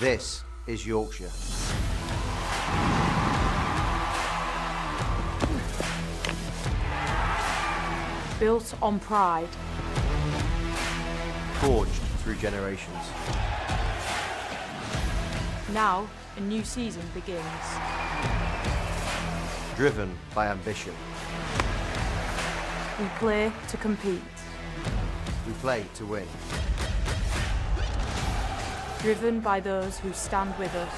This is Yorkshire. Built on pride. Forged through generations. Now, a new season begins. Driven by ambition. We play to compete. We play to win. Driven by those who stand with us.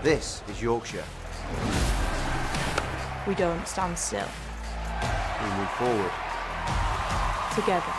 This is Yorkshire. We don't stand still. We move forward. Together.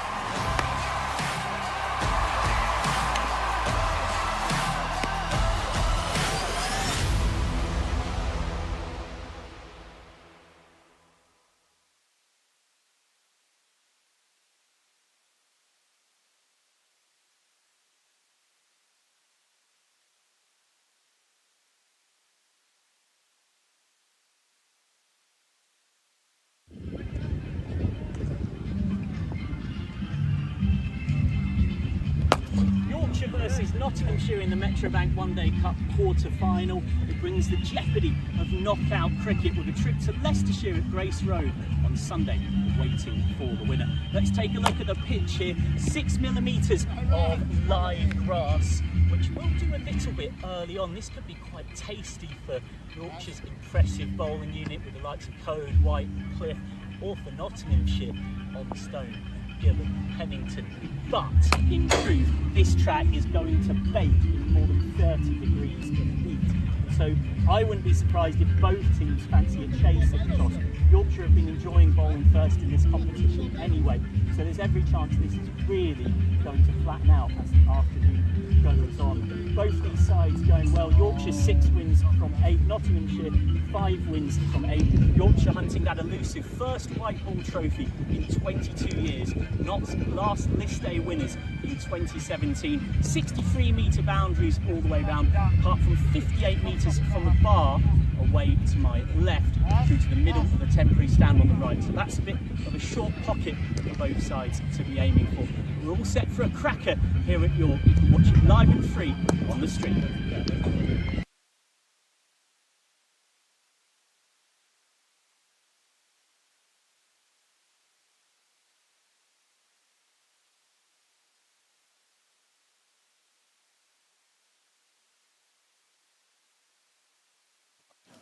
Yorkshire versus Nottinghamshire in the Metrobank One Day Cup quarter-final. It brings the jeopardy of knockout cricket with a trip to Leicestershire at Grace Road on Sunday, waiting for the winner. Let's take a look at the pitch here. 6mm of live grass, which will do a little bit early on. This could be quite tasty for Yorkshire's impressive bowling unit with the likes of Code, White, Cliff, or for Nottinghamshire on the stone. Gillen, Pennington, but in truth this track is going to bake in more than 30 degrees in heat, and so I wouldn't be surprised if both teams fancy a chase at the toss. Yorkshire have been enjoying bowling first in this competition anyway, so there's every chance this is really going to flatten out as the afternoon goes on. Both these sides going well. Yorkshire 6 wins from 8, Nottinghamshire 5 wins from 8. Yorkshire hunting that elusive first white ball trophy in 22 years. Notts last list day winners in 2017. 63-metre boundaries all the way round, apart from 58 metres from the bar away to my left through to the middle of the temporary stand on the right. So that's a bit of a short pocket for both sides to be aiming for. We're all set for a cracker here at York. You can watch it live and free on the stream.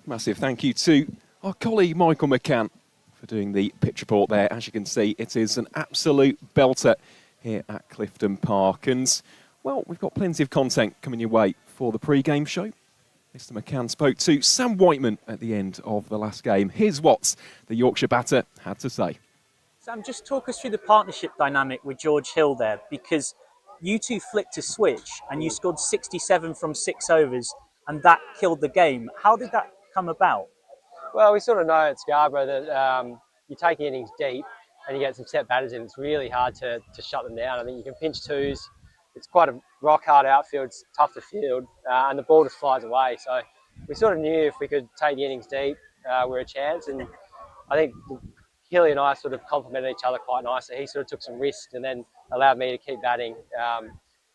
Massive thank you to our colleague Michael McCann for doing the pitch report there. As you can see, it is an absolute belter here at Clifton Park. And, well, we've got plenty of content coming your way for the pre-game show. Mr. McCann spoke to Sam Whiteman at the end of the last game. Here's what the Yorkshire batter had to say. Sam, just talk us through the partnership dynamic with George Hill there, because you two flicked a switch and you scored 67 from 6 overs and that killed the game. How did that come about? Well, we sort of know at Scarborough that you take the innings deep and you get some set batters in. It's really hard to shut them down. I mean, you can pinch twos. It's quite a rock hard outfield. It's tough to field, and the ball just flies away. So we sort of knew if we could take the innings deep, we're a chance. And I think Hilly and I sort of complemented each other quite nicely. He sort of took some risks and then allowed me to keep batting.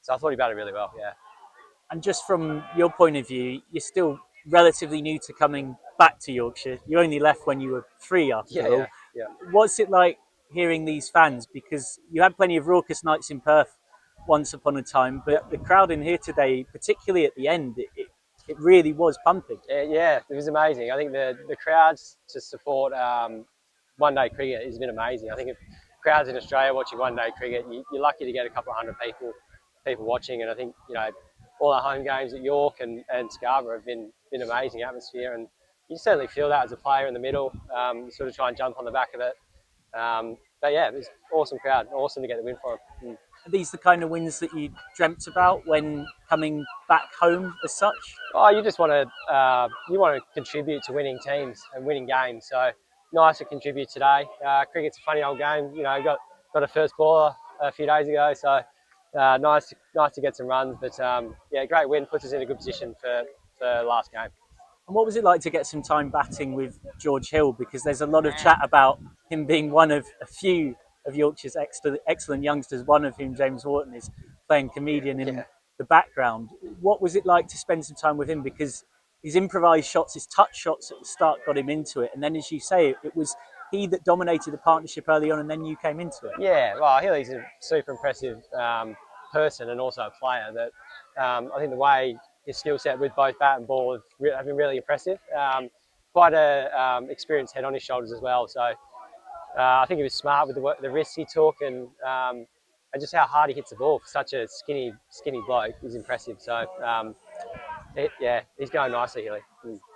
So I thought he batted really well, yeah. And just from your point of view, you're still relatively new to coming back to Yorkshire. You only left when you were 3 after all. Yeah. What's it like hearing these fans? Because you had plenty of raucous nights in Perth once upon a time, but the crowd in here today, particularly at the end, it really was pumping. Yeah, it was amazing. I think the crowds to support one-day cricket has been amazing. I think if crowds in Australia watching one-day cricket, you're lucky to get a couple of hundred people watching, and I think, you know, all our home games at York and Scarborough have been amazing atmosphere, and you certainly feel that as a player in the middle. You sort of try and jump on the back of it. But yeah, it was an awesome crowd. Awesome to get the win for them. Are these the kind of wins that you dreamt about when coming back home as such? Oh, you just want to contribute to winning teams and winning games. So nice to contribute today. Cricket's a funny old game. You know, got a first baller a few days ago, so nice to get some runs. But yeah, great win, puts us in a good position for last game. And what was it like to get some time batting with George Hill? Because there's a lot of chat about him being one of a few of Yorkshire's excellent youngsters, one of whom, James Wharton, is playing comedian in the background. What was it like to spend some time with him? Because his improvised shots, his touch shots at the start got him into it. And then, as you say, it was he that dominated the partnership early on, and then you came into it. Yeah, well, Healy's a super impressive person and also a player that I think the way his skill set with both bat and ball have been really impressive. Quite a experienced head on his shoulders as well. So I think he was smart with the risks he took and just how hard he hits the ball for such a skinny bloke is impressive. So yeah, he's going nicely, Healy.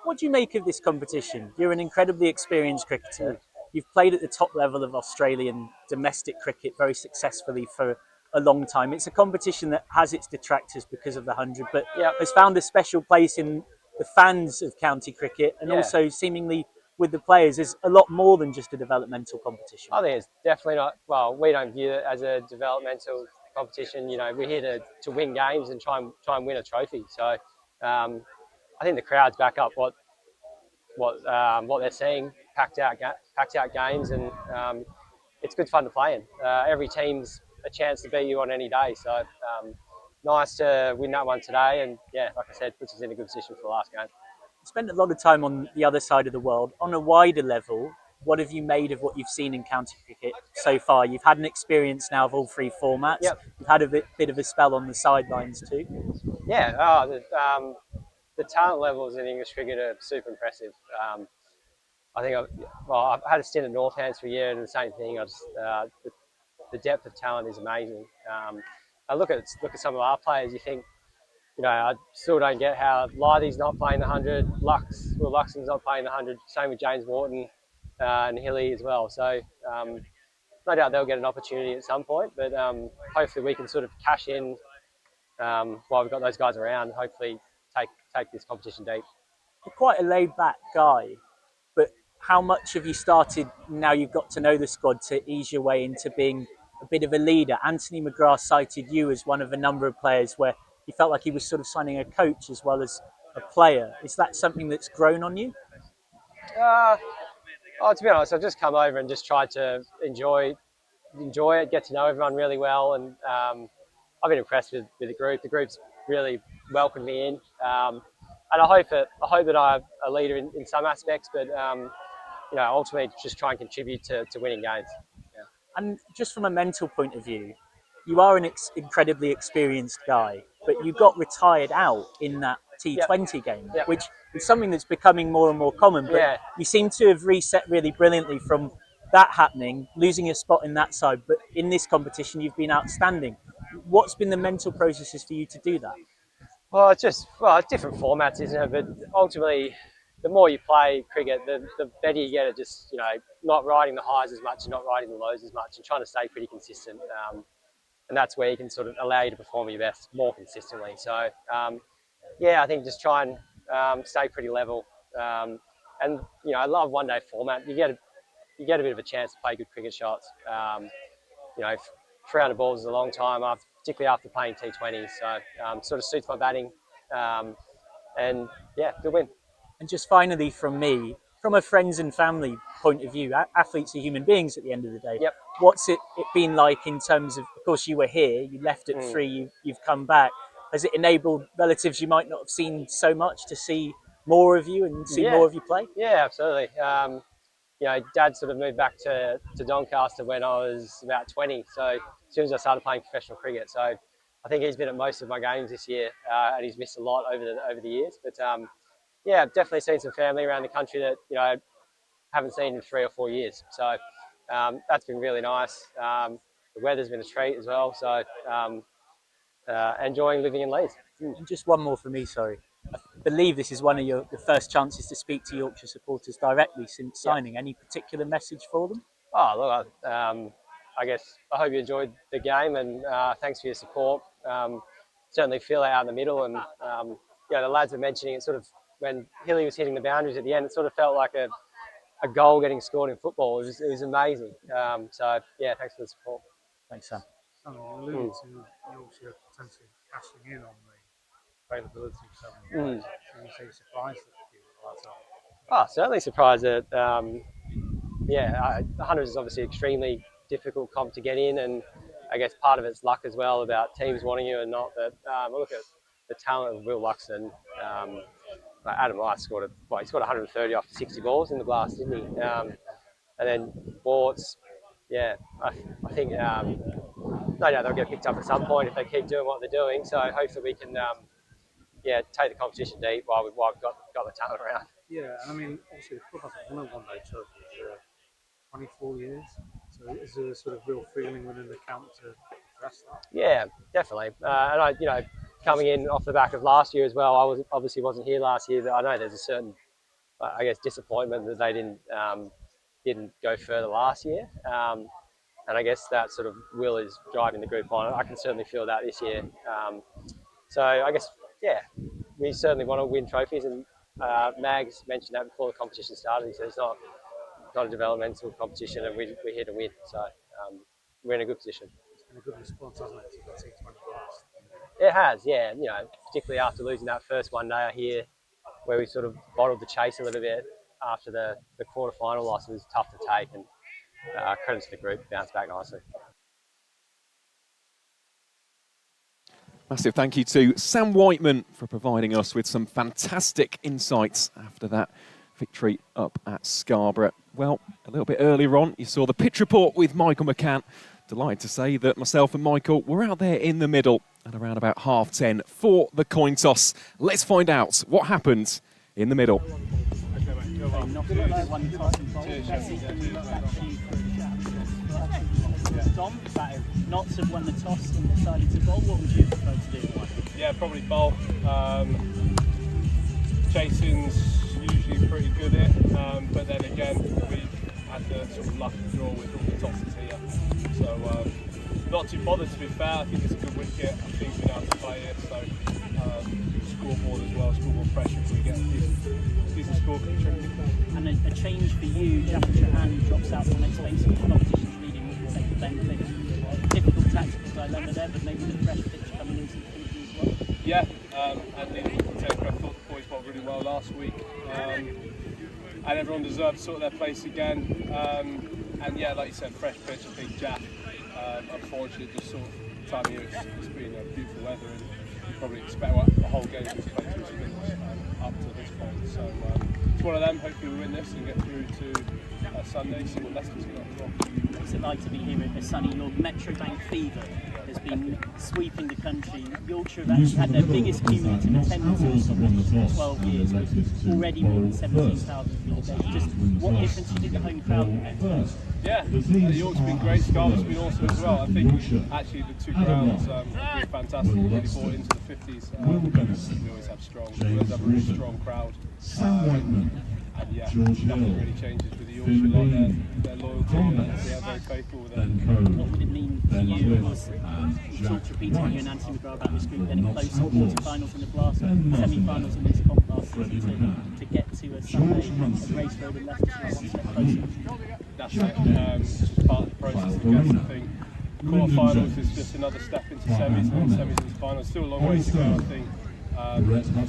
What do you make of this competition? You're an incredibly experienced cricketer. You've played at the top level of Australian domestic cricket very successfully for a long time. It's a competition that has its detractors because of the 100, but has found a special place in the fans of county cricket and also seemingly with the players is a lot more than just a developmental competition. I think it's definitely not, well, we don't view it as a developmental competition. You know, we're here to win games and try and win a trophy. So I think the crowds back up what they're seeing, packed out games, and it's good fun to play in. Every team's a chance to beat you on any day. So nice to win that one today, and yeah, like I said, puts us in a good position for the last game. You spent a lot of time on the other side of the world. On a wider level, what have you made of what you've seen in county cricket so far? You've had an experience now of all three formats. You've had a bit of a spell on the sidelines too. Yeah, the talent levels in English cricket are super impressive. I think I've had a stint at Northants for a year and the same thing. The depth of talent is amazing. I look at some of our players. You think, you know, I still don't get how Lythy's not playing the 100, Luxon's not playing the 100. Same with James Morton and Hilly as well. So no doubt they'll get an opportunity at some point. But hopefully we can sort of cash in while we've got those guys around. And hopefully take this competition deep. You're quite a laid-back guy, but how much have you started now you've got to know the squad to ease your way into being a bit of a leader? Anthony McGrath cited you as one of a number of players where he felt like he was sort of signing a coach as well as a player. Is that something that's grown on you? To be honest, I've just come over and just tried to enjoy it, get to know everyone really well, and I've been impressed with the group. The group's really welcomed me in, and I hope that I'm a leader in some aspects, but you know, ultimately just try and contribute to winning games. Yeah. And just from a mental point of view, you are an incredibly experienced guy, but you got retired out in that T20 game, which is something that's becoming more and more common. But you seem to have reset really brilliantly from that happening, losing your spot in that side. But in this competition, you've been outstanding. What's been the mental processes for you to do that? Well, it's different formats, isn't it? But ultimately, the more you play cricket, the better you get at just, you know, not riding the highs as much and not riding the lows as much and trying to stay pretty consistent. And that's where you can sort of allow you to perform your best more consistently. So, yeah, I think just try and stay pretty level. And, you know, I love one-day format. You get a bit of a chance to play good cricket shots. You know, 300 balls is a long time, particularly after playing T20s. So, sort of suits my batting. And, yeah, good win. And just finally from me, from a friends and family point of view, athletes are human beings at the end of the day. What's it been like in terms of course, you were here, you left at 3, you've come back. Has it enabled relatives you might not have seen so much to see more of you and see more of you play? Yeah, absolutely. You know, Dad sort of moved back to Doncaster when I was about 20. So as soon as I started playing professional cricket. So I think he's been at most of my games this year and he's missed a lot over the years. But yeah, I've definitely seen some family around the country that, you know, I haven't seen in 3 or 4 years. So that's been really nice. The weather's been a treat as well. So enjoying living in Leeds. And just one more for me, sorry. I believe this is one of your first chances to speak to Yorkshire supporters directly since signing. Any particular message for them? Oh, look, I guess I hope you enjoyed the game and thanks for your support. Certainly feel it out in the middle and yeah, the lads were mentioning it sort of when Hilly was hitting the boundaries at the end, it sort of felt like a goal getting scored in football. It was amazing. So yeah, thanks for the support. Thanks, Sam. Sam, you alluded to Yorkshire potentially cashing in on the availability of some of the players. Should you say surprised at you at that time? Oh, certainly surprised that, yeah, 100 is obviously extremely difficult comp to get in and I guess part of it's luck as well about teams wanting you and not. But look at the talent of Will Luxon. Like Adam Rice scored he scored 130 off 60 balls in the Blast, didn't he? And then Bortz, yeah, I think no doubt they'll get picked up at some point if they keep doing what they're doing. So hopefully we can, take the competition deep while we've got the talent around. Yeah, and I mean, obviously the club hasn't won a one-day trophy for 24 years. So is there a sort of real feeling within the camp to address that? Yeah, definitely. And coming in off the back of last year as well, I wasn't here last year, but I know there's a certain, I guess, disappointment that they didn't go further last year. And I guess that sort of will is driving the group on. I can certainly feel that this year. So I guess, yeah, we certainly want to win trophies. And Mags mentioned that before the competition started. He said it's not a developmental competition, and we're here to win. So we're in a good position. It's been a good response, hasn't it, to the T20 Blast? It has, yeah. Particularly after losing that first one day here, where we sort of bottled the chase a little bit after the quarter-final loss. It was tough to take, and credit to the group, bounced back nicely. Massive thank you to Sam Whiteman for providing us with some fantastic insights after that victory up at Scarborough. Well, a little bit earlier on, you saw the pitch report with Michael McCann. Delighted to say that myself and Michael were out there in the middle at around about 10:30 for the coin toss. Let's find out what happened in the middle. Dom, Notts have won the toss and decided to bowl. What would you prefer to do? Yeah, probably bowl. Chasing's usually pretty good at it, but then again, we've had the sort of luck of draw with all the tosses here. So not too bothered, to be fair. I think it's a good wicket. I think we know how to play it. So scoreboard as well, scoreboard pressure if we get a decent score contributed. And a change for you, Jaffa Chauhan drops out for the next race with the competition's leading with take the benefit. Difficult tactical dilemma there, but maybe the fresh pitch coming into the thinking as well. Yeah, and I thought the boys bowled really well last week. And everyone deserved to sort their place again. And yeah, like you said, fresh pitch, a big Jaff. Unfortunately, just sort of time of year, it's been beautiful weather, and you probably expect the whole game to play to spin up to this point. So it's one of them. Hopefully we win this and get through to Sunday, see what Leicester's got as well. What's it like to be here at Sunny? Your Metro Bank fever has been sweeping the country. Yorkshire have actually had their biggest cumulative attendance in 12 years, with already more than 17,000 for the day. Just what difference did the home crowd make? Yeah, York's been great, Scarborough's been awesome as well. I think actually the two grounds have been fantastic, really bought into the 50s. We always have a really strong crowd. And yeah, nothing really changes with the Yorkshire lot, their loyalty, and they are very faithful with them. What would it mean for you? You talked repeatedly, you and Anthony McGraw, about this group getting close to quarter-finals in the Blast, semi-finals in this comp last season, to get to a Sunday at Race Road and Leicester one step closer. That's it. It's just part of the process, I guess. I think quarter-finals is just another step into semis, and semis into finals. Still a long way to go, I think.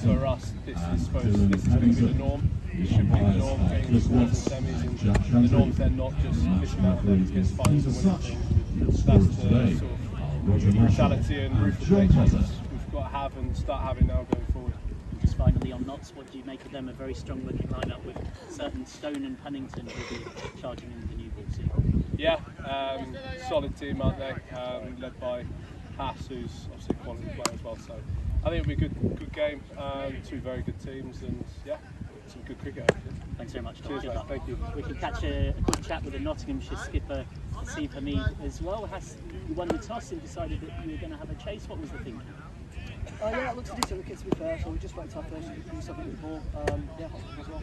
For us, this is going to be the norm. It should be the norm, getting the quarters and semis, and the norm's then not just missing out on them to get to finals and winning things. That's the sort of brutality and ruthless nature we've got to have and start having now going forward. Just finally on Notts, what do you make of them? A very strong looking lineup with certain Stone and Pennington who will be charging into the new ball soon. Yeah, solid team, aren't they? Led by Haas, who's obviously a quality player as well. So I think it'll be a good game. Two very good teams, and yeah, some good cricket. Thanks very much. Cheers, mate. Thank you. We can catch a quick chat with the Nottinghamshire skipper, Steve Hamid, as well. You won the toss and decided that you were going to have a chase. What was the thinking? Yeah, it looks a decent wicket to be fair, so we just went tough first and do something with the ball. Yeah, as well.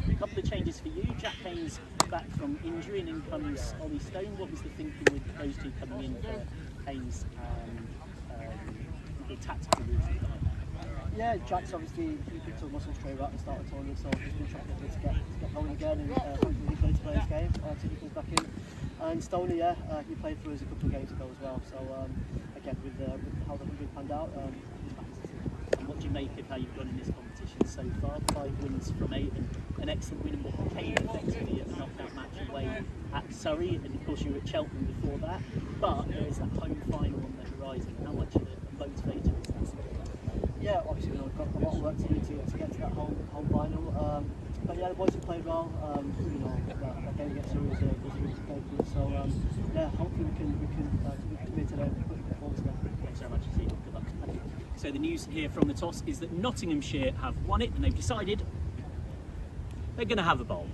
A couple of changes for you. Jack Payne's back from injury, and in comes Ollie Stone. What was the thinking with those two coming in for Payne's the tactical reasons behind that? Yeah, Jack's obviously he picked up muscle straight at the start of the tournament, so he's been trying to get going again, and hopefully he's ready to play his game until he comes back in. And Stoney, he played for us a couple of games ago as well. So again, with how the 100 panned out, he's back. what do you make of how you've gone in this competition so far? 5 wins from 8 and an excellent win in what became effectively a knockout match away at Surrey, and of course you were at Cheltenham before that. But there is that home final on the horizon. How much of a motivator is that? Yeah, obviously we've got a lot of work to do to get to that home final. But yeah, the boys have played well. That game against Surrey was really good. So yeah, hopefully we can commit today and put it forward together. Thanks so much, Steve. Good luck. So the news here from the toss is that Nottinghamshire have won it, and they've decided they're going to have a bowl.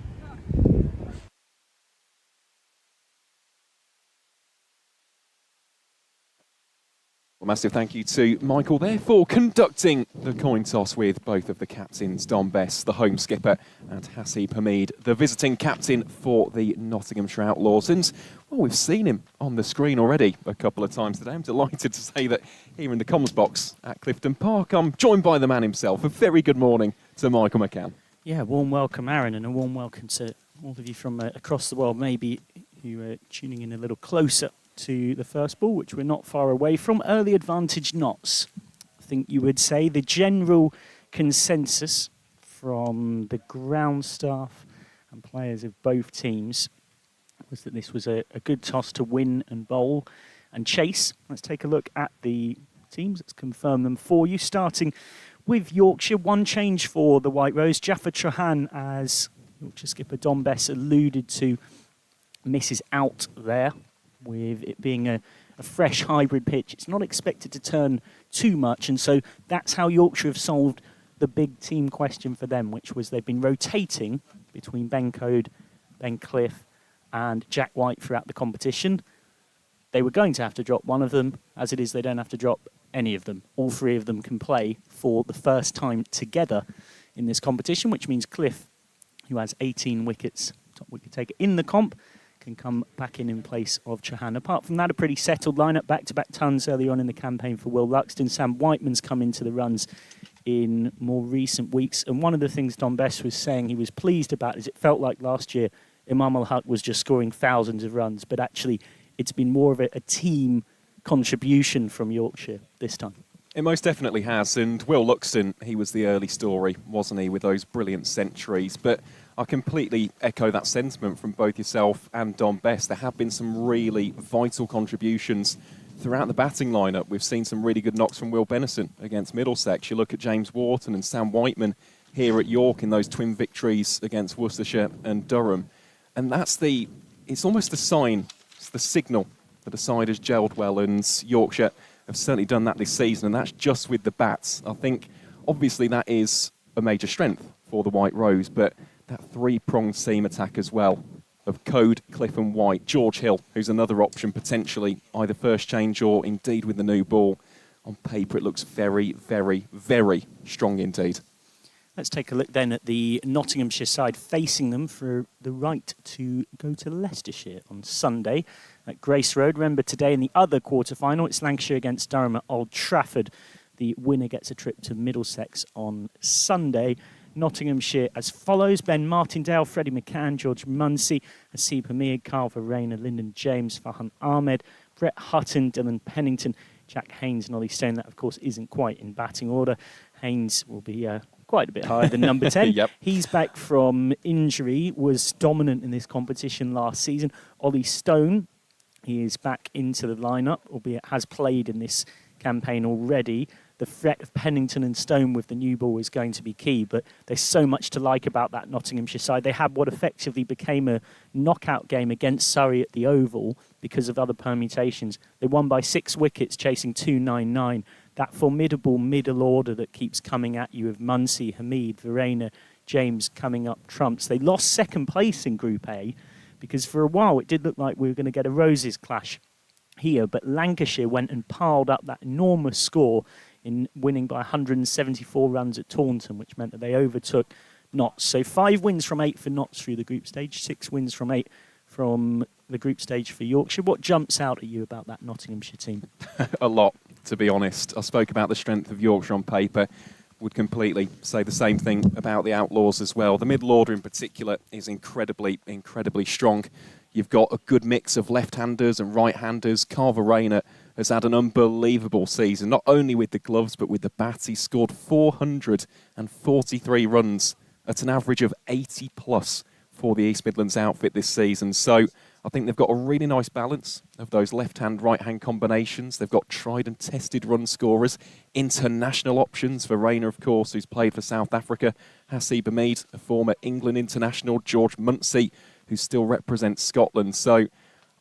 Well, massive thank you to Michael there for conducting the coin toss with both of the captains, Dom Bess, the home skipper, and Hasib Hamid, the visiting captain for the Nottinghamshire Outlaws. And, well, we've seen him on the screen already a couple of times today. I'm delighted to say that here in the comms box at Clifton Park, I'm joined by the man himself. A very good morning to Michael McCann. Yeah, warm welcome, Aaron, and a warm welcome to all of you from across the world, maybe who are tuning in a little closer to the first ball, which we're not far away from. Early advantage Notts, I think you would say. The general consensus from the ground staff and players of both teams was that this was a good toss to win and bowl and chase. Let's take a look at the teams. Let's confirm them for you. Starting with Yorkshire, one change for the White Rose. Jaffa Trahan, as Yorkshire skipper Dom Bess alluded to, misses out there. With it being a fresh hybrid pitch, it's not expected to turn too much, and so that's how Yorkshire have solved the big team question for them, which was they've been rotating between Ben Code, Ben Cliff and Jack White throughout the competition. They were going to have to drop one of them. As it is, they don't have to drop any of them. All three of them can play for the first time together in this competition, which means Cliff, who has 18 wickets, top wicket taker in the comp, can come back in place of Trahan. Apart from that, a pretty settled lineup, back-to-back tons early on in the campaign for Will Luxton. Sam Whiteman's come into the runs in more recent weeks. And one of the things Dom Bess was saying he was pleased about is it felt like last year Imam Al-Haq was just scoring thousands of runs, but actually it's been more of a team contribution from Yorkshire this time. It most definitely has, and Will Luxton, he was the early story, wasn't he, with those brilliant centuries. But I completely echo that sentiment from both yourself and Dom Bess. There have been some really vital contributions throughout the batting lineup. We've seen some really good knocks from Will Benison against Middlesex. You look at James Wharton and Sam Whiteman here at York in those twin victories against Worcestershire and Durham. And it's almost the sign, it's the signal that the side has gelled well, and Yorkshire have certainly done that this season, and that's just with the bats. I think, obviously, that is a major strength for the White Rose, but that three-pronged seam attack as well of Code, Cliff and White. George Hill, who's another option potentially, either first change or indeed with the new ball. On paper, it looks very, very, very strong indeed. Let's take a look then at the Nottinghamshire side facing them for the right to go to Leicestershire on Sunday at Grace Road. Remember, today in the other quarter-final, it's Lancashire against Durham at Old Trafford. The winner gets a trip to Middlesex on Sunday. Nottinghamshire as follows: Ben Martindale, Freddie McCann, George Munsey, Hasib Hamid, Carl Verena, Lyndon James, Fahan Ahmed, Brett Hutton, Dylan Pennington, Jack Haynes and Ollie Stone. That, of course, isn't quite in batting order. Haynes will be quite a bit higher than number 10. Yep. He's back from injury, was dominant in this competition last season. Ollie Stone, he is back into the lineup, albeit has played in this campaign already. The threat of Pennington and Stone with the new ball is going to be key, but there's so much to like about that Nottinghamshire side. They had what effectively became a knockout game against Surrey at the Oval because of other permutations. They won by 6 wickets, chasing 299. That formidable middle order that keeps coming at you of Munsey, Hamid, Verena, James coming up trumps. They lost second place in Group A because for a while it did look like we were going to get a Roses clash here, but Lancashire went and piled up that enormous score in winning by 174 runs at Taunton, which meant that they overtook Notts. So 5 wins from 8 for Notts through the group stage, 6 wins from 8 from the group stage for Yorkshire. What jumps out at you about that Nottinghamshire team? A lot, to be honest. I spoke about the strength of Yorkshire on paper. Would completely say the same thing about the Outlaws as well. The middle order in particular is incredibly, incredibly strong. You've got a good mix of left-handers and right-handers. Carver Rayner has had an unbelievable season, not only with the gloves but with the bat. He scored 443 runs at an average of 80 plus for the East Midlands outfit this season. So I think they've got a really nice balance of those left-hand, right-hand combinations. They've got tried and tested run scorers, international options for Rayner, of course, who's played for South Africa, Hasib Hamid, a former England international, George Munsey, who still represents Scotland. So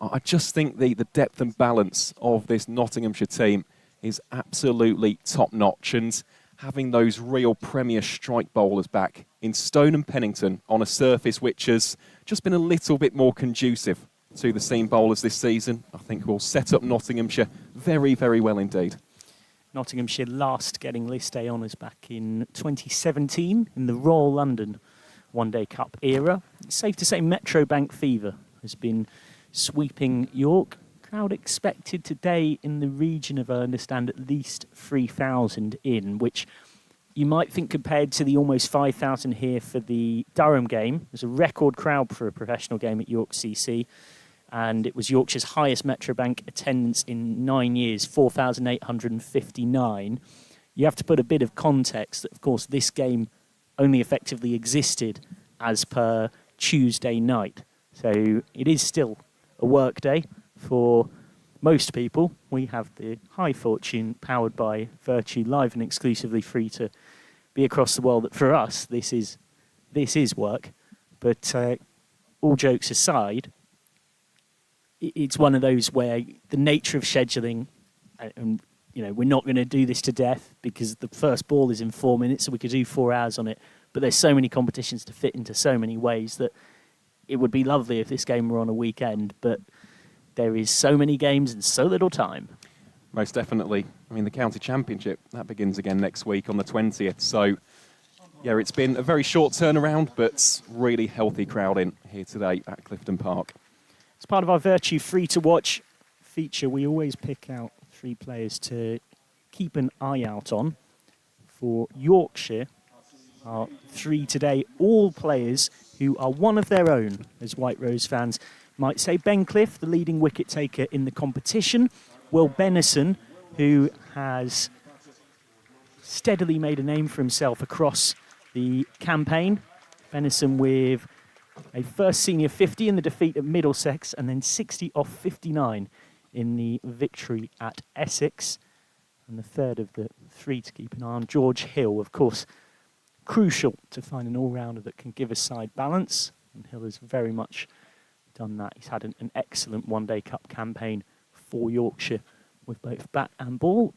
I just think the depth and balance of this Nottinghamshire team is absolutely top-notch, and having those real Premier strike bowlers back in Stone and Pennington on a surface which has just been a little bit more conducive to the seam bowlers this season, I think will set up Nottinghamshire very, very well indeed. Nottinghamshire last getting List A honours back in 2017 in the Royal London One Day Cup era. It's safe to say Metro Bank fever has been sweeping York. Crowd expected today in the region of, I understand, at least 3,000 in, which you might think compared to the almost 5,000 here for the Durham game. It was a record crowd for a professional game at York CC, and it was Yorkshire's highest Metro Bank attendance in 9 years, 4,859. You have to put a bit of context that, of course, this game only effectively existed as per Tuesday night. So it is still a work day for most people. We have the high fortune, powered by Vertu, live and exclusively free to be across the world, that for us this is work. But all jokes aside, it's one of those where the nature of scheduling, and you know, we're not going to do this to death because the first ball is in 4 minutes, so we could do 4 hours on it. But there's so many competitions to fit into so many ways that it would be lovely if this game were on a weekend, but there is so many games and so little time. Most definitely. I mean, the County Championship, that begins again next week on the 20th. So, yeah, it's been a very short turnaround, but really healthy crowd in here today at Clifton Park. As part of our Vertu free-to-watch feature, we always pick out 3 players to keep an eye out on. For Yorkshire, our 3 today, all players who are one of their own, as White Rose fans might say. Ben Cliff, the leading wicket taker in the competition. Will Bennison, who has steadily made a name for himself across the campaign. Bennison with a first senior 50 in the defeat at Middlesex, and then 60 off 59 in the victory at Essex. And the third of the 3 to keep an eye on, George Hill, of course, crucial to find an all-rounder that can give a side balance, and Hill has very much done that. He's had an excellent One Day Cup campaign for Yorkshire with both bat and ball.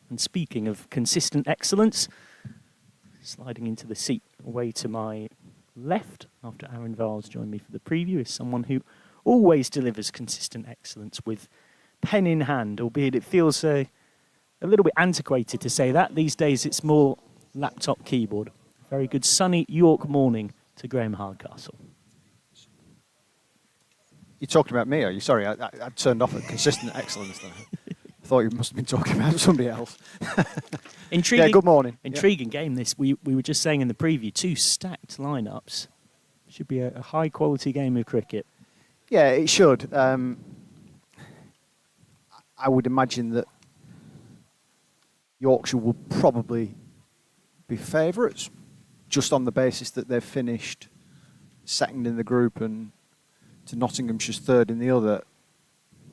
And speaking of consistent excellence, sliding into the seat away to my left after Aaron Vars joined me for the preview is someone who always delivers consistent excellence with pen in hand, albeit it feels a little bit antiquated to say that. These days it's more laptop keyboard. Very good sunny York morning to Graham Hardcastle. You're talking about me, are you? Sorry, I turned off at consistent excellence there. I thought you must have been talking about somebody else. Intriguing, yeah, good morning. Intriguing game this. We were just saying in the preview, 2 stacked lineups. Should be a high quality game of cricket. Yeah, it should. I would imagine that Yorkshire will probably be favourites, just on the basis that they've finished second in the group and to Nottinghamshire's third in the other.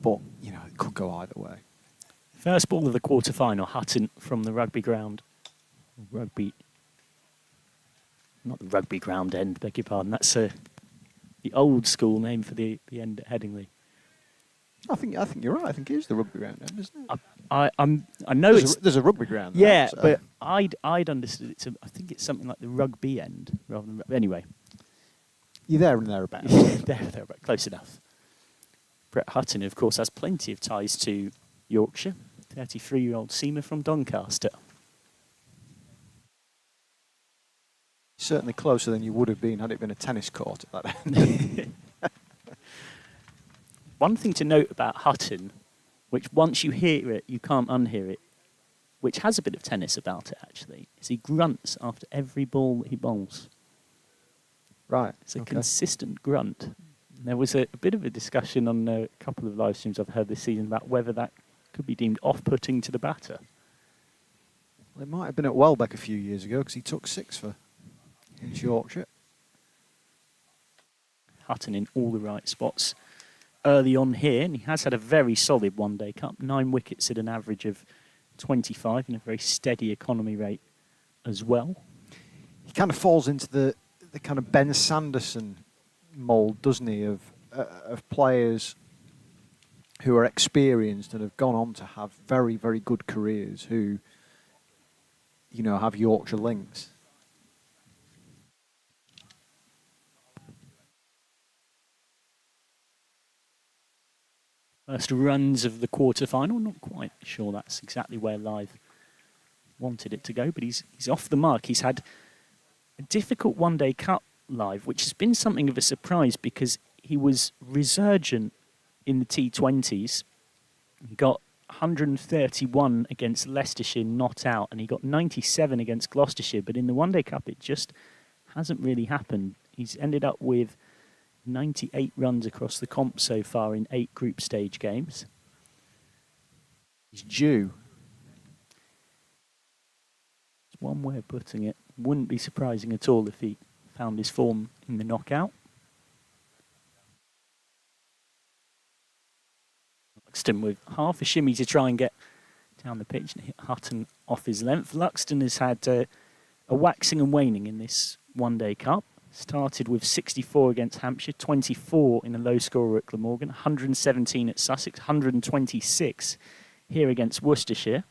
But, you know, it could go either way. First ball of the quarter-final, Hutton from the rugby ground. Not the rugby ground end, beg your pardon. That's the old school name for the end at Headingley. I think you're right. I think it is the rugby ground end, isn't it? I know there's a rugby ground. Yeah, so. But I'd understood it to. I think it's something like the rugby end rather than. Anyway, you're there and thereabouts. Thereabouts, close enough. Brett Hutton, of course, has plenty of ties to Yorkshire. 33-year-old seamer from Doncaster. Certainly closer than you would have been had it been a tennis court at that end. One thing to note about Hutton, which once you hear it, you can't unhear it, which has a bit of tennis about it, actually, is he grunts after every ball that he bowls. Right. It's a consistent grunt. There was a bit of a discussion on a couple of live streams I've heard this season about whether that could be deemed off-putting to the batter. Well, it might have been at Welbeck a few years ago because he took 6 for against Yorkshire. Hutton in all the right spots early on here, and he has had a very solid one-day cup. 9 wickets at an average of 25 and a very steady economy rate as well. He kind of falls into the kind of Ben Sanderson mould, doesn't he, of players who are experienced and have gone on to have very, very good careers who, you know, have Yorkshire links. First runs of the quarter-final, not quite sure that's exactly where Live wanted it to go, but he's off the mark. He's had a difficult one-day cup, Live, which has been something of a surprise because he was resurgent in the T20s. He got 131 against Leicestershire, not out, and he got 97 against Gloucestershire, but in the one-day cup it just hasn't really happened. He's ended up with 98 runs across the comp so far in 8 group stage games. He's due. It's one way of putting it. Wouldn't be surprising at all if he found his form in the knockout. Luxton with half a shimmy to try and get down the pitch and hit Hutton off his length. Luxton has had a waxing and waning in this one-day cup. Started with 64 against Hampshire, 24 in a low scorer at Glamorgan, 117 at Sussex, 126 here against Worcestershire,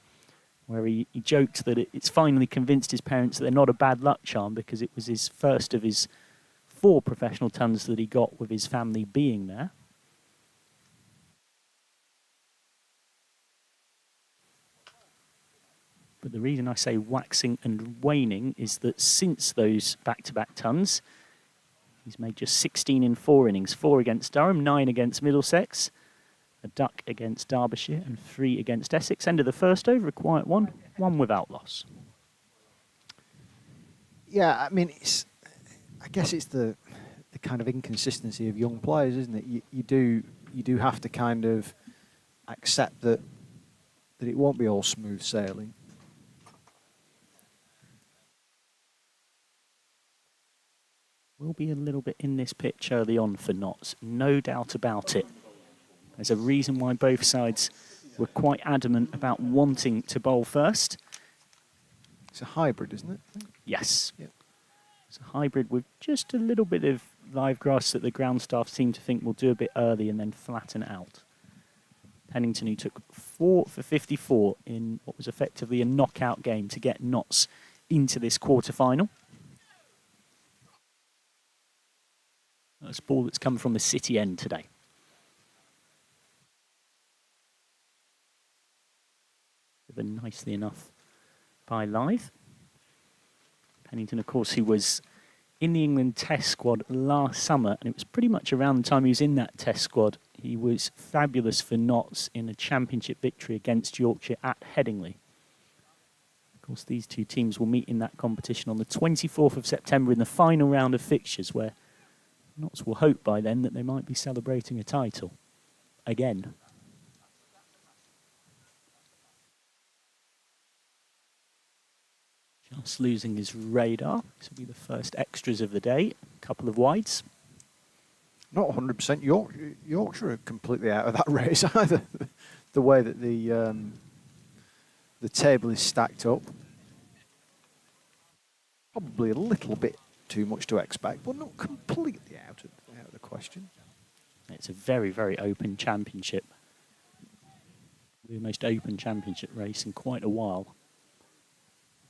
where he joked that it's finally convinced his parents that they're not a bad luck charm because it was his first of his 4 professional tons that he got with his family being there. But the reason I say waxing and waning is that since those back-to-back tons, he's made just 16 in 4 innings. 4 against Durham, 9 against Middlesex, a duck against Derbyshire, and 3 against Essex. End of the first over, a quiet one without loss. Yeah, I mean, I guess it's the kind of inconsistency of young players, isn't it? You do have to kind of accept that it won't be all smooth sailing. Will be a little bit in this pitch early on for Notts, no doubt about it. There's a reason why both sides were quite adamant about wanting to bowl first. It's a hybrid, isn't it? Yes. Yep. It's a hybrid with just a little bit of live grass that the ground staff seem to think will do a bit early and then flatten out. Pennington, who took 4 for 54 in what was effectively a knockout game to get Notts into this quarter-final. That's a ball that's come from the City end today. Given nicely enough by Live. Pennington, of course, who was in the England Test squad last summer, and it was pretty much around the time he was in that Test squad. He was fabulous for Notts in a championship victory against Yorkshire at Headingley. Of course, these two teams will meet in that competition on the 24th of September in the final round of fixtures, where Notts will hope by then that they might be celebrating a title again. Just losing his radar. This will be the first extras of the day. A couple of wides. Not 100% Yorkshire are completely out of that race either. The way that the table is stacked up. Probably a little bit too much to expect, but not completely out of the question. It's a very, very open championship. The most open championship race in quite a while.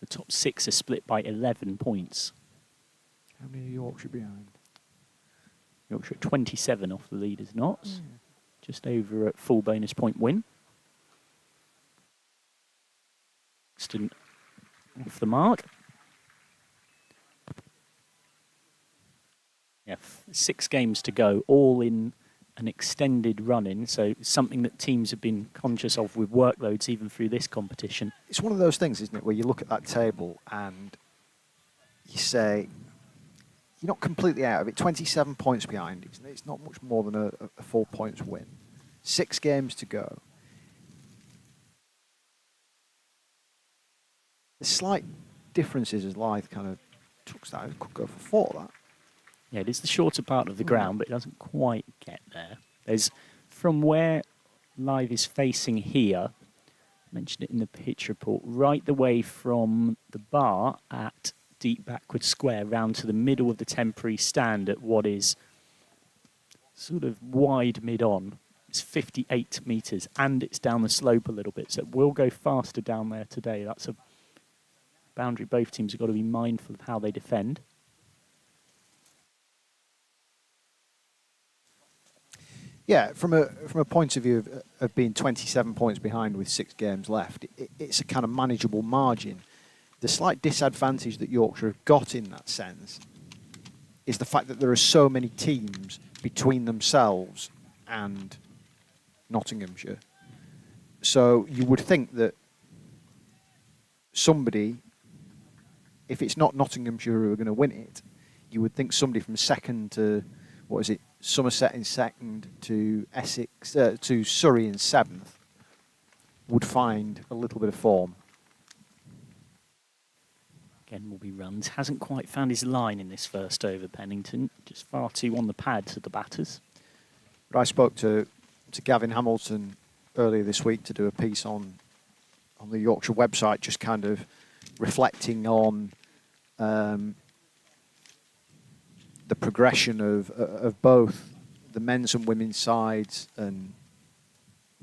The top 6 are split by 11 points. How many are Yorkshire behind? Yorkshire at 27 off the leaders, Notts. Just over at full bonus point win. Still off the mark. Yeah, 6 games to go, all in an extended run-in, so something that teams have been conscious of with workloads even through this competition. It's one of those things, isn't it, where you look at that table and you say, you're not completely out of it. 27 points behind. It's not much more than a 4 points win. 6 games to go. slight differences as Lythe kind of took that. It could go for 4, that. Yeah, it is the shorter part of the ground, but it doesn't quite get there. There's, from where Lythe is facing here, I mentioned it in the pitch report, right the way from the bar at deep backward square round to the middle of the temporary stand at what is sort of wide mid-on. It's 58 metres, and it's down the slope a little bit, so it will go faster down there today. That's a boundary both teams have got to be mindful of how they defend. Yeah, from a point of view of being 27 points behind with 6 games left, it's a kind of manageable margin. The slight disadvantage that Yorkshire have got in that sense is the fact that there are so many teams between themselves and Nottinghamshire. So you would think that somebody, if it's not Nottinghamshire who are going to win it, you would think somebody from second to, what is it, Somerset in second to Essex, to Surrey in 7th would find a little bit of form. Again, will be runs. Hasn't quite found his line in this first over, Pennington. Just far too on the pad to the batters. But I spoke to Gavin Hamilton earlier this week to do a piece on the Yorkshire website, just kind of reflecting on the progression of both the men's and women's sides, and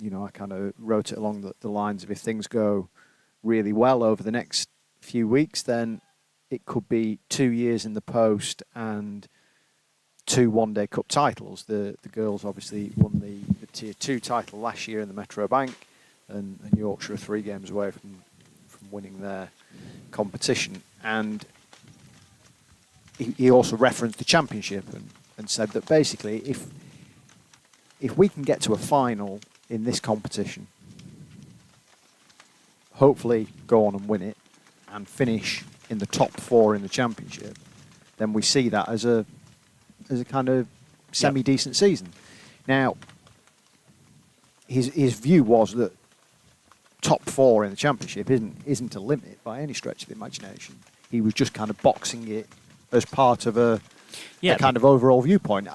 I kind of wrote it along the lines of, if things go really well over the next few weeks, then it could be 2 years in the post and 2 one-day cup titles. The girls obviously won the Tier 2 title last year in the Metro Bank, and Yorkshire are 3 games away from winning their competition. And he also referenced the championship and said that basically if we can get to a final in this competition, hopefully go on and win it and finish in the top 4 in the championship, then we see that as a kind of semi-decent season. Now, his view was that top 4 in the championship isn't a limit by any stretch of the imagination. He was just kind of boxing it as part of a kind of overall viewpoint.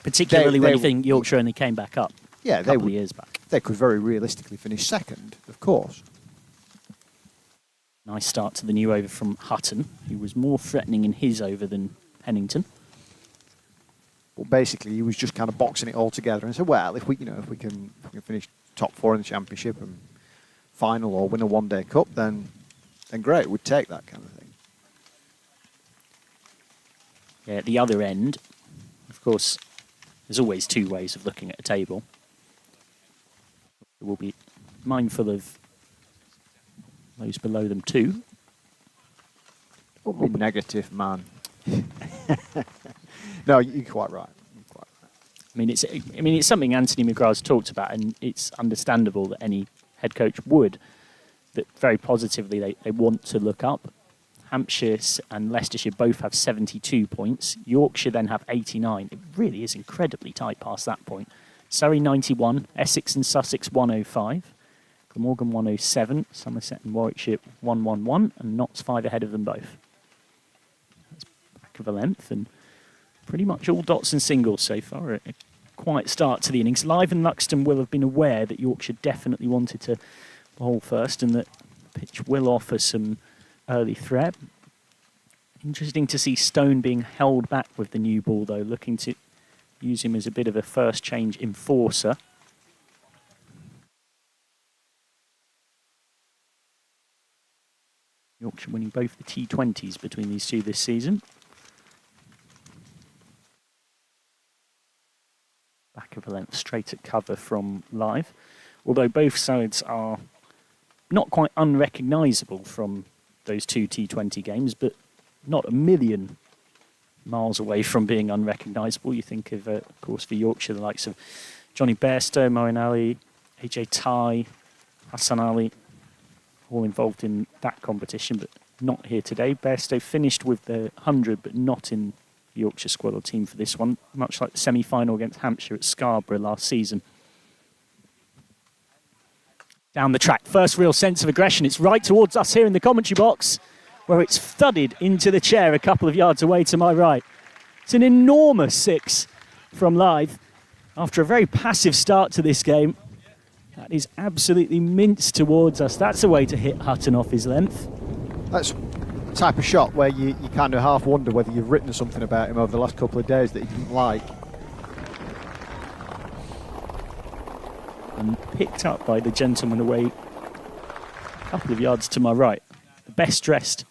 Particularly when you think Yorkshire only came back up a couple of years back. They could very realistically finish second, of course. Nice start to the new over from Hutton, who was more threatening in his over than Pennington. But basically, he was just kind of boxing it all together and said, well, if we can finish top 4 in the championship and final or win a one-day cup, then great, we'd take that kind of thing. Yeah, at the other end, of course, there's always 2 ways of looking at a table. We'll be mindful of those below them too. Don't be negative, man. No, you're quite right. I mean, it's something Anthony McGrath's talked about, and it's understandable that any head coach would. That very positively they want to look up. Hampshire and Leicestershire both have 72 points. Yorkshire then have 89. It really is incredibly tight past that point. Surrey 91, Essex and Sussex 105, Glamorgan 107, Somerset and Warwickshire 111, and Notts 5 ahead of them both. That's back of a length, and pretty much all dots and singles so far. A quiet start to the innings. Lythe and Luxton will have been aware that Yorkshire definitely wanted to bowl first, and that the pitch will offer some early threat. Interesting to see Stone being held back with the new ball, though, looking to use him as a bit of a first change enforcer. Yorkshire winning both the T20s between these two this season. Back of a length, straight at cover from Lythe. Although both sides are not quite unrecognisable from those 2 T20 games, but not a million miles away from being unrecognisable. You think of course, for Yorkshire, the likes of Johnny Bairstow, Moeen Ali, AJ Tai, Hassan Ali, all involved in that competition, but not here today. Bairstow finished with the 100, but not in the Yorkshire squad or team for this one, much like the semi-final against Hampshire at Scarborough last season. down the track. First real sense of aggression. It's right towards us here in the commentary box, where it's thudded into the chair a couple of yards away to my right. It's an enormous 6 from live. After a very passive start to this game, that is absolutely minced towards us. That's a way to hit Hutton off his length. That's the type of shot where you kind of half wonder whether you've written something about him over the last couple of days that you didn't like. And picked up by the gentleman away a couple of yards to my right. The best dressed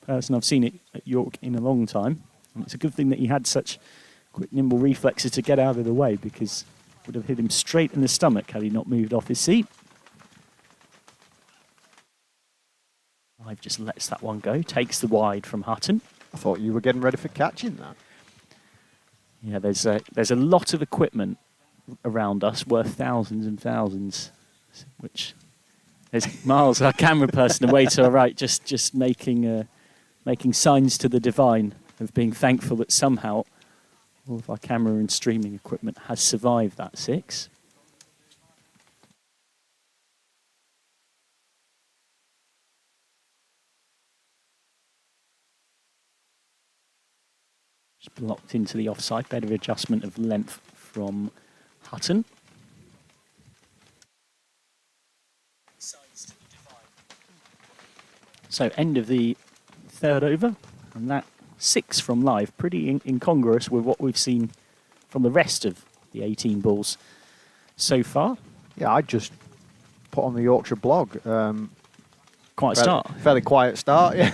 person I've seen at York in a long time. And it's a good thing that he had such quick, nimble reflexes to get out of the way, because it would have hit him straight in the stomach had he not moved off his seat. I've just lets that one go, takes the wide from Hutton. I thought you were getting ready for catching that. Yeah, there's a lot of equipment around us worth thousands and thousands, which there's Miles, our camera person, away to our right, just making signs to the divine of being thankful that somehow all of our camera and streaming equipment has survived that 6. Just blocked into the offside. Better adjustment of length from Hutton. So end of the third over, and that 6 from live, pretty incongruous with what we've seen from the rest of the 18 balls so far. Yeah, I just put on the Yorkshire blog. Quiet start. Fairly quiet start, yeah.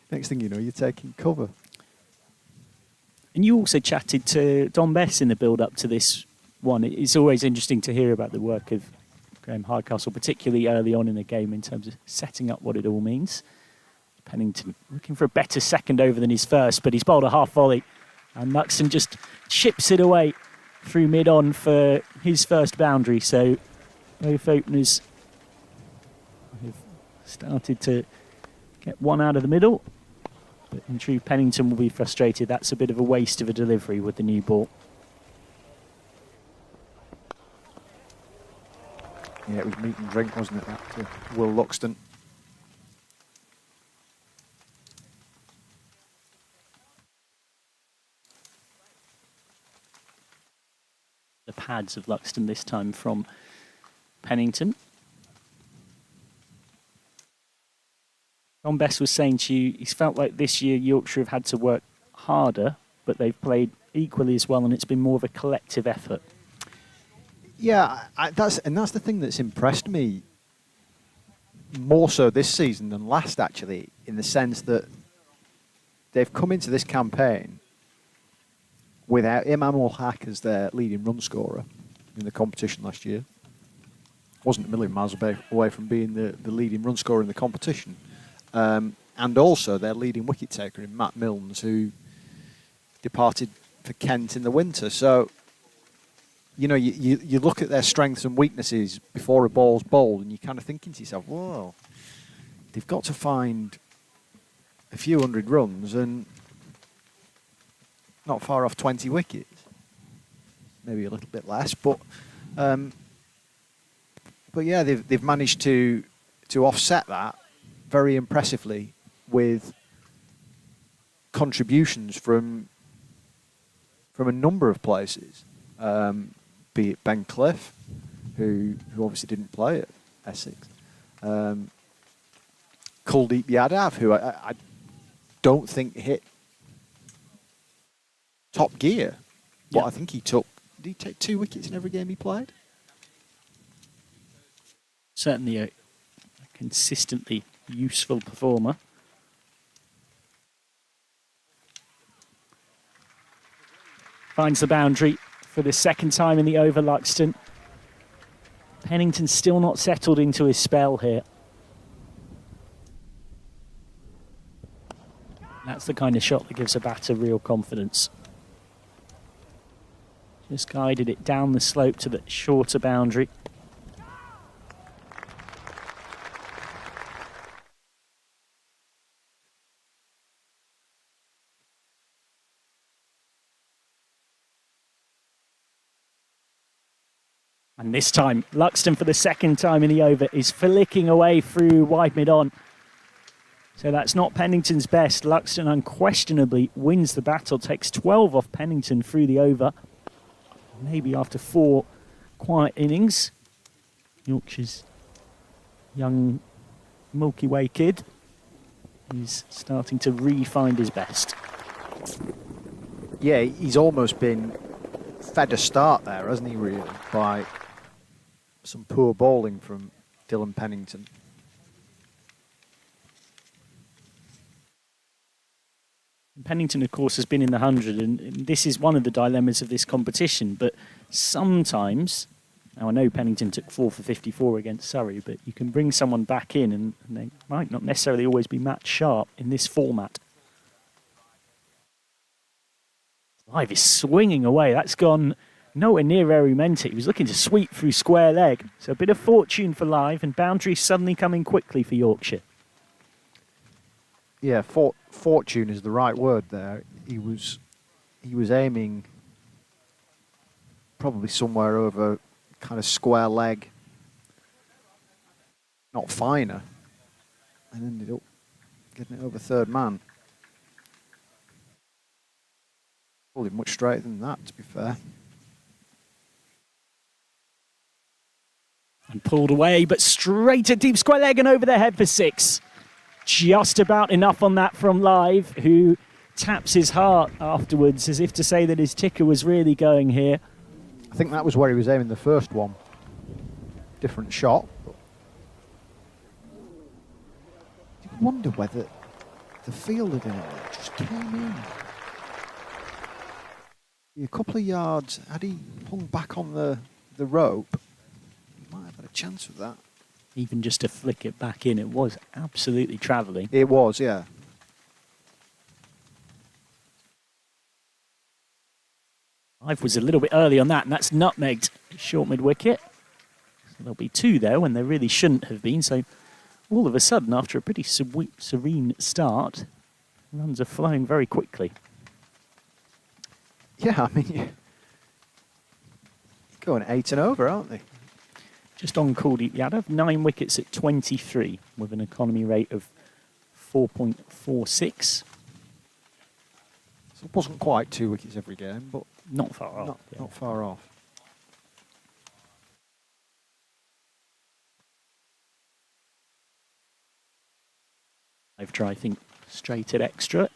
Next thing you know, you're taking cover. And you also chatted to Don Bess in the build-up to this one. It's always interesting to hear about the work of Graham Hardcastle, particularly early on in the game in terms of setting up what it all means. Pennington looking for a better second over than his first, but he's bowled a half volley, and Luxton just chips it away through mid-on for his first boundary. So both openers have started to get one out of the middle. But in truth, Pennington will be frustrated. That's a bit of a waste of a delivery with the new ball. Yeah, it was meat and drink, wasn't it, that to Will Luxton. The pads of Luxton this time from Pennington. Don Bess was saying to you, he's felt like this year Yorkshire have had to work harder, but they've played equally as well, and it's been more of a collective effort. Yeah, that's the thing that's impressed me more so this season than last, actually, in the sense that they've come into this campaign without Imam ul Haq as their leading run scorer in the competition last year. Wasn't a million miles away from being the leading run scorer in the competition. And also their leading wicket taker in Matt Milnes, who departed for Kent in the winter. So, you know, you look at their strengths and weaknesses before a ball's bowled, and you're kind of thinking to yourself, whoa, they've got to find a few hundred runs and not far off 20 wickets. Maybe a little bit less, but yeah, they've managed to offset that very impressively with contributions from a number of places, be it Ben Cliff, who obviously didn't play at Essex, Kuldeep Yadav, who I don't think hit top gear, but Yeah. I think did he take 2 wickets in every game he played? Certainly a consistently useful performer. Finds the boundary for the second time in the over, Luxton. Pennington's still not settled into his spell here. That's the kind of shot that gives a batter real confidence. Just guided it down the slope to the shorter boundary. And this time, Luxton for the second time in the over is flicking away through wide mid-on. So that's not Pennington's best. Luxton unquestionably wins the battle, takes 12 off Pennington through the over. Maybe after 4 quiet innings, Yorkshire's young Milky Way kid is starting to re-find his best. Yeah, he's almost been fed a start there, hasn't he, really, by some poor bowling from Dylan Pennington. Pennington, of course, has been in the 100, and this is one of the dilemmas of this competition. But sometimes, now I know Pennington took 4 for 54 against Surrey, but you can bring someone back in and they might not necessarily always be match sharp in this format. Live is swinging away. That's gone nowhere near where he meant it. He was looking to sweep through square leg. So a bit of fortune for Live, and boundaries suddenly coming quickly for Yorkshire. Yeah, fortune is the right word there. He was aiming probably somewhere over kind of square leg, not finer, and ended up getting it over third man. Probably much straighter than that, to be fair. And pulled away, but straight at deep square leg and over the head for 6. Just about enough on that from Live, who taps his heart afterwards as if to say that his ticker was really going here. I think that was where he was aiming the first one. Different shot. You wonder whether the fielder there just came in. A couple of yards, had he hung back on the rope, he might have had a chance with that. Even just to flick it back in, it was absolutely travelling. It was, yeah. Live was a little bit early on that, and that's nutmegged short mid-wicket. So there'll be 2 there when there really shouldn't have been. So all of a sudden, after a pretty serene start, runs are flowing very quickly. Yeah, I mean, you're going 8 and over, aren't they? Just on Kuldeep Yadav, 9 wickets at 23 with an economy rate of 4.46. So it wasn't quite 2 wickets every game, but not far off. Not far off. I've tried, I think, straight at extra.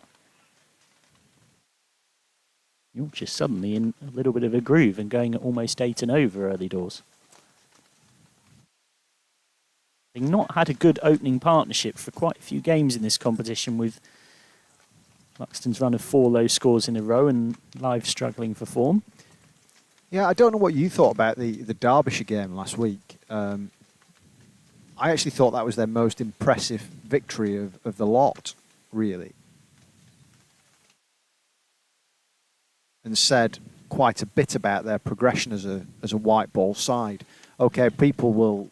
Yorkshire suddenly in a little bit of a groove and going at almost 8 and over early doors. They've not had a good opening partnership for quite a few games in this competition, with Luxton's run of 4 low scores in a row and Live struggling for form. Yeah, I don't know what you thought about the Derbyshire game last week. I actually thought that was their most impressive victory of the lot, really. And said quite a bit about their progression as a white ball side. Okay, people will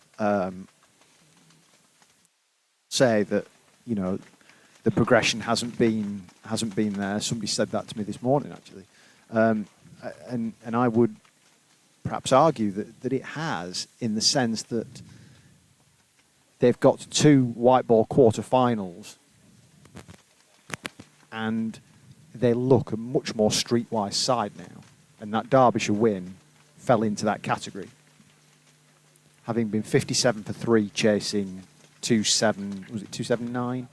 say that, you know, the progression hasn't been there. Somebody said that to me this morning, actually, and I would perhaps argue that it has, in the sense that they've got 2 white ball quarterfinals, and they look a much more streetwise side now, and that Derbyshire win fell into that category, having been 57 for 3 chasing 279.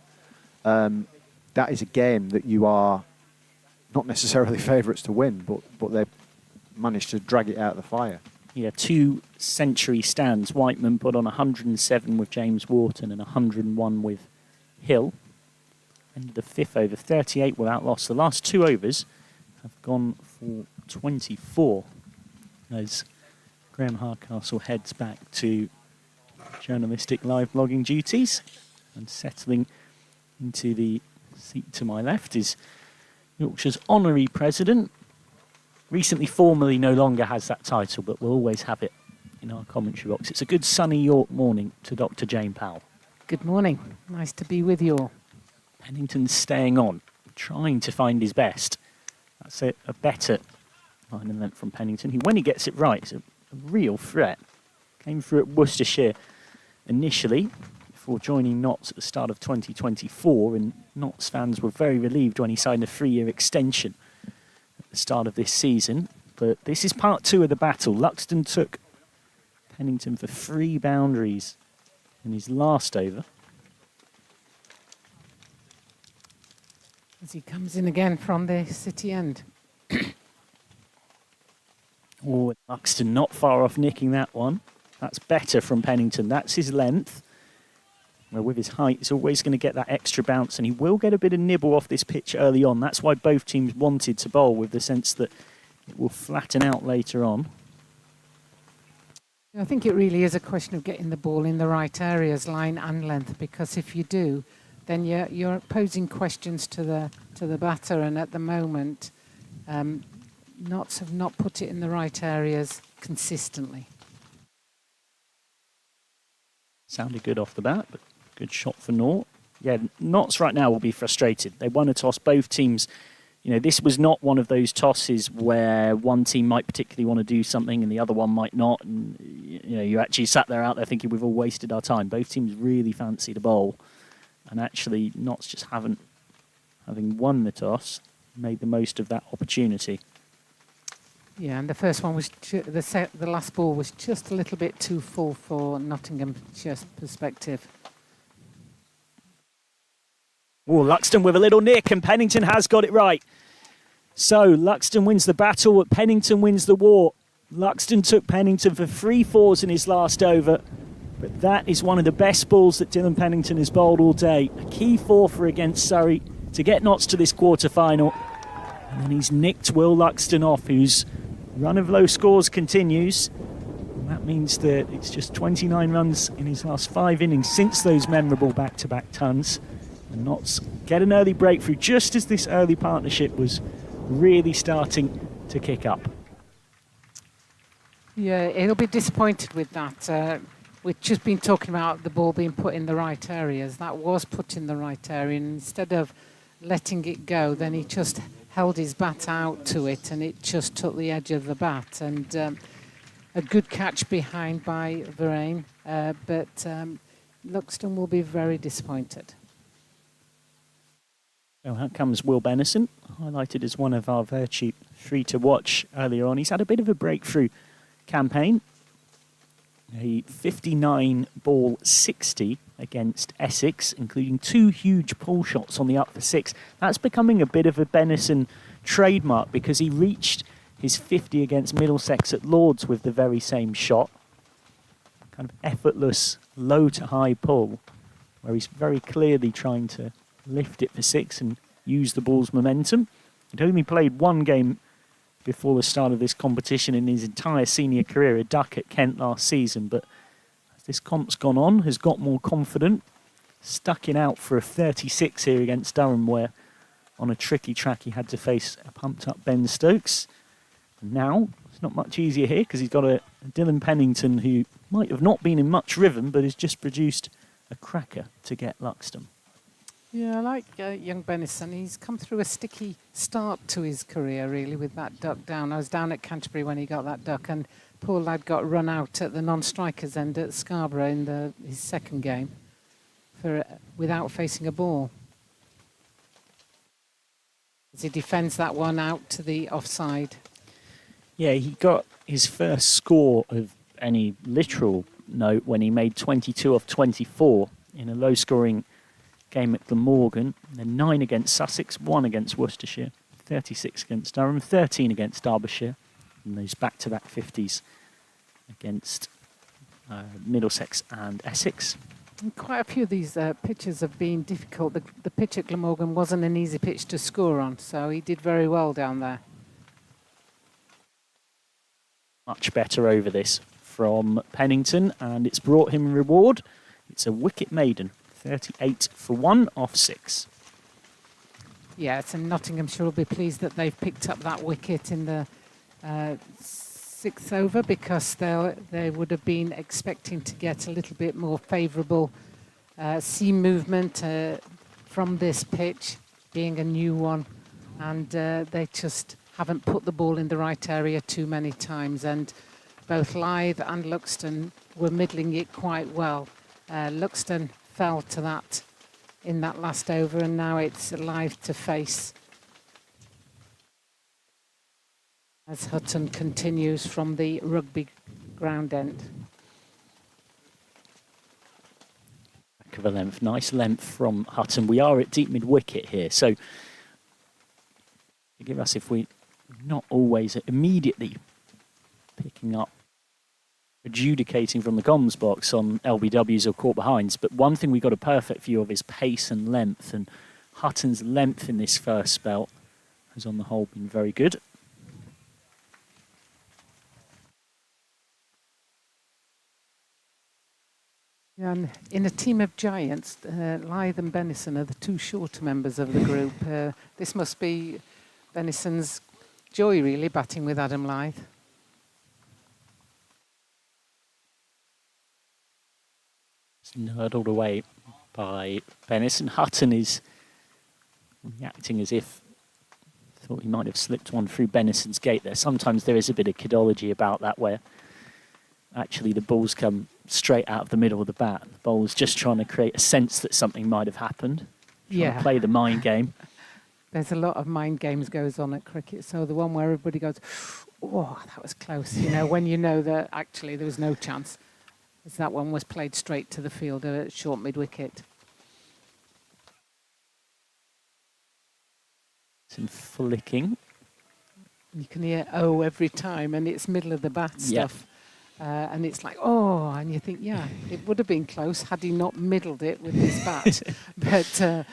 That is a game that you are not necessarily favourites to win, but they managed to drag it out of the fire. Yeah, 2 century stands. Whiteman put on 107 with James Wharton and 101 with Hill. Ended the 5th over, 38 without loss. The last 2 overs have gone for 24 as Graham Hardcastle heads back to journalistic live blogging duties, and settling into the seat to my left is Yorkshire's honorary president. Recently, formally no longer has that title, but we'll always have it in our commentary box. It's a good sunny York morning to Dr. Jane Powell. Good morning. Nice to be with you all. Pennington's staying on, trying to find his best. That's a better line and length from Pennington, who, when he gets it right, is a a real threat. Came through at Worcestershire initially, before joining Notts at the start of 2024, and Notts fans were very relieved when he signed a 3-year extension at the start of this season. But this is part 2 of the battle. Luxton took Pennington for 3 boundaries in his last over. As he comes in again from the city end. Oh, Luxton not far off nicking that one. That's better from Pennington. That's his length. Well, with his height, he's always going to get that extra bounce, and he will get a bit of nibble off this pitch early on. That's why both teams wanted to bowl, with the sense that it will flatten out later on. I think it really is a question of getting the ball in the right areas, line and length, because if you do, then you're posing questions to the batter, and at the moment, Notts have not put it in the right areas consistently. Sounded good off the bat, but good shot for naught. Yeah, Notts right now will be frustrated. They won a toss, both teams. You know, this was not one of those tosses where one team might particularly want to do something and the other one might not. And, you know, you actually sat there out there thinking we've all wasted our time. Both teams really fancied a bowl. And actually, Notts just having won the toss, made the most of that opportunity. Yeah, and the first one was the last ball was just a little bit too full for Nottinghamshire's perspective. Oh, Luxton with a little nick, and Pennington has got it right. So Luxton wins the battle, but Pennington wins the war. Luxton took Pennington for 3 fours in his last over, but that is one of the best balls that Dylan Pennington has bowled all day. A key 4 for against Surrey to get Notts to this quarter-final. And then he's nicked Will Luxton off, whose run of low scores continues. And that means that it's just 29 runs in his last 5 innings since those memorable back-to-back tons. And Notts get an early breakthrough just as this early partnership was really starting to kick up. Yeah, he'll be disappointed with that. We've just been talking about the ball being put in the right areas. That was put in the right area, and instead of letting it go, then he just held his bat out to it, and it just took the edge of the bat. And a good catch behind by Vertu, but Luxton will be very disappointed. So out comes Will Benison, highlighted as one of our Vertu 3 to watch earlier on. He's had a bit of a breakthrough campaign. A 59 ball 60 against Essex, including 2 huge pull shots on the up for 6. That's becoming a bit of a Benison trademark because he reached his 50 against Middlesex at Lords with the very same shot. Kind of effortless low to high pull, where he's very clearly trying to lift it for 6 and use the ball's momentum. He'd only played 1 game before the start of this competition in his entire senior career, a duck at Kent last season, but as this comp's gone on, has got more confident, stuck it out for a 36 here against Durham, where on a tricky track he had to face a pumped up Ben Stokes. And now it's not much easier here because he's got a Dylan Pennington who might have not been in much rhythm but has just produced a cracker to get Luxton. Yeah, I like young Benison. He's come through a sticky start to his career, really, with that duck down. I was down at Canterbury when he got that duck, and poor lad got run out at the non-strikers end at Scarborough in his second game without facing a ball. As he defends that one out to the offside. Yeah, he got his first score of any literal note when he made 22 off 24 in a low-scoring game at Glamorgan, then 9 against Sussex, 1 against Worcestershire, 36 against Durham, 13 against Derbyshire, and those back-to-back 50s against Middlesex and Essex. And quite a few of these pitches have been difficult. The pitch at Glamorgan wasn't an easy pitch to score on, so he did very well down there. Much better over this from Pennington, and it's brought him reward. It's a wicket maiden. 38 for 1 off 6. Yes, and Nottinghamshire will be pleased that they've picked up that wicket in the 6th over, because they would have been expecting to get a little bit more favourable seam movement from this pitch, being a new one, and they just haven't put the ball in the right area too many times. And both Lythe and Luxton were middling it quite well. Luxton fell to that in that last over, and now it's Lythe to face as Hutton continues from the rugby ground end. Back of a length, nice length from Hutton. We are at deep mid-wicket here, so forgive us if we're not always immediately picking up, adjudicating from the comms box on LBWs or caught behinds, but one thing we got a perfect view of is pace and length, and Hutton's length in this first spell has on the whole been very good. And in a team of giants, Lythe and Benison are the two shorter members of the group. This must be Benison's joy, really, batting with Adam Lythe. It's nurdled away by Benison. Hutton is reacting as if thought he might have slipped one through Benison's gate there. Sometimes there is a bit of kidology about that where actually the balls come straight out of the middle of the bat. The bowler's just trying to create a sense that something might have happened. Trying to play the mind game. There's a lot of mind games goes on at cricket. So the one where everybody goes, oh, that was close. You know, when you know that actually there was no chance. As that one was played straight to the fielder at short mid-wicket. Some flicking. You can hear oh every time, and it's middle of the bat stuff. And it's like, oh, and you think, yeah, it would have been close had he not middled it with his bat. But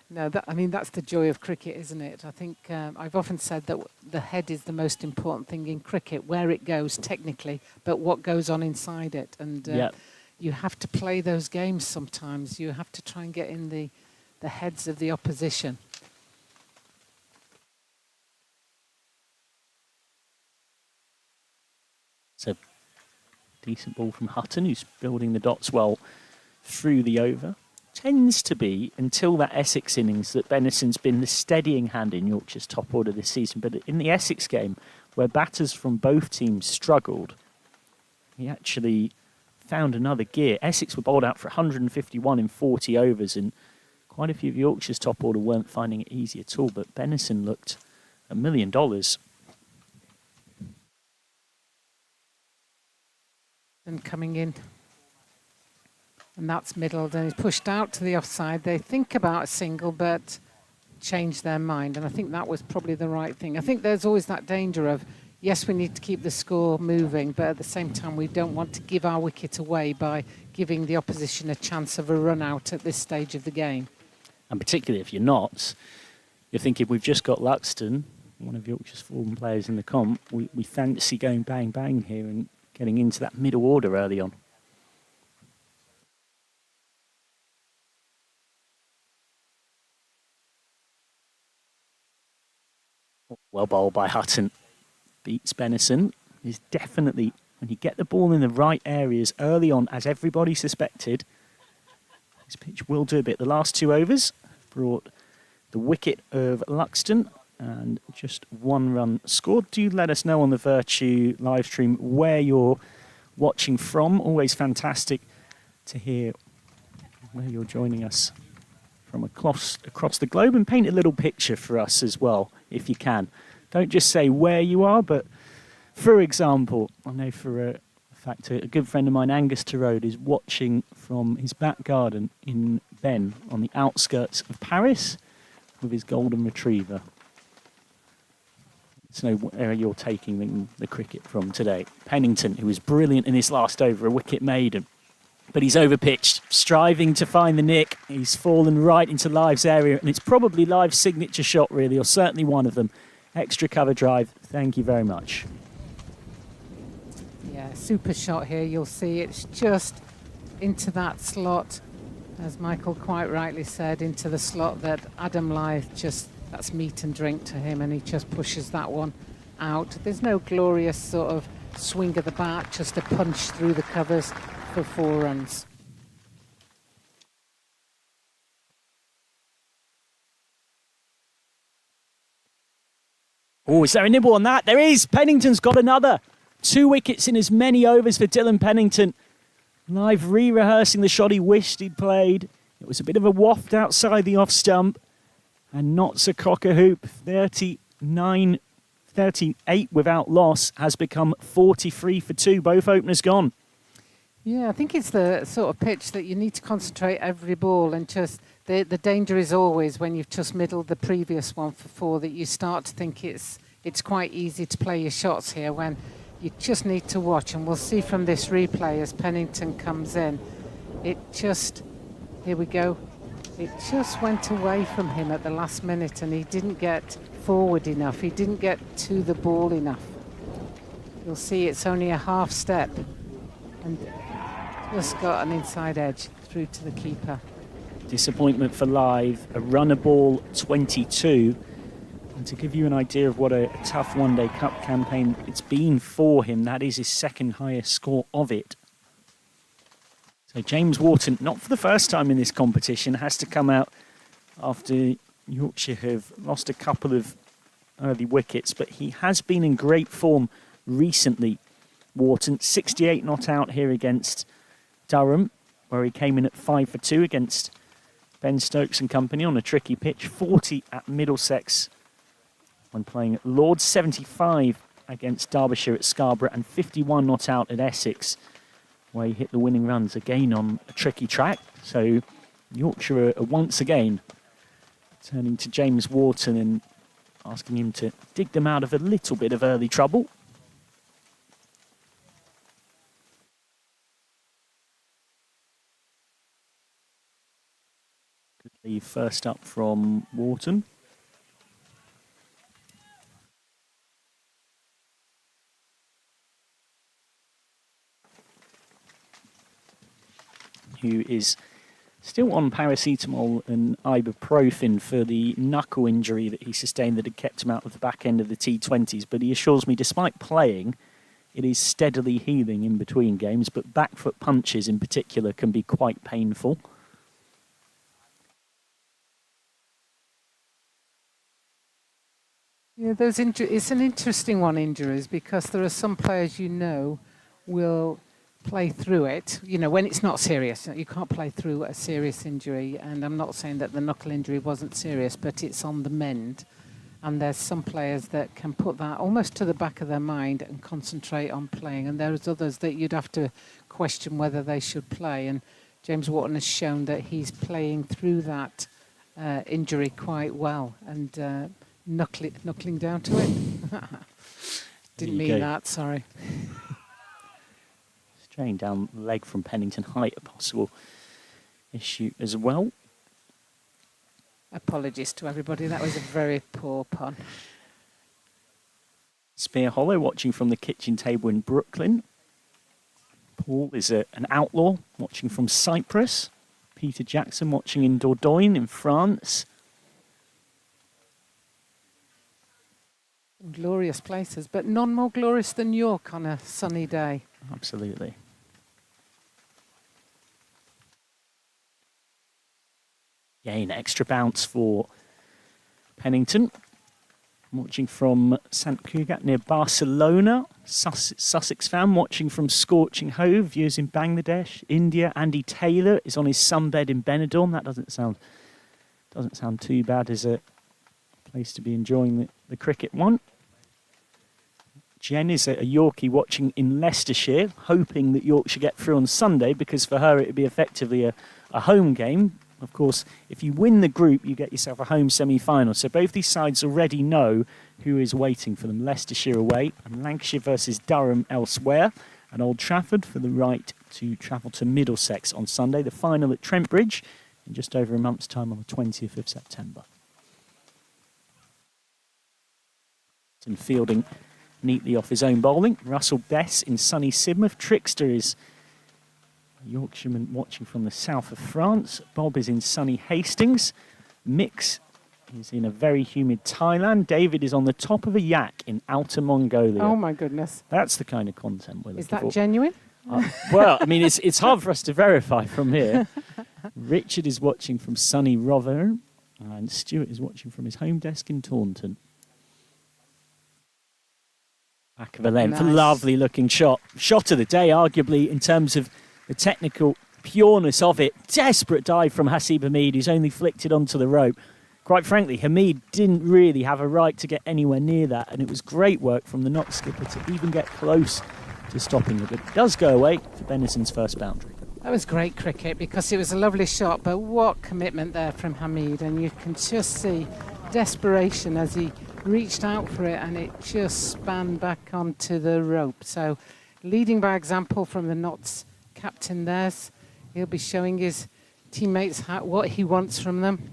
no, I mean, that's the joy of cricket, isn't it? I think I've often said that the head is the most important thing in cricket, where it goes technically, but what goes on inside it. And you have to play those games sometimes. You have to try and get in the heads of the opposition. So, decent ball from Hutton, who's building the dots well through the over. Tends to be, until that Essex innings, that Benison's been the steadying hand in Yorkshire's top order this season. But in the Essex game, where batters from both teams struggled, he actually found another gear. Essex were bowled out for 151 in 40 overs, and quite a few of Yorkshire's top order weren't finding it easy at all. But Benison looked $1 million. And coming in, and that's middled, and he's pushed out to the offside. They think about a single, but change their mind, and I think that was probably the right thing. I think there's always that danger of, yes, we need to keep the score moving, but at the same time, we don't want to give our wicket away by giving the opposition a chance of a run out at this stage of the game. And particularly if you're not, you're thinking, we've just got Luxton, one of Yorkshire's form players in the comp. We fancy going bang bang here and getting into that middle order early on. Well bowled by Hutton. Beats Benison. Is definitely, when you get the ball in the right areas early on, as everybody suspected, this pitch will do a bit. The last 2 overs brought the wicket of Luxton and just 1 run scored. Do let us know on the Vertu live stream where you're watching from. Always fantastic to hear where you're joining us from across the globe, and paint a little picture for us as well, if you can. Don't just say where you are, but for example, I know for a fact a good friend of mine, Angus Turode, is watching from his back garden in Ben on the outskirts of Paris with his golden retriever. So where you're taking the cricket from today. Pennington, who was brilliant in his last over, a wicket maiden. But he's overpitched, striving to find the nick. He's fallen right into Lythe's area, and it's probably Lythe's signature shot, really, or certainly one of them. Extra cover drive. Thank you very much. Yeah, super shot here. You'll see it's just into that slot, as Michael quite rightly said, into the slot that Adam Lythe just... That's meat and drink to him, and he just pushes that one out. There's no glorious sort of swing of the bat, just a punch through the covers for 4 runs. Oh, is there a nibble on that? There is! Pennington's got another. 2 wickets in as many overs for Dylan Pennington. Live re-rehearsing the shot he wished he'd played. It was a bit of a waft outside the off stump. And Notts a cock-a-hoop. 38 without loss has become 43 for 2. Both openers gone. Yeah, I think it's the sort of pitch that you need to concentrate every ball, and just the danger is always when you've just middled the previous one for 4 that you start to think it's quite easy to play your shots here when you just need to watch. And we'll see from this replay as Pennington comes in. Here we go. It just went away from him at the last minute and he didn't get forward enough. He didn't get to the ball enough. You'll see it's only a half step and just got an inside edge through to the keeper. Disappointment for Live, a runner ball 22. And to give you an idea of what a tough one-day cup campaign it's been for him, that is his second highest score of it. So James Wharton, not for the first time in this competition, has to come out after Yorkshire have lost a couple of early wickets, but he has been in great form recently. Wharton, 68 not out here against Durham, where he came in at 5 for 2 against Ben Stokes and company on a tricky pitch. 40 at Middlesex when playing at Lord's. 75 against Derbyshire at Scarborough, and 51 not out at Essex, where he hit the winning runs again on a tricky track. So Yorkshire are once again turning to James Wharton and asking him to dig them out of a little bit of early trouble. Good leave first up from Wharton. Who is still on paracetamol and ibuprofen for the knuckle injury that he sustained that had kept him out of the back end of the T20s. But he assures me, despite playing, it is steadily healing in between games. But back foot punches in particular can be quite painful. Yeah, it's an interesting one, injuries, because there are some players will play through it, when it's not serious. You can't play through a serious injury, and I'm not saying that the knuckle injury wasn't serious, but it's on the mend. And there's some players that can put that almost to the back of their mind and concentrate on playing, and there's others that you'd have to question whether they should play. And James Wharton has shown that he's playing through that injury quite well and knuckling down to it. Didn't mean that, sorry. Straying down the leg from Pennington, height a possible issue as well. Apologies to everybody, that was a very poor pun. Spear Hollow watching from the kitchen table in Brooklyn. Paul is an outlaw watching from Cyprus. Peter Jackson watching in Dordogne in France. Glorious places, but none more glorious than York on a sunny day. Absolutely. Again, extra bounce for Pennington. Watching from Sant Cugat near Barcelona. Sussex fan watching from Scorching Hove. Viewers in Bangladesh, India. Andy Taylor is on his sunbed in Benidorm. That doesn't sound too bad as a place to be enjoying the cricket one. Jen is a Yorkie watching in Leicestershire, hoping that Yorkshire get through on Sunday, because for her it would be effectively a home game. Of course, if you win the group, you get yourself a home semi-final. So both these sides already know who is waiting for them. Leicestershire away and Lancashire versus Durham elsewhere. And Old Trafford for the right to travel to Middlesex on Sunday. The final at Trent Bridge in just over a month's time on the 20th of September. And fielding neatly off his own bowling. Russell Bess in sunny Sidmouth. Trickster is a Yorkshireman watching from the south of France. Bob is in sunny Hastings. Mix is in a very humid Thailand. David is on the top of a yak in Outer Mongolia. Oh my goodness. That's the kind of content we're looking for. Is that genuine? Well, I mean, it's hard for us to verify from here. Richard is watching from sunny Rotherham. And Stuart is watching from his home desk in Taunton. Back of a length. Nice. Lovely looking shot. Shot of the day, arguably, in terms of the technical pureness of it. Desperate dive from Hasib Hamid, who's only flicked it onto the rope. Quite frankly, Hamid didn't really have a right to get anywhere near that, and it was great work from the Notts skipper to even get close to stopping it. But it does go away for Benison's first boundary. That was great cricket because it was a lovely shot, but what commitment there from Hamid, and you can just see desperation as he reached out for it and it just span back onto the rope. So leading by example from the Notts captain there. He'll be showing his teammates what he wants from them.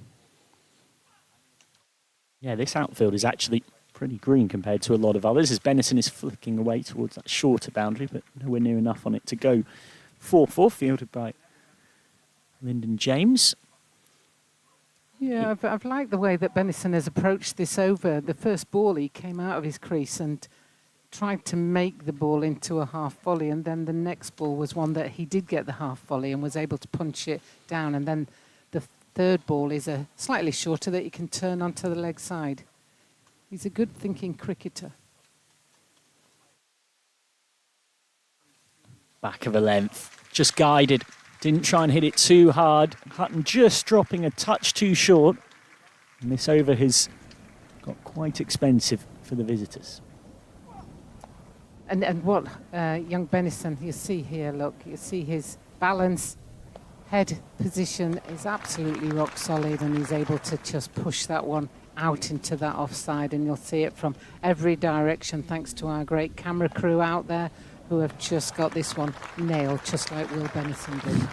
Yeah, this outfield is actually pretty green compared to a lot of others, as Benison is flicking away towards that shorter boundary, but nowhere near enough on it to go 4-4, fielded by Lyndon James. Yeah, I've liked the way that Benison has approached this over. The first ball, he came out of his crease and tried to make the ball into a half volley, and then the next ball was one that he did get the half volley and was able to punch it down, and then the third ball is a slightly shorter that he can turn onto the leg side. He's a good thinking cricketer. Back of a length, just guided, didn't try and hit it too hard. Hutton just dropping a touch too short, and this over has got quite expensive for the visitors. And what young Benison, you see here, look, you see his balance, head position is absolutely rock solid, and he's able to just push that one out into that offside, and you'll see it from every direction thanks to our great camera crew out there who have just got this one nailed, just like Will Benison did.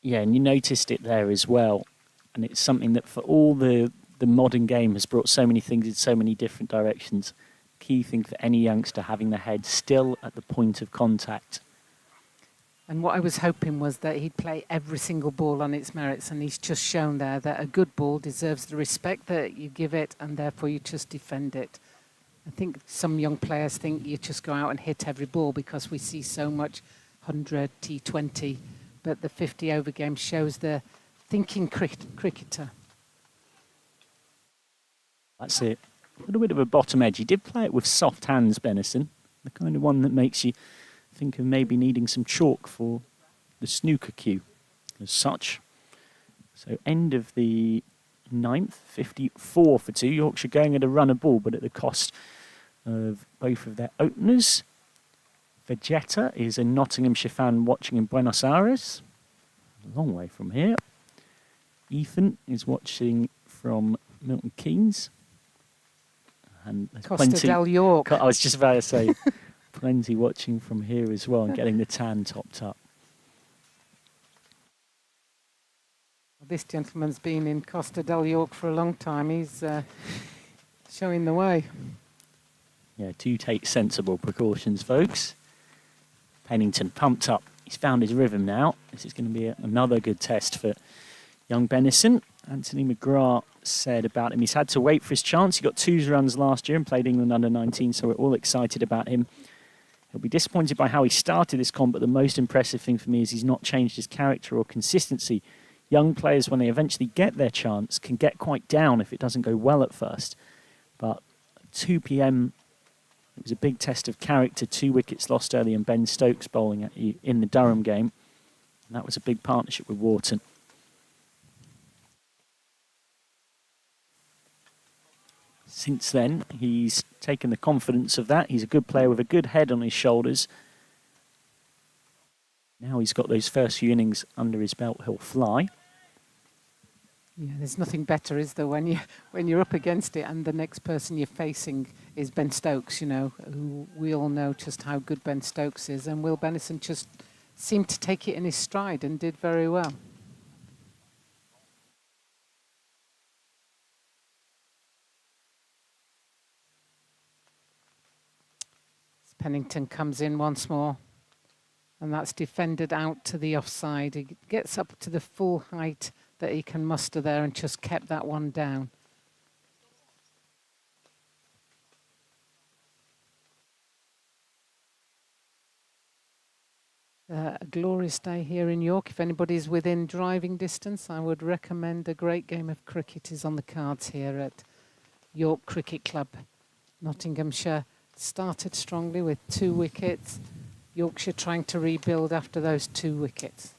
Yeah, and you noticed it there as well, and it's something that for all the modern game has brought so many things in so many different directions. Key thing for any youngster, having the head still at the point of contact. And what I was hoping was that he'd play every single ball on its merits, and he's just shown there that a good ball deserves the respect that you give it, and therefore you just defend it. I think some young players think you just go out and hit every ball because we see so much 100, T20, but the 50 over game shows the thinking cricketer. That's it. A little bit of a bottom edge. He did play it with soft hands, Benison, the kind of one that makes you think of maybe needing some chalk for the snooker cue as such. So end of the 9th, 54 for 2. Yorkshire going at a run of ball, but at the cost of both of their openers. Vegeta is a Nottinghamshire fan watching in Buenos Aires, a long way from here. Ethan is watching from Milton Keynes. And there's Costa del York. I was just about to say, plenty watching from here as well and getting the tan topped up. This gentleman's been in Costa del York for a long time. He's showing the way. Yeah, do take sensible precautions, folks. Pennington pumped up. He's found his rhythm now. This is going to be another good test for young Benison. Anthony McGrath said about him, he's had to wait for his chance. He got 2 runs last year and played England under-19, so we're all excited about him. He'll be disappointed by how he started this comp, but the most impressive thing for me is he's not changed his character or consistency. Young players, when they eventually get their chance, can get quite down if it doesn't go well at first. But 2 p.m, it was a big test of character. 2 wickets lost early and Ben Stokes bowling at you in the Durham game. And that was a big partnership with Wharton. Since then, he's taken the confidence of that. He's a good player with a good head on his shoulders. Now he's got those first few innings under his belt, he'll fly. Yeah, there's nothing better, is there, when you're up against it and the next person you're facing is Ben Stokes, you know, who we all know just how good Ben Stokes is. And Will Benison just seemed to take it in his stride and did very well. Pennington comes in once more, and that's defended out to the offside. He gets up to the full height that he can muster there and just kept that one down. a glorious day here in York. If anybody's within driving distance, I would recommend a great game of cricket is on the cards here at York Cricket Club. Nottinghamshire started strongly with 2 wickets. Yorkshire trying to rebuild after those 2 wickets.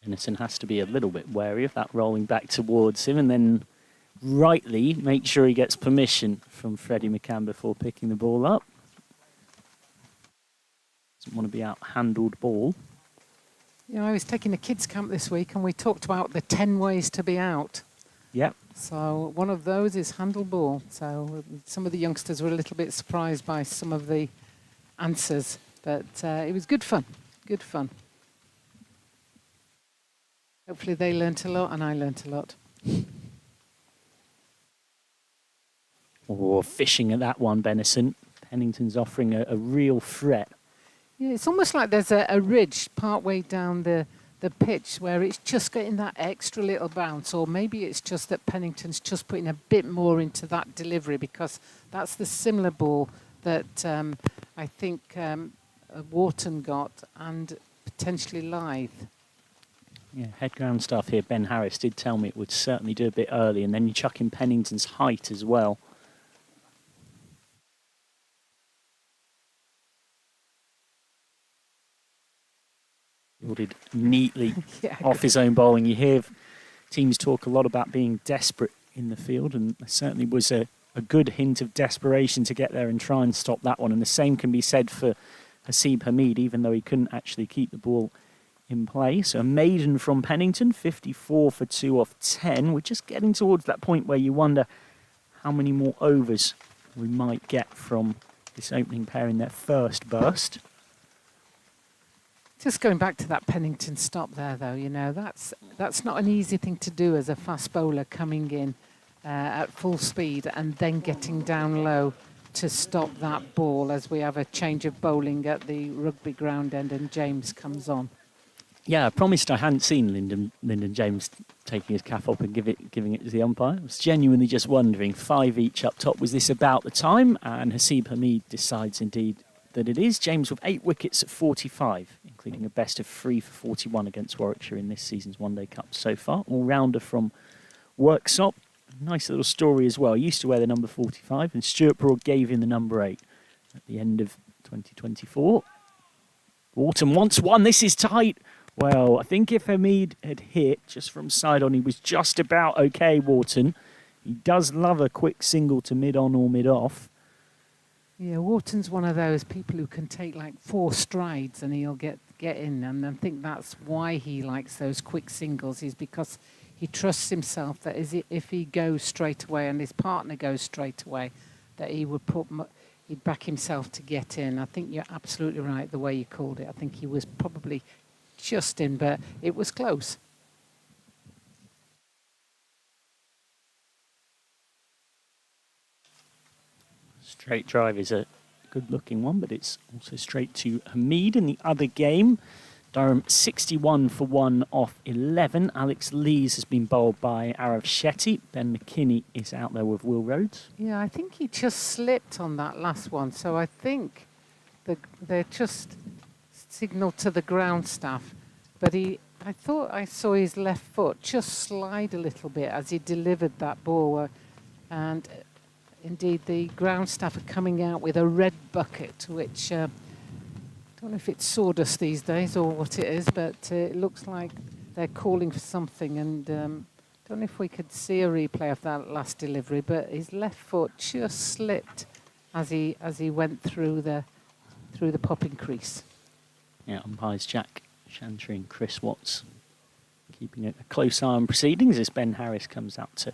Innocent has to be a little bit wary of that rolling back towards him, and then rightly make sure he gets permission from Freddie McCann before picking the ball up. Doesn't want to be out-handled ball. You know, I was taking a kids' camp this week and we talked about the 10 ways to be out. Yep. So one of those is handle ball. So some of the youngsters were a little bit surprised by some of the answers, but it was good fun. Good fun. Hopefully they learnt a lot and I learnt a lot. Or fishing at that one, Benison. Pennington's offering a real threat. Yeah, it's almost like there's a ridge partway down the pitch where it's just getting that extra little bounce, or maybe it's just that Pennington's just putting a bit more into that delivery, because that's the similar ball that I think Wharton got and potentially Lythe. Yeah, head ground stuff here. Ben Harris did tell me it would certainly do a bit early, and then you chuck in Pennington's height as well. Fielded neatly off his own bowling. You hear teams talk a lot about being desperate in the field, and there certainly was a good hint of desperation to get there and try and stop that one. And the same can be said for Haseeb Hameed, even though he couldn't actually keep the ball in play. So a maiden from Pennington, 54 for 2 off 10. We're just getting towards that point where you wonder how many more overs we might get from this opening pair in their first burst. Just going back to that Pennington stop there, though, you know, that's not an easy thing to do as a fast bowler coming in at full speed and then getting down low to stop that ball as we have a change of bowling at the rugby ground end and James comes on. Yeah, I promised I hadn't seen Lyndon James taking his cap up and giving it to the umpire. I was genuinely just wondering, 5 each up top, was this about the time? And Haseeb Hameed decides indeed that it is. James with 8 wickets at 45, including a best of 3 for 41 against Warwickshire in this season's One Day Cup so far. All-rounder from Worksop. Nice little story as well. He used to wear the number 45, and Stuart Broad gave him the number 8 at the end of 2024. Wharton wants one. This is tight. Well, I think if Hameed had hit just from side on, he was just about okay, Wharton. He does love a quick single to mid-on or mid-off. Yeah, Wharton's one of those people who can take like 4 strides and he'll get in. And I think that's why he likes those quick singles, is because he trusts himself that if he goes straight away and his partner goes straight away, that he would he'd back himself to get in. I think you're absolutely right the way you called it. I think he was probably just in, but it was close. Straight drive is a good-looking one, but it's also straight to Hameed in the other game. Durham 61 for 1 off 11. Alex Lees has been bowled by Arav Shetty. Ben McKinney is out there with Will Rhodes. Yeah, I think he just slipped on that last one, so I think they're just signalled to the ground staff. But I thought I saw his left foot just slide a little bit as he delivered that ball. And indeed, the ground staff are coming out with a red bucket, which I don't know if it's sawdust these days or what it is, but it looks like they're calling for something. And don't know if we could see a replay of that last delivery, but his left foot just slipped as he went through the popping crease. Yeah, umpires Jack Chantry and Chris Watts keeping a close eye on proceedings as Ben Harris comes out to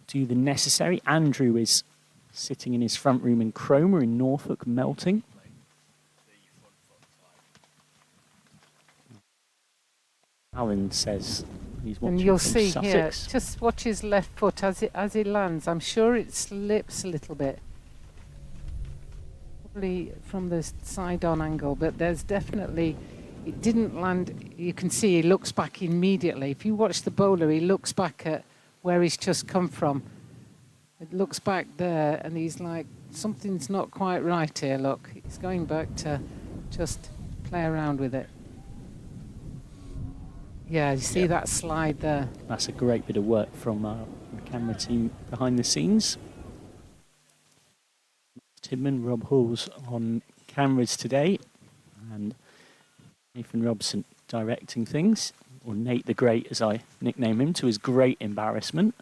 do the necessary. Andrew is sitting in his front room in Cromer in Norfolk, melting. Alan says he's watching. And you'll from see Sussex. here, just watch his left foot as it lands. I'm sure it slips a little bit. Probably from the side-on angle, but there's definitely, it didn't land. You can see he looks back immediately. If you watch the bowler, he looks back at where he's just come from. It looks back there, and he's like something's not quite right here. Look, he's going back to just play around with it. Yeah, you see that slide there. That's a great bit of work from the camera team behind the scenes. Tidman, Rob Hall's on cameras today, and Nathan Robson directing things, or Nate the Great as I nickname him, to his great embarrassment.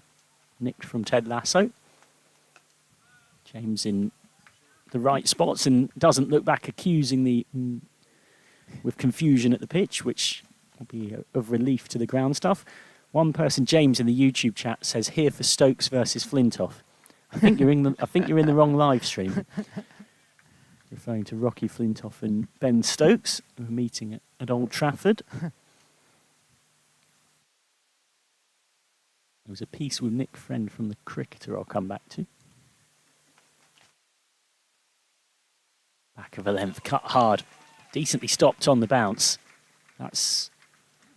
Nicked from Ted Lasso. James in the right spots and doesn't look back accusingly with confusion at the pitch, which will be of relief to the ground stuff. One person, James, in the YouTube chat says, "Here for Stokes versus Flintoff." I think you're in the wrong live stream. Referring to Rocky Flintoff and Ben Stokes, who are meeting at Old Trafford. There was a piece with Nick Friend from The Cricketer I'll come back to. Back of a length, cut hard. Decently stopped on the bounce. That's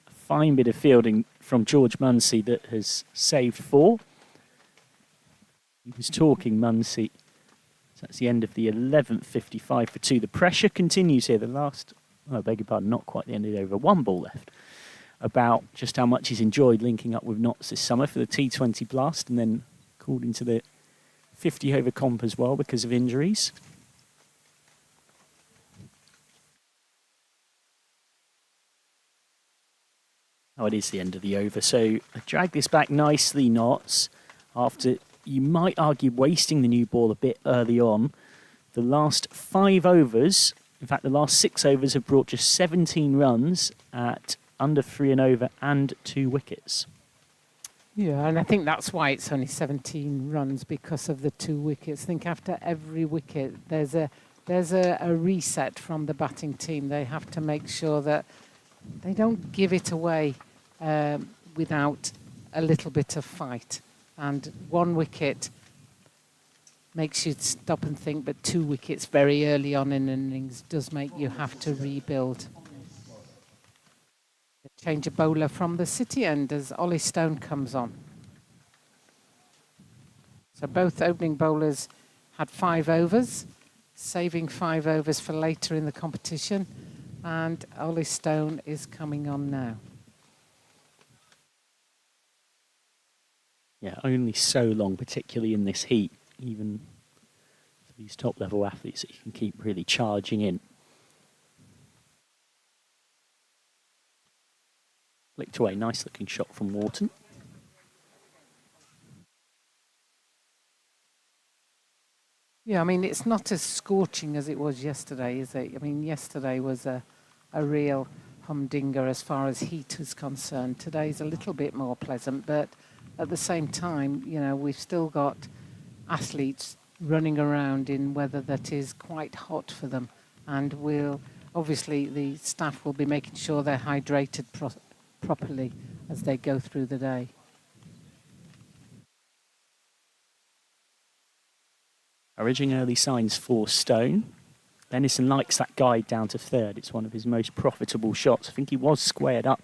a fine bit of fielding from George Munsey that has saved 4. He was talking, Munsey. So that's the end of the 11th, 55 for 2. The pressure continues here. The last, I beg your pardon, not quite the end of the over. 1 ball left. About just how much he's enjoyed linking up with Notts this summer for the T20 Blast, and then called into the 50 over comp as well because of injuries. Oh, it is the end of the over. So I drag this back nicely, Notts, after, you might argue, wasting the new ball a bit early on. The last 5 overs, in fact, the last 6 overs have brought just 17 runs at under 3 and over and 2 wickets. Yeah, and I think that's why it's only 17 runs, because of the 2 wickets. I think after every wicket, there's a reset from the batting team. They have to make sure that they don't give it away without a little bit of fight. And 1 wicket makes you stop and think, but 2 wickets very early on in an innings does make you have to rebuild. Change a bowler from the City end as Ollie Stone comes on. So both opening bowlers had 5 overs, saving 5 overs for later in the competition. And Ollie Stone is coming on now. Yeah, only so long, particularly in this heat, even for these top-level athletes, that you can keep really charging in. Flicked away, nice-looking shot from Wharton. Yeah, I mean, it's not as scorching as it was yesterday, is it? I mean, yesterday was a real humdinger as far as heat is concerned. Today's a little bit more pleasant, but at the same time, you know, we've still got athletes running around in weather that is quite hot for them. And obviously, the staff will be making sure they're hydrated properly as they go through the day. Encouraging early signs for Stone. Benison likes that guide down to 3rd. It's one of his most profitable shots. I think he was squared up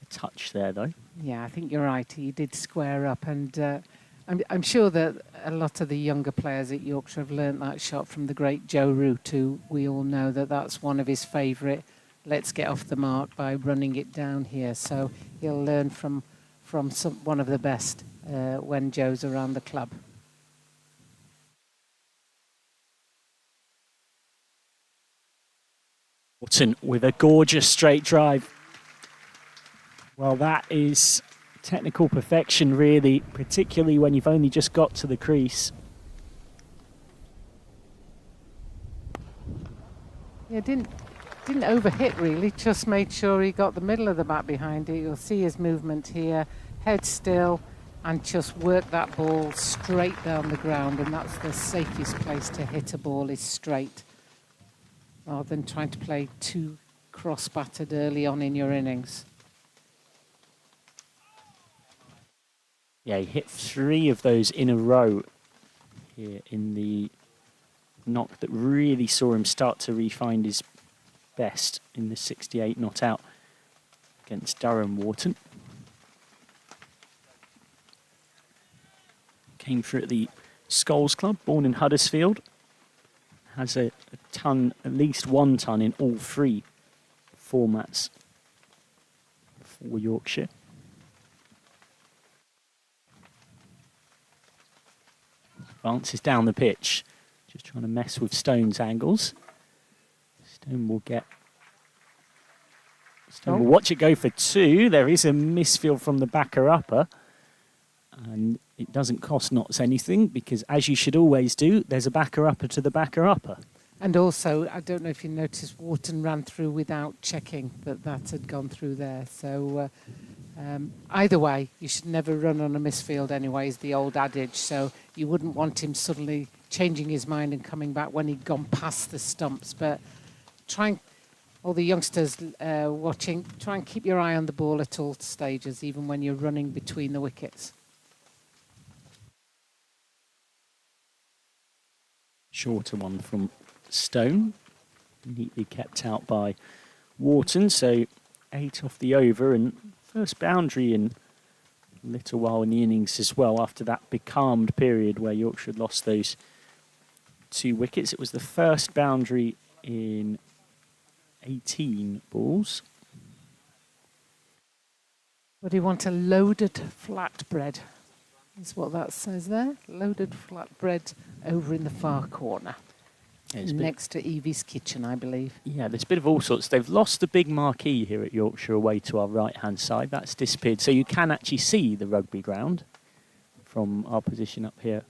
a touch there, though. Yeah, I think you're right. He did square up, and I'm sure that a lot of the younger players at Yorkshire have learnt that shot from the great Joe Root, who we all know that's one of his favourite. Let's get off the mark by running it down here. So he'll learn from one of the best when Joe's around the club. Wharton with a gorgeous straight drive. Well, that is technical perfection, really, particularly when you've only just got to the crease. Yeah, didn't overhit really, just made sure he got the middle of the bat behind it. You'll see his movement here, head still, and just work that ball straight down the ground, and that's the safest place to hit a ball, is straight, rather than trying to play too cross-battered early on in your innings. Yeah, he hit 3 of those in a row here in the knock that really saw him start to refine his best in the 68 not out against Durham Wharton. Came through at the Scholes Club, born in Huddersfield. has a ton, at least 1 ton in all 3 formats for Yorkshire. Advances down the pitch, just trying to mess with Stone's angles. Stone will watch it go for 2. There is a misfield from the backer upper. And it doesn't cost Notts anything because, as you should always do, there's a backer upper to the backer upper. And also, I don't know if you noticed, Wharton ran through without checking that had gone through there. So either way, you should never run on a misfield anyway, is the old adage. So you wouldn't want him suddenly changing his mind and coming back when he'd gone past the stumps. But all the youngsters watching, try and keep your eye on the ball at all stages, even when you're running between the wickets. Shorter one from Stone, neatly kept out by Wharton. So 8 off the over, and first boundary in a little while in the innings as well, after that becalmed period where Yorkshire had lost those 2 wickets. It was the first boundary in 18 balls. What do you want? A loaded flatbread is what that says there. Loaded flatbread over in the far corner. Yeah, next to Evie's kitchen, I believe. Yeah, there's a bit of all sorts. They've lost the big marquee here at Yorkshire away to our right-hand side. That's disappeared. So you can actually see the rugby ground from our position up here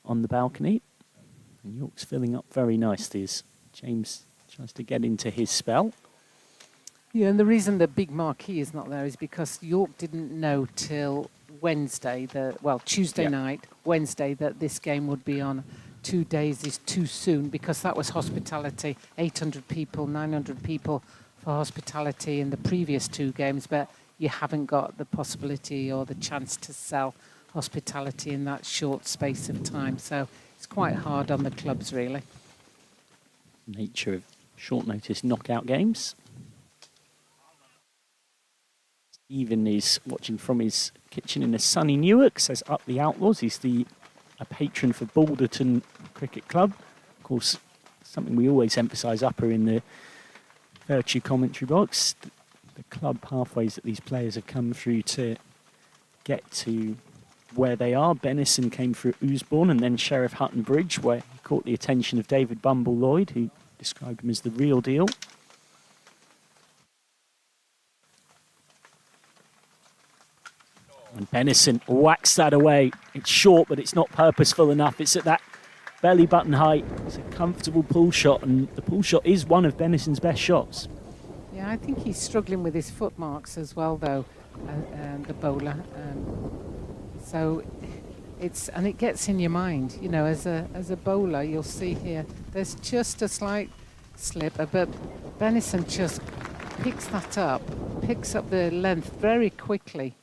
on the balcony. And York's filling up very nicely as James tries to get into his spell. Yeah, and the reason the big marquee is not there is because York didn't know till Wednesday, Tuesday night, Wednesday, that this game would be on 2 days is too soon, because that was hospitality, 800 people, 900 people for hospitality in the previous 2 games, but you haven't got the possibility or the chance to sell hospitality in that short space of time. So it's quite hard on the clubs, really. Nature of short notice knockout games. Stephen is watching from his kitchen in a sunny Newark, says up the Outlaws. He's a patron for Balderton Cricket Club. Of course, something we always emphasise upper in the Vertu commentary box. The club pathways that these players have come through to get to where they are. Benison came through at Ousbourne and then Sheriff Hutton Bridge, where he caught the attention of David Bumble Lloyd, who described him as the real deal. And Benison whacks that away. It's short, but it's not purposeful enough. It's at that belly button height. It's a comfortable pull shot, and the pull shot is one of Benison's best shots. Yeah, I think he's struggling with his footmarks as well, though, the bowler. So it gets in your mind, you know, as a bowler. You'll see here, there's just a slight slip, but Benison just picks that up, picks up the length very quickly,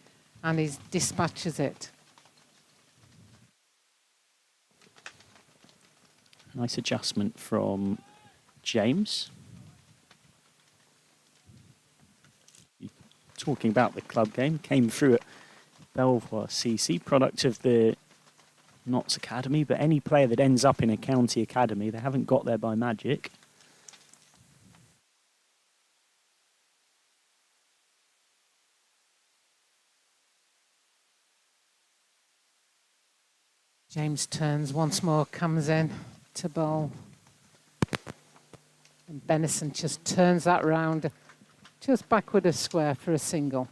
and he dispatches it. Nice adjustment from James. Talking about the club game, came through at Belvoir CC, product of the Notts Academy, but any player that ends up in a county academy, they haven't got there by magic. James turns once more, comes in to bowl. And Benison just turns that round, just backward a square for a single.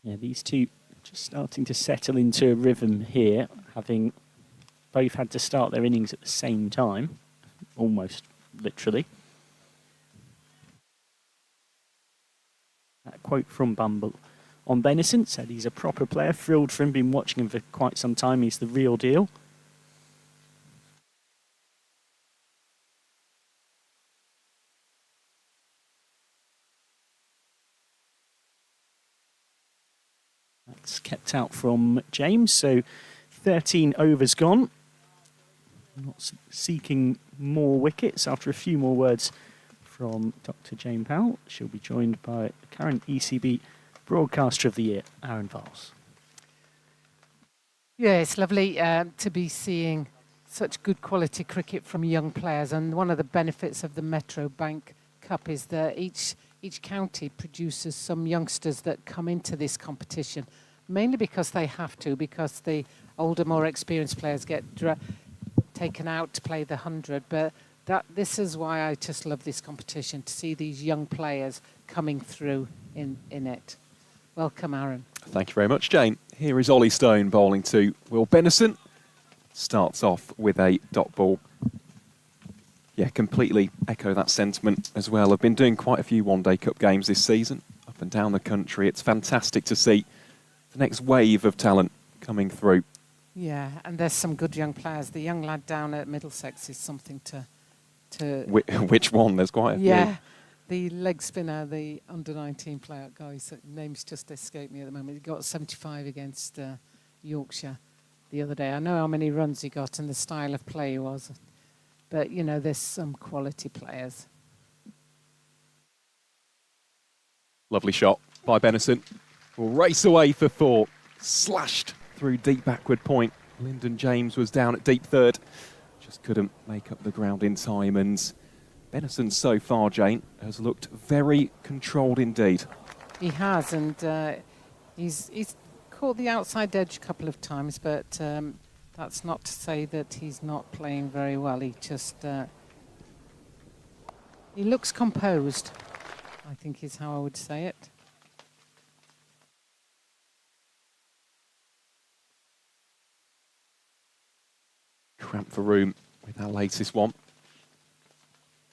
Yeah, these two just starting to settle into a rhythm here, having both had to start their innings at the same time, almost literally. That quote from Bumble on Benison said he's a proper player, thrilled for him, been watching him for quite some time, he's the real deal. That's kept out from James, so 13 overs gone. Not seeking more wickets after a few more words from Dr. Jane Powell. She'll be joined by the current ECB Broadcaster of the Year, Aaron Vowles. Yeah, it's lovely to be seeing such good quality cricket from young players. And one of the benefits of the Metro Bank Cup is that each county produces some youngsters that come into this competition, mainly because they have to, because the older, more experienced players get taken out to play the 100. But this is why I just love this competition, to see these young players coming through in it. Welcome, Aaron. Thank you very much, Jane. Here is Ollie Stone bowling to Will Benison. Starts off with a dot ball. Yeah, completely echo that sentiment as well. I've been doing quite a few one-day cup games this season, up and down the country. It's fantastic to see the next wave of talent coming through. Yeah, and there's some good young players. The young lad down at Middlesex is something to Which one? There's quite a few. Yeah, the leg spinner, the under-19 player, his name's just escaped me at the moment. He got 75 against Yorkshire the other day. I know how many runs he got and the style of play he was. But, you know, there's some quality players. Lovely shot by Benison. Will race away for 4. Slashed through deep backward point. Lyndon James was down at deep third. Just couldn't make up the ground in time. And Benison so far, Jane, has looked very controlled indeed. He has, and he's caught the outside edge a couple of times, but that's not to say that he's not playing very well. He just he looks composed, I think is how I would say it. Cramp for room with our latest one.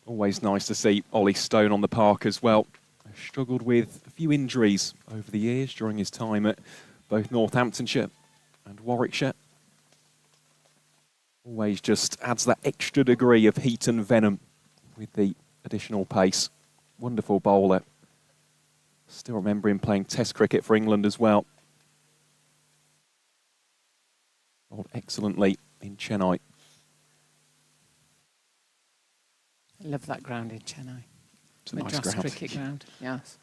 Always nice to see Ollie Stone on the park as well. Struggled with a few injuries over the years during his time at both Northamptonshire and Warwickshire. Always just adds that extra degree of heat and venom with the additional pace. Wonderful bowler. Still remember him playing Test cricket for England as well. Bowled excellently in Chennai. I love that ground in Chennai. It's a nice Madras ground. cricket ground, yes.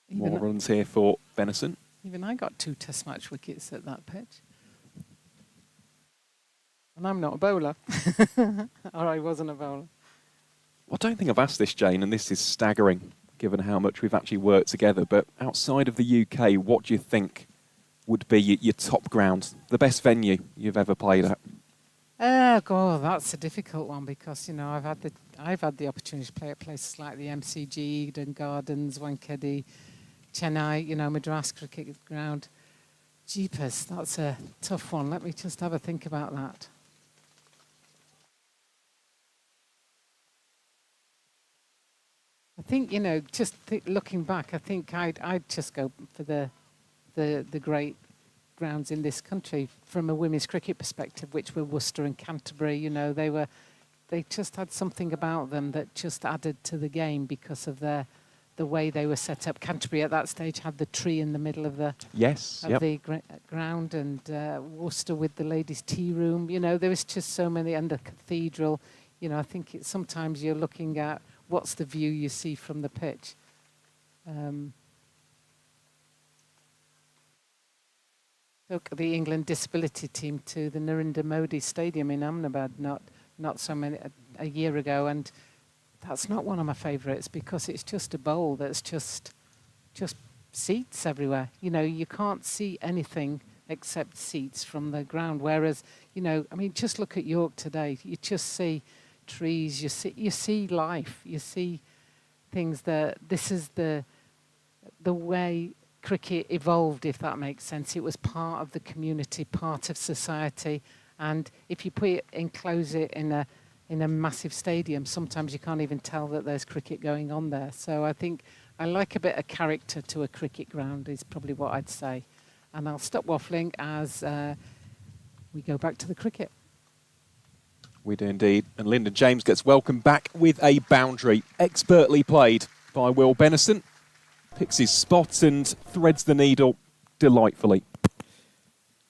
More runs here for Benison. Even I got 2 Test match wickets at that pitch. And I'm not a bowler. Or I wasn't a bowler. Well, I don't think I've asked this, Jane, and this is staggering given how much we've actually worked together, but outside of the UK, what do you think would be your top ground, the best venue you've ever played at? God, that's a difficult one because, you know, I've had the opportunity to play at places like the MCG, Eden Gardens, Wankhede, Chennai, you know, Madras cricket ground. Jeepers, that's a tough one. Let me just have a think about that. I think, you know, just looking back, I think I'd just go for the great grounds in this country from a women's cricket perspective, which were Worcester and Canterbury. You know, they just had something about them that just added to the game because of the way they were set up. Canterbury at that stage had the tree in the middle of the ground, and Worcester with the ladies' tea room. You know, there was just so many, and the cathedral. You know, I think sometimes you're looking at what's the view you see from the pitch. Took the England disability team to the Narendra Modi Stadium in Ahmedabad not so many a year ago, and that's not one of my favourites because it's just a bowl that's just seats everywhere. You know, you can't see anything except seats from the ground. Whereas, you know, I mean, just look at York today. You just see trees. You see life. You see things that this is the way cricket evolved, if that makes sense. It was part of the community, part of society, and if you enclose it in a massive stadium, sometimes you can't even tell that there's cricket going on there. So I think I like a bit of character to a cricket ground is probably what I'd say. And I'll stop waffling as we go back to the cricket. We do indeed. And Lyndon James gets welcomed back with a boundary, expertly played by Will Benison. Picks his spot and threads the needle delightfully.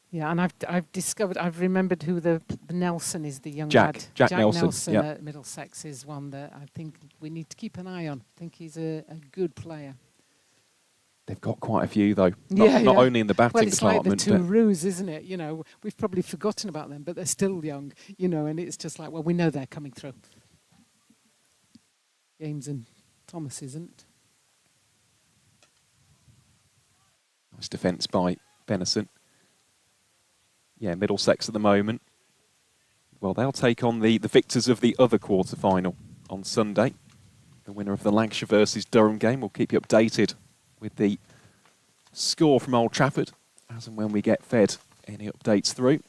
Yeah, and I've remembered who the Nelson is, the young Jack lad. Jack Nelson yep. At Middlesex is one that I think we need to keep an eye on. I think he's a good player. They've got quite a few, though. Yeah, Not yeah. only in the batting Well, it's like the department. two but roos, isn't it? You know, we've probably forgotten about them, but they're still young, you know, and it's just like, well, we know they're coming through. James and Thomas isn't. Nice defence by Benison. Yeah, Middlesex at the moment. Well, they'll take on the victors of the other quarter-final on Sunday. The winner of the Lancashire versus Durham game. We'll keep you updated with the score from Old Trafford as and when we get fed any updates through.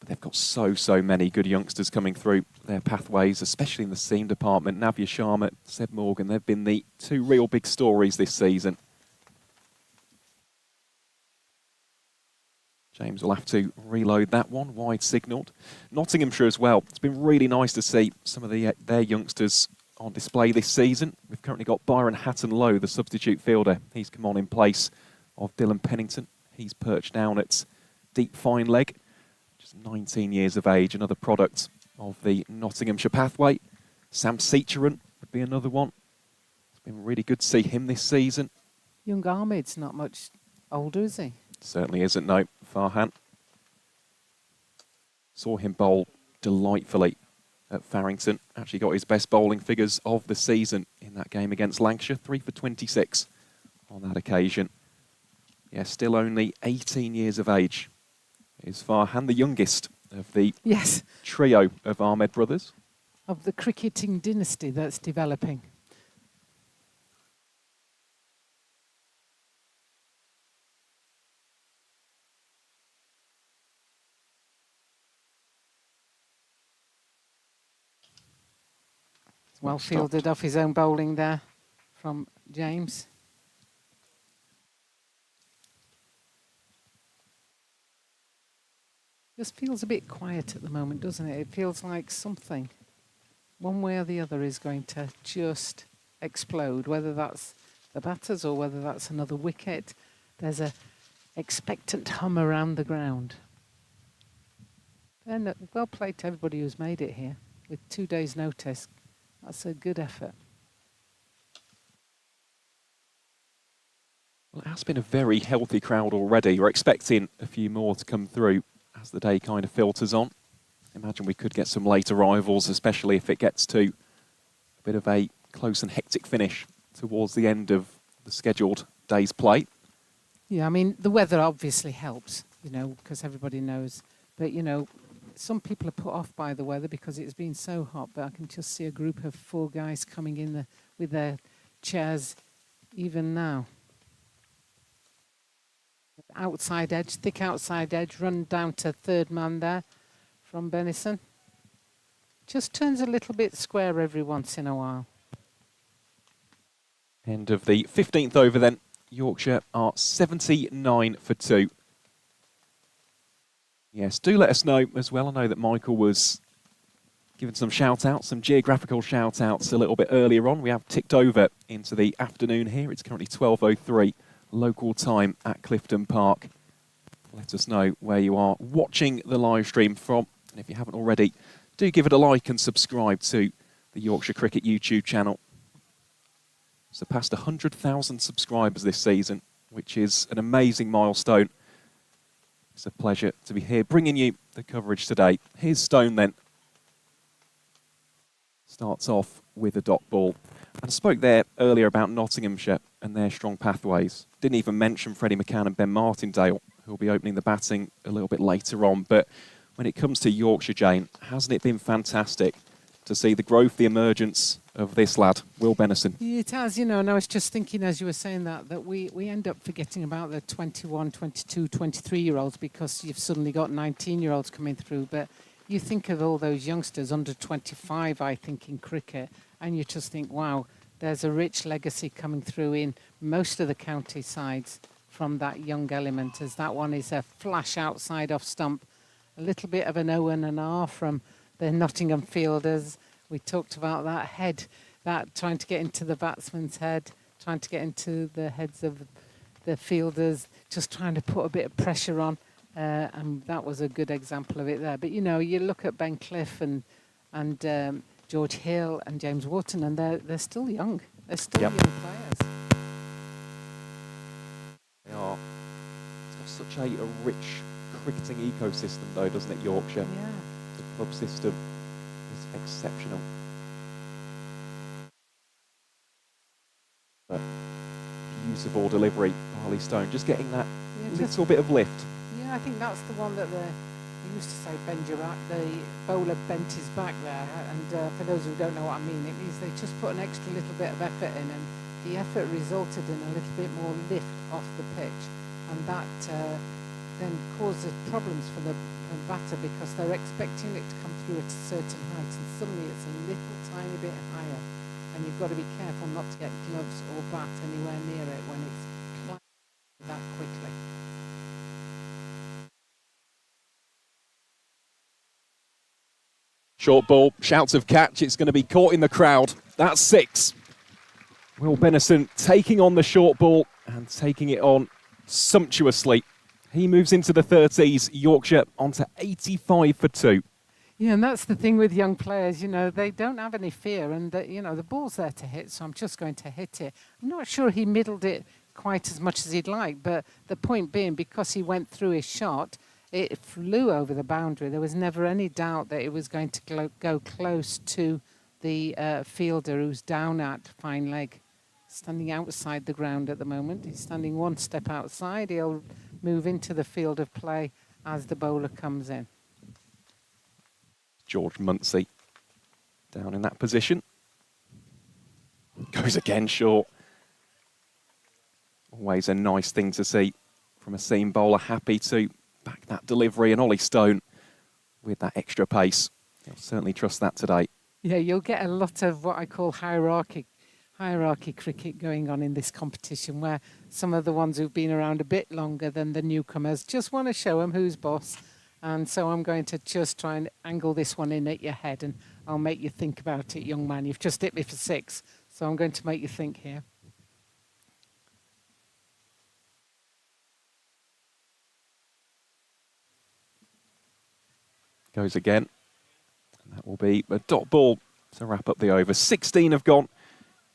But they've got so many good youngsters coming through their pathways, especially in the seam department. Navya Sharma, Seb Morgan, they've been the two real big stories this season. James will have to reload that one, wide signalled. Nottinghamshire as well. It's been really nice to see some of their youngsters on display this season. We've currently got Byron Hatton-Lowe, the substitute fielder. He's come on in place of Dylan Pennington. He's perched down at deep fine leg, just 19 years of age, another product of the Nottinghamshire pathway. Sam Seacheran would be another one. It's been really good to see him this season. Young Ahmed's not much older, is he? Certainly isn't, no. Farhan. Saw him bowl delightfully at Farrington. Actually got his best bowling figures of the season in that game against Lancashire. 3 for 26 on that occasion. Yeah, still only 18 years of age is Farhan, the youngest of the trio of Ahmed brothers. Of the cricketing dynasty that's developing. Well fielded off his own bowling there from James. Just feels a bit quiet at the moment, doesn't it? It feels like something, one way or the other, is going to just explode, whether that's the batters or whether that's another wicket. There's a expectant hum around the ground. And well played to everybody who's made it here with 2 days' notice. That's a good effort. Well, it has been a very healthy crowd already. We're expecting a few more to come through as the day kind of filters on. Imagine we could get some late arrivals, especially if it gets to a bit of a close and hectic finish towards the end of the scheduled day's play. Yeah, I mean, the weather obviously helps, you know, because everybody knows. But, you know, some people are put off by the weather because it's been so hot, but I can just see a group of 4 guys coming in with their chairs even now. Outside edge, thick outside edge, run down to third man there from Benison. Just turns a little bit square every once in a while. End of the 15th over then. Yorkshire are 79 for 2. Yes, do let us know as well. I know that Michael was giving some shout-outs, some geographical shout-outs a little bit earlier on. We have ticked over into the afternoon here. It's currently 12:03 local time at Clifton Park. Let us know where you are watching the live stream from. And if you haven't already, do give it a like and subscribe to the Yorkshire Cricket YouTube channel. Surpassed 100,000 subscribers this season, which is an amazing milestone. It's a pleasure to be here bringing you the coverage today. Here's Stone then. Starts off with a dot ball. And I spoke there earlier about Nottinghamshire and their strong pathways. Didn't even mention Freddie McCann and Ben Martindale, who will be opening the batting a little bit later on. But when it comes to Yorkshire, Jane, hasn't it been fantastic to see the growth, the emergence of this lad, Will Benison? It has, you know, and I was just thinking as you were saying that we end up forgetting about the 21, 22, 23-year-olds because you've suddenly got 19-year-olds coming through. But you think of all those youngsters under 25, I think, in cricket, and you just think, wow, there's a rich legacy coming through in most of the county sides from that young element, as that one is a flash outside off stump, a little bit of an O and an R from the Nottingham fielders. We talked about that head, that trying to get into the batsman's head, trying to get into the heads of the fielders, just trying to put a bit of pressure on, and that was a good example of it there. But, you know, you look at Ben Cliff and George Hill and James Wharton, and they're still young. They're still young players. such a rich cricketing ecosystem, though, doesn't it, Yorkshire? Yeah. The club system is exceptional. But beautiful delivery, Harley Stone, just getting that little bit of lift. Yeah, I think that's the one that they used to say bend your back. The bowler bent his back there, and for those who don't know what I mean, it means they just put an extra little bit of effort in, and the effort resulted in a little bit more lift off the pitch, and that then causes problems for the batter because they're expecting it to come through at a certain height, and suddenly it's a little tiny bit higher, and you've got to be careful not to get gloves or bat anywhere near it when it's climbing that quickly. Short ball, shouts of catch, it's going to be caught in the crowd. That's 6. Will Benison taking on the short ball and taking it on sumptuously. He moves into the 30s, Yorkshire onto 85 for 2. Yeah, and that's the thing with young players, you know, they don't have any fear, and, you know, the ball's there to hit, so I'm just going to hit it. I'm not sure he middled it quite as much as he'd like, but the point being, because he went through his shot, it flew over the boundary. There was never any doubt that it was going to go close to the fielder who's down at fine leg, standing outside the ground at the moment. He's standing one step outside. He'll move into the field of play as the bowler comes in. George Munsey down in that position. Goes again short. Always a nice thing to see from a seam bowler, happy to back that delivery, and Ollie Stone with that extra pace. He'll certainly trust that today. Yeah, you'll get a lot of what I call hierarchy cricket going on in this competition, where some of the ones who've been around a bit longer than the newcomers just want to show them who's boss. And so I'm going to just try and angle this one in at your head, and I'll make you think about it, young man. You've just hit me for 6, so I'm going to make you think here. Goes again. And that will be a dot ball to wrap up the over. 16 have gone.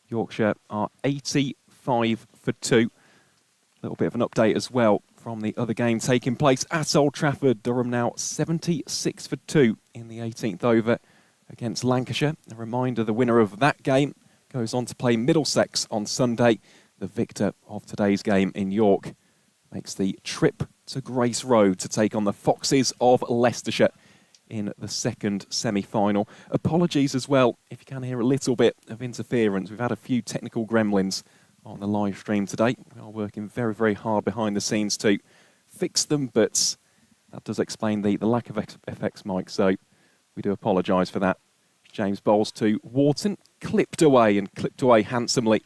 Yorkshire are 85 for 2. A little bit of an update as well from the other game taking place at Old Trafford. Durham now 76 for 2 in the 18th over against Lancashire. A reminder, the winner of that game goes on to play Middlesex on Sunday. The victor of today's game in York makes the trip to Grace Road to take on the Foxes of Leicestershire in the second semi-final. Apologies as well if you can hear a little bit of interference. We've had a few technical gremlins on the live stream today. We are working very, very hard behind the scenes to fix them, but that does explain the lack of FX mic, so we do apologise for that. James bowls to Wharton, clipped away handsomely.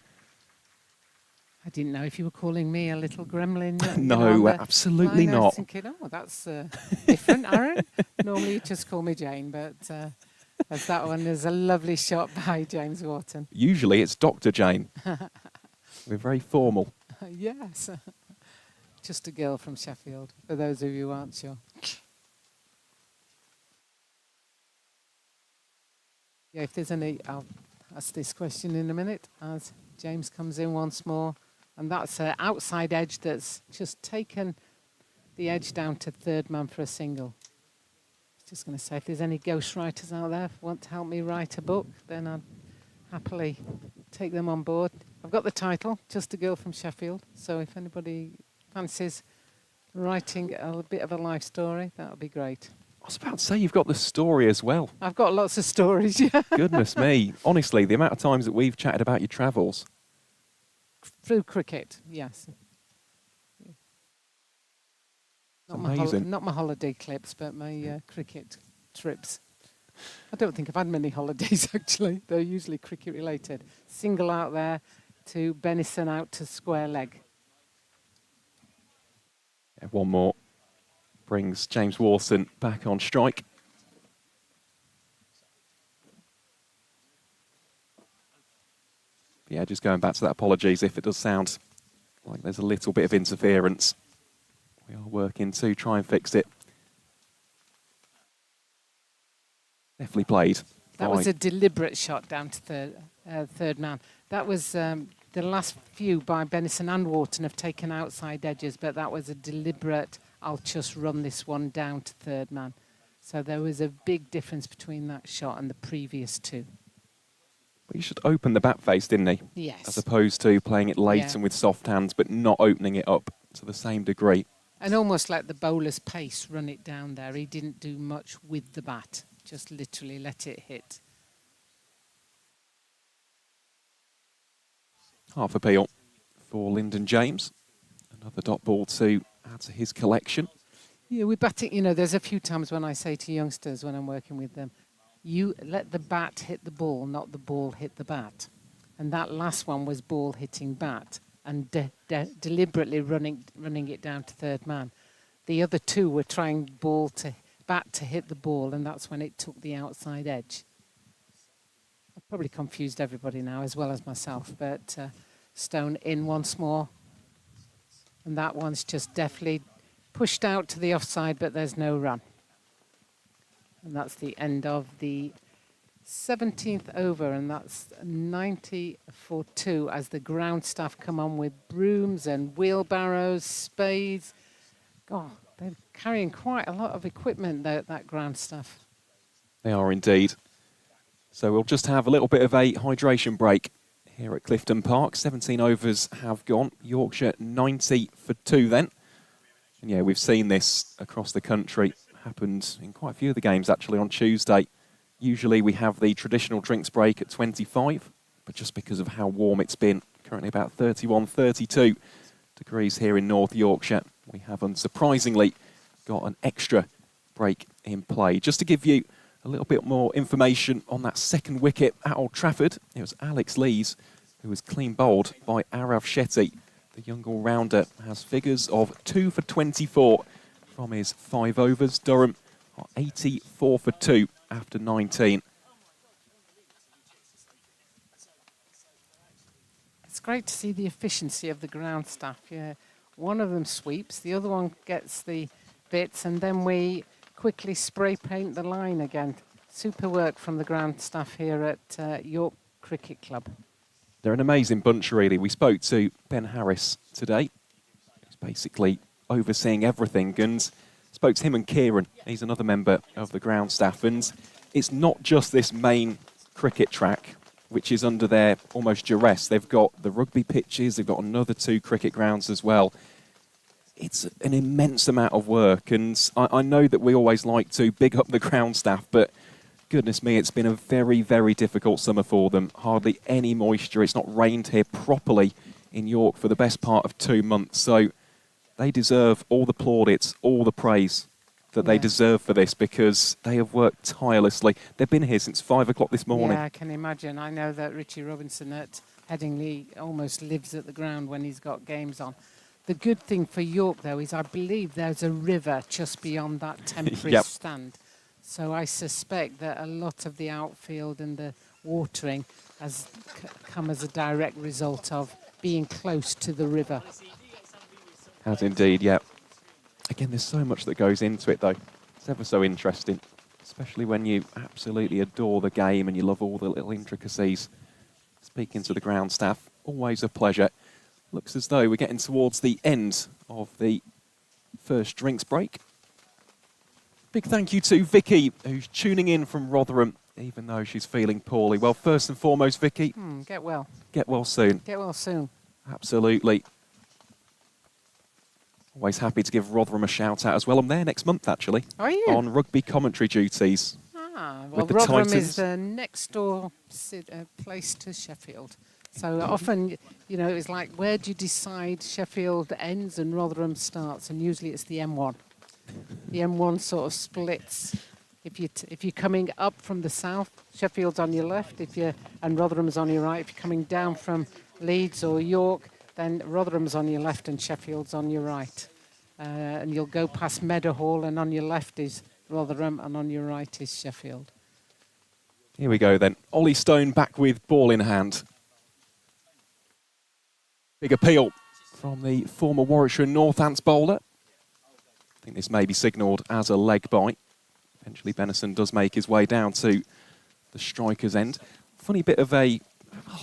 I didn't know if you were calling me a little gremlin. No, absolutely not. I was thinking, oh, that's different, Aaron. Normally you just call me Jane, but as that one is a lovely shot by James Wharton. Usually it's Dr. Jane. We're very formal. Yes. Just a girl from Sheffield, for those of you who aren't sure. Yeah, if there's any, I'll ask this question in a minute as James comes in once more. And that's an outside edge that's just taken the edge down to third man for a single. I was just going to say, if there's any ghostwriters out there who want to help me write a book, then I'd happily take them on board. I've got the title, Just a Girl from Sheffield. So if anybody fancies writing a bit of a life story, that would be great. I was about to say, you've got the story as well. I've got lots of stories, yeah. Goodness me. Honestly, the amount of times that we've chatted about your travels. Through cricket, yes. Amazing. Not my holiday clips, but my cricket trips. I don't think I've had many holidays, actually. They're usually cricket related. Single out there to Benison out to square leg. Yeah, one more brings James Wharton back on strike. Yeah, just going back to that, apologies if it does sound like there's a little bit of interference. We are working to try and fix it. Definitely played. That was a deliberate shot down to third man. That was The last few by Benison and Wharton have taken outside edges, but that was a deliberate, I'll just run this one down to third man. So there was a big difference between that shot and the previous two. Well, he should open the bat face, didn't he? Yes. As opposed to playing it late Yeah. and with soft hands, but not opening it up to the same degree. And almost let the bowler's pace run it down there. He didn't do much with the bat, just literally let it hit. Half a peel for Lyndon James. Another dot ball to add to his collection. Yeah, we're batting, there's a few times when I say to youngsters when I'm working with them, you let the bat hit the ball, not the ball hit the bat. And that last one was ball hitting bat and deliberately running it down to third man. The other two were trying bat to hit the ball, and that's when it took the outside edge. I've probably confused everybody now, as well as myself, but Stone in once more. And that one's just definitely pushed out to the offside, but there's no run. And that's the end of the 17th over, and that's 90 for 2 as the ground staff come on with brooms and wheelbarrows, spades. God, they're carrying quite a lot of equipment, that ground staff. They are indeed. So we'll just have a little bit of a hydration break here at Clifton Park. 17 overs have gone. Yorkshire 90 for 2 then. And yeah, we've seen this across the country. Happened in quite a few of the games actually on Tuesday. Usually we have the traditional drinks break at 25, but just because of how warm it's been, currently about 31, 32 degrees here in North Yorkshire, we have unsurprisingly got an extra break in play. Just to give you a little bit more information on that second wicket at Old Trafford, it was Alex Lees who was clean bowled by Arav Shetty. The young all-rounder has figures of 2 for 24 from his 5 overs. Durham are 84 for 2 after 19. It's great to see the efficiency of the ground staff. Yeah, one of them sweeps, the other one gets the bits, and then we quickly spray paint the line again. Super work from the ground staff here at York Cricket Club. They're an amazing bunch, really. We spoke to Ben Harris today, who's basically overseeing everything, and spoke to him and Kieran. He's another member of the ground staff, and it's not just this main cricket track, which is under their almost duress. They've got the rugby pitches, they've got another 2 cricket grounds as well. It's an immense amount of work, and I know that we always like to big up the ground staff, but goodness me, it's been a very, very difficult summer for them. Hardly any moisture. It's not rained here properly in York for the best part of 2 months. So they deserve all the plaudits, all the praise that they deserve for this, because they have worked tirelessly. They've been here since 5 o'clock this morning. Yeah, I can imagine. I know that Richie Robinson at Headingley almost lives at the ground when he's got games on. The good thing for York, though, is I believe there's a river just beyond that temporary stand. So I suspect that a lot of the outfield and the watering has come as a direct result of being close to the river. Has indeed, yeah. Again, there's so much that goes into it, though. It's ever so interesting, especially when you absolutely adore the game and you love all the little intricacies. Speaking to the ground staff, always a pleasure. Looks as though we're getting towards the end of the first drinks break. Big thank you to Vicky, who's tuning in from Rotherham, even though she's feeling poorly. Well, first and foremost, Vicky, Get well. get well soon. Get well soon. Absolutely. Always happy to give Rotherham a shout out as well. I'm there next month, actually. Are you? On rugby commentary duties. Well, the Rotherham Titans. is the next door place to Sheffield. So often, it's like, where do you decide Sheffield ends and Rotherham starts? And usually it's the M1. The M1 sort of splits. If you're coming up from the south, Sheffield's on your left, and Rotherham's on your right. If you're coming down from Leeds or York, then Rotherham's on your left and Sheffield's on your right. And you'll go past Meadowhall, and on your left is Rotherham, and on your right is Sheffield. Here we go then. Ollie Stone back with ball in hand. Big appeal from the former Warwickshire and Northants bowler. I think this may be signalled as a leg bite. Eventually Benison does make his way down to the striker's end. Funny bit of I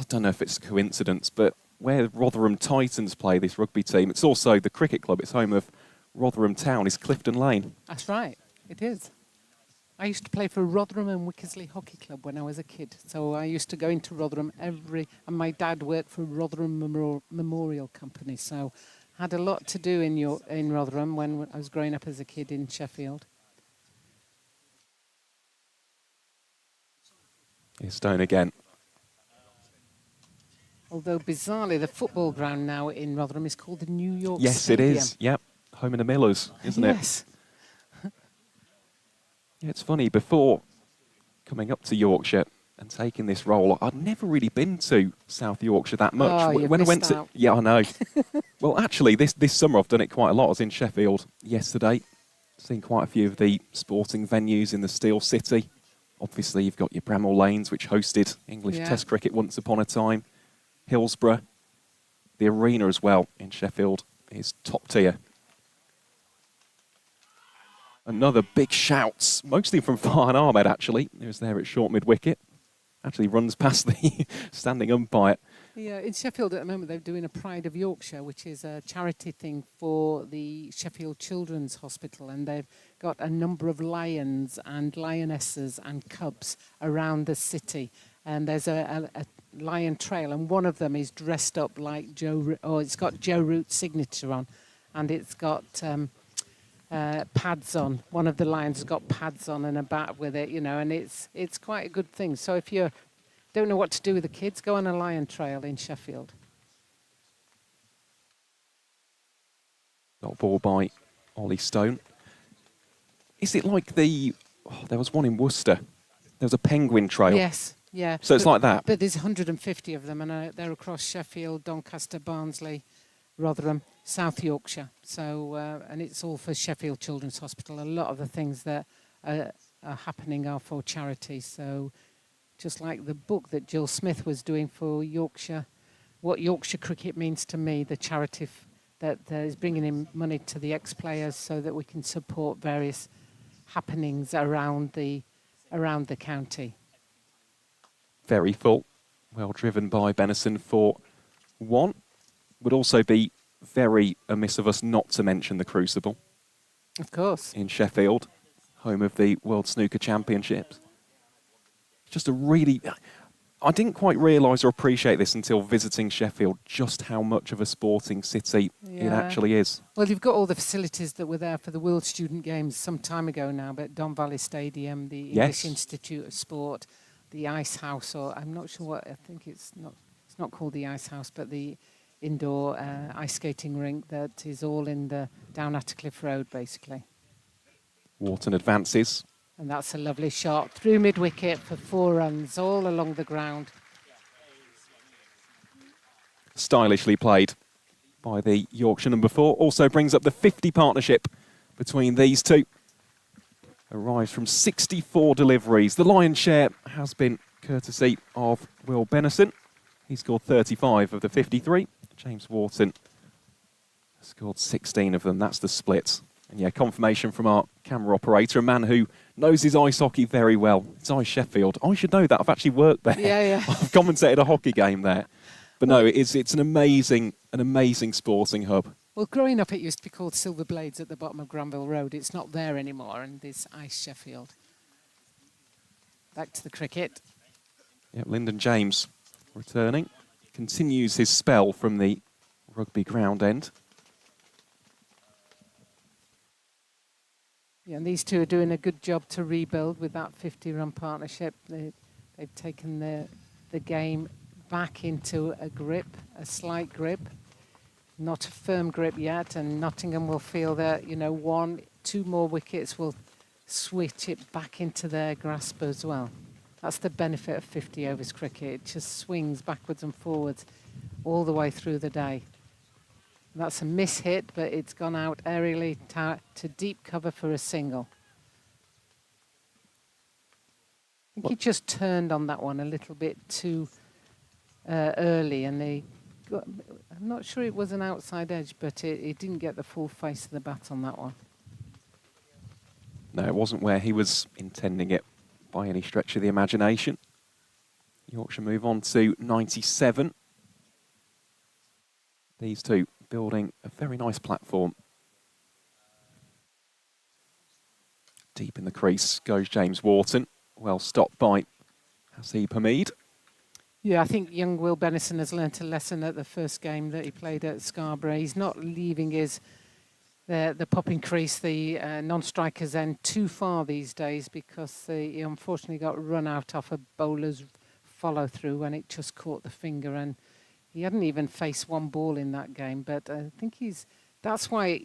don't know if it's a coincidence, but where Rotherham Titans play, this rugby team. It's also the cricket club. It's home of Rotherham Town, is Clifton Lane. That's right, it is. I used to play for Rotherham and Wickersley Hockey Club when I was a kid. So I used to go into Rotherham and my dad worked for Rotherham Memorial Company. So had a lot to do in Rotherham when I was growing up as a kid in Sheffield. Here's Stone again. Although bizarrely, the football ground now in Rotherham is called the New York Yes, Stadium. it is. Yep. Home of the Millers, isn't it? Yes. Yeah, it's funny, before coming up to Yorkshire and taking this role, I'd never really been to South Yorkshire that much. Oh, you've when I went missed to, out. yeah, I know. Well, actually, this summer I've done it quite a lot. I was in Sheffield yesterday, seen quite a few of the sporting venues in the Steel City. Obviously, you've got your Bramall Lanes, which hosted English Test cricket once upon a time. Hillsborough, the arena as well in Sheffield is top tier. Another big shouts, mostly from Farhan Ahmed actually, who's there at short mid-wicket. Actually runs past the standing umpire. Yeah, in Sheffield at the moment they're doing a Pride of Yorkshire, which is a charity thing for the Sheffield Children's Hospital, and they've got a number of lions and lionesses and cubs around the city. And there's a lion trail, and one of them is dressed up like it's got Joe Root's signature on, and it's got pads on. One of the lions has got pads on and a bat with it, and it's quite a good thing. So if you don't know what to do with the kids, go on a lion trail in Sheffield. Got a ball by Ollie Stone. Is it like there was one in Worcester. There was a penguin trail. Yes, yeah. So it's like that. But there's 150 of them, and they're across Sheffield, Doncaster, Barnsley, Rotherham, South Yorkshire. So, and it's all for Sheffield Children's Hospital. A lot of the things that are happening are for charity. So, just like the book that Jill Smith was doing for Yorkshire, what Yorkshire cricket means to me, the charity that is bringing in money to the ex-players so that we can support various happenings around the county. Very full. Well driven by Benison for one. Would also be very amiss of us not to mention the Crucible. Of course. In Sheffield, home of the World Snooker Championships. Just a really... I didn't quite realise or appreciate this until visiting Sheffield, just how much of a sporting city it actually is. Well, you've got all the facilities that were there for the World Student Games some time ago now, but Don Valley Stadium, the English Institute of Sport, the Ice House, or I'm not sure what, I think it's not called the Ice House, but the indoor ice skating rink that is all in the down Attercliffe Road, basically. Wharton advances. And that's a lovely shot through mid-wicket for 4 runs all along the ground. Stylishly played by the Yorkshire number 4. Also brings up the 50 partnership between these two. Arrives from 64 deliveries. The lion's share has been courtesy of Will Benison. He scored 35 of the 53. James Wharton scored 16 of them. That's the split. And yeah, confirmation from our camera operator, a man who knows his ice hockey very well. It's Ice Sheffield. I should know that. I've actually worked there. Yeah. I've commentated a hockey game there. But no, it's an amazing sporting hub. Well, growing up, it used to be called Silver Blades at the bottom of Granville Road. It's not there anymore, and there's Ice Sheffield. Back to the cricket. Yeah, Lyndon James returning. Continues his spell from the rugby ground end. Yeah, and these two are doing a good job to rebuild with that 50-run partnership. They've taken the game back into a grip, a slight grip, not a firm grip yet, and Nottingham will feel that, 1, 2 more wickets will switch it back into their grasp as well. That's the benefit of 50 overs cricket. It just swings backwards and forwards all the way through the day. That's a miss hit, but it's gone out aerially to deep cover for a single. I think he just turned on that one a little bit too early, and I'm not sure it was an outside edge, but it didn't get the full face of the bat on that one. No, it wasn't where he was intending it by any stretch of the imagination. Yorkshire move on to 97. These two building a very nice platform. Deep in the crease goes James Wharton. Well stopped by Hasib Hamid. Yeah, I think young Will Bennison has learnt a lesson at the first game that he played at Scarborough. He's not leaving the popping crease, the non-strikers end too far these days because he unfortunately got run out off a bowler's follow-through when it just caught the finger, and he hadn't even faced one ball in that game. But I think that's why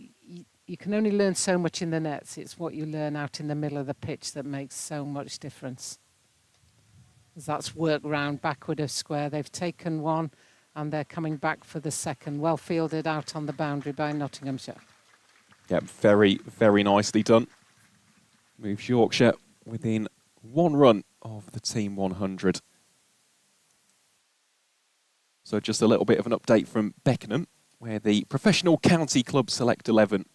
you can only learn so much in the nets. It's what you learn out in the middle of the pitch that makes so much difference. That's work round backward of square. They've taken one and they're coming back for the second. Well fielded out on the boundary by Nottinghamshire. Yeah, very, very nicely done. Moves Yorkshire within 1 run of the Team 100. So just a little bit of an update from Beckenham, where the professional county club select 11.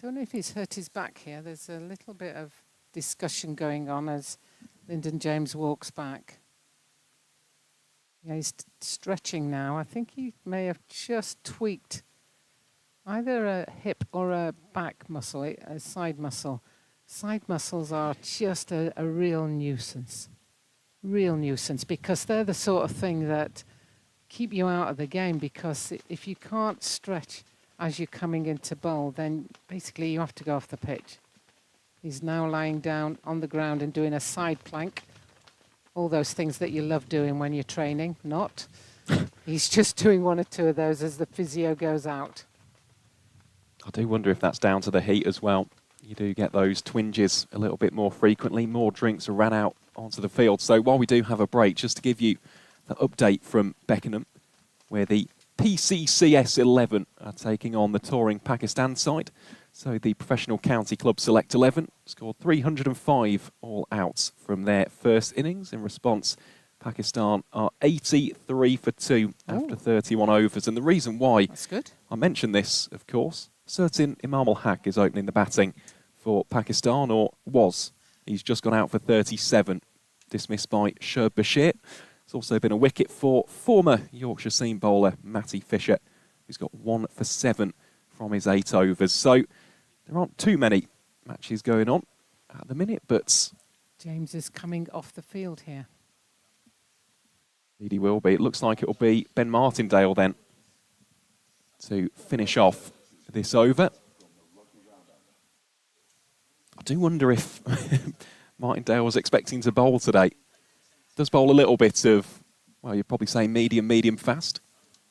Don't know if he's hurt his back here. There's a little bit of discussion going on as Lyndon James walks back. Yeah, he's stretching now. I think he may have just tweaked either a hip or a back muscle, a side muscle. Side muscles are just a real nuisance. Real nuisance, because they're the sort of thing that keep you out of the game, because if you can't stretch as you're coming into bowl, then basically you have to go off the pitch. He's now lying down on the ground and doing a side plank. All those things that you love doing when you're training, not. He's just doing 1 or 2 of those as the physio goes out. I do wonder if that's down to the heat as well. You do get those twinges a little bit more frequently. More drinks are ran out onto the field. So while we do have a break, just to give you the update from Beckenham, where the PCCS 11 are taking on the touring Pakistan side. So the professional county club select 11 scored 305 all outs from their first innings. In response, Pakistan are 83 for 2 after 31 overs. And the reason why That's good. I mention this, of course, certain Imam al-Haq is opening the batting for Pakistan, or was. He's just gone out for 37, dismissed by Sherb Bashir. There's also been a wicket for former Yorkshire seam bowler Matty Fisher, who's got 1 for 7 from his 8 overs. So there aren't too many matches going on at the minute, but James is coming off the field here. indeed he will be. It looks like it will be Ben Martindale then to finish off this over. I do wonder if Martindale was expecting to bowl today. Does bowl a little bit of, well, you'd probably say medium fast.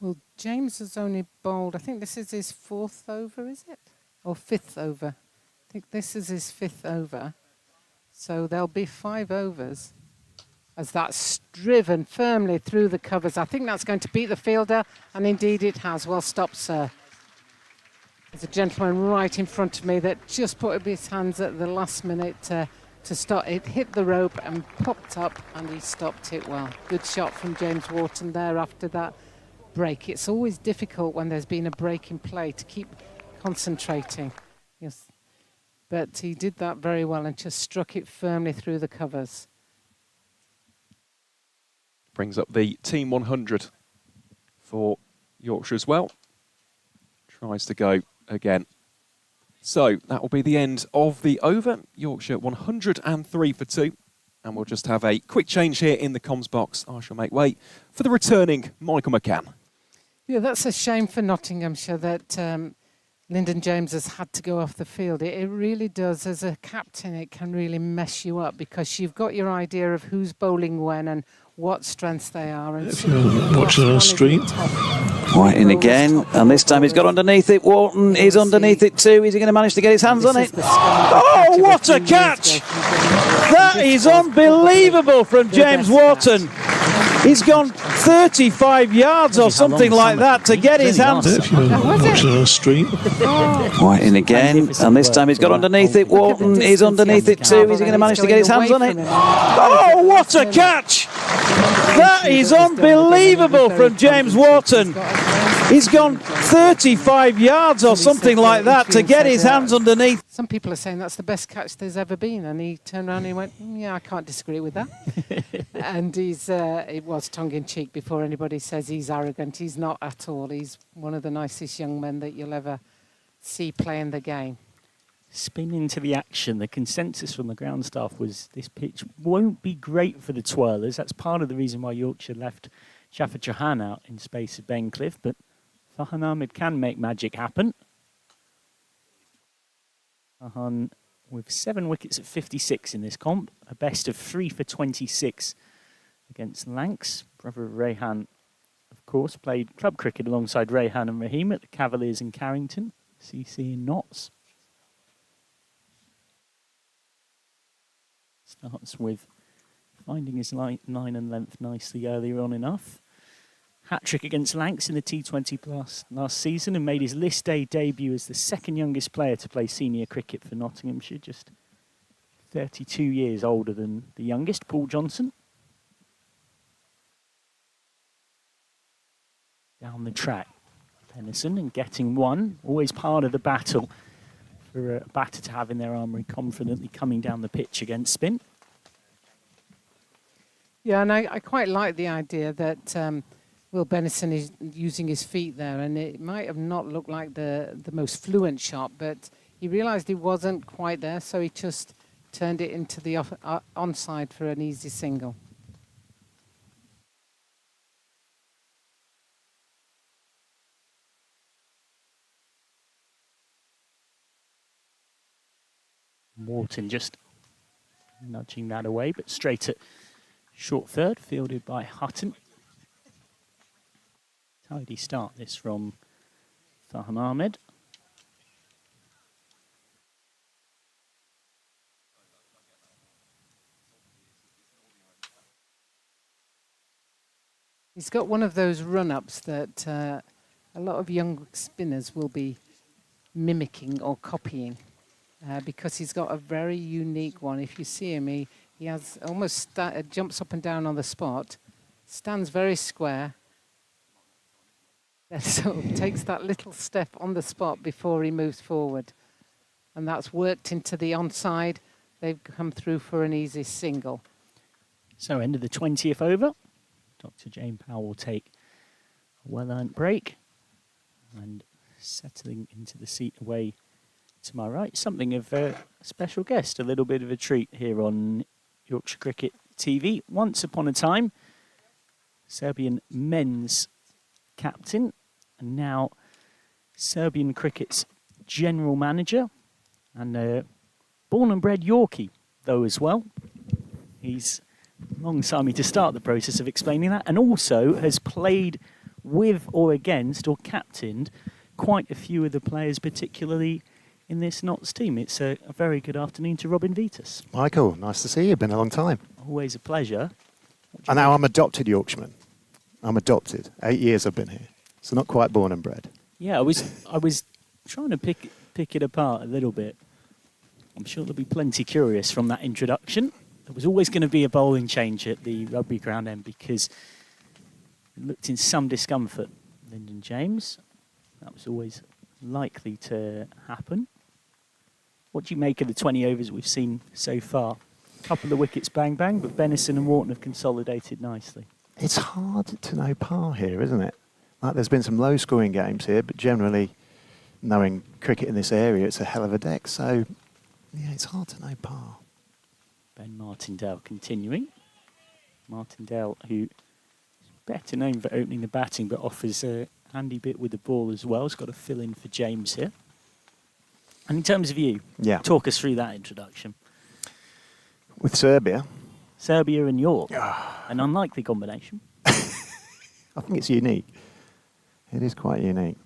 Well, James has only bowled, I think this is his 4th over, is it? Or 5th over. I think this is his 5th over. So there'll be 5 overs as that's driven firmly through the covers. I think that's going to beat the fielder, and indeed it has. Well stopped, sir. There's a gentleman right in front of me that just put up his hands at the last minute to stop. It hit the rope and popped up, and he stopped it well. Good shot from James Wharton there after that break. It's always difficult when there's been a break in play to keep concentrating. Yes, but he did that very well and just struck it firmly through the covers. Brings up the Team 100 for Yorkshire as well. Tries to go again. So that will be the end of the over. Yorkshire 103 for 2. And we'll just have a quick change here in the comms box. I shall make way for the returning Michael McCann. Yeah, that's a shame for Nottinghamshire that Lyndon James has had to go off the field. It really does. As a captain, it can really mess you up because you've got your idea of who's bowling when and what strengths they are. And if you're watching our stream. White in again, and this time he's got underneath it. Wharton is underneath it too. Is he going to manage to get his hands on it? Oh, what a catch! That is unbelievable from James Wharton. He's gone 35 yards or something like that to get his hands. If you're watching our stream. White in again, and this time he's got underneath it. Wharton is underneath it too. Is he going to manage to get his hands on it? Oh, what a catch! That is unbelievable from James Wharton. He's gone 35 yards or something like that to get his hands underneath. Some people are saying that's the best catch there's ever been, and he turned around and he went, yeah, I can't disagree with that. And it was tongue-in-cheek before anybody says he's arrogant. He's not at all. He's one of the nicest young men that you'll ever see playing the game. Spin into the action. The consensus from the ground staff was this pitch won't be great for the twirlers. That's part of the reason why Yorkshire left Shaffer Chauhan out in space of Bencliffe, but Farhan Ahmed can make magic happen. Farhan with 7 wickets at 56 in this comp, a best of 3 for 26 against Lancs. Brother of Rehan, of course, played club cricket alongside Rehan and Rahim at the Cavaliers in Carrington, CC in Notts. Starts with finding his line and length nicely earlier on enough. Hat-trick against Lancs in the T20 Plus last season and made his list day debut as the second youngest player to play senior cricket for Nottinghamshire, just 32 years older than the youngest, Paul Johnson. Down the track, Pennison, and getting one, always part of the battle for a batter to have in their armoury, confidently coming down the pitch against spin. Yeah, and I quite like the idea that Will Bennison is using his feet there, and it might have not looked like the most fluent shot, but he realised he wasn't quite there, so he just turned it into the onside for an easy single. Wharton just nudging that away, but straight at short third, fielded by Hutton. Tidy start this from Farhan Ahmed. He's got one of those run-ups that a lot of young spinners will be mimicking or copying. Because he's got a very unique one. If you see him, he has almost jumps up and down on the spot, stands very square, then sort of takes that little step on the spot before he moves forward. And that's worked into the onside. They've come through for an easy single. So end of the 20th over. Dr. Jane Powell will take a well-earned break and settling into the seat away to my right, something of a special guest, a little bit of a treat here on Yorkshire Cricket TV. Once upon a time, Serbian men's captain, and now Serbian cricket's general manager, and born and bred Yorkie, though, as well. He's alongside me to start the process of explaining that, and also has played with or against or captained quite a few of the players, particularly in this Notts team. It's a very good afternoon to Robin Vetus. Michael, nice to see you. Been a long time. Always a pleasure. And now I'm adopted Yorkshireman. I'm adopted. 8 years I've been here. So not quite born and bred. Yeah, I was trying to pick it apart a little bit. I'm sure there'll be plenty curious from that introduction. There was always going to be a bowling change at the rugby ground end because it looked in some discomfort, Lyndon James. That was always likely to happen. What do you make of the 20 overs we've seen so far? A couple of wickets bang bang, but Bennison and Wharton have consolidated nicely. It's hard to know par here, isn't it? Like there's been some low scoring games here, but generally knowing cricket in this area, it's a hell of a deck. So yeah, it's hard to know par. Ben Martindale continuing. Martindale, who is better known for opening the batting, but offers a handy bit with the ball as well. Has got to fill in for James here. And in terms of you, talk us through that introduction. With Serbia. Serbia and York. An unlikely combination. I think it's unique. It is quite unique.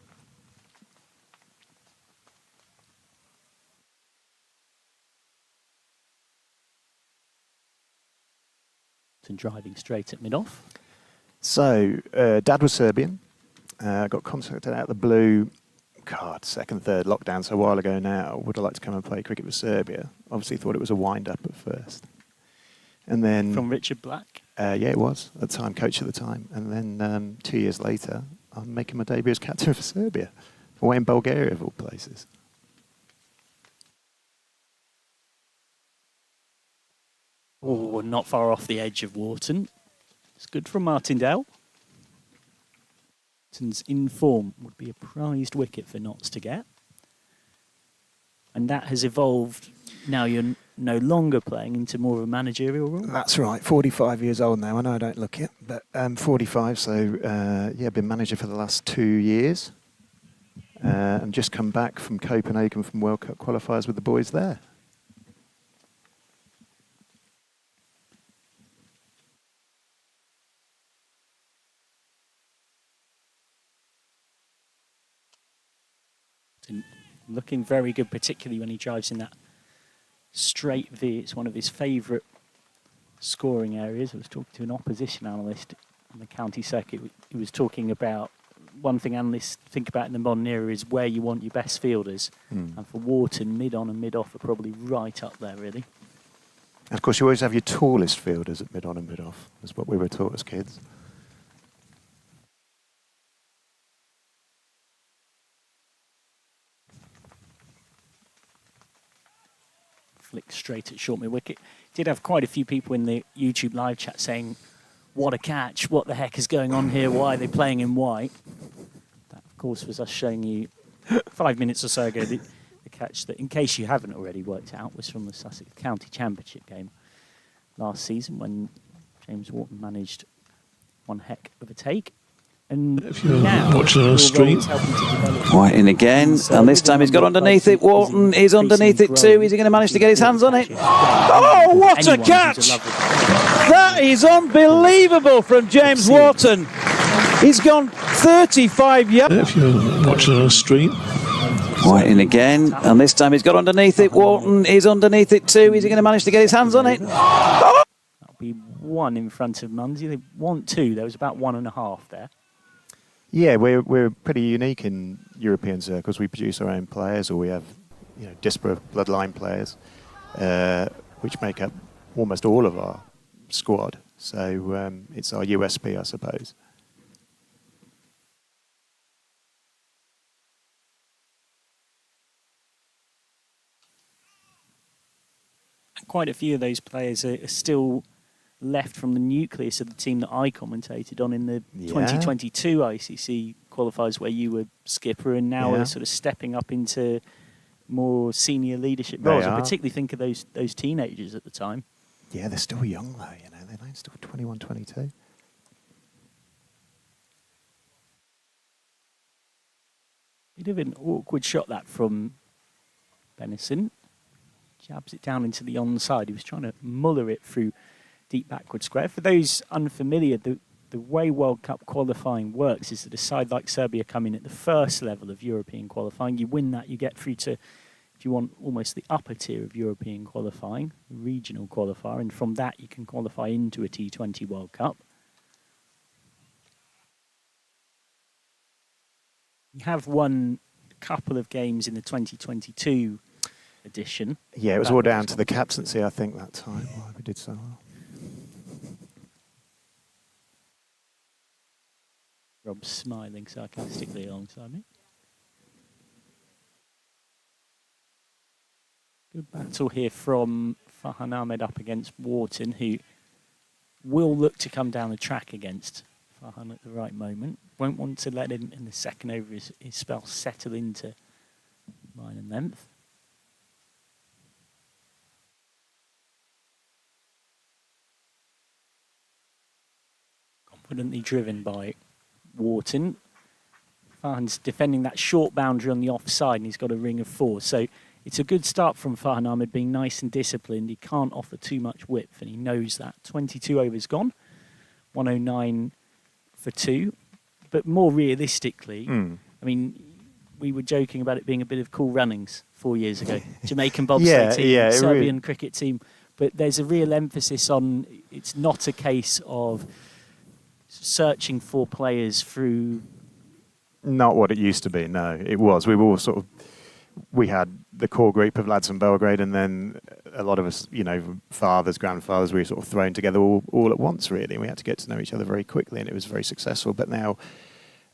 And driving straight at mid-off. So, Dad was Serbian. Got contacted out of the blue. God, second, third lockdown, so a while ago now. Would I like to come and play cricket with Serbia? Obviously thought it was a wind-up at first. And then... From Richard Black? Yeah, it was. At the time, coach at the time. And then 2 years later, I'm making my debut as captain for Serbia, away in Bulgaria of all places. Oh, not far off the edge of Wharton. It's good from Martindale. Wharton's in form would be a prized wicket for Notts to get. And that has evolved. Now you're no longer playing into more of a managerial role. That's right, 45 years old now. I know I don't look it, but 45, so yeah, been manager for the last 2 years. And just come back from Copenhagen from World Cup qualifiers with the boys there. Looking very good, particularly when he drives in that straight V. It's one of his favourite scoring areas. I was talking to an opposition analyst on the county circuit. He was talking about one thing analysts think about in the modern era is where you want your best fielders. And for Wharton, mid-on and mid-off are probably right up there, really. And of course, you always have your tallest fielders at mid-on and mid-off. That's what we were taught as kids. Flick straight at short mid wicket. Did have quite a few people in the YouTube live chat saying, what a catch, what the heck is going on here, why are they playing in white? That, of course, was us showing you 5 minutes or so ago the catch that, in case you haven't already worked out, was from the Sussex County Championship game last season when James Wharton managed one heck of a take. And If you're now, watching on a stream. White in again, and this time he's got underneath it. Wharton is underneath it too. Is he going to manage to get his hands on it? Oh, what a catch! That is unbelievable from James Wharton. He's gone 35 yards. If you're watching on a stream. White in again, and this time he's got underneath it. Wharton is underneath it too. Is he going to manage to get his hands on it? Oh! That'll be one in front of Munsey. They want two. There was about 1.5 there. Yeah, we're pretty unique in European circles. We produce our own players, or we have, disparate bloodline players, which make up almost all of our squad. So it's our USP, I suppose. Quite a few of those players are still left from the nucleus of the team that I commentated on in the 2022 ICC qualifiers, where you were skipper, and now are sort of stepping up into more senior leadership roles. I particularly think of those teenagers at the time. Yeah, they're still young though, they're still 21, 22. Bit of an awkward shot that from Benison. Jabs it down into the onside. He was trying to muller it through deep backward square. For those unfamiliar, the way World Cup qualifying works is that a side like Serbia come in at the first level of European qualifying. You win that, you get through to, if you want, almost the upper tier of European qualifying, regional qualifier, and from that you can qualify into a T20 World Cup. You have won a couple of games in the 2022 edition. Yeah, it was all down to the captaincy, I think, that time. Why we did so well. Rob's smiling sarcastically alongside me. Good battle here from Farhan Ahmed up against Wharton, who will look to come down the track against Farhan at the right moment. Won't want to let him in the second over his spell settle into line and length. Confidently driven by Wharton. Farhan's defending that short boundary on the offside, and he's got a ring of 4. So it's a good start from Farhan Ahmed, being nice and disciplined. He can't offer too much width, and he knows that. 22 overs gone, 109 for 2. But more realistically, I mean, we were joking about it being a bit of Cool Runnings 4 years ago. Jamaican bobsleigh team, Serbian cricket team. But there's a real emphasis on, it's not a case of searching for players through... Not what it used to be, no. It was. We were all sort of... We had the core group of lads from Belgrade, and then a lot of us, fathers, grandfathers, we were sort of thrown together all at once, really. We had to get to know each other very quickly, and it was very successful. But now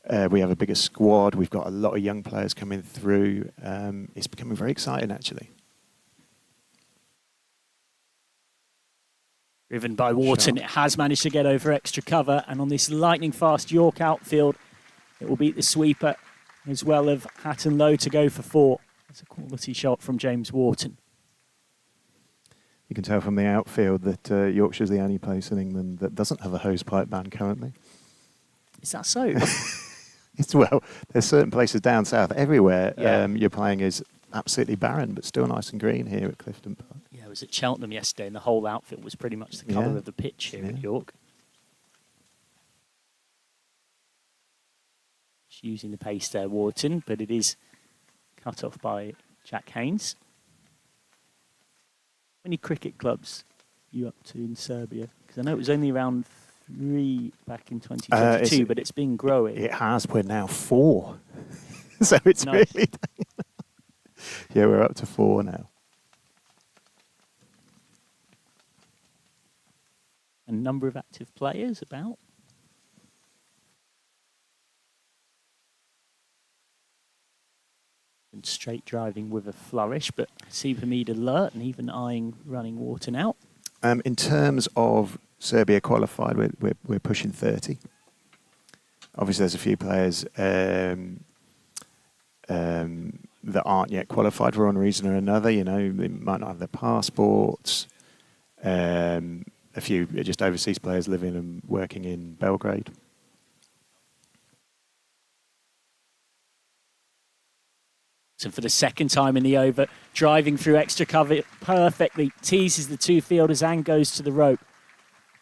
We have a bigger squad. We've got a lot of young players coming through. It's becoming very exciting, actually. Driven by Wharton, it has managed to get over extra cover, and on this lightning-fast York outfield, it will beat the sweeper as well of Hatton Low to go for 4. It's a quality shot from James Wharton. You can tell from the outfield that Yorkshire's the only place in England that doesn't have a hosepipe ban currently. Is that so? Well, there's certain places down south. Everywhere Yeah. you're playing is absolutely barren, but still nice and green here at Clifton Park. Yeah, I was at Cheltenham yesterday, and the whole outfit was pretty much the colour Yeah. of the pitch here at York. Just using the pace there, Wharton, but it is cut off by Jack Haynes. How many cricket clubs are you up to in Serbia? Because I know it was only around 3 back in 2022, but it's been growing. It has. We're now 4. So it's Nice. really... Yeah, we're up to 4 now. A number of active players about? And straight driving with a flourish, but Supermead alert and even eyeing running Wharton out. In terms of Serbia qualified, we're pushing 30. Obviously, there's a few players that aren't yet qualified for one reason or another. You know, they might not have their passports. A few just overseas players living and working in Belgrade. So for the second time in the over, driving through extra cover perfectly, teases the 2 fielders and goes to the rope.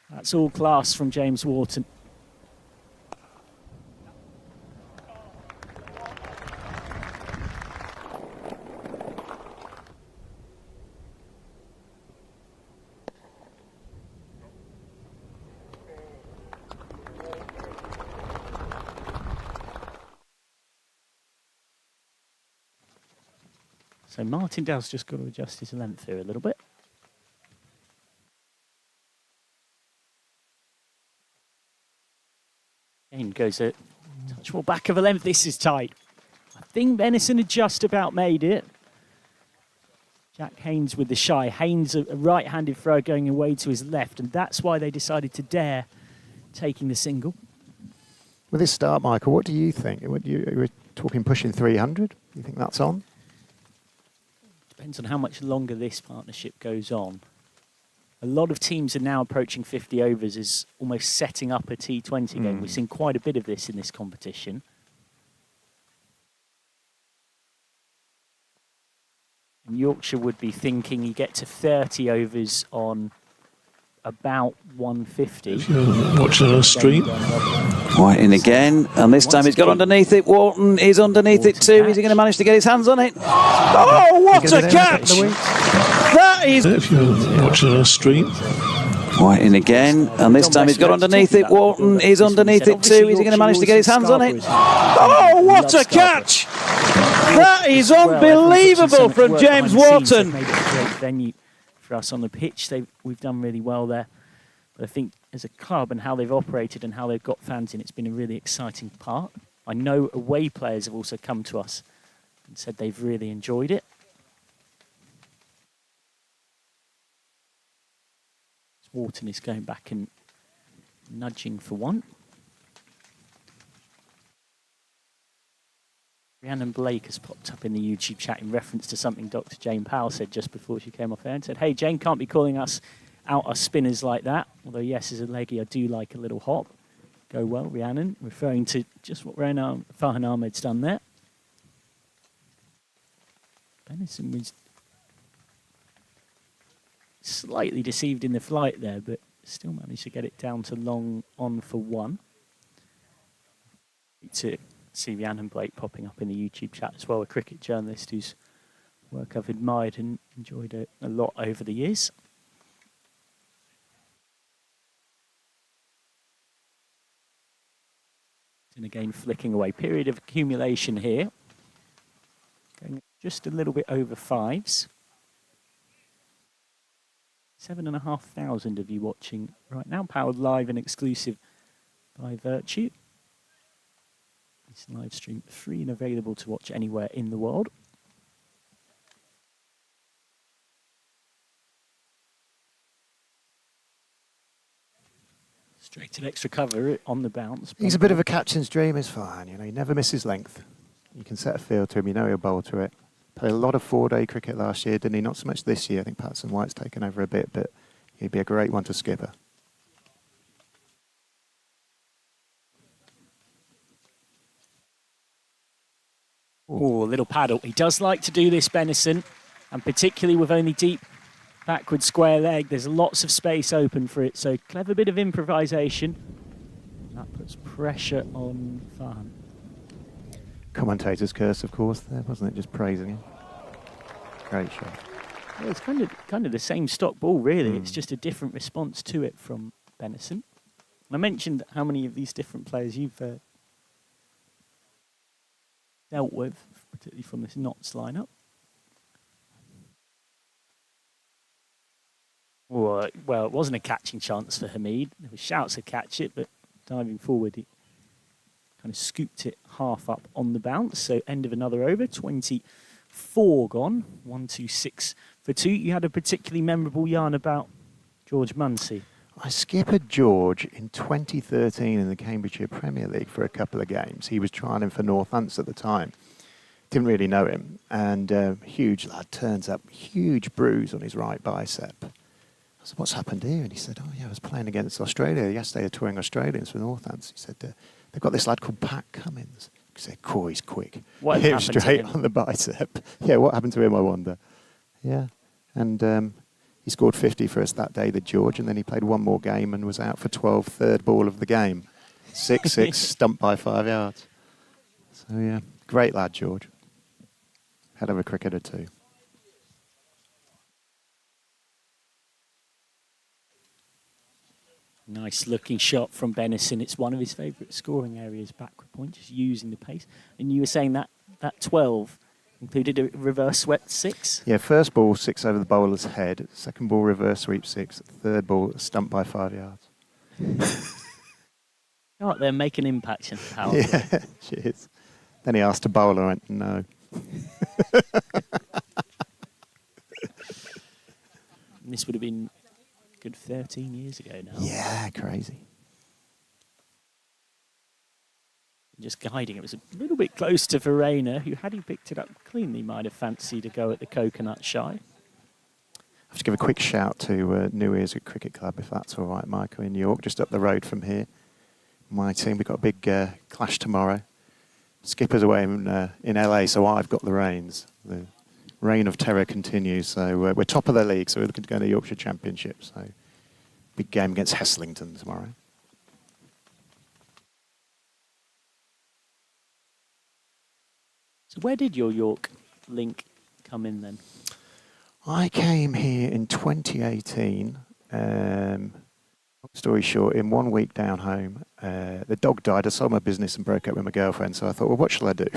That's all class from James Wharton. So Martindale's just got to adjust his length here a little bit. And goes a touch more back of a length. This is tight. I think Benison had just about made it. Jack Haynes with the shy. Haynes, a right-handed throw going away to his left, and that's why they decided to dare taking the single. With this start, Michael, what do you think? We're talking pushing 300. Do you think that's on? Depends on how much longer this partnership goes on. A lot of teams are now approaching 50 overs as almost setting up a T20 game. We've seen quite a bit of this in this competition. And Yorkshire would be thinking you get to 30 overs on about 150. If you're watching on a stream. White in again, and this time he's got underneath it. Wharton is underneath it too. Is he going to manage to get his hands on it? Oh, what a catch! That is... If you're watching on a stream. White in again, and this time he's got underneath it. Wharton is underneath it too. Is he going to manage to get his hands on it? Oh, what a catch! That is unbelievable from James Wharton. Made it a great venue for us on the pitch. We've done really well there. But I think as a club and how they've operated and how they've got fans in, it's been a really exciting part. I know away players have also come to us and said they've really enjoyed it. Wharton is going back and nudging for 1. Rhiannon Blake has popped up in the YouTube chat in reference to something Dr. Jane Powell said just before she came off air and said, hey, Jane can't be calling us out our spinners like that. Although, yes, as a leggy, I do like a little hop. Go well, Rhiannon, referring to just what Farhan Ahmed's done there. Benison was slightly deceived in the flight there, but still managed to get it down to long on for 1. To see Rhiannon Blake popping up in the YouTube chat as well, a cricket journalist whose work I've admired and enjoyed a lot over the years. And again, flicking away. Period of accumulation here. Going just a little bit over 5s. 7,500 of you watching right now, powered live and exclusive by Vertu. This live stream free and available to watch anywhere in the world. Straight to extra cover on the bounce. He's a bit of a captain's dream, is fine. You know, he never misses length. You can set a field to him, you know he'll bowl to it. Played a lot of 4-day cricket last year, didn't he? Not so much this year. I think Patterson White's taken over a bit, but he'd be a great one to skipper. Oh, a little paddle. He does like to do this, Benison, and particularly with only deep backward square leg, there's lots of space open for it. So clever bit of improvisation. That puts pressure on Farhan. Commentator's curse, of course, there, wasn't it? Just praising him. Great shot. Well, it's kind of the same stock ball, really. It's just a different response to it from Benison. I mentioned how many of these different players you've dealt with, particularly from this Notts lineup. Well, it wasn't a catching chance for Hamid. There were shouts to catch it, but diving forward, he kind of scooped it half up on the bounce. So end of another over, 24 gone, 1-2-6 for 2. You had a particularly memorable yarn about George Munsey. I skippered George in 2013 in the Cambridgeshire Premier League for a couple of games. He was trialling for Northants at the time. Didn't really know him. And huge lad turns up, huge bruise on his right bicep. I said, what's happened here? And he said, oh, yeah, I was playing against Australia. Yesterday, they're touring Australians for Northants. He said, they've got this lad called Pat Cummins. He said, cool, he's quick. What hit happened straight to him? on the bicep. Yeah, what happened to him, I wonder. Yeah. And he scored 50 for us that day, the George, and then he played one more game and was out for 12, third ball of the game. 6-6, stumped by 5 yards. So, yeah, great lad, George. Hell of a cricketer, too. Nice looking shot from Benison. It's one of his favourite scoring areas, backward point, just using the pace. And you were saying that 12 included a reverse swept 6? Yeah, first ball, 6 over the bowler's head. Second ball, reverse sweep 6. Third ball, stumped by 5 yards. All right, they're making impact in power. Yeah, cheers. Then he asked a bowler, I went, no. This would have been good 13 years ago now. Yeah, crazy. Just guiding. It was a little bit close to Verena, who, had he picked it up cleanly, might have fancied a go at the coconut shy. I have to give a quick shout to New Ears Cricket Club, if that's all right, Michael, in York, just up the road from here. My team, we've got a big clash tomorrow. Skipper's away in LA, so I've got the reins. The reign of terror continues. So we're top of the league, so we're looking to go to the Yorkshire Championship. So big game against Heslington tomorrow. So where did your York link come in then? I came here in 2018. Long story short, in 1 week down home, the dog died. I sold my business and broke up with my girlfriend. So I thought, well, what shall I do?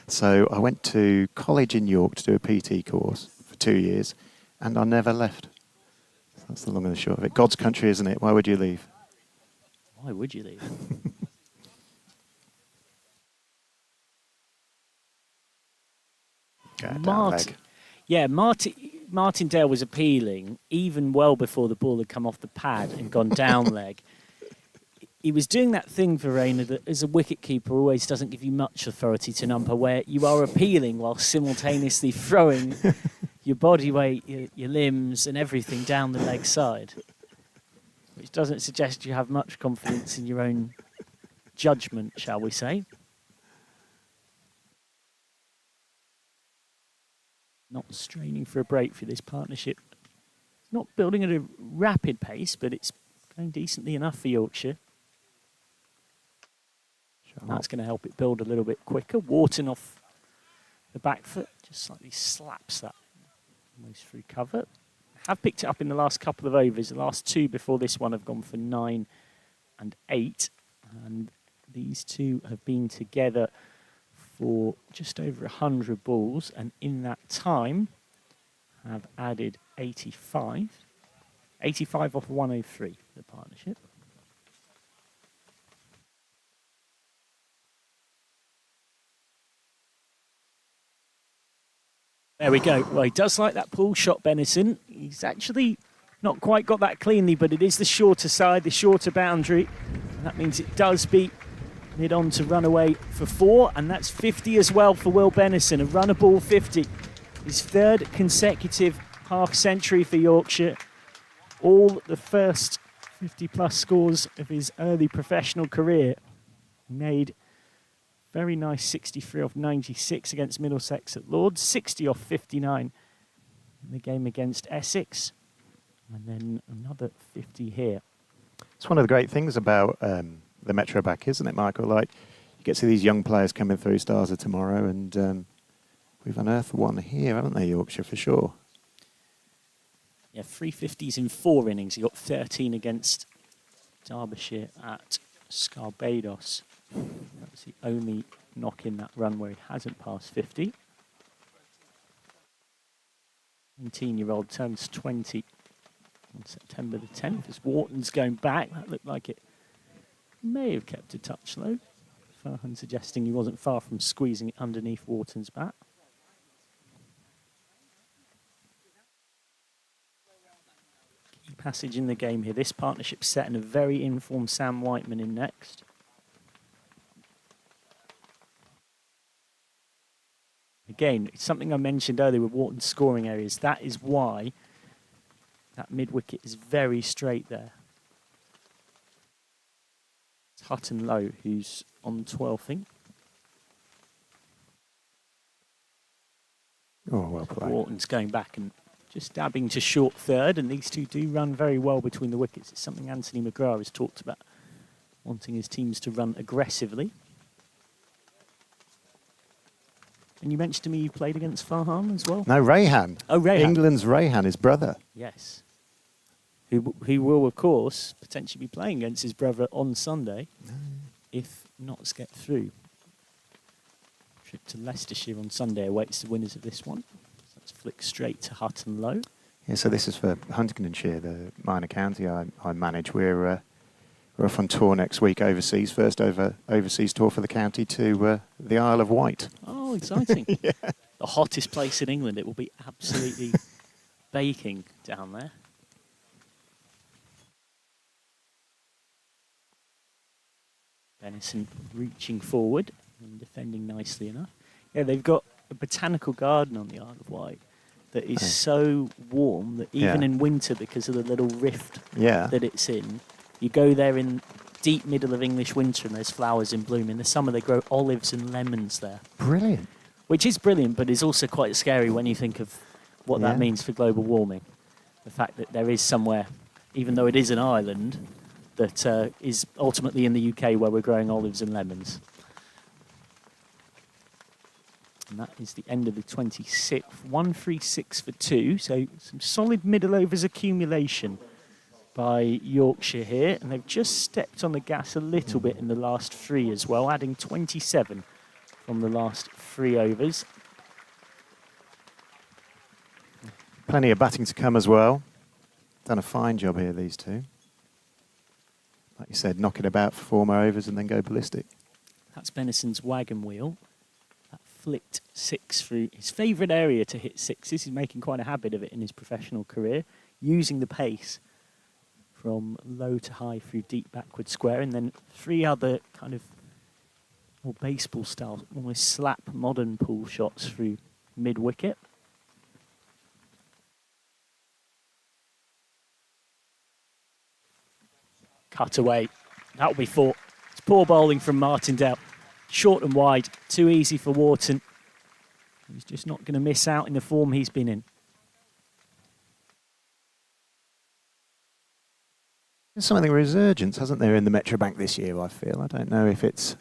So I went to college in York to do a PT course for 2 years, and I never left. So that's the long and the short of it. God's country, isn't it? Why would you leave? Why would you leave? Martindale was appealing even well before the ball had come off the pad and gone down leg. He was doing that thing, Verena, that as a wicketkeeper always doesn't give you much authority to number, where you are appealing while simultaneously throwing your body weight, your limbs and everything down the leg side, which doesn't suggest you have much confidence in your own judgment, shall we say. Not straining for a break for this partnership. Not building at a rapid pace, but it's going decently enough for Yorkshire. That's going to help it build a little bit quicker. Wharton off the back foot, just slightly slaps that almost through cover. Have picked it up in the last couple of overs. The last 2 before this one have gone for 9 and 8. And these two have been together for just over 100 balls, and in that time have added 85. 85 off 103, the partnership. There we go. Well, he does like that pull shot, Benison. He's actually not quite got that cleanly, but it is the shorter side, the shorter boundary. And that means it does beat mid on to run away for 4, and that's 50 as well for Will Benison, a runner ball 50. His 3rd consecutive half century for Yorkshire. All the first 50-plus scores of his early professional career. He made very nice 63 off 96 against Middlesex at Lords, 60 off 59 in the game against Essex, and then another 50 here. It's one of the great things about the Metro back, isn't it, Michael? Like, you get to see these young players coming through, stars of tomorrow, and we've unearthed one here, haven't they, Yorkshire, for sure? Yeah, 350s in 4 innings. He got 13 against Derbyshire at Scarbados. That's the only knock in that run where he hasn't passed 50. 19-year-old turns 20 on September the 10th. As Wharton's going back, that looked like it may have kept a touch low. Farhan suggesting he wasn't far from squeezing it underneath Wharton's bat. Key passage in the game here. This partnership set and a very informed Sam Whiteman in next. Again, it's something I mentioned earlier with Wharton's scoring areas. That is why that mid-wicket is very straight there. It's Hutton Lowe who's on 12th. Oh, well played. Wharton's going back and just dabbing to short 3rd, and these two do run very well between the wickets. It's something Anthony McGrath has talked about, wanting his teams to run aggressively. And you mentioned to me you played against Farhan as well? No, Rayhan. Oh, Rayhan. England's Rayhan, his brother. Yes. Who will, of course, potentially be playing against his brother on Sunday if Notts get through. Trip to Leicestershire on Sunday awaits the winners of this one. So let's flick straight to Hutton Lowe. Yeah, so this is for Huntingdonshire, the minor county I manage. We're off on tour next week overseas. First overseas tour for the county to the Isle of Wight. Oh, exciting. Yeah. The hottest place in England. It will be absolutely baking down there. Benison reaching forward and defending nicely enough. Yeah, they've got a botanical garden on the Isle of Wight that is so warm that even in winter, because of the little rift that it's in, you go there in deep middle of English winter and there's flowers in bloom. In the summer, they grow olives and lemons there. Brilliant. Which is brilliant, but is also quite scary when you think of what that means for global warming. The fact that there is somewhere, even though it is an island, that is ultimately in the UK where we're growing olives and lemons. And that is the end of the 26th. 136 for 2, so some solid middle overs accumulation by Yorkshire here, and they've just stepped on the gas a little bit in the last 3 as well, adding 27 from the last 3 overs. Plenty of batting to come as well. Done a fine job here, these two. Like you said, knock it about for 4 more overs and then go ballistic. That's Benison's wagon wheel. That flicked 6 through his favourite area to hit 6s. He's making quite a habit of it in his professional career, using the pace from low to high through deep backward square, and then 3 other kind of more baseball style, almost slap modern pull shots through mid wicket. Cut away. That'll be 4. It's poor bowling from Martindale. Short and wide, too easy for Wharton. He's just not going to miss out in the form he's been in. There's something of a resurgence, hasn't there, in the Metro Bank this year, I feel. I don't know if it's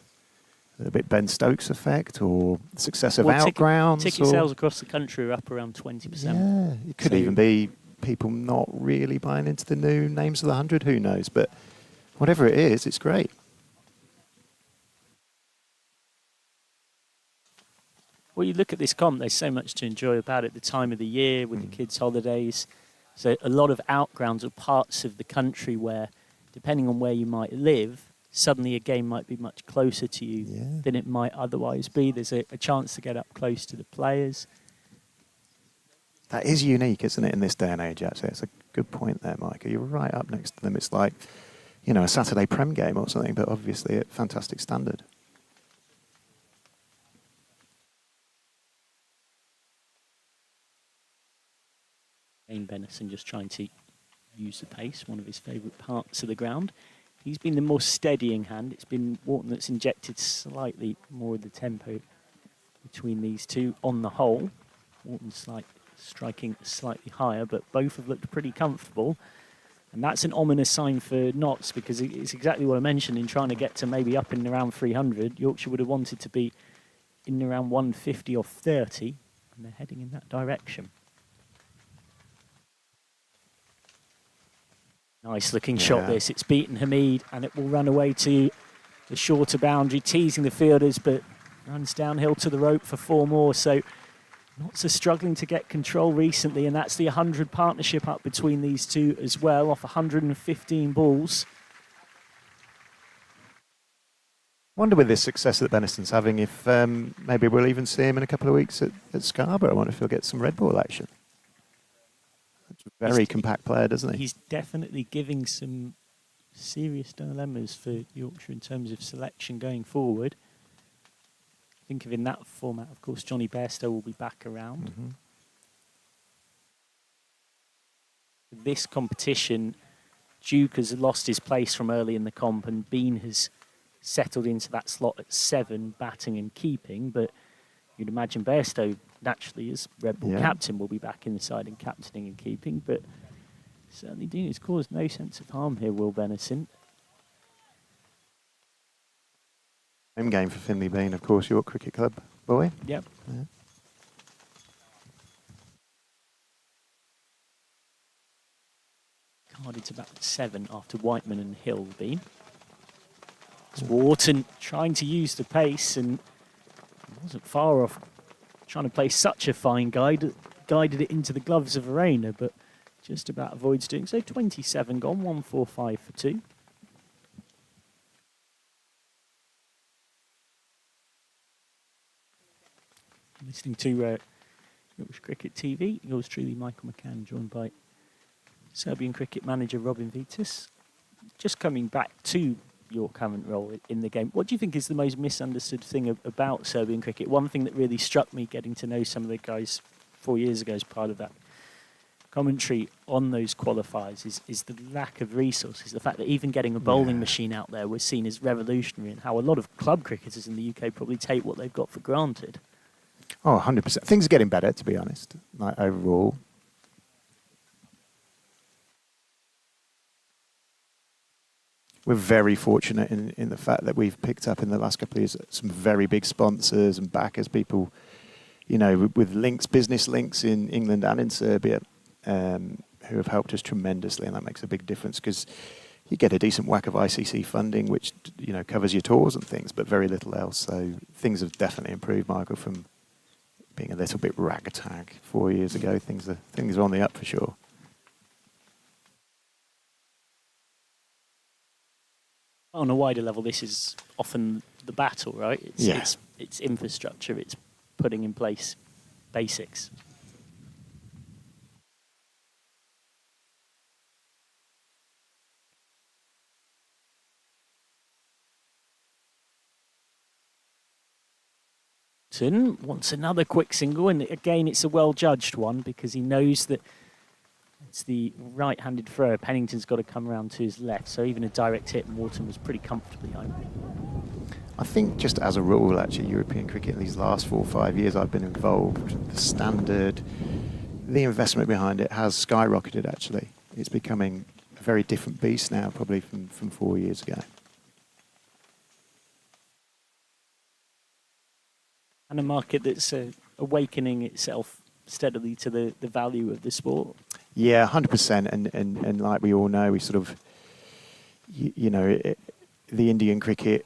a bit Ben Stokes effect or success of outgrounds. Ticket sales across the country are up around 20%. Yeah, it could even be people not really buying into the new names of the 100, who knows. But whatever it is, it's great. Well, you look at this comp, there's so much to enjoy about it, the time of the year with the kids' holidays. So a lot of outgrounds or parts of the country where, depending on where you might live, suddenly a game might be much closer to you than it might otherwise be. There's a chance to get up close to the players. That is unique, isn't it, in this day and age, actually? It's a good point there, Micah. You're right up next to them. It's like, you know, a Saturday Prem game or something, but obviously at fantastic standard. Shane Bennison just trying to use the pace, one of his favourite parts of the ground. He's been the more steadying hand. It's been Wharton that's injected slightly more of the tempo between these two on the whole. Wharton striking slightly higher, but both have looked pretty comfortable. And that's an ominous sign for Notts, because it's exactly what I mentioned in trying to get to maybe up in around 300. Yorkshire would have wanted to be in around 150 or 30, and they're heading in that direction. Nice looking shot this. It's beaten Hamid, and it will run away to the shorter boundary, teasing the fielders, but runs downhill to the rope for 4 more. So Notts are struggling to get control recently, and that's the 100 partnership up between these two as well, off 115 balls. Wonder with this success that Beniston's having if maybe we'll even see him in a couple of weeks at Scarborough. I wonder if he'll get some red ball action. Very compact player, doesn't he? He's definitely giving some serious dilemmas for Yorkshire in terms of selection going forward. Think of in that format, of course, Johnny Bairstow will be back around. This competition, Duke has lost his place from early in the comp, and Bean has settled into that slot at 7, batting and keeping, but you'd imagine Bairstow, naturally, as Red Bull captain, will be back inside and captaining and keeping, but certainly Dean has caused no sense of harm here, Will Bennison. Home game for Finley Bean, of course, York Cricket Club boy. Yep. Yeah. Carded to bat at 7 after Whiteman and Hill Bean. It's Wharton trying to use the pace, and wasn't far off trying to play such a fine guided it into the gloves of Arena, but just about avoids doing so. 27 gone, 145 for 2. Listening to Yorkshire Cricket TV, yours truly, Michael McCann, joined by Serbian cricket manager Robin Vitas. Just coming back to your current role in the game, what do you think is the most misunderstood thing about Serbian cricket? One thing that really struck me getting to know some of the guys 4 years ago as part of that commentary on those qualifiers is the lack of resources. The fact that even getting a bowling machine out there was seen as revolutionary, and how a lot of club cricketers in the UK probably take what they've got for granted. Oh, 100%. Things are getting better, to be honest, like overall. We're very fortunate in the fact that we've picked up in the last couple of years some very big sponsors and backers, people, you know, with links, business links in England and in Serbia, who have helped us tremendously, and that makes a big difference because you get a decent whack of ICC funding, which, you know, covers your tours and things, but very little else. So things have definitely improved, Michael, from being a little bit ragtag 4 years ago. Things are on the up for sure. On a wider level, this is often the battle, right? It's infrastructure, it's putting in place basics. Wants another quick single, and again it's a well-judged one because he knows that it's the right-handed thrower. Pennington's got to come around to his left, so even a direct hit, Morton was pretty comfortably home. I think just as a rule, actually, European cricket in these last 4 or 5 years I've been involved, the standard, the investment behind it has skyrocketed, actually. It's becoming a very different beast now, probably from 4 years ago. And a market that's awakening itself steadily to the value of the sport. Yeah, 100%. And like we all know, we sort of, the Indian cricket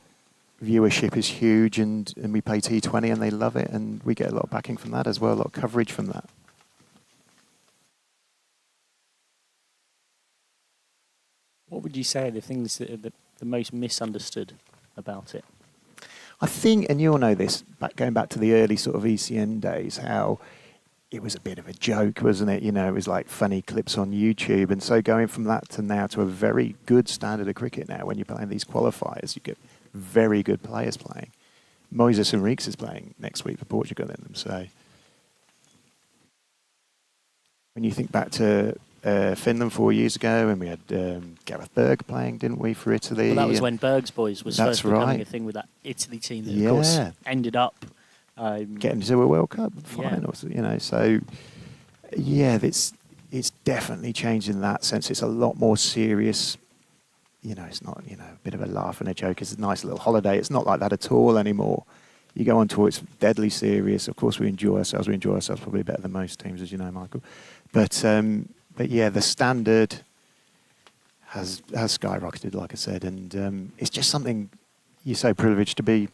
viewership is huge, and we play T20 and they love it, and we get a lot of backing from that as well, a lot of coverage from that. What would you say are the things that are the most misunderstood about it? I think, and you'll know this, going back to the early sort of ECN days, how it was a bit of a joke, wasn't it? You know, it was like funny clips on YouTube. And so going from that to now to a very good standard of cricket now, when you're playing these qualifiers, you get very good players playing. Moises Henriques is playing next week for Portugal in them. So when you think back to Finland 4 years ago, and we had Gareth Berg playing, didn't we, for Italy? Well, that was when Berg's Boys was That's first becoming right. a thing with that Italy team that, of course, ended up getting to a World Cup finals. You know, so yeah, it's definitely changed in that sense. It's a lot more serious. You know, it's not, you know, a bit of a laugh and a joke. It's a nice little holiday. It's not like that at all anymore. You go on tour, it's deadly serious. Of course, we enjoy ourselves. We enjoy ourselves probably better than most teams, as you know, Michael. But yeah, the standard has skyrocketed, like I said, and it's just something you're so privileged to be,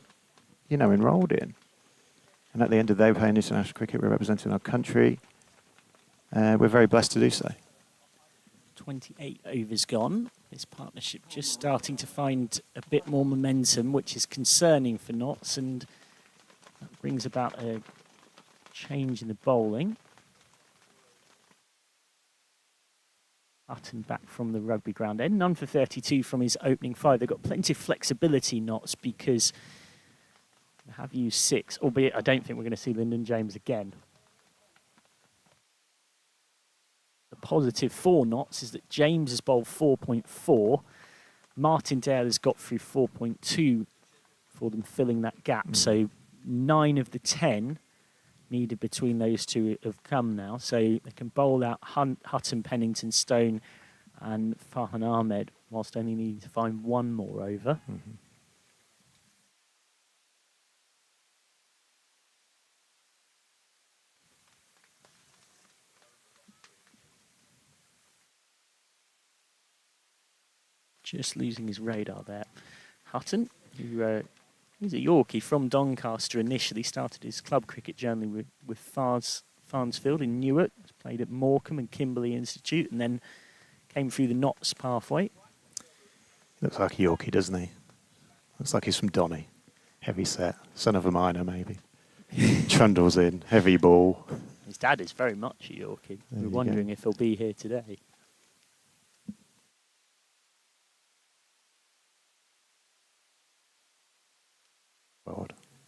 you know, enrolled in. And at the end of the day, we're playing international cricket. We're representing our country. We're very blessed to do so. 28 overs gone. This partnership just starting to find a bit more momentum, which is concerning for Notts, and that brings about a change in the bowling. Hutton back from the rugby ground end. None for 32 from his opening 5. They've got plenty of flexibility, Notts, because they have used 6, albeit I don't think we're going to see Lyndon James again. The positive for Notts is that James has bowled 4.4. Martindale has got through 4.2 for them, filling that gap. So 9 of the 10 needed between those two have come now. So they can bowl out Hutton, Pennington, Stone and Farhan Ahmed, whilst only needing to find 1 more over. Just losing his radar there. Hutton, who he's a Yorkie from Doncaster initially, started his club cricket journey with Farnsfield in Newark, played at Morecambe and Kimberley Institute, and then came through the Notts pathway. Looks like a Yorkie, doesn't he? Looks like he's from Donny. Heavy set, son of a miner maybe. Trundles in, heavy ball. His dad is very much a Yorkie. We're wondering if he'll be here today.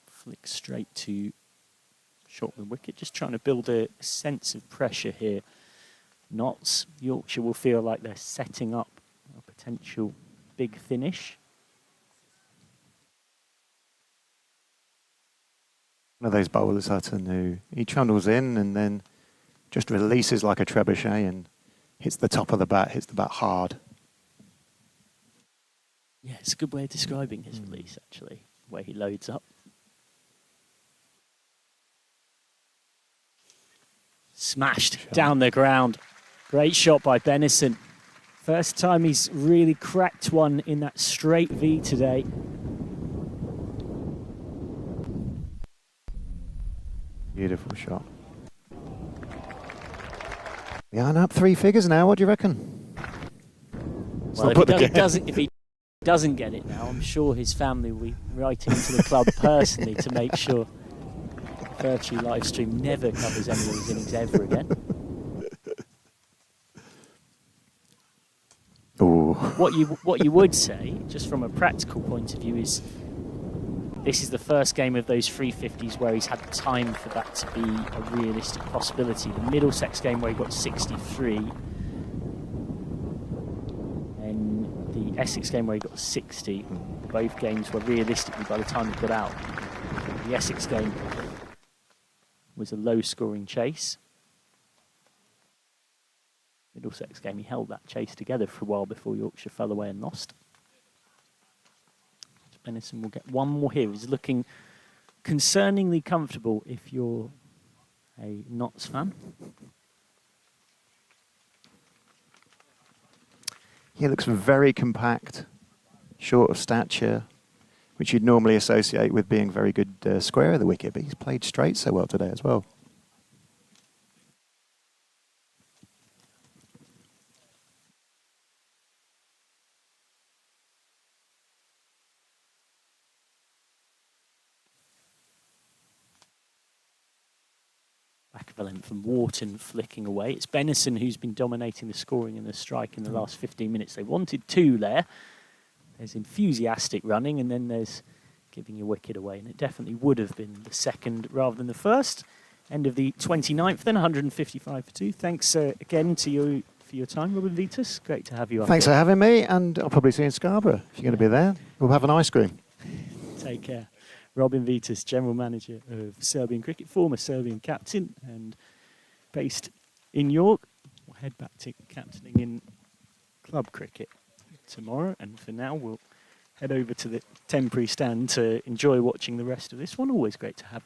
Flick straight to short of the wicket, just trying to build a sense of pressure here. Notts, Yorkshire will feel like they're setting up a potential big finish. One of those bowlers, Hutton, who he trundles in and then just releases like a trebuchet and hits the top of the bat, hits the bat hard. Yeah, it's a good way of describing his release, actually, where he loads up. Smashed down the ground. Great shot by Benison. First time he's really cracked one in that straight V today. Beautiful shot. We aren't up 3 figures now. What do you reckon? Well, if he doesn't get it now, I'm sure his family will be writing to the club personally to make sure Vertu live stream never covers any of his innings ever again. Ooh. What you would say, just from a practical point of view, is this is the first game of those 350s where he's had time for that to be a realistic possibility. The Middlesex game where he got 63, and the Essex game where he got 60. Both games were realistically by the time he got out. The Essex game was a low-scoring chase. Middlesex game, he held that chase together for a while before Yorkshire fell away and lost. Benison will get 1 more here. He's looking concerningly comfortable if you're a Notts fan. He looks very compact, short of stature, which you'd normally associate with being very good square of the wicket, but he's played straight so well today as well. Back of a length from Wharton flicking away. It's Benison who's been dominating the scoring and the strike in the last 15 minutes. They wanted 2 there. There's enthusiastic running, and then there's giving your wicket away. And it definitely would have been the second rather than the first. End of the 29th, then 155 for 2. Thanks again to you for your time, Robin Vetus. Great to have you up Thanks here. for having me, and I'll probably see you in Scarborough if you're going to be there. We'll have an ice cream. Take care. Robin Vetus, General Manager of Serbian Cricket, former Serbian captain and based in York. We'll head back to captaining in club cricket tomorrow, and for now we'll head over to the temporary stand to enjoy watching the rest of this one. Always great to have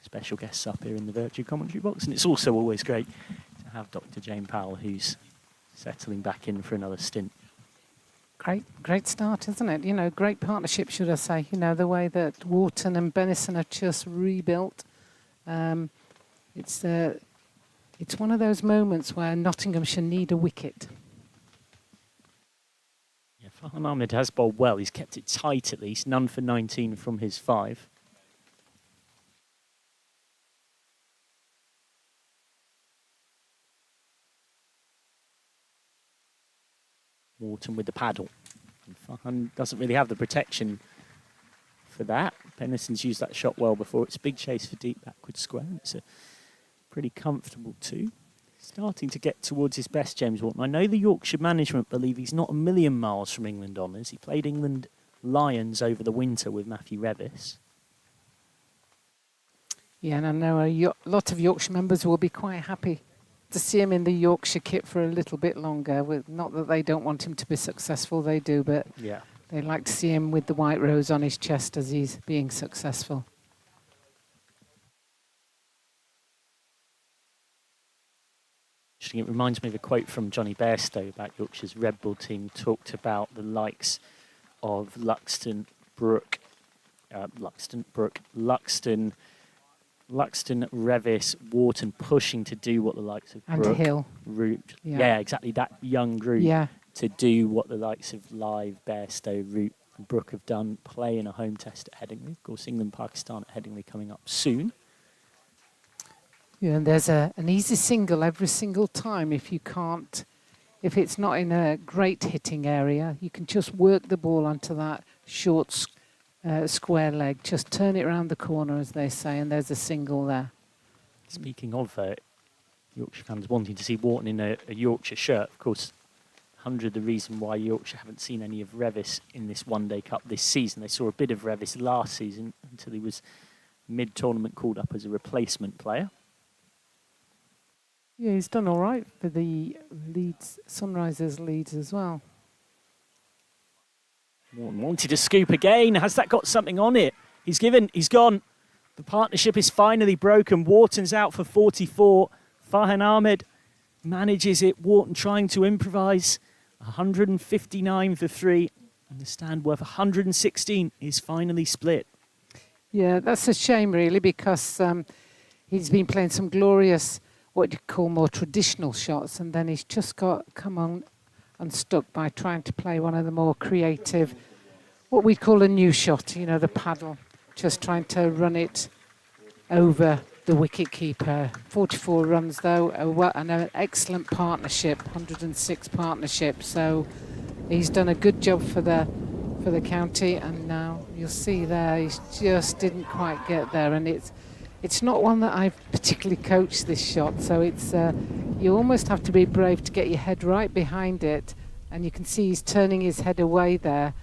special guests up here in the Vertu commentary box, and it's also always great to have Dr. Jane Powell, who's settling back in for another stint. Great start, isn't it? You know, great partnership, should I say. You know, the way that Wharton and Benison are just rebuilt. It's one of those moments where Nottinghamshire need a wicket. Yeah, Farhan Ahmed has bowled well. He's kept it tight at least. None for 19 from his 5. Wharton with the paddle. And Farhan doesn't really have the protection for that. Benison's used that shot well before. It's a big chase for deep backward square. It's a pretty comfortable 2. Starting to get towards his best, James Wharton. I know the Yorkshire management believe he's not a million miles from England honours. He played England Lions over the winter with Matthew Revis. Yeah, and I know a lot of Yorkshire members will be quite happy to see him in the Yorkshire kit for a little bit longer. Not that they don't want him to be successful, they do, but yeah, they like to see him with the white rose on his chest as he's being successful. It reminds me of a quote from Johnny Bairstow about Yorkshire's Red Bull team. Talked about the likes of Luxton, Revis, Wharton pushing to do what the likes of And Brooke, Hill. Root. Yeah. Yeah, exactly. That young group Yeah. to do what the likes of Live, Bairstow, Root and Brooke have done, play in a home test at Headingley. Of course, England-Pakistan at Headingley coming up soon. Yeah, and there's an easy single every single time if it's not in a great hitting area, you can just work the ball onto that short square leg, just turn it around the corner, as they say, and there's a single there. Speaking of Yorkshire fans wanting to see Wharton in a Yorkshire shirt, of course, 100 the reason why Yorkshire haven't seen any of Revis in this one-day cup this season. They saw a bit of Revis last season until he was mid-tournament called up as a replacement player. Yeah, he's done all right for the Sunrisers Leeds as well. Wharton wanted to scoop again. Has that got something on it? He's gone. The partnership is finally broken. Wharton's out for 44. Farhan Ahmed manages it. Wharton trying to improvise. 159 for 3. And the stand worth 116 is finally split. Yeah, that's a shame, really, because he's been playing some glorious, what you call more traditional shots, and then he's just come on unstuck by trying to play one of the more creative, what we call a new shot, you know, the paddle, just trying to run it over the wicket keeper. 44 runs though, and an excellent partnership, 106 partnership. So he's done a good job for the county, and now you'll see there he just didn't quite get there, and it's not one that I've particularly coached, this shot, so it's you almost have to be brave to get your head right behind it, and you can see he's turning his head away there.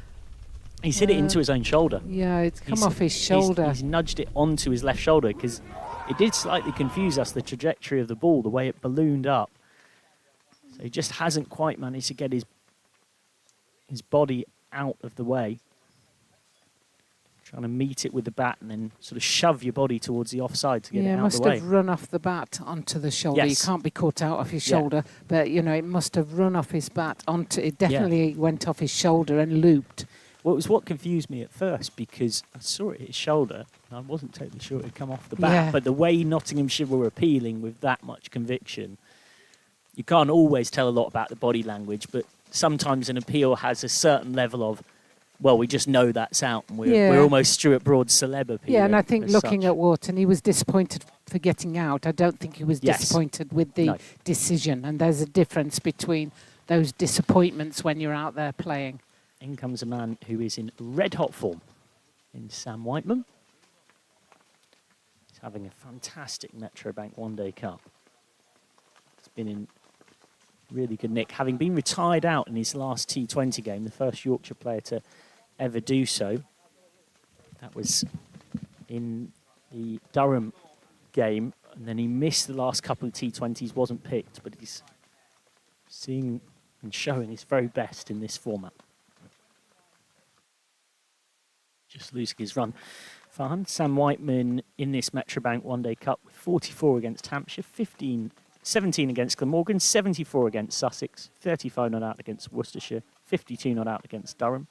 He's hit it into his own shoulder. Yeah, it's come off his shoulder. He's nudged it onto his left shoulder because it did slightly confuse us, the trajectory of the ball, the way it ballooned up. So he just hasn't quite managed to get his body out of the way. Trying to meet it with the bat and then sort of shove your body towards the offside to get it out of the way. Yeah, must have run off the bat onto the shoulder. Yes. You can't be caught out of his shoulder, but, you know, it must have run off his bat onto... It definitely went off his shoulder and looped. Well, it was what confused me at first because I saw it hit his shoulder and I wasn't totally sure it had come off the bat. Yeah. But the way Nottinghamshire were appealing with that much conviction, you can't always tell a lot about the body language, but sometimes an appeal has a certain level of, well, we just know that's out, and we're almost Stuart Broad celeb appeal. Yeah, and I think looking at Wharton, he was disappointed for getting out. I don't think he was Yes. disappointed with the No. decision. And there's a difference between those disappointments when you're out there playing. In comes a man who is in red-hot form in Sam Whiteman. He's having a fantastic Metrobank One-Day Cup. He's been in really good nick, having been retired out in his last T20 game, the first Yorkshire player to ever do so. That was in the Durham game, and then he missed the last couple of T20s, wasn't picked, but he's seeing and showing his very best in this format. Just losing his run. Farhan, Sam Whiteman in this Metrobank One-Day Cup with 44 against Hampshire, 17 against Glamorgan, 74 against Sussex, 35 not out against Worcestershire, 52 not out against Durham,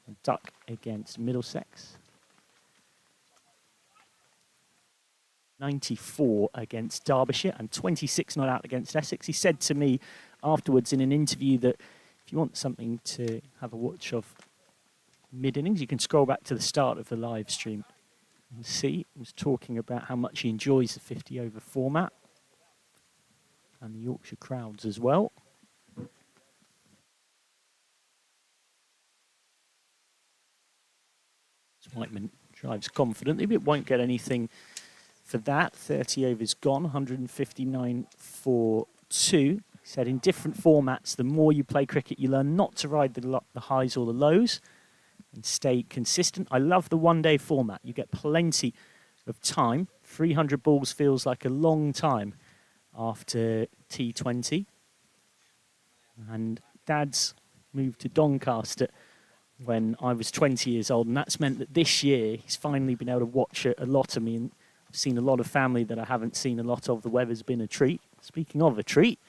and duck against Middlesex, 94 against Derbyshire, and 26 not out against Essex. He said to me afterwards in an interview that if you want something to have a watch of mid-innings, you can scroll back to the start of the live stream and see. He was talking about how much he enjoys the 50-over format and the Yorkshire crowds as well. Whiteman drives confidently, but won't get anything for that. 30 overs gone, 159 for 2. He said in different formats, the more you play cricket, you learn not to ride the highs or the lows and stay consistent. I love the one-day format. You get plenty of time. 300 balls feels like a long time after T20. And Dad's moved to Doncaster when I was 20 years old, and that's meant that this year he's finally been able to watch a lot of me, and I've seen a lot of family that I haven't seen a lot of. The weather's been a treat. Speaking of a treat,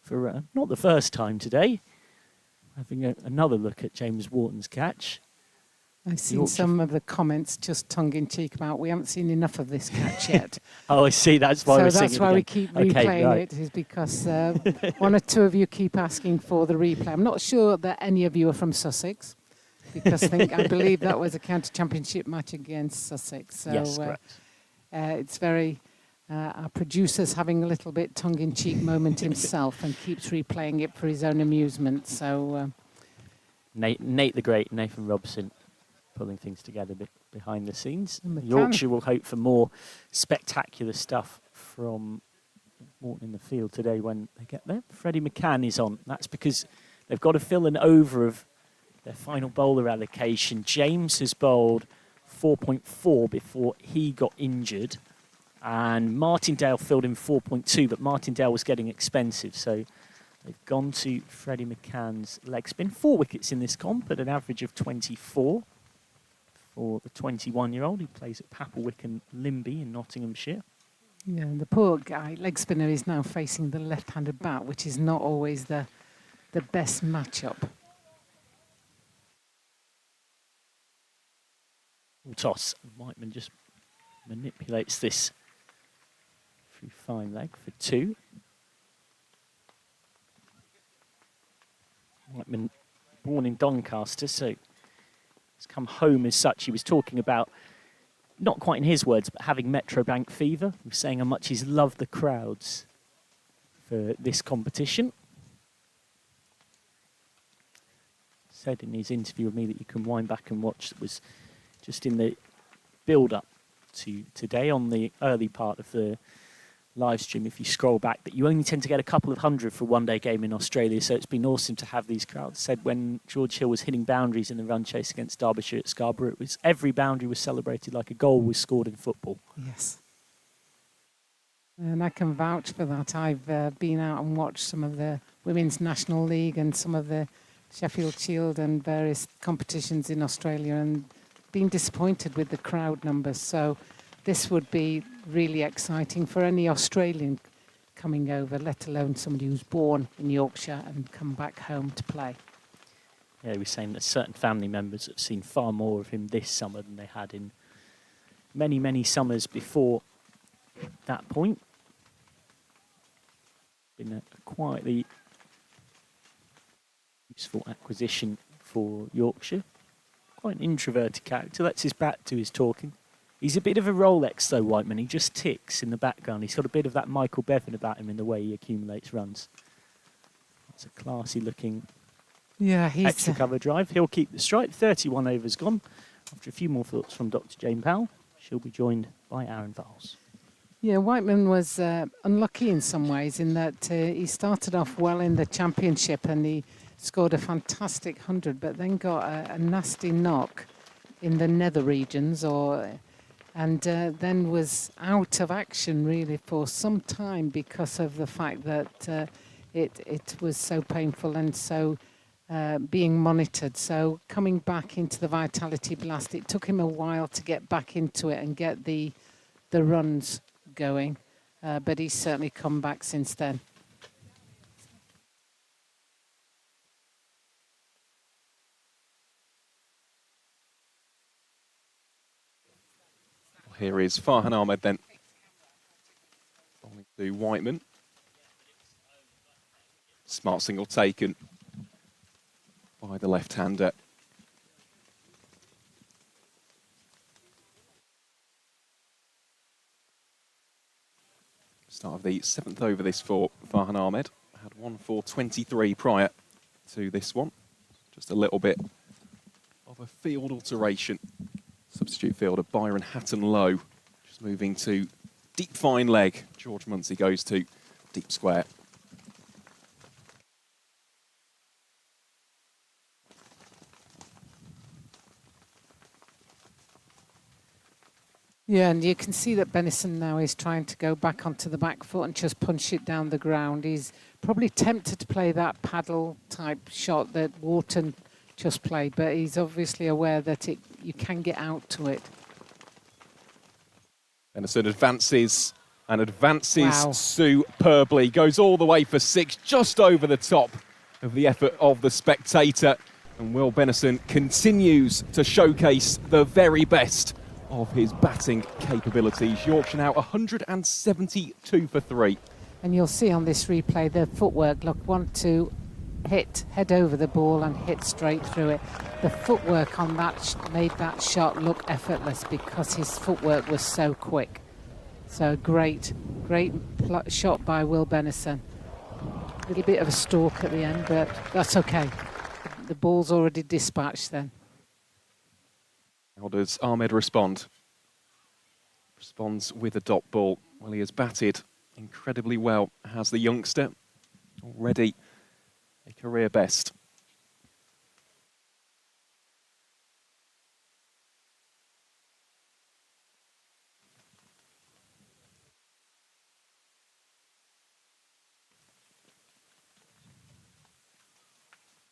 for not the first time today, having another look at James Wharton's catch. I've seen some of the comments just tongue-in-cheek about we haven't seen enough of this catch yet. Oh, I see. That's why we're seeing it So that's why again. we keep Okay, replaying right. it, is because one or two of you keep asking for the replay. I'm not sure that any of you are from Sussex, because I believe that was a county championship match against Sussex. So Yes, correct. It's very... our producer's having a little bit tongue-in-cheek moment himself and keeps replaying it for his own amusement. So Nate the Great, Nathan Robson, pulling things together behind the scenes. And McCann. Yorkshire will hope for more spectacular stuff from Morton in the field today when they get there. Freddie McCann is on. That's because they've got to fill an over of their final bowler allocation. James has bowled 4.4 before he got injured. And Martindale filled in 4.2, but Martindale was getting expensive, so they've gone to Freddie McCann's leg spin. 4 wickets in this comp at an average of 24 for the 21-year-old who plays at Papelwick and Limby in Nottinghamshire. yeah, the poor guy, leg spinner, is now facing the left-handed bat, which is not always the best matchup. Toss. Whiteman just manipulates this through fine leg for 2. Whiteman, born in Doncaster, so he's come home as such. He was talking about, not quite in his words, but having Metrobank fever. He was saying how much he's loved the crowds for this competition. Said in his interview with me that you can wind back and watch, that was just in the build-up to today on the early part of the live stream, if you scroll back, that you only tend to get a couple of hundred for a one-day game in Australia, so it's been awesome to have these crowds. Said when George Hill was hitting boundaries in the run chase against Derbyshire at Scarborough, it was every boundary was celebrated like a goal was scored in football. Yes. And I can vouch for that. I've been out and watched some of the Women's National League and some of the Sheffield Shield and various competitions in Australia, and been disappointed with the crowd numbers. So this would be really exciting for any Australian coming over, let alone somebody who's born in Yorkshire and come back home to play. Yeah, he was saying that certain family members have seen far more of him this summer than they had in many, many summers before that point. Been a quietly useful acquisition for Yorkshire. Quite an introverted character. Lets his back do his talking. He's a bit of a Rolex, though, Whiteman. He just ticks in the background. He's got a bit of that Michael Bevan about him in the way he accumulates runs. It's a classy-looking extra cover drive. He'll keep the strike. 31 overs gone. After a few more thoughts from Dr. Jane Powell, she'll be joined by Aaron Vowles. Yeah, Whiteman was unlucky in some ways in that he started off well in the championship and he scored a fantastic 100, but then got a nasty knock in the nether regions, and then was out of action really for some time because of the fact that it was so painful and so being monitored. So coming back into the Vitality Blast, it took him a while to get back into it and get the runs going, but he's certainly come back since then. Here is Farhan Ahmed then. Bowling to Whiteman. Smart single taken by the left-hander. Start of the 7th over this for Farhan Ahmed. Had 1 for 23 prior to this one. Just a little bit of a field alteration. Substitute fielder Byron Hatton low. Just moving to deep fine leg. George Munsey goes to deep square. Yeah, and you can see that Benison now is trying to go back onto the back foot and just punch it down the ground. He's probably tempted to play that paddle type shot that Wharton just played, but he's obviously aware that you can get out to it. Benison advances and advances superbly. Goes all the way for 6, just over the top of the effort of the spectator. And Will Benison continues to showcase the very best of his batting capabilities. Yorkshire now 172 for 3. And you'll see on this replay the footwork. Look, 1, 2, hit, head over the ball and hit straight through it. The footwork on that made that shot look effortless because his footwork was so quick. So great shot by Will Benison. A little bit of a stalk at the end, but that's okay. The ball's already dispatched then. How does Ahmed respond? Responds with a dot ball. Well, he has batted incredibly well, has the youngster. Already a career best.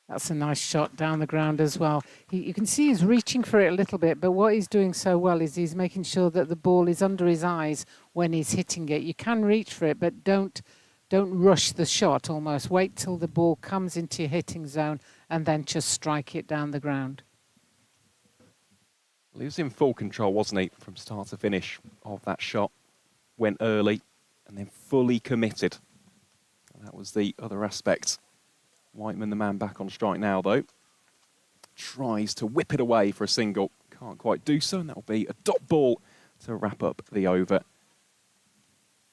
That's a nice shot down the ground as well. You can see he's reaching for it a little bit, but what he's doing so well is he's making sure that the ball is under his eyes when he's hitting it. You can reach for it, but don't rush the shot almost. Wait till the ball comes into your hitting zone and then just strike it down the ground. Well, he was in full control, wasn't he, from start to finish of that shot. Went early and then fully committed. And that was the other aspect. Whiteman, the man back on strike now, though. Tries to whip it away for a single. Can't quite do so, and that'll be a dot ball to wrap up the over.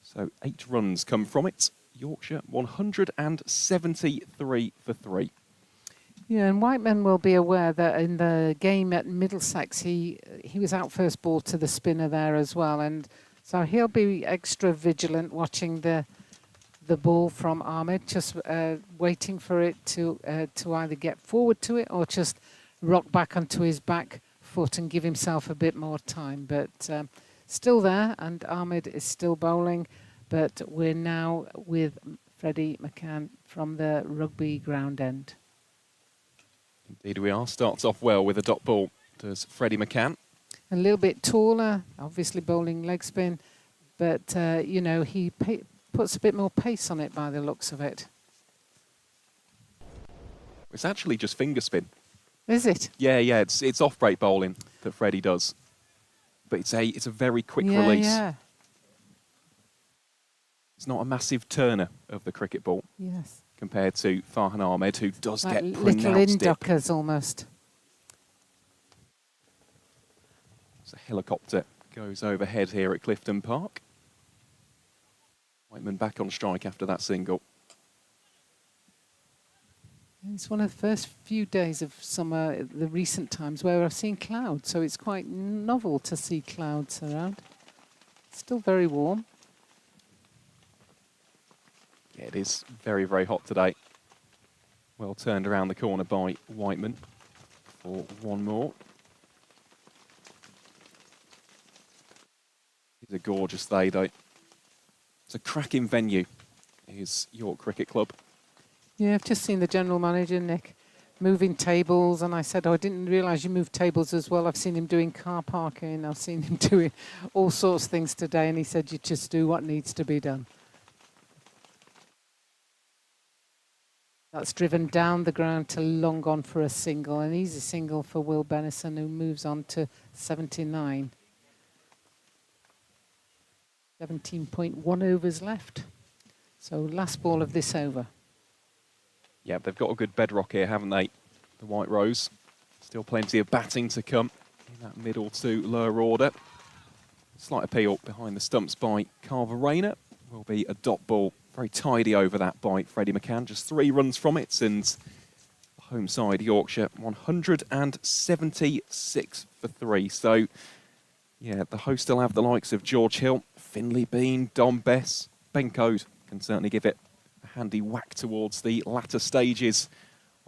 So 8 runs come from it. Yorkshire 173 for 3. Yeah, and Whiteman will be aware that in the game at Middlesex, he was out first ball to the spinner there as well, and so he'll be extra vigilant watching the ball from Ahmed, just waiting for it to either get forward to it or just rock back onto his back foot and give himself a bit more time. But still there, and Ahmed is still bowling. But we're now with Freddie McCann from the rugby ground end. Indeed we are. Starts off well with a dot ball, does Freddie McCann. A little bit taller, obviously bowling leg spin, but you know, he puts a bit more pace on it by the looks of it. It's actually just finger spin. Is it? Yeah, it's off break bowling that Freddie does, but it's a very quick release. Yeah. It's not a massive turner of the cricket ball. Yes. Compared to Farhan Ahmed, who does like get little pronounced dip. induckers almost. It's a helicopter goes overhead here at Clifton Park. Whiteman back on strike after that single. It's one of the first few days of summer, the recent times, where I've seen clouds, so it's quite novel to see clouds around. Still very warm. Yeah, it is very, very hot today. Well turned around the corner by Whiteman for one more. It's a gorgeous day, though. It's a cracking venue, is York Cricket Club. Yeah, I've just seen the general manager, Nick, moving tables, and I said, oh, I didn't realise you moved tables as well. I've seen him doing car parking, I've seen him doing all sorts of things today, and he said, you just do what needs to be done. That's driven down the ground to long on for a single, an easy single for Will Bennison, who moves on to 79. 17.1 overs left. So last ball of this over. Yeah, they've got a good bedrock here, haven't they? The White Rose. Still plenty of batting to come in that middle to lower order. Slight appeal behind the stumps by Carver Rayner. Will be a dot ball. Very tidy over that by Freddie McCann. Just 3 runs from it, and the home side, Yorkshire, 176 for 3. So, yeah, the host still have the likes of George Hill, Finlay Bean, Dom Bess. Ben Code can certainly give it a handy whack towards the latter stages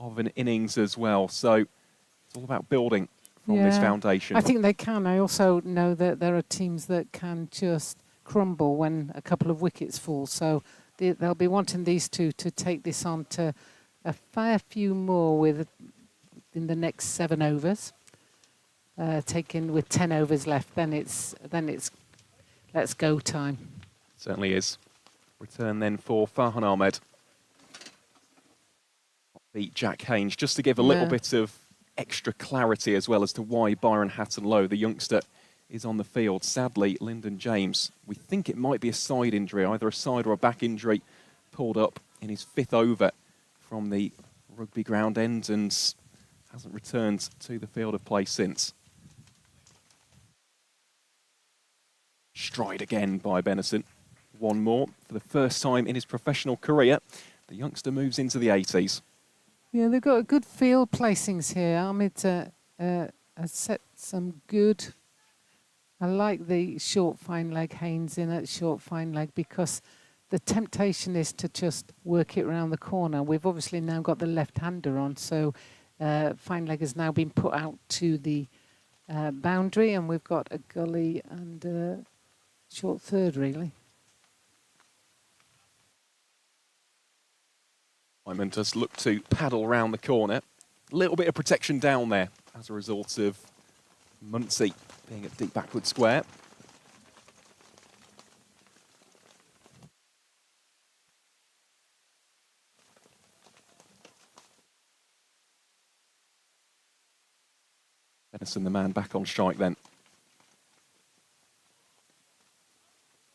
of an innings as well. So it's all about building from this foundation. I think they can. I also know that there are teams that can just crumble when a couple of wickets fall. So they'll be wanting these two to take this on to a fair few more in the next 7 overs. Taken with 10 overs left, then it's let's go time. Certainly is. Return then for Farhan Ahmed. Beat Jack Haynes, just to give a little bit of extra clarity as well as to why Byron Hatton-Lowe, the youngster, is on the field. Sadly, Lyndon James, we think it might be a side injury, either a side or a back injury, pulled up in his 5th over from the rugby ground end and hasn't returned to the field of play since. Stride again by Bennison. One more for the first time in his professional career. The youngster moves into the 80s. Yeah, they've got good field placings here. Ahmed has set some good. I like the short fine leg, Haynes in at short fine leg, because the temptation is to just work it around the corner. We've obviously now got the left-hander on, so fine leg has now been put out to the boundary, and we've got a gully and short third, really. Wyman does look to paddle round the corner. A little bit of protection down there as a result of Muncie being at deep backward square. Bennison, the man, back on strike then.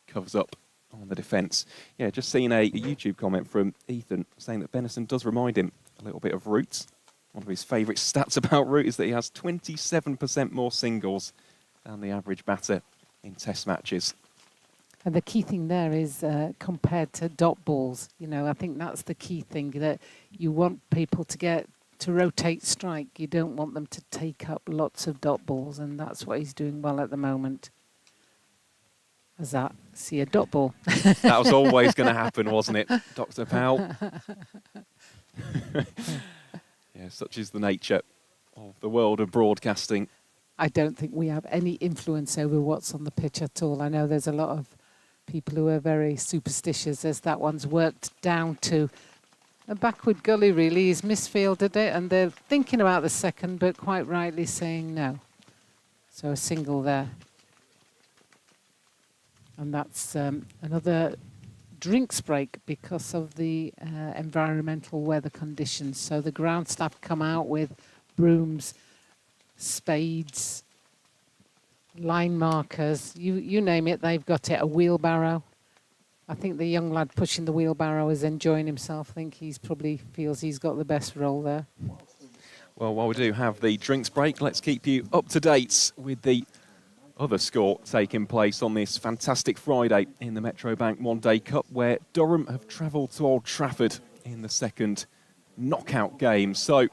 Covers up on the defence. Yeah, just seen a YouTube comment from Ethan saying that Bennison does remind him a little bit of Root. One of his favourite stats about Root is that he has 27% more singles than the average batter in Test matches. And the key thing there is compared to dot balls. You know, I think that's the key thing, that you want people to rotate strike. You don't want them to take up lots of dot balls, and that's what he's doing well at the moment. As that, see a dot ball. That was always going to happen, wasn't it, Dr. Powell? Yeah, such is the nature of the world of broadcasting. I don't think we have any influence over what's on the pitch at all. I know there's a lot of people who are very superstitious, as that one's worked down to a backward gully, really. He's misfielded it, and they're thinking about the second, but quite rightly saying no. So a single there. And that's another drinks break because of the environmental weather conditions. So the ground staff come out with brooms, spades, line markers, you name it, they've got it, a wheelbarrow. I think the young lad pushing the wheelbarrow is enjoying himself. I think he's probably feels he's got the best role there. Well, while we do have the drinks break, let's keep you up to date with the other score taking place on this fantastic Friday in the Metro Bank One Day Cup, where Durham have travelled to Old Trafford in the second knockout game. So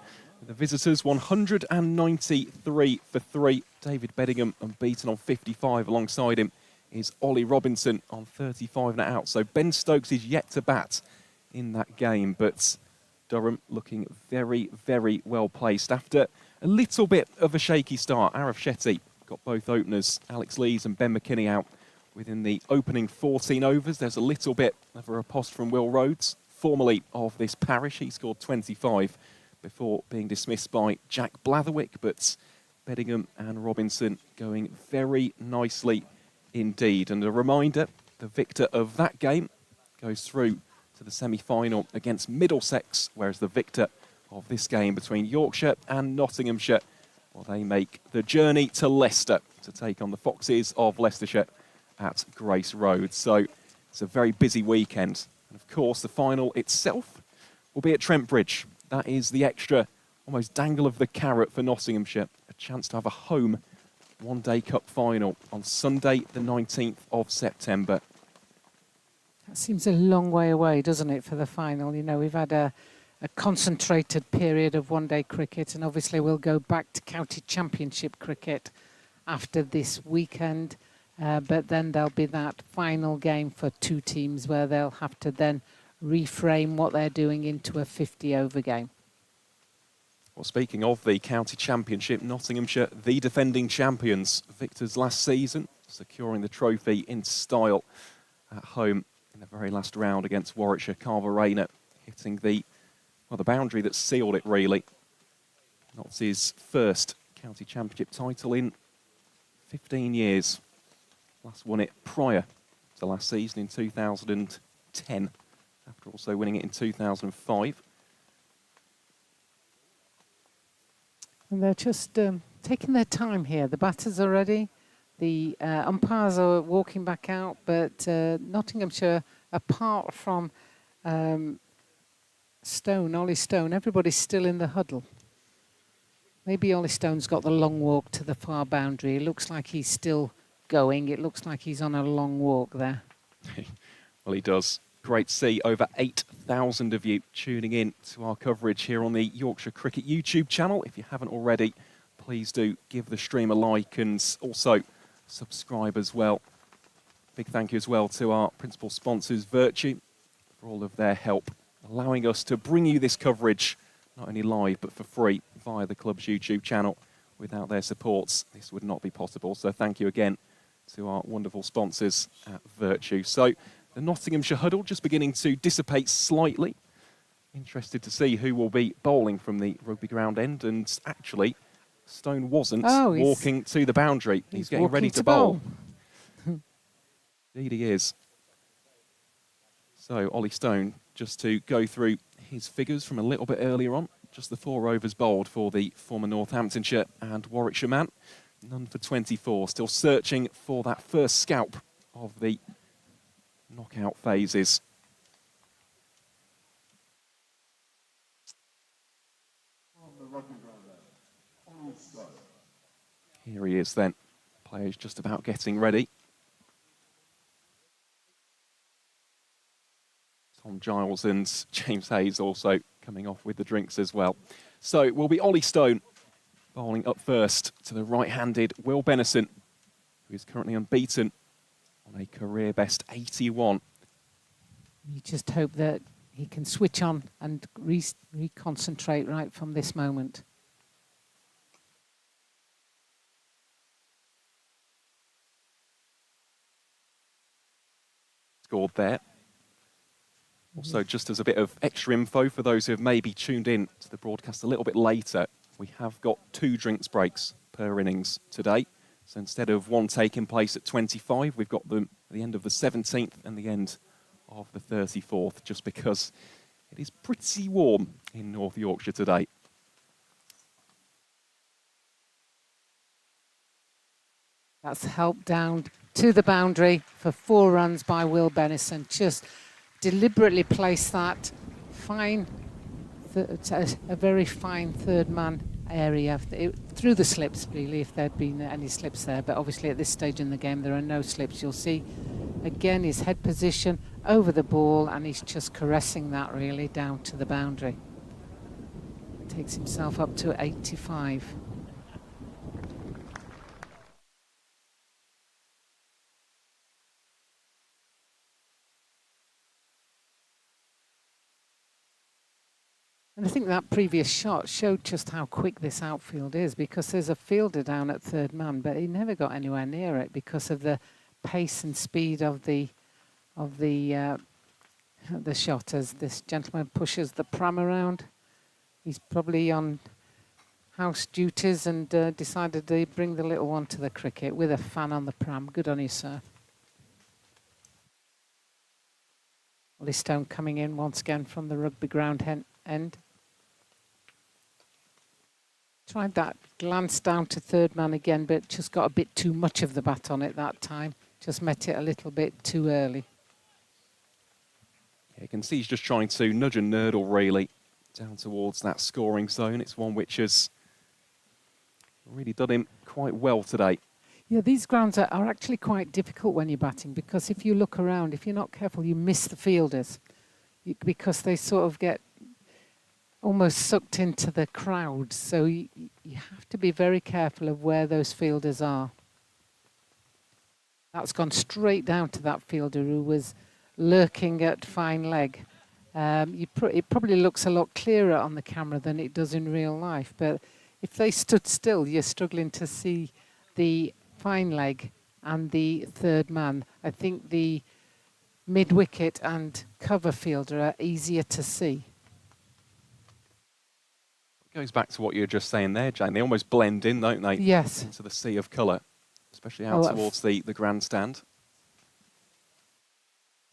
the visitors 193 for 3. David Bedingham unbeaten on 55. Alongside him is Ollie Robinson on 35 and out. So Ben Stokes is yet to bat in that game, but Durham looking very, very well placed after a little bit of a shaky start. Arif Shetty got both openers, Alex Lees and Ben McKinney, out within the opening 14 overs. There's a little bit of a riposte from Will Rhodes, formerly of this parish. He scored 25 before being dismissed by Jack Blatherwick, but Bedingham and Robinson going very nicely indeed. And a reminder, the victor of that game goes through to the semi-final against Middlesex, whereas the victor of this game between Yorkshire and Nottinghamshire, well, they make the journey to Leicester to take on the Foxes of Leicestershire at Grace Road. So it's a very busy weekend. And of course, the final itself will be at Trent Bridge. That is the extra, almost dangle of the carrot for Nottinghamshire. A chance to have a home one-day cup final on Sunday, the 19th of September. That seems a long way away, doesn't it, for the final? You know, we've had a concentrated period of one-day cricket, and obviously we'll go back to county championship cricket after this weekend. But then there'll be that final game for two teams where they'll have to then reframe what they're doing into a 50-over game. Well, speaking of the county championship, Nottinghamshire, the defending champions, victors last season, securing the trophy in style at home in the very last round against Warwickshire. Carver Rayner hitting the boundary that sealed it, really. Notts' first county championship title in 15 years. Last won it prior to last season in 2010, after also winning it in 2005. And they're just taking their time here. The batters are ready. The umpires are walking back out, but Nottinghamshire, apart from Ollie Stone, everybody's still in the huddle. Maybe Ollie Stone's got the long walk to the far boundary. It looks like he's still going. It looks like he's on a long walk there. Well, he does. Great to see over 8,000 of you tuning in to our coverage here on the Yorkshire Cricket YouTube channel. If you haven't already, please do give the stream a like and also subscribe as well. Big thank you as well to our principal sponsors, Vertu, for all of their help, allowing us to bring you this coverage, not only live, but for free via the club's YouTube channel. Without their supports, this would not be possible. So thank you again to our wonderful sponsors at Vertu. So the Nottinghamshire huddle just beginning to dissipate slightly. Interested to see who will be bowling from the rugby ground end. And actually, Stone wasn't walking to the boundary. He's getting ready to bowl. Indeed he is. So Ollie Stone, just to go through his figures from a little bit earlier on. Just the 4 overs bowled for the former Northamptonshire and Warwickshire man. None for 24. Still searching for that first scalp of the knockout phases. Here he is then. Players just about getting ready. Tom Giles and James Hayes also coming off with the drinks as well. So it will be Ollie Stone bowling up first to the right-handed Will Benison, who is currently unbeaten on a career best 81. You just hope that he can switch on and reconcentrate right from this moment. Scored there. Also, just as a bit of extra info for those who have maybe tuned in to the broadcast a little bit later, we have got 2 drinks breaks per innings today. So instead of one taking place at 25, we've got them at the end of the 17th and the end of the 34th, just because it is pretty warm in North Yorkshire today. That's helped down to the boundary for 4 runs by Will Benison. Just deliberately placed that fine, a very fine third man area through the slips, really, if there'd been any slips there. But obviously at this stage in the game there are no slips. You'll see again his head position over the ball, and he's just caressing that really down to the boundary. Takes himself up to 85. And I think that previous shot showed just how quick this outfield is, because there's a fielder down at third man, but he never got anywhere near it because of the pace and speed of the shot as this gentleman pushes the pram around. He's probably on house duties and decided to bring the little one to the cricket with a fan on the pram. Good on you, sir. Ollie Stone coming in once again from the rugby ground end. Tried that glance down to third man again, but just got a bit too much of the bat on it that time. Just met it a little bit too early. Yeah, you can see he's just trying to nudge and nurdle really down towards that scoring zone. It's one which has really done him quite well today. Yeah, these grounds are actually quite difficult when you're batting, because if you look around, if you're not careful, you miss the fielders because they sort of get almost sucked into the crowd. So you have to be very careful of where those fielders are. That's gone straight down to that fielder who was lurking at fine leg. It probably looks a lot clearer on the camera than it does in real life, but if they stood still, you're struggling to see the fine leg and the third man. I think the mid-wicket and cover fielder are easier to see. It goes back to what you were just saying there, Jane. They almost blend in, don't they? Yes. Into the sea of colour, especially out towards the grandstand.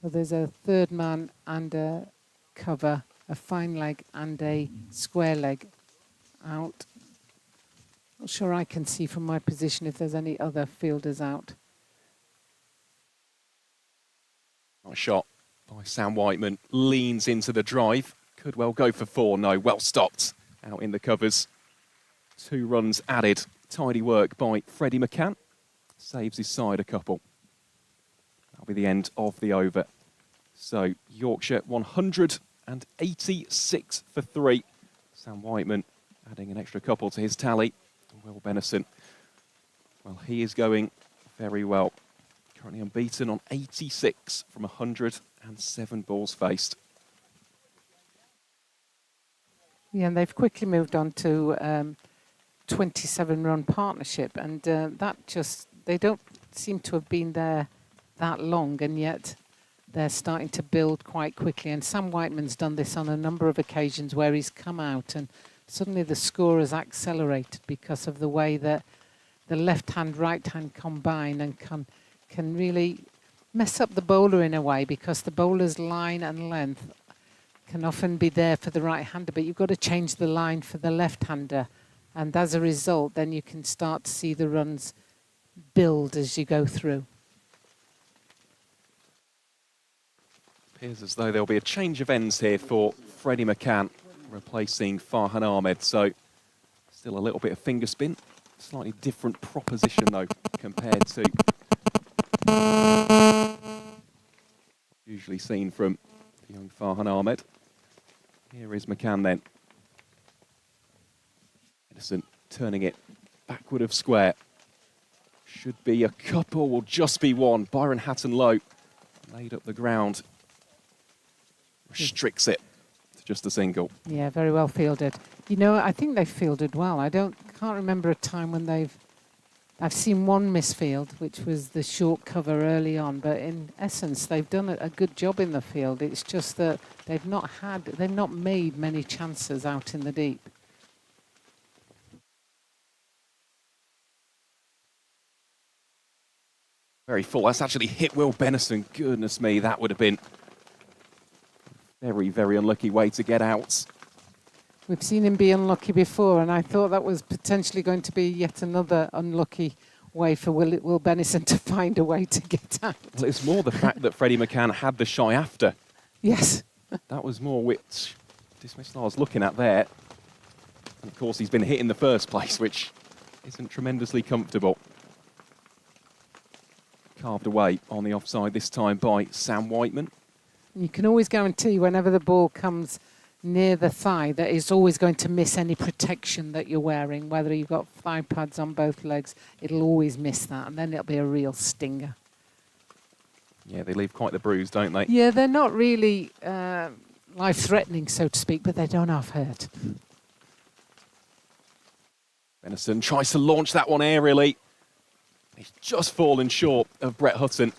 So there's a third man and a cover, a fine leg and a square leg out. Not sure I can see from my position if there's any other fielders out. Nice shot by Sam Whiteman. Leans into the drive. Could well go for 4. No, well stopped out in the covers. 2 runs added. Tidy work by Freddie McCann. Saves his side a couple. That'll be the end of the over. So Yorkshire 186 for 3. Sam Whiteman adding an extra couple to his tally. Will Benison, well, he is going very well. Currently unbeaten on 86 from 107 balls faced. Yeah, and they've quickly moved on to 27-run partnership, and they don't seem to have been there that long, and yet they're starting to build quite quickly. And Sam Whiteman's done this on a number of occasions where he's come out and suddenly the score has accelerated because of the way that the left hand, right hand combine and can really mess up the bowler in a way, because the bowler's line and length can often be there for the right hander, but you've got to change the line for the left hander. And as a result, then you can start to see the runs build as you go through. Appears as though there'll be a change of ends here for Freddie McCann, replacing Farhan Ahmed. So still a little bit of finger spin. Slightly different proposition though compared to usually seen from the young Farhan Ahmed. Here is McCann then. Edison turning it backward of square. Should be a couple, will just be one. Byron Hatton low, laid up the ground. Restricts it to just a single. Yeah, very well fielded. You know, I think they've fielded well. Can't remember a time when I've seen one misfield, which was the short cover early on, but in essence, they've done a good job in the field. It's just that they've not made many chances out in the deep. Very full. That's actually hit Will Benison. Goodness me, that would have been a very, very unlucky way to get out. We've seen him be unlucky before, and I thought that was potentially going to be yet another unlucky way for Will Benison to find a way to get out. Well, it's more the fact that Freddie McCann had the shy after. Yes. That was more which dismissal I was looking at there. And of course, he's been hit in the first place, which isn't tremendously comfortable. Carved away on the offside this time by Sam Whiteman. You can always guarantee whenever the ball comes near the thigh that it's always going to miss any protection that you're wearing, whether you've got thigh pads on both legs, it'll always miss that, and then it'll be a real stinger. Yeah, they leave quite the bruise, don't they? Yeah, they're not really life-threatening, so to speak, but they don't half hurt. Benison tries to launch that one aerially. He's just fallen short of Brett Hutton.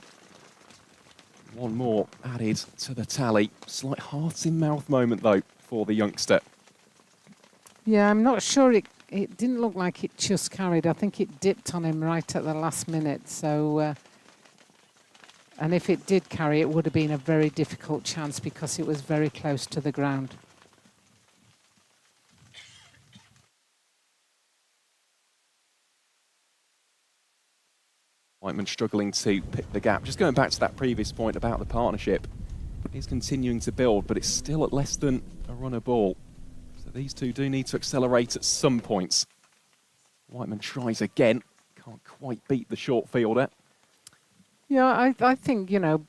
One more added to the tally. Slight heart-in-mouth moment, though, for the youngster. Yeah, I'm not sure it didn't look like it just carried. I think it dipped on him right at the last minute. So, and if it did carry, it would have been a very difficult chance because it was very close to the ground. Whiteman struggling to pick the gap. Just going back to that previous point about the partnership, it's continuing to build, but it's still at less than a run a ball. So these two do need to accelerate at some points. Whiteman tries again. Can't quite beat the short fielder. Yeah, I think, you know,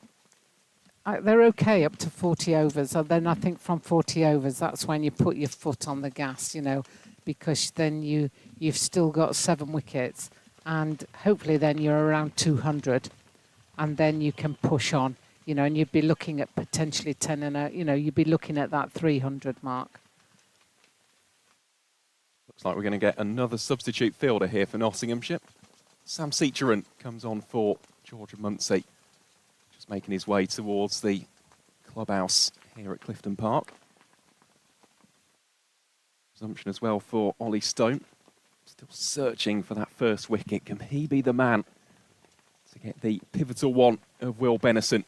they're okay up to 40 overs. And then I think from 40 overs, that's when you put your foot on the gas, you know, because then you've still got 7 wickets. And hopefully then you're around 200, and then you can push on, you know, and you'd be looking at potentially 10 and you know, you'd be looking at that 300 mark. Looks like we're going to get another substitute fielder here for Nottinghamshire. Sam Seacheran comes on for George Muncie, just making his way towards the clubhouse here at Clifton Park. Resumption as well for Ollie Stone. Still searching for that first wicket. Can he be the man to get the pivotal one of Will Benison?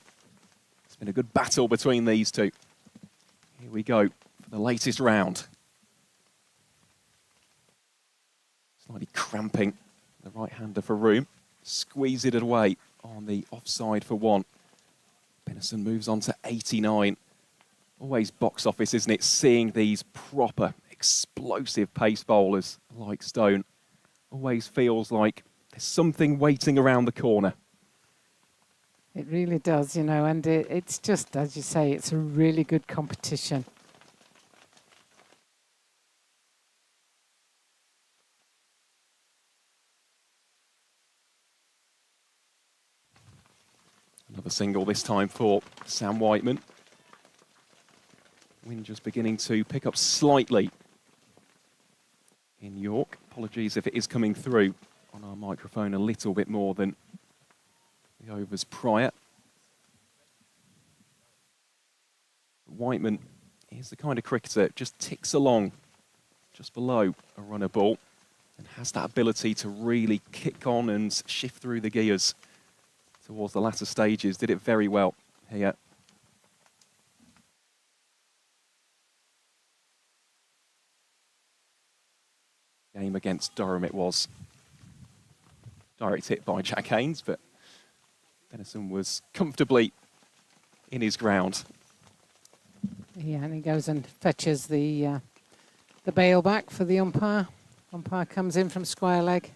It's been a good battle between these two. Here we go for the latest round. Slightly cramping the right-hander for room. Squeeze it away on the offside for 1. Benison moves on to 89. Always box office, isn't it? Seeing these proper explosive pace bowlers like Stone always feels like there's something waiting around the corner. It really does, you know, and it's just, as you say, it's a really good competition. Another single this time for Sam Whiteman. Wind just beginning to pick up slightly in York. Apologies if it is coming through on our microphone a little bit more than the overs prior. Whiteman is the kind of cricketer that just ticks along just below a runner ball and has that ability to really kick on and shift through the gears towards the latter stages. Did it very well here. Game against Durham it was. Direct hit by Jack Haynes, but Benison was comfortably in his ground. Yeah, and he goes and fetches the bail back for the umpire. Umpire comes in from square leg,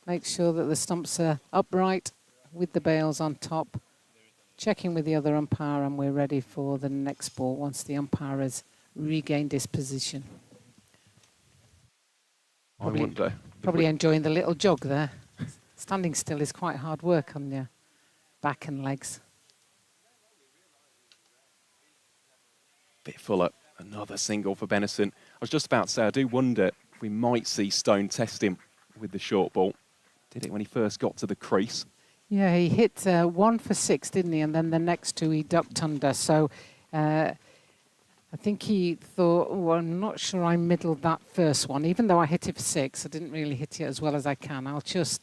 makes sure that the stumps are upright with the bails on top, checking with the other umpire, and we're ready for the next ball once the umpire has regained his position. Probably enjoying the little jog there. Standing still is quite hard work on your back and legs. Bit fuller. Another single for Benison. I was just about to say, I do wonder if we might see Stone test him with the short ball. Did it when he first got to the crease. Yeah, he hit 1 for 6, didn't he? And then the next 2 he ducked under. So I think he thought, oh, I'm not sure I middled that first one. Even though I hit it for 6, I didn't really hit it as well as I can. I'll just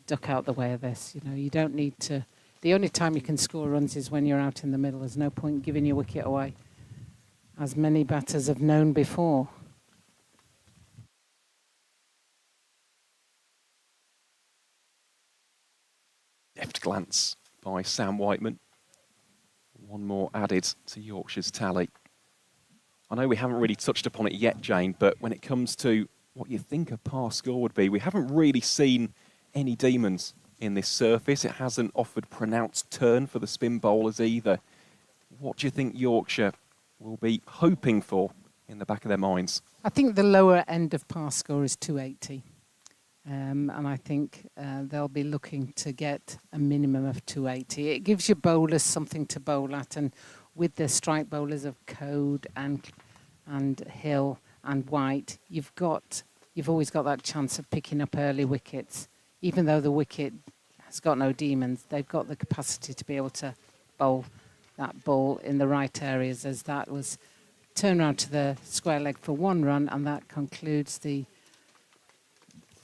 duck out the way of this. You know, you don't need to. The only time you can score runs is when you're out in the middle. There's no point giving your wicket away, as many batters have known before. Deft glance by Sam Whiteman. One more added to Yorkshire's tally. I know we haven't really touched upon it yet, Jane, but when it comes to what you think a par score would be, we haven't really seen any demons in this surface. It hasn't offered pronounced turn for the spin bowlers either. What do you think Yorkshire will be hoping for in the back of their minds? I think the lower end of par score is 280. And I think they'll be looking to get a minimum of 280. It gives your bowlers something to bowl at, and with the strike bowlers of Code and Hill and White, you've always got that chance of picking up early wickets. Even though the wicket has got no demons, they've got the capacity to be able to bowl that ball in the right areas, as that was turned around to the square leg for 1 run, and that concludes the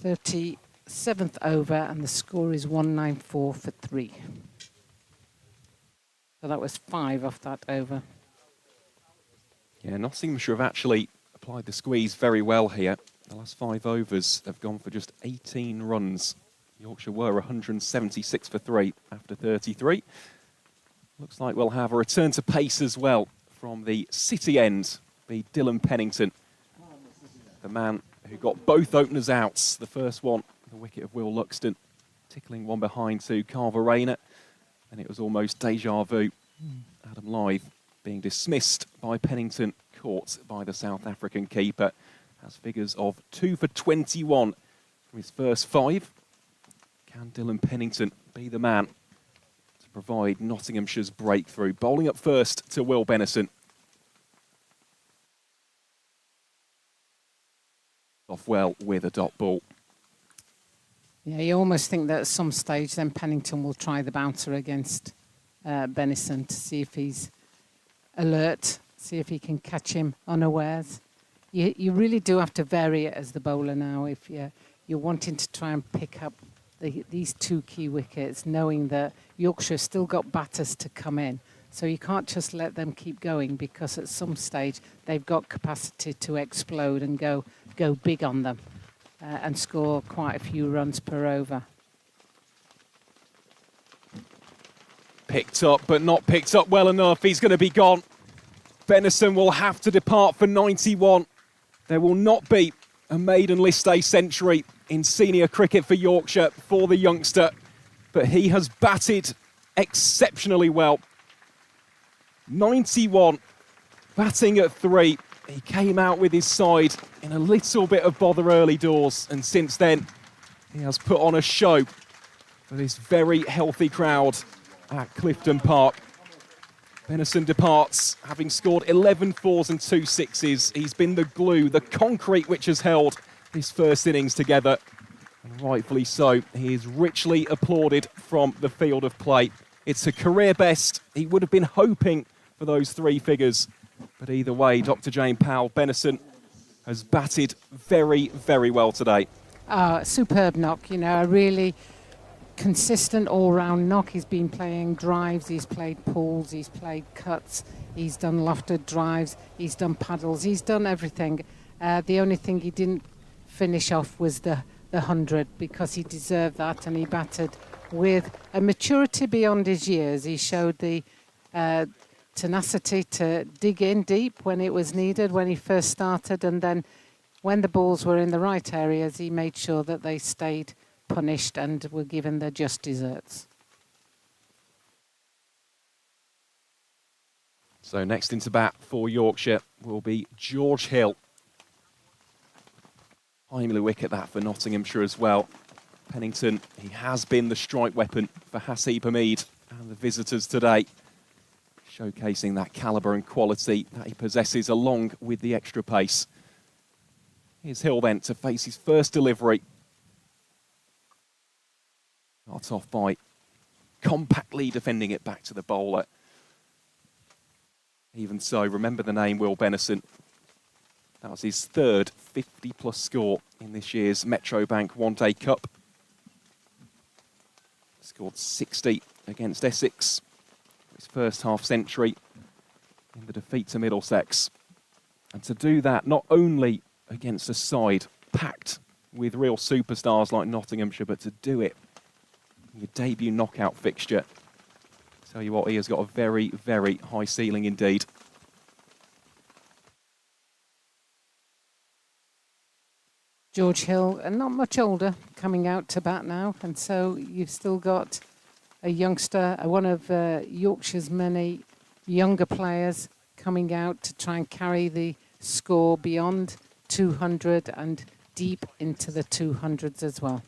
37th over, and the score is 194 for 3. So that was 5 off that over. Yeah, Nottinghamshire have actually applied the squeeze very well here. The last 5 overs have gone for just 18 runs. Yorkshire were 176 for 3 after 33. Looks like we'll have a return to pace as well from the City end. Be Dylan Pennington, the man who got both openers out. The first one, the wicket of Will Luxton, tickling one behind to Carver Rayner. And it was almost deja vu. Adam Lyth being dismissed by Pennington, caught by the South African keeper. Has figures of 2 for 21 from his first 5. Can Dylan Pennington be the man to provide Nottinghamshire's breakthrough? Bowling up first to Will Benison. Off well with a dot ball. Yeah, you almost think that at some stage then Pennington will try the bouncer against Benison to see if he's alert, see if he can catch him unawares. You really do have to vary it as the bowler now if you're wanting to try and pick up these 2 key wickets, knowing that Yorkshire's still got batters to come in. So you can't just let them keep going, because at some stage they've got capacity to explode and go big on them and score quite a few runs per over. Picked up, but not picked up well enough. He's going to be gone. Benison will have to depart for 91. There will not be a maiden list day century in senior cricket for Yorkshire for the youngster, but he has batted exceptionally well. 91, batting at 3. He came out with his side in a little bit of bother early doors, and since then he has put on a show for this very healthy crowd at Clifton Park. Benison departs, having scored 11 fours and 2 sixes. He's been the glue, the concrete which has held his first innings together. And rightfully so, he is richly applauded from the field of play. It's a career best. He would have been hoping for those 3 figures. But either way, Dr. Jane Powell, Benison has batted very, very well today. Superb knock, a really consistent all-round knock. He's been playing drives, he's played pulls, he's played cuts, he's done lofted drives, he's done paddles, he's done everything. The only thing he didn't finish off was the 100, because he deserved that, and he batted with a maturity beyond his years. He showed the tenacity to dig in deep when it was needed, when he first started, and then when the balls were in the right areas, he made sure that they stayed punished and were given their just deserts. So next into bat for Yorkshire will be George Hill. Timely wicket that for Nottinghamshire as well. Pennington, he has been the strike weapon for Hasib Hamid and the visitors today, showcasing that calibre and quality that he possesses along with the extra pace. Here's Hill then to face his first delivery. Starts off by compactly defending it back to the bowler. Even so, remember the name Will Benison. That was his 3rd 50-plus score in this year's Metrobank One Day Cup. Scored 60 against Essex. His first half-century in the defeat to Middlesex. And to do that not only against a side packed with real superstars like Nottinghamshire, but to do it in your debut knockout fixture. Tell you what, he has got a very, very high ceiling indeed. George Hill, and not much older, coming out to bat now. And so you've still got a youngster, one of Yorkshire's many younger players coming out to try and carry the score beyond 200 and deep into the 200s as well.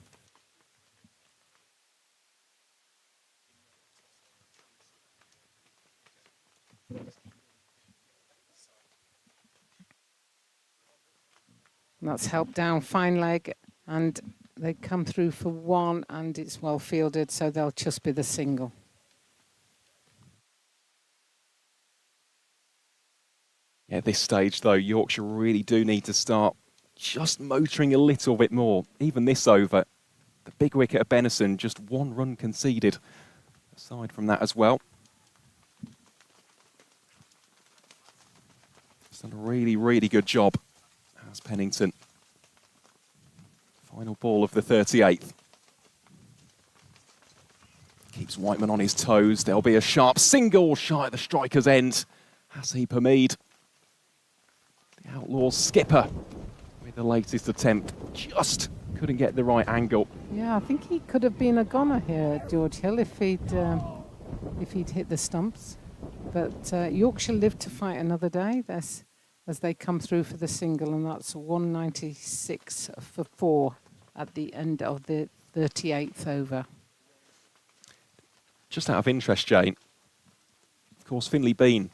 And that's helped down, fine leg, and they come through for one, and it's well fielded, so they'll just be the single. Yeah, at this stage, though, Yorkshire really do need to start just motoring a little bit more. Even this over, the big wicket of Benison, just 1 run conceded. Aside from that as well. It's done a really, really good job. As Pennington. Final ball of the 38th. Keeps Whiteman on his toes. There'll be a sharp single shy at the striker's end. Hasib Hamid, the Outlaws skipper, with the latest attempt. Just couldn't get the right angle. Yeah, I think he could have been a goner here, George Hill, if he'd hit the stumps. But Yorkshire lived to fight another day. As they come through for the single, and that's 196 for 4 at the end of the 38th over. Just out of interest, Jane, of course, Finley Bean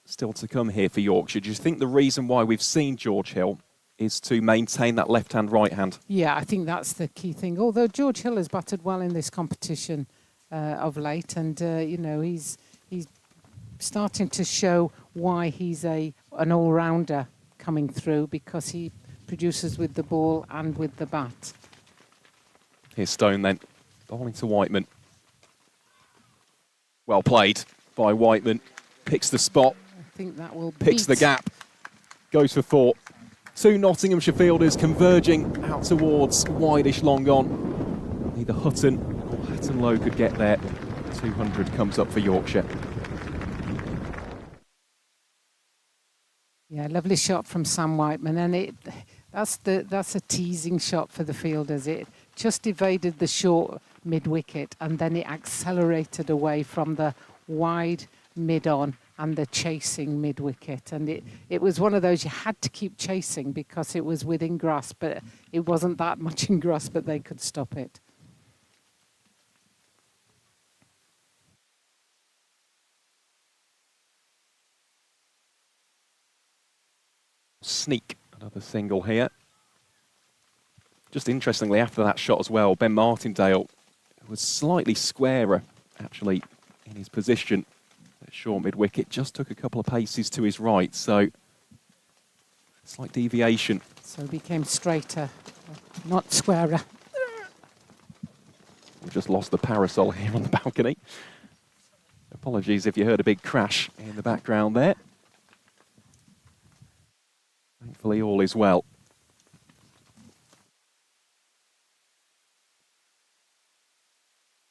still to come here for Yorkshire. Do you think the reason why we've seen George Hill is to maintain that left-hand, right-hand? Yeah, I think that's the key thing. Although George Hill has batted well in this competition of late, and he's starting to show why he's an all-rounder coming through, because he produces with the ball and with the bat. Here's Stone then, bowling to Whiteman. Well played by Whiteman. Picks the spot. I think that will picks the gap. Goes for 4. 2 Nottinghamshire fielders converging out towards wideish long on. Neither Hutton or Hatton Lowe could get there. 200 comes up for Yorkshire. Yeah, lovely shot from Sam Whiteman, and that's a teasing shot for the fielders. It just evaded the short mid-wicket, and then it accelerated away from the wide mid-on and the chasing mid-wicket. And it was one of those you had to keep chasing because it was within grasp, but it wasn't that much in grasp, but they could stop it. Sneak, another single here. Just interestingly, after that shot as well, Ben Martindale was slightly squarer, actually, in his position at short mid-wicket. Just took a couple of paces to his right, so slight deviation. So became straighter, not squarer. We just lost the parasol here on the balcony. Apologies if you heard a big crash in the background there. Thankfully, all is well.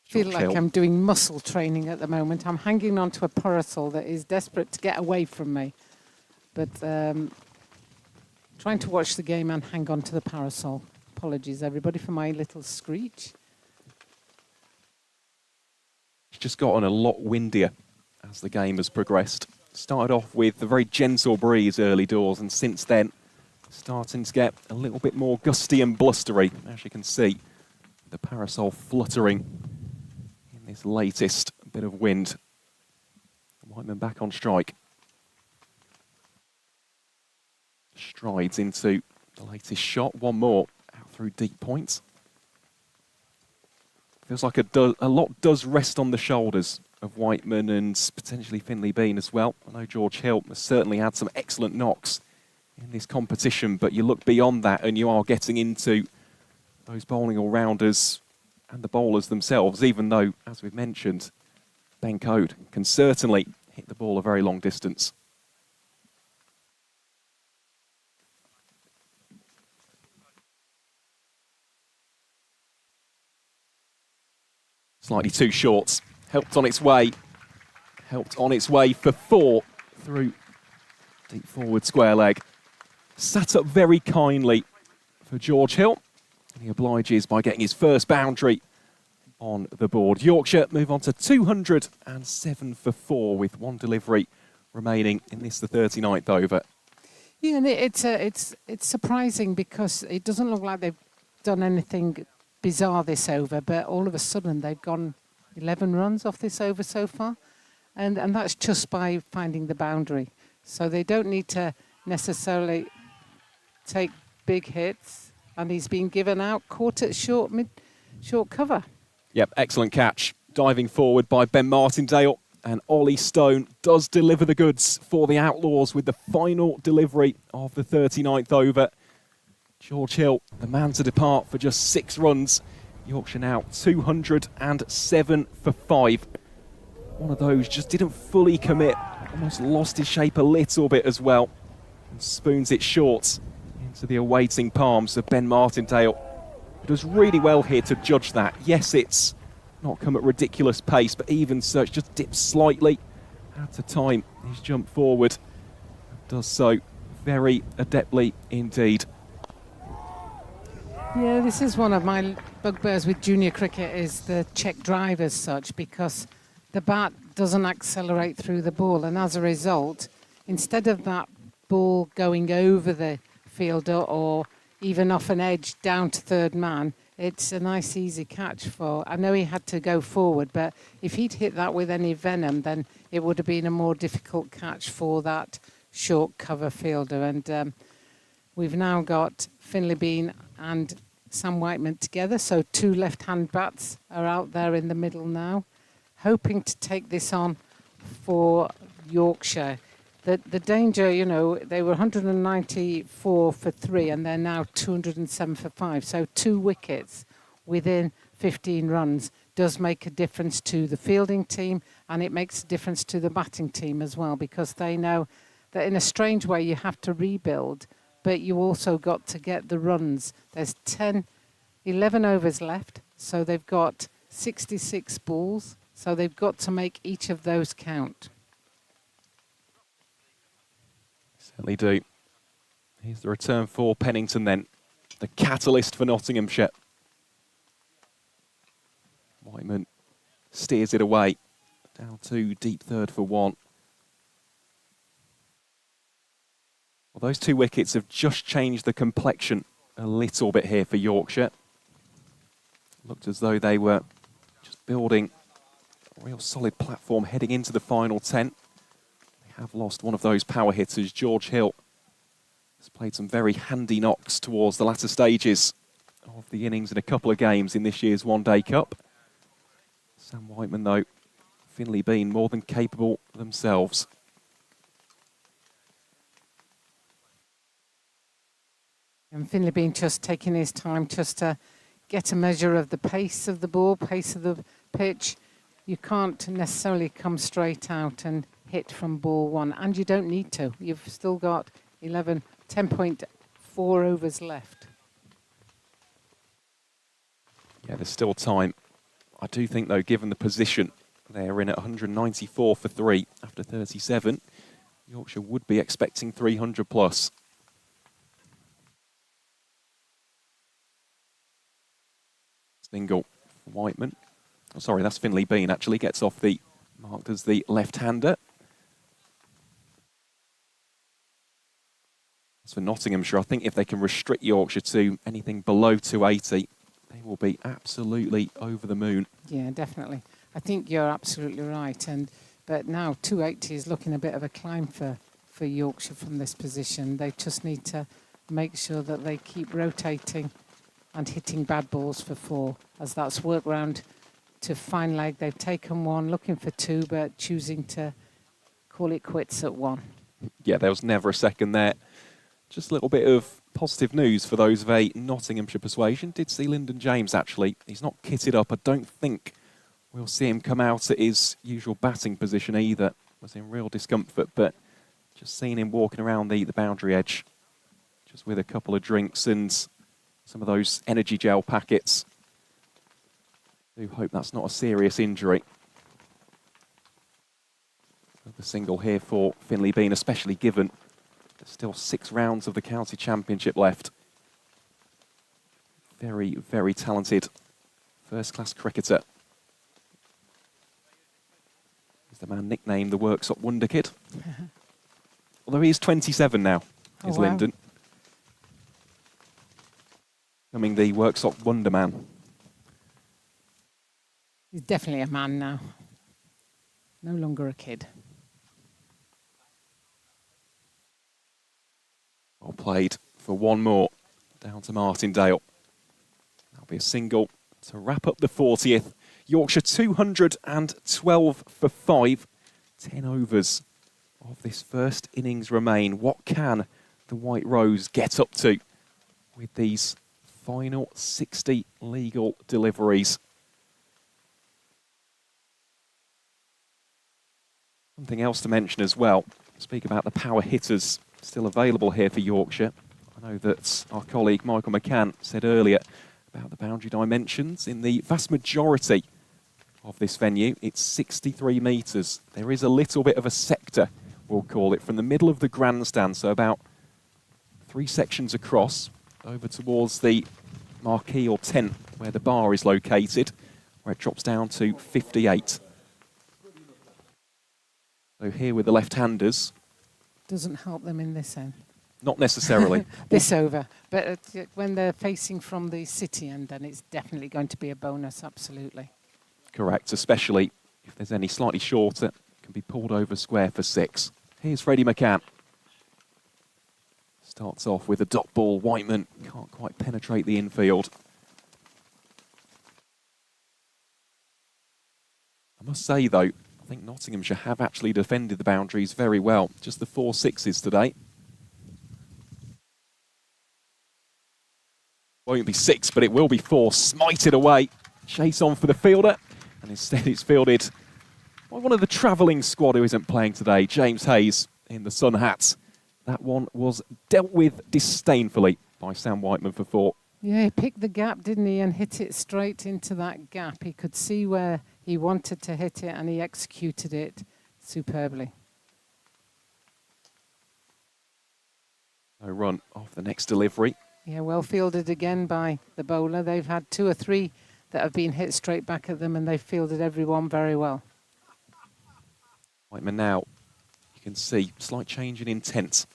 I feel like I'm doing muscle training at the moment. I'm hanging onto a parasol that is desperate to get away from me. But trying to watch the game and hang on to the parasol. Apologies, everybody, for my little screech. It's just gotten a lot windier as the game has progressed. Started off with a very gentle breeze early doors, and since then, starting to get a little bit more gusty and blustery. As you can see, the parasol fluttering in this latest bit of wind. Whiteman back on strike. Strides into the latest shot. One more out through deep points. Feels like a lot does rest on the shoulders of Whiteman and potentially Finley Bean as well. I know George Hill has certainly had some excellent knocks in this competition, but you look beyond that and you are getting into those bowling all-rounders and the bowlers themselves, even though, as we've mentioned, Ben Code can certainly hit the ball a very long distance. Slightly too short. Helped on its way for 4 through deep forward square leg. Sat up very kindly for George Hill. And he obliges by getting his first boundary on the board. Yorkshire move on to 207 for 4 with one delivery remaining in this, the 39th over. Yeah, and it's surprising because it doesn't look like they've done anything bizarre this over, but all of a sudden they've gone 11 runs off this over so far, and that's just by finding the boundary. So they don't need to necessarily take big hits, and he's been given out, caught at short cover. Yep, excellent catch. Diving forward by Ben Martindale, and Ollie Stone does deliver the goods for the Outlaws with the final delivery of the 39th over. George Hill, the man to depart for just 6 runs. Yorkshire now 207 for 5. One of those just didn't fully commit, almost lost his shape a little bit as well, and spoons it short into the awaiting palms of Ben Martindale. He does really well here to judge that. Yes, it's not come at ridiculous pace, but even so, it's just dipped slightly out of time. His jump forward does so very adeptly indeed. Yeah, this is one of my bugbears with junior cricket, is the check drive as such, because the bat doesn't accelerate through the ball, and as a result, instead of that ball going over the fielder or even off an edge down to third man, it's a nice easy catch for. I know he had to go forward, but if he'd hit that with any venom, then it would have been a more difficult catch for that short cover fielder. And we've now got Finlay Bean and Sam Whiteman together, so 2 left-hand bats are out there in the middle now, hoping to take this on for Yorkshire. The danger, you know, they were 194 for 3 and they're now 207 for 5. So 2 wickets within 15 runs does make a difference to the fielding team, and it makes a difference to the batting team as well, because they know that in a strange way you have to rebuild, but you also got to get the runs. There's 11 overs left, so they've got 66 balls, so they've got to make each of those count. Certainly do. Here's the return for Pennington then. The catalyst for Nottinghamshire. Whiteman steers it away. Down to deep third for 1. Well, those 2 wickets have just changed the complexion a little bit here for Yorkshire. Looked as though they were just building a real solid platform heading into the final 10. Have lost one of those power hitters. George Hill has played some very handy knocks towards the latter stages of the innings in a couple of games in this year's One Day Cup. Sam Whiteman, though, Finlay Bean more than capable themselves. And Finlay Bean just taking his time just to get a measure of the pace of the ball, pace of the pitch. You can't necessarily come straight out and hit from ball 1, and you don't need to. You've still got 10.4 overs left. Yeah, there's still time. I do think, though, given the position, they're in at 194 for 3 after 37. Yorkshire would be expecting 300 plus. Single for Whiteman. Oh, sorry, that's Finlay Bean, actually. Gets off the, marked as the left-hander. As for Nottinghamshire, I think if they can restrict Yorkshire to anything below 280, they will be absolutely over the moon. Yeah, definitely. I think you're absolutely right. But now 280 is looking a bit of a climb for Yorkshire from this position. They just need to make sure that they keep rotating and hitting bad balls for 4, as that's worked round to fine leg. They've taken 1, looking for 2, but choosing to call it quits at 1. Yeah, there was never a second there. Just a little bit of positive news for those of a Nottinghamshire persuasion. Did see Lyndon James, actually. He's not kitted up. I don't think we'll see him come out at his usual batting position either. Was in real discomfort, but just seeing him walking around the boundary edge, just with a couple of drinks and some of those energy gel packets. Do hope that's not a serious injury. The single here for Finlay Bean, especially given there's still 6 rounds of the county championship left. very, very talented first-class cricketer. He's the man nicknamed the Worksop Wonder Kid. Although he is 27 now, is wow. Lyndon. Becoming the Worksop Wonder Man. He's definitely a man now. No longer a kid. Well played for one more. Down to Martindale. That'll be a single to wrap up the 40th. Yorkshire 212 for 5. 10 overs of this first innings remain. What can the White Rose get up to with these final 60 legal deliveries? Something else to mention as well. Speak about the power hitters still available here for Yorkshire. I know that our colleague Michael McCann said earlier about the boundary dimensions. In the vast majority of this venue, it's 63 metres. There is a little bit of a sector, we'll call it, from the middle of the grandstand, so about 3 sections across, over towards the marquee or tent where the bar is located, where it drops down to 58. So here with the left-handers. Doesn't help them in this end. Not necessarily. This over. But when they're facing from the city end, then it's definitely going to be a bonus, absolutely. Correct, especially if there's any slightly shorter, can be pulled over square for 6. Here's Freddie McCann. Starts off with a dot ball. Whiteman can't quite penetrate the infield. I must say, though, I think Nottinghamshire have actually defended the boundaries very well. Just the 4 6s today. Won't be 6, but it will be 4. Smited away. Chase on for the fielder. And instead it's fielded by one of the travelling squad who isn't playing today, James Hayes in the sun hats. That one was dealt with disdainfully by Sam Whiteman for 4. Yeah, he picked the gap, didn't he, and hit it straight into that gap. He could see where he wanted to hit it and he executed it superbly. No run off the next delivery. Yeah, well fielded again by the bowler. They've had 2 or 3 that have been hit straight back at them and they've fielded everyone very well. Whiteman now, you can see, slight change in intent.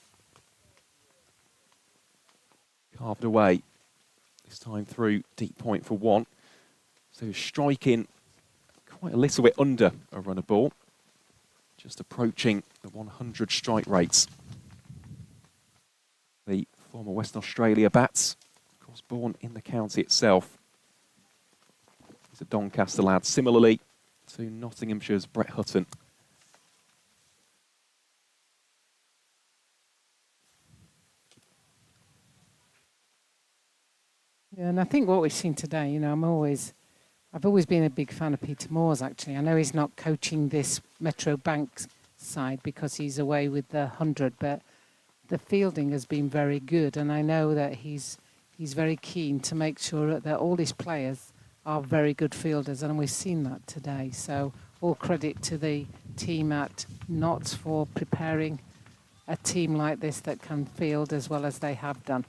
Carved away, this time through deep point for 1. So striking quite a little bit under a runner ball. Just approaching the 100 strike rates. The former Western Australia bats, of course born in the county itself. He's a Doncaster lad, similarly to Nottinghamshire's Brett Hutton. Yeah, and I think what we've seen today, you know, I've always been a big fan of Peter Moores, actually. I know he's not coaching this Metro Bank side because he's away with the 100, but the fielding has been very good, and I know that he's very keen to make sure that all his players are very good fielders, and we've seen that today. So all credit to the team at Notts for preparing a team like this that can field as well as they have done.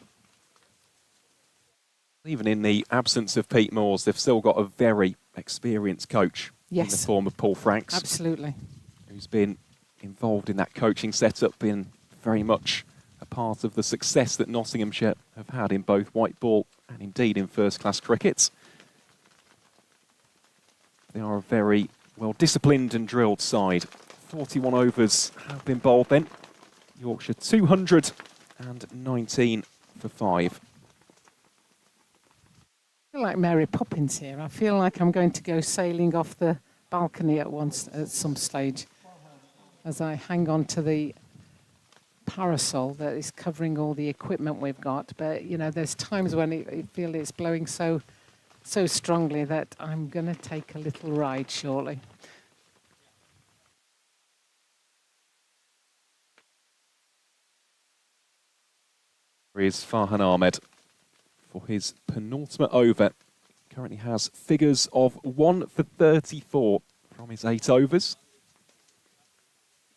Even in the absence of Pete Moores, they've still got a very experienced coach in the form of Paul Franks. Absolutely. Who's been involved in that coaching setup, been very much a part of the success that Nottinghamshire have had in both white ball and indeed in first-class cricket. They are a very well-disciplined and drilled side. 41 overs have been bowled then. Yorkshire 219 for 5. I feel like Mary Poppins here. I feel like I'm going to go sailing off the balcony at some stage as I hang on to the parasol that is covering all the equipment we've got. But, you know, there's times when I feel it's blowing so strongly that I'm going to take a little ride shortly. Here is Farhan Ahmed for his penultimate over. Currently has figures of 1 for 34 from his 8 overs.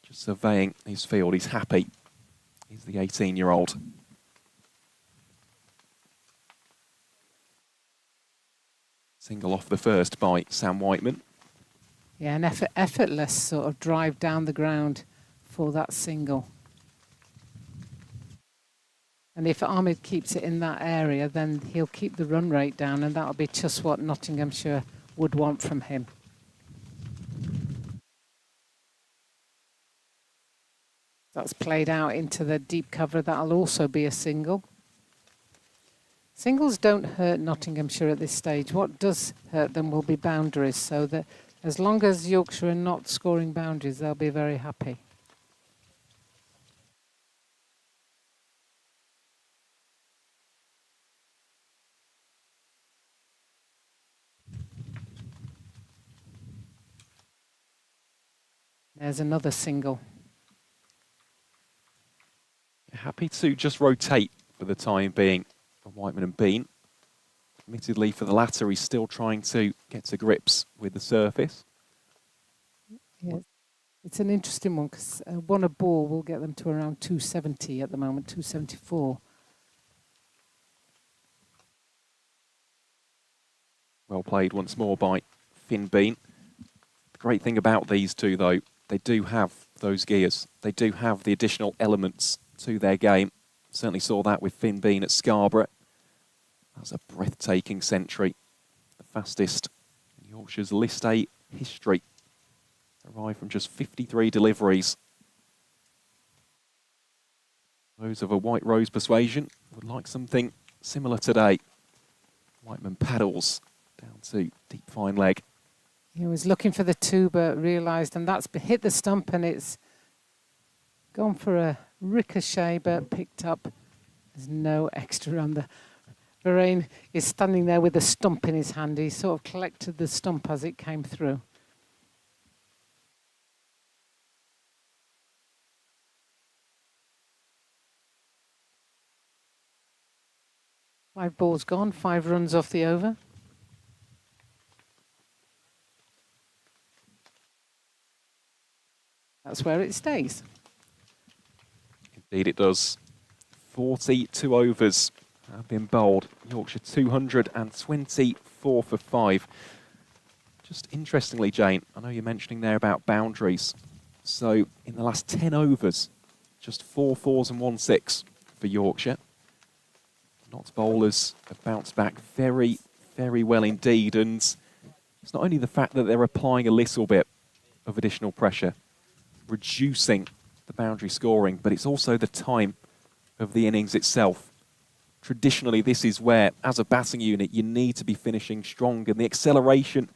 Just surveying his field, he's happy. He's the 18-year-old. Single off the first by Sam Whiteman. Yeah, an effortless sort of drive down the ground for that single. And if Ahmed keeps it in that area, then he'll keep the run rate down, and that'll be just what Nottinghamshire would want from him. That's played out into the deep cover. That'll also be a single. Singles don't hurt Nottinghamshire at this stage. What does hurt them will be boundaries, so that as long as Yorkshire are not scoring boundaries, they'll be very happy. There's another single. Happy to just rotate for the time being for Whiteman and Bean. Admittedly, for the latter, he's still trying to get to grips with the surface. Yeah, it's an interesting one because one a ball will get them to around 270 at the moment, 274. Well played once more by Finn Bean. The great thing about these two, though, they do have those gears. They do have the additional elements to their game. Certainly saw that with Finn Bean at Scarborough. That's a breathtaking century. The fastest in Yorkshire's List A history. Arrived from just 53 deliveries. Those of a White Rose persuasion would like something similar today. Whiteman paddles down to deep fine leg. He was looking for the two, but realised, and that's hit the stump, and it's gone for a ricochet, but picked up. There's no extra on the... Varane is standing there with a stump in his hand. He sort of collected the stump as it came through. Five balls gone, 5 runs off the over. That's where it stays. Indeed it does. 42 overs have been bowled. Yorkshire 224 for 5. Just interestingly, Jane, I know you're mentioning there about boundaries. So in the last 10 overs, just 4 fours and 1 6 for Yorkshire. Notts bowlers have bounced back very, very well indeed. And it's not only the fact that they're applying a little bit of additional pressure, reducing the boundary scoring, but it's also the time of the innings itself. Traditionally, this is where, as a batting unit, you need to be finishing strong, and the acceleration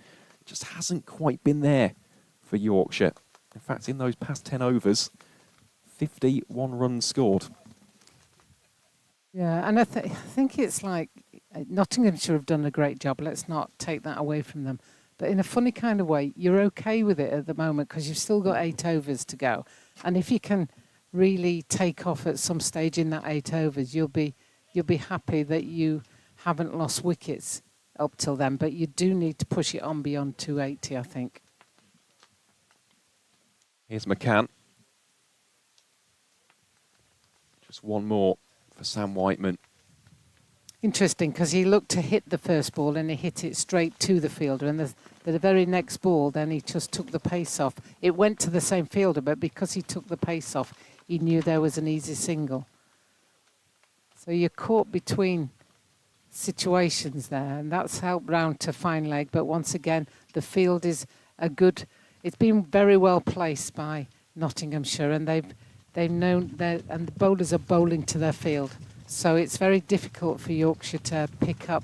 just hasn't quite been there for Yorkshire. In fact, in those past 10 overs, 51 runs scored. Yeah, and I think it's like Nottinghamshire have done a great job. Let's not take that away from them. But in a funny kind of way, you're okay with it at the moment because you've still got 8 overs to go. And if you can really take off at some stage in that 8 overs, you'll be happy that you haven't lost wickets up till then. But you do need to push it on beyond 280, I think. Here's McCann. Just one more for Sam Whiteman. Interesting, because he looked to hit the first ball and he hit it straight to the fielder. And the very next ball, then he just took the pace off. It went to the same fielder, but because he took the pace off, he knew there was an easy single. So you're caught between situations there, and that's helped round to fine leg. But once again, the field is it's been very well placed by Nottinghamshire, and they've known that, and the bowlers are bowling to their field. So it's very difficult for Yorkshire to pick up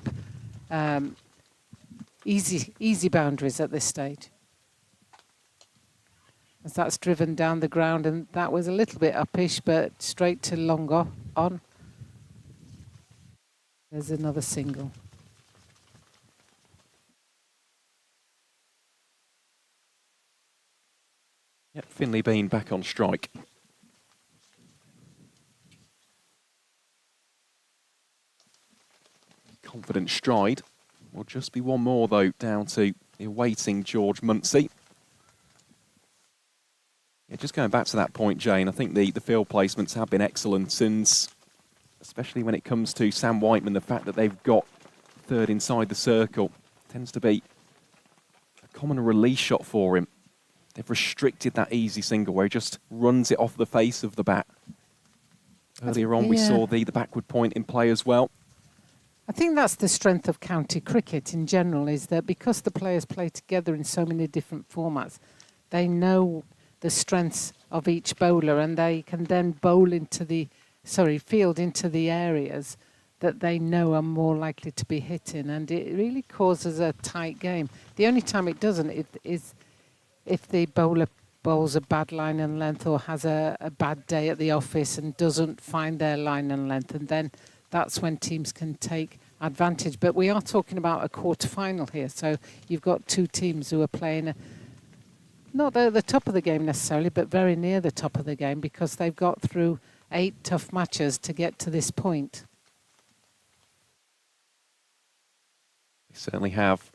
easy boundaries at this stage. As that's driven down the ground, and that was a little bit uppish, but straight to long on. There's another single. Yep, Finley Bean back on strike. Confident stride. Will just be one more, though, down to the awaiting George Munsey. Yeah, just going back to that point, Jane, I think the field placements have been excellent, and especially when it comes to Sam Whiteman, the fact that they've got third inside the circle Tends to be a common release shot for him. They've restricted that easy single where he just runs it off the face of the bat. Earlier on, we saw the backward point in play as well. I think that's the strength of county cricket in general, is that because the players play together in so many different formats, they know the strengths of each bowler and they can then field into the areas that they know are more likely to be hit in, and it really causes a tight game. The only time it doesn't is if the bowler bowls a bad line and length or has a bad day at the office and doesn't find their line and length, and then that's when teams can take advantage. But we are talking about a quarter-final here, so you've got two teams who are playing not at the top of the game necessarily, but very near the top of the game because they've got through 8 tough matches to get to this point. They certainly have.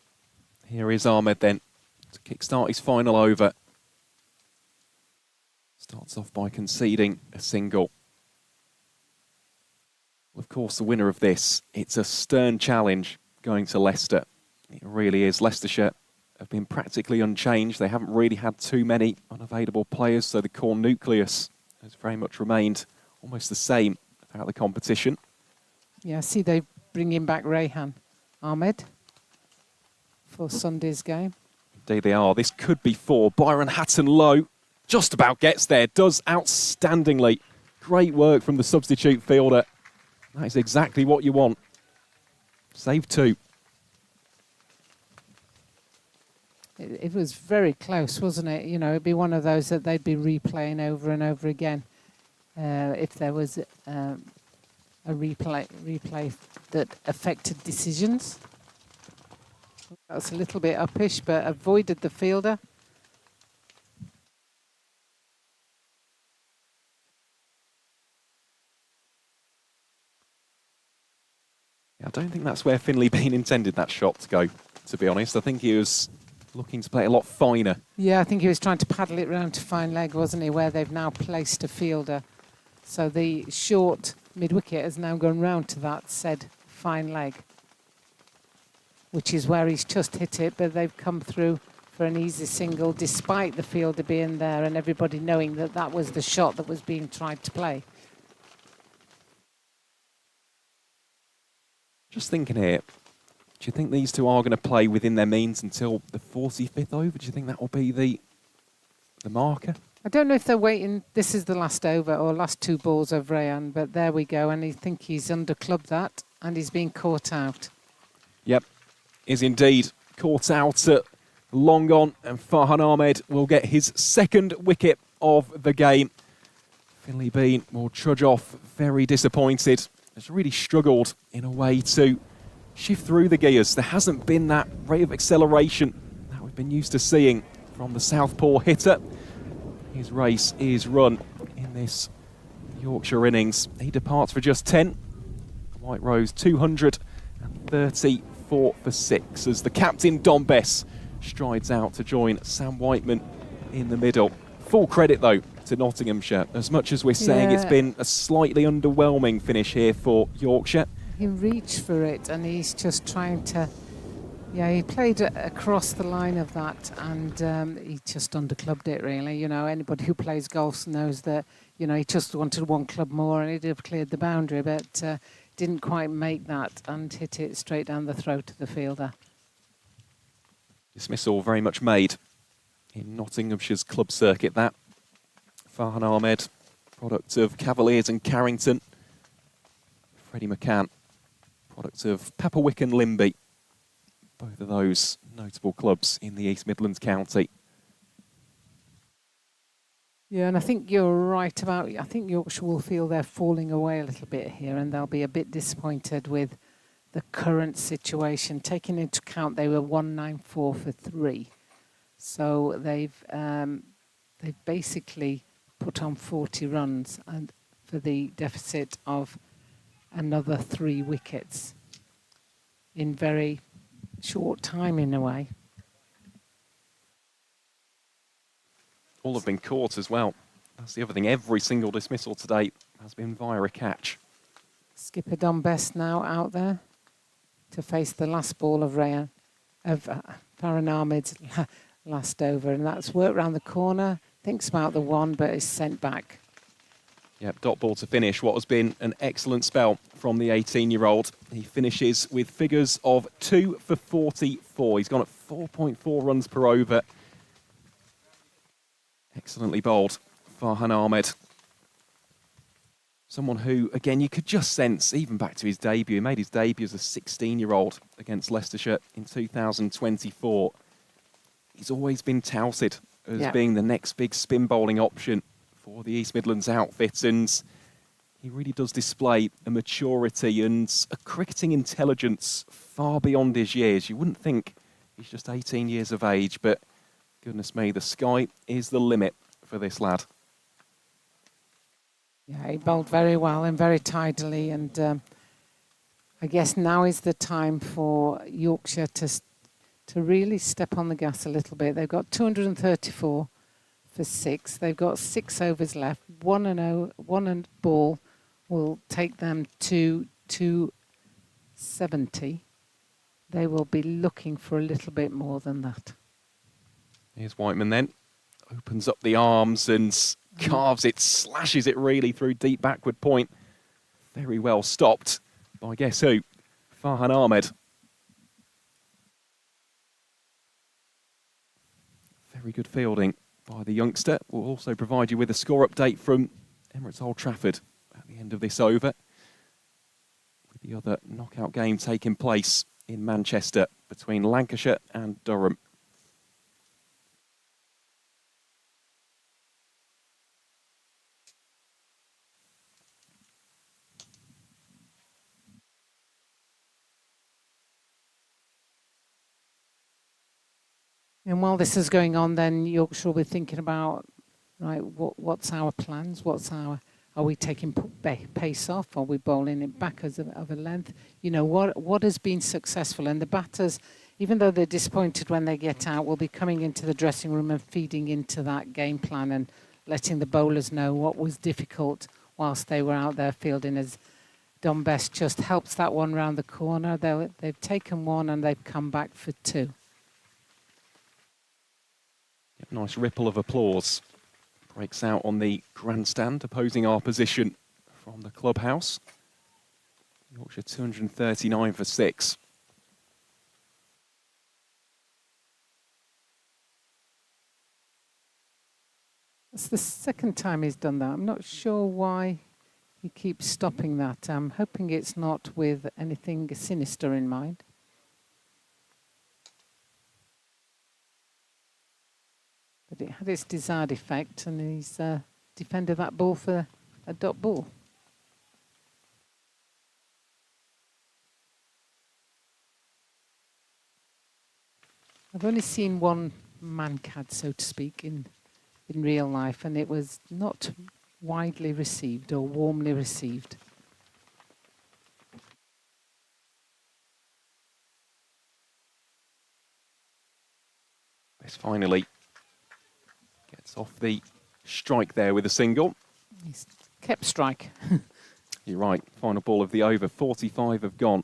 Here is Ahmed then to kickstart his final over. Starts off by conceding a single. Of course, the winner of this, it's a stern challenge going to Leicester. It really is. Leicestershire have been practically unchanged. They haven't really had too many unavailable players, so the core nucleus has very much remained almost the same throughout the competition. Yeah, I see they bringing back Rayhan Ahmed for Sunday's game. Indeed they are. This could be 4. Byron Hatton-Lowe just about gets there, does outstandingly. Great work from the substitute fielder. That is exactly what you want. Save 2. It was very close, wasn't it? You know, it'd be one of those that they'd be replaying over and over again if there was a replay that affected decisions. That's a little bit uppish, but avoided the fielder. I don't think that's where Finlay Bean intended that shot to go, to be honest. I think he was looking to play a lot finer. Yeah, I think he was trying to paddle it round to fine leg, wasn't he, where they've now placed a fielder. So the short mid-wicket has now gone round to that said fine leg, which is where he's just hit it, but they've come through for an easy single despite the fielder being there and everybody knowing that that was the shot that was being tried to play. Just thinking here, do you think these two are going to play within their means until the 45th over? Do you think that will be the marker? I don't know if they're waiting. This is the last over or last 2 balls of Rayan, but there we go. And I think he's underclubbed that and he's being caught out. Yep, is indeed caught out at long on, and Farhan Ahmed will get his 2nd wicket of the game. Finlay Bean will trudge off very disappointed. Has really struggled in a way to shift through the gears. There hasn't been that rate of acceleration that we've been used to seeing from the Southpaw hitter. His race is run in this Yorkshire innings. He departs for just 10. White Rose 234 for 6 as the captain Dom Bess strides out to join Sam Whiteman in the middle. Full credit though to Nottinghamshire. As much as we're saying it's been a slightly underwhelming finish here for Yorkshire. He reached for it and he's just trying to... Yeah, he played across the line of that and he just underclubbed it really. You know, anybody who plays golf knows that, you know, he just wanted 1 club more and he'd have cleared the boundary, but didn't quite make that and hit it straight down the throat of the fielder. Dismissal very much made in Nottinghamshire's club circuit, that. Farhan Ahmed, product of Cavaliers and Carrington. Freddie McCann, product of Pepperwick and Limby. Both of those notable clubs in the East Midlands county. Yeah, and I think you're right about... I think Yorkshire will feel they're falling away a little bit here and they'll be a bit disappointed with the current situation. Taking into account they were 194 for 3. So they've basically put on 40 runs and for the deficit of another 3 wickets in very short time in a way. All have been caught as well. That's the other thing. Every single dismissal to date has been via a catch. Skipper Dom Best now out there to face the last ball of Rayan. Farhan Ahmed's last over, and that's worked round the corner, thinks about the one, but is sent back. Yep, dot ball to finish what has been an excellent spell from the 18-year-old. He finishes with figures of 2 for 44. He's gone at 4.4 runs per over. Excellently bowled, Farhan Ahmed. Someone who, again, you could just sense, even back to his debut, he made his debut as a 16-year-old against Leicestershire in 2024. He's always been touted as being the next big spin bowling option for the East Midlands outfit, and he really does display a maturity and a cricketing intelligence far beyond his years. You wouldn't think he's just 18 years of age, but goodness me, the sky is the limit for this lad. Yeah, he bowled very well and very tidily, and I guess now is the time for Yorkshire to really step on the gas a little bit. They've got 234 for 6. They've got 6 overs left. One and ball will take them to 270. They will be looking for a little bit more than that. Here's Whiteman then. Opens up the arms and carves it, slashes it really through deep backward point. Very well stopped by guess who? Farhan Ahmed. Very good fielding by the youngster. We'll also provide you with a score update from Emirates Old Trafford at the end of this over, with the other knockout game taking place in Manchester between Lancashire and Durham. And while this is going on, then Yorkshire will be thinking about, right, what's our plans? Are we taking pace off? Are we bowling it back of a length? You know, what has been successful? And the batters, even though they're disappointed when they get out, will be coming into the dressing room and feeding into that game plan and letting the bowlers know what was difficult whilst they were out there fielding. As Don Best just helps that one round the corner. They've taken one and they've come back for 2. Nice ripple of applause breaks out on the grandstand opposing our position from the clubhouse. Yorkshire 239 for 6. It's the second time he's done that. I'm not sure why he keeps stopping that. I'm hoping it's not with anything sinister in mind. But it had its desired effect, and he's defended that ball for a dot ball. I've only seen one mancad, so to speak, in real life, and it was not widely received or warmly received. This finally gets off the strike there with a single. He's kept strike. You're right. Final ball of the over. 45 have gone.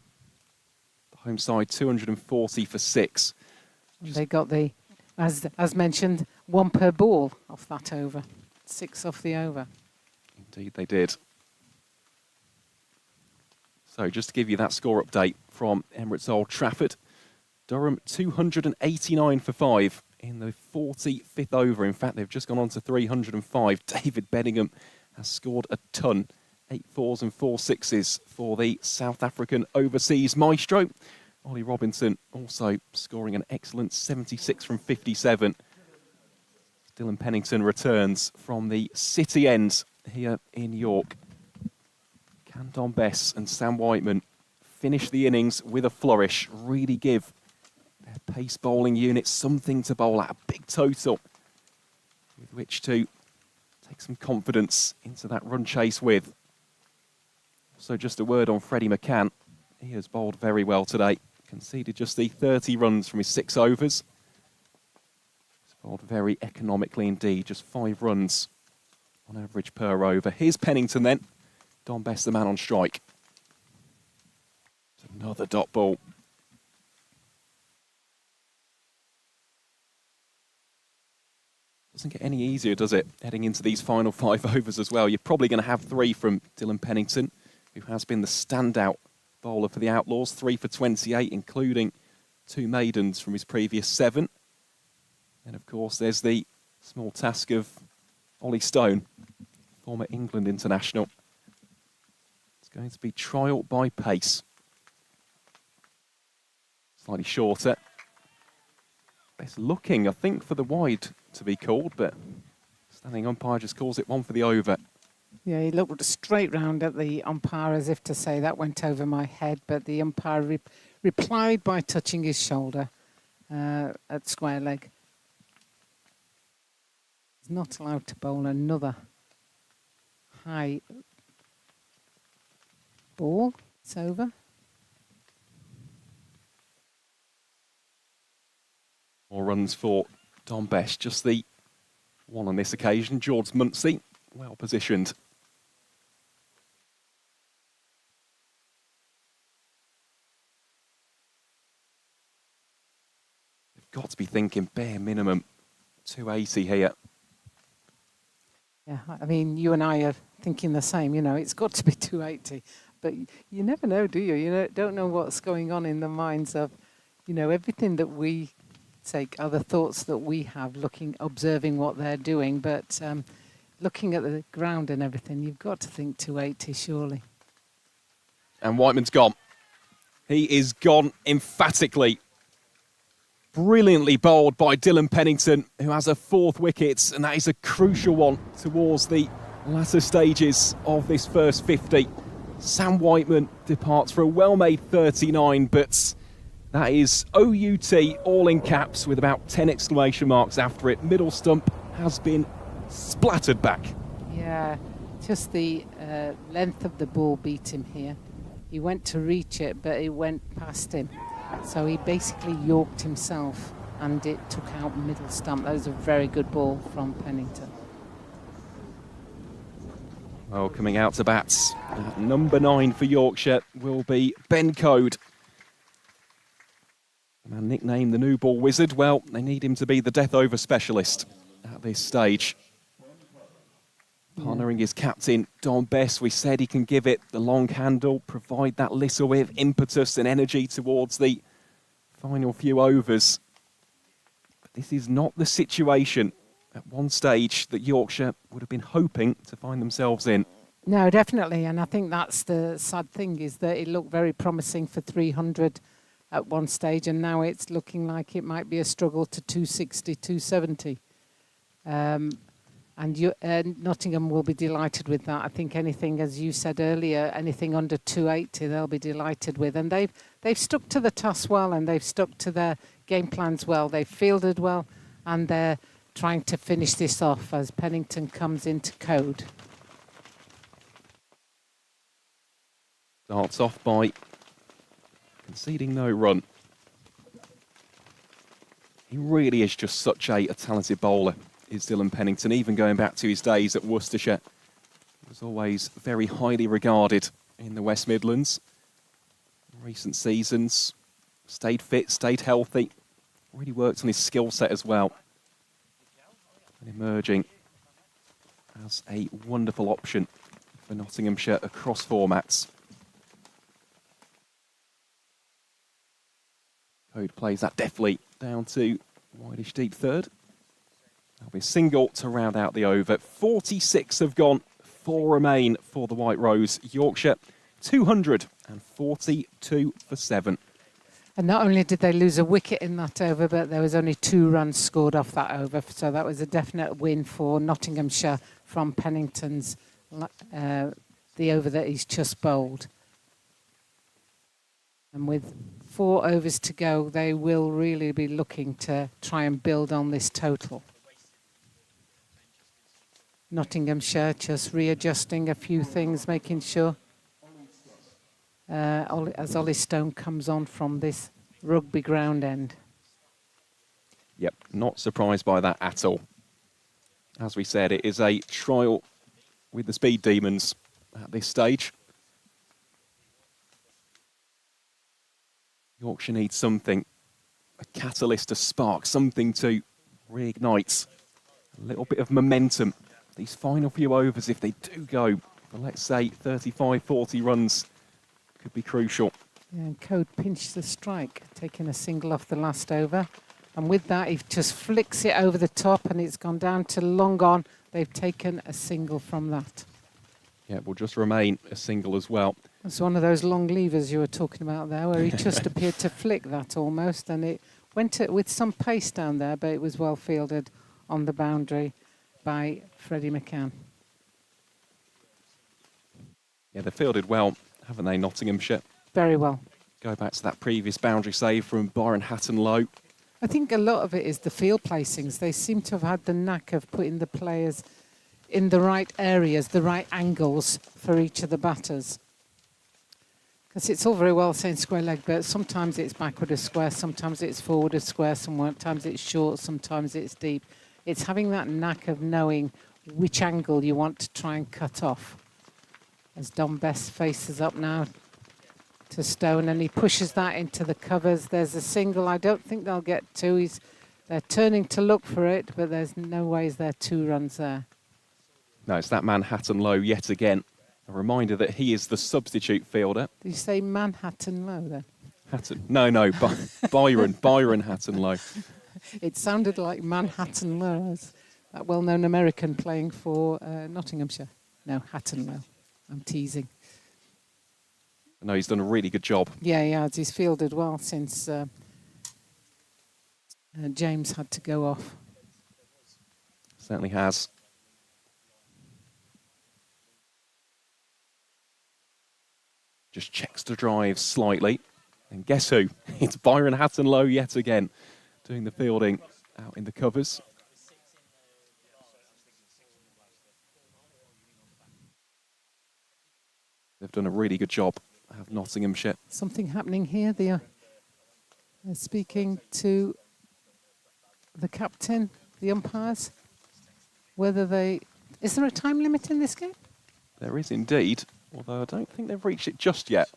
The home side 240 for 6. They got the, as mentioned, 1 per ball off that over. 6 off the over. Indeed they did. So just to give you that score update from Emirates Old Trafford. Durham 289 for 5 in the 45th over. In fact, they've just gone on to 305. David Bedingham has scored a ton. 8 4s and 4 6s for the South African overseas maestro. Ollie Robinson also scoring an excellent 76 from 57. Dylan Pennington returns from the city end here in York. Can Don Bess and Sam Whiteman finish the innings with a flourish, really give their pace bowling unit something to bowl at, a big total with which to take some confidence into that run chase with. So just a word on Freddie McCann. He has bowled very well today. Conceded just the 30 runs from his 6 overs. He's bowled very economically indeed, just 5 runs on average per over. Here's Pennington then. Don Bess, the man on strike. Another dot ball. Doesn't get any easier, does it, heading into these final 5 overs as well? You're probably going to have 3 from Dylan Pennington, who has been the standout bowler for the Outlaws, 3 for 28, including 2 maidens from his previous 7. And of course, there's the small task of Ollie Stone, former England international. It's going to be trial by pace. Slightly shorter. Best looking, I think, for the wide to be called, but standing umpire just calls it 1 for the over. Yeah, he looked straight round at the umpire as if to say that went over my head, but the umpire replied by touching his shoulder at square leg. He's not allowed to bowl another high ball. It's over. More runs for Don Best, just the one on this occasion. George Munsey, well positioned. You've got to be thinking bare minimum 280 here. Yeah, I mean, you and I are thinking the same, you know, it's got to be 280. But you never know, do you? You don't know what's going on in the minds of, you know, everything that we take, other thoughts that we have, observing what they're doing. But looking at the ground and everything, you've got to think 280, surely. And Whiteman's gone. He is gone emphatically. Brilliantly bowled by Dylan Pennington, who has a 4th wicket, and that is a crucial one towards the latter stages of this first 50. Sam Whiteman departs for a well-made 39, but that is OUT, all in caps, with about 10 exclamation marks after it. Middle stump has been splattered back. Yeah, just the length of the ball beat him here. He went to reach it, but it went past him. So he basically yorked himself, and it took out middle stump. That was a very good ball from Pennington. Well, coming out to bats, number 9 for Yorkshire will be Ben Code. The man nicknamed the new ball wizard. Well, they need him to be the death over specialist at this stage. Partnering his captain, Don Best, we said he can give it the long handle, provide that little bit of impetus and energy towards the final few overs. But this is not the situation at one stage that Yorkshire would have been hoping to find themselves in. No, definitely. And I think that's the sad thing, is that it looked very promising for 300 at one stage, and now it's looking like it might be a struggle to 260, 270. And Nottingham will be delighted with that. I think anything, as you said earlier, anything under 280, they'll be delighted with. And they've stuck to the task well, and they've stuck to their game plans well. They've fielded well, and they're trying to finish this off as Pennington comes into code. Starts off by conceding no run. He really is just such a talented bowler, is Dylan Pennington. Even going back to his days at Worcestershire, he was always very highly regarded in the West Midlands. In recent seasons, stayed fit, stayed healthy, really worked on his skill set as well. And emerging as a wonderful option for Nottinghamshire across formats. Code plays that deftly down to wideish deep third. That'll be a single to round out the over. 46 have gone, 4 remain for the White Rose. Yorkshire, 242 for 7. And not only did they lose a wicket in that over, but there was only 2 runs scored off that over. So that was a definite win for Nottinghamshire from Pennington's, the over that he's just bowled. And with 4 overs to go, they will really be looking to try and build on this total. Nottinghamshire just readjusting a few things, making sure as Ollie Stone comes on from this rugby ground end. Yep, not surprised by that at all. As we said, it is a trial with the Speed Demons at this stage. Yorkshire needs something, a catalyst, a spark, something to reignite A little bit of momentum. These final few overs, if they do go for, let's say, 35, 40 runs, could be crucial. Yeah, and Code pinched the strike, taking a single off the last over. And with that, he just flicks it over the top and it's gone down to long on. They've taken a single from that. Yeah, it will just remain a single as well. It's one of those long levers you were talking about there, where he just appeared to flick that almost, and it went with some pace down there, but it was well fielded on the boundary by Freddie McCann. Yeah, they've fielded well, haven't they, Nottinghamshire? Very well. Go back to that previous boundary save from Byron Hatton-Low. I think a lot of it is the field placings. They seem to have had the knack of putting the players in the right areas, the right angles for each of the batters. Because it's all very well saying square leg, but sometimes it's backward of square, sometimes it's forward of square, sometimes it's short, sometimes it's deep. It's having that knack of knowing which angle you want to try and cut off. As Don Best faces up now to Stone, and he pushes that into the covers. There's a single. I don't think they'll get two. They're turning to look for it, but there's no ways there are 2 runs there. No, it's that man Hatton-Low yet again. A reminder that he is the substitute fielder. Did you say Manhattan Low then? Byron Hatton-Low. It sounded like Manhattan Low, that well-known American playing for Nottinghamshire. No, Hatton Low. I'm teasing. No, he's done a really good job. Yeah, he has. He's fielded well since James had to go off. Certainly has. Just checks the drive slightly. And guess who? It's Byron Hatton-Low yet again, doing the fielding out in the covers. They've done a really good job, have Nottinghamshire. Something happening here. They're speaking to the captain, the umpires, whether they... Is there a time limit in this game? There is indeed, although I don't think they've reached it just yet.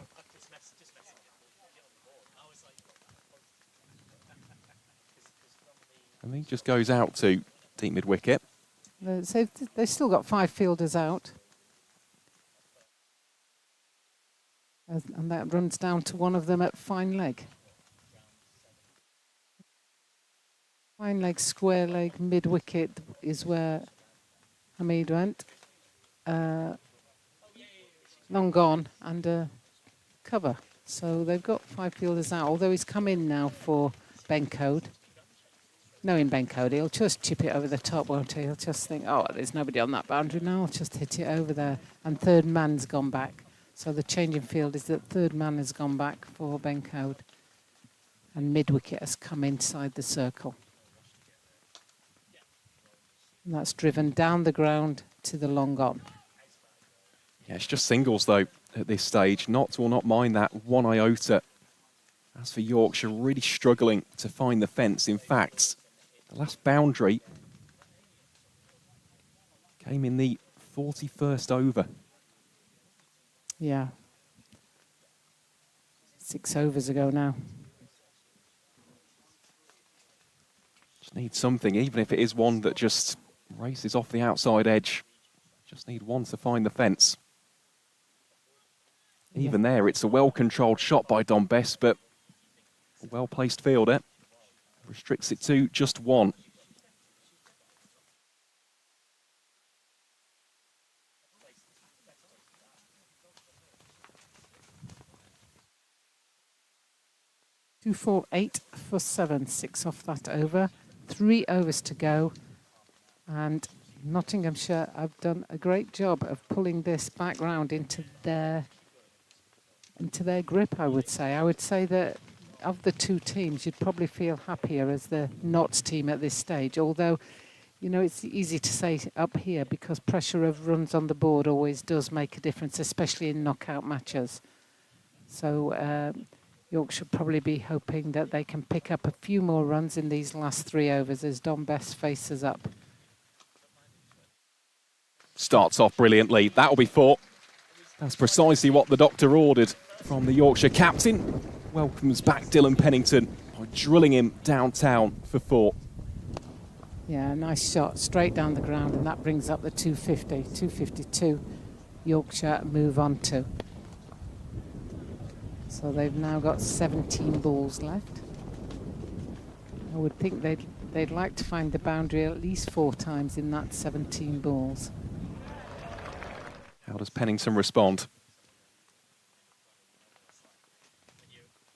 And he just goes out to deep mid-wicket. So they've still got 5 fielders out. And that runs down to one of them at fine leg. Fine leg, square leg, mid-wicket is where Hamid went. Long gone and cover. So they've got 5 fielders out, although he's come in now for Ben Code. Knowing Ben Code, he'll just chip it over the top, won't he? He'll just think, oh, there's nobody on that boundary now, I'll just hit it over there. And third man's gone back. So the change in field is that third man has gone back for Ben Code. And mid-wicket has come inside the circle. And that's driven down the ground to the long on. Yeah, it's just singles, though, at this stage. Notts will not mind that one iota. As for Yorkshire, really struggling to find the fence. In fact, the last boundary came in the 41st over. Yeah. 6 overs ago now. Just need something, even if it is one that just races off the outside edge. Just need one to find the fence. Even there, it's a well-controlled shot by Don Best, but a well-placed fielder restricts it to just one. Two, 4, 8 for 7, 6 off that over. 3 overs to go. And Nottinghamshire have done a great job of pulling this back round into their grip, I would say. I would say that of the 2 teams, you'd probably feel happier as the Notts team at this stage. Although, you know, it's easy to say up here because pressure of runs on the board always does make a difference, especially in knockout matches. So Yorkshire probably be hoping that they can pick up a few more runs in these last 3 overs as Don Best faces up. Starts off brilliantly. That'll be 4. That's precisely what the doctor ordered from the Yorkshire captain. Welcomes back Dylan Pennington by drilling him downtown for 4. Yeah, nice shot straight down the ground, and that brings up the 250. 252 Yorkshire move on to. So they've now got 17 balls left. I would think they'd like to find the boundary at least 4 times in that 17 balls. How does Pennington respond?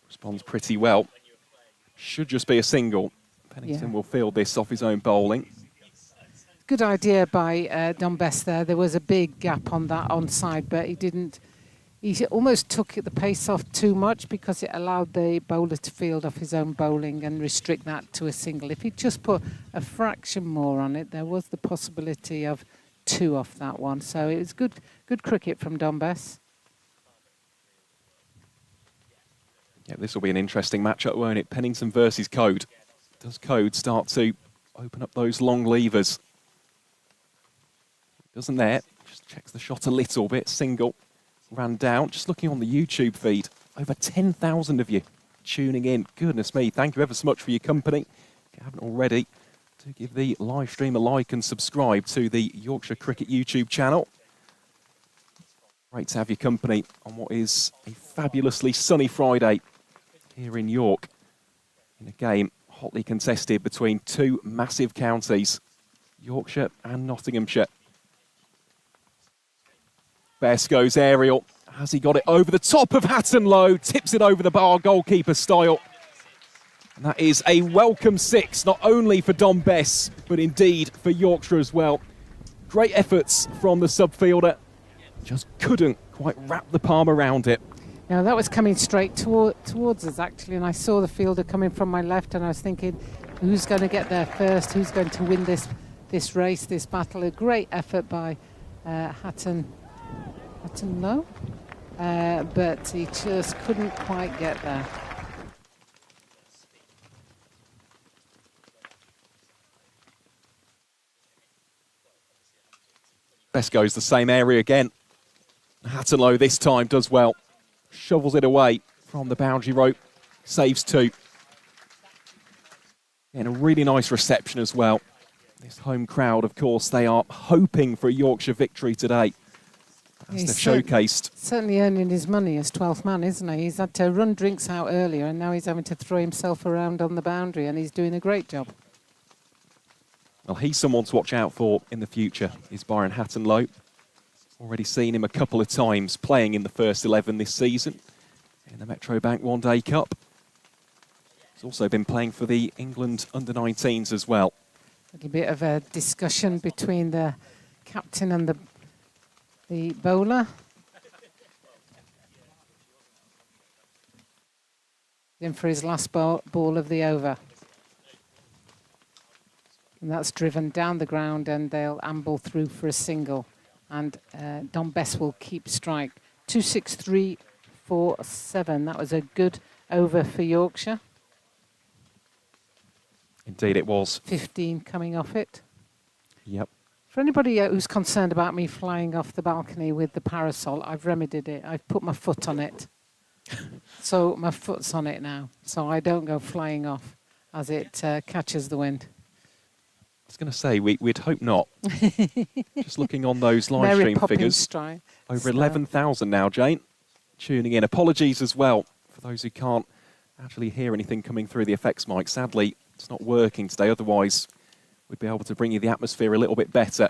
Responds pretty well. Should just be a single. Pennington will field this off his own bowling. Good idea by Don Best there. There was a big gap on that onside, but he didn't. He almost took the pace off too much because it allowed the bowler to field off his own bowling and restrict that to a single. If he'd just put a fraction more on it, there was the possibility of 2 off that one. So it was good cricket from Don Best. Yeah, this will be an interesting matchup, won't it? Pennington versus Code. Does Code start to open up those long levers? Doesn't there. Just checks the shot a little bit. Single. Ran down. Just looking on the YouTube feed. Over 10,000 of you tuning in. Goodness me. Thank you ever so much for your company. If you haven't already, do give the live stream a like and subscribe to the Yorkshire Cricket YouTube channel. Great to have your company on what is a fabulously sunny Friday here in York. In a game hotly contested between 2 massive counties, Yorkshire and Nottinghamshire. Best goes aerial. Has he got it over the top of Hatton Low? Tips it over the bar, goalkeeper style. And that is a welcome 6, not only for Don Bess, but indeed for Yorkshire as well. Great efforts from the subfielder. Just couldn't quite wrap the palm around it. Now that was coming straight towards us actually, and I saw the fielder coming from my left, and I was thinking, who's going to get there first? Who's going to win this race, this battle? A great effort by Hatton Low, but he just couldn't quite get there. Best goes the same area again. Hatton Low this time does well. Shovels it away from the boundary rope. Saves 2. And a really nice reception as well. This home crowd, of course, they are hoping for a Yorkshire victory today. As they've showcased. Certainly earning his money as 12th man, isn't he? He's had to run drinks out earlier, and now he's having to throw himself around on the boundary, and he's doing a great job. Well, he's someone to watch out for in the future, is Byron Hatton Low. Already seen him a couple of times playing in the first 11 this season in the Metro Bank One Day Cup. He's also been playing for the England under-19s as well. A little bit of a discussion between the captain and the bowler. In for his last ball of the over. And that's driven down the ground, and they'll amble through for a single. And Don Bess will keep strike. 263-4-7. That was a good over for Yorkshire. Indeed it was. 15 coming off it. Yep. For anybody who's concerned about me flying off the balcony with the parasol, I've remedied it. I've put my foot on it. So my foot's on it now. So I don't go flying off as it catches the wind. I was going to say, we'd hope not. Just looking on those live stream figures. Over 11,000 now, Jane, tuning in. Apologies as well for those who can't actually hear anything coming through the effects mic. Sadly, it's not working today. Otherwise, we'd be able to bring you the atmosphere a little bit better.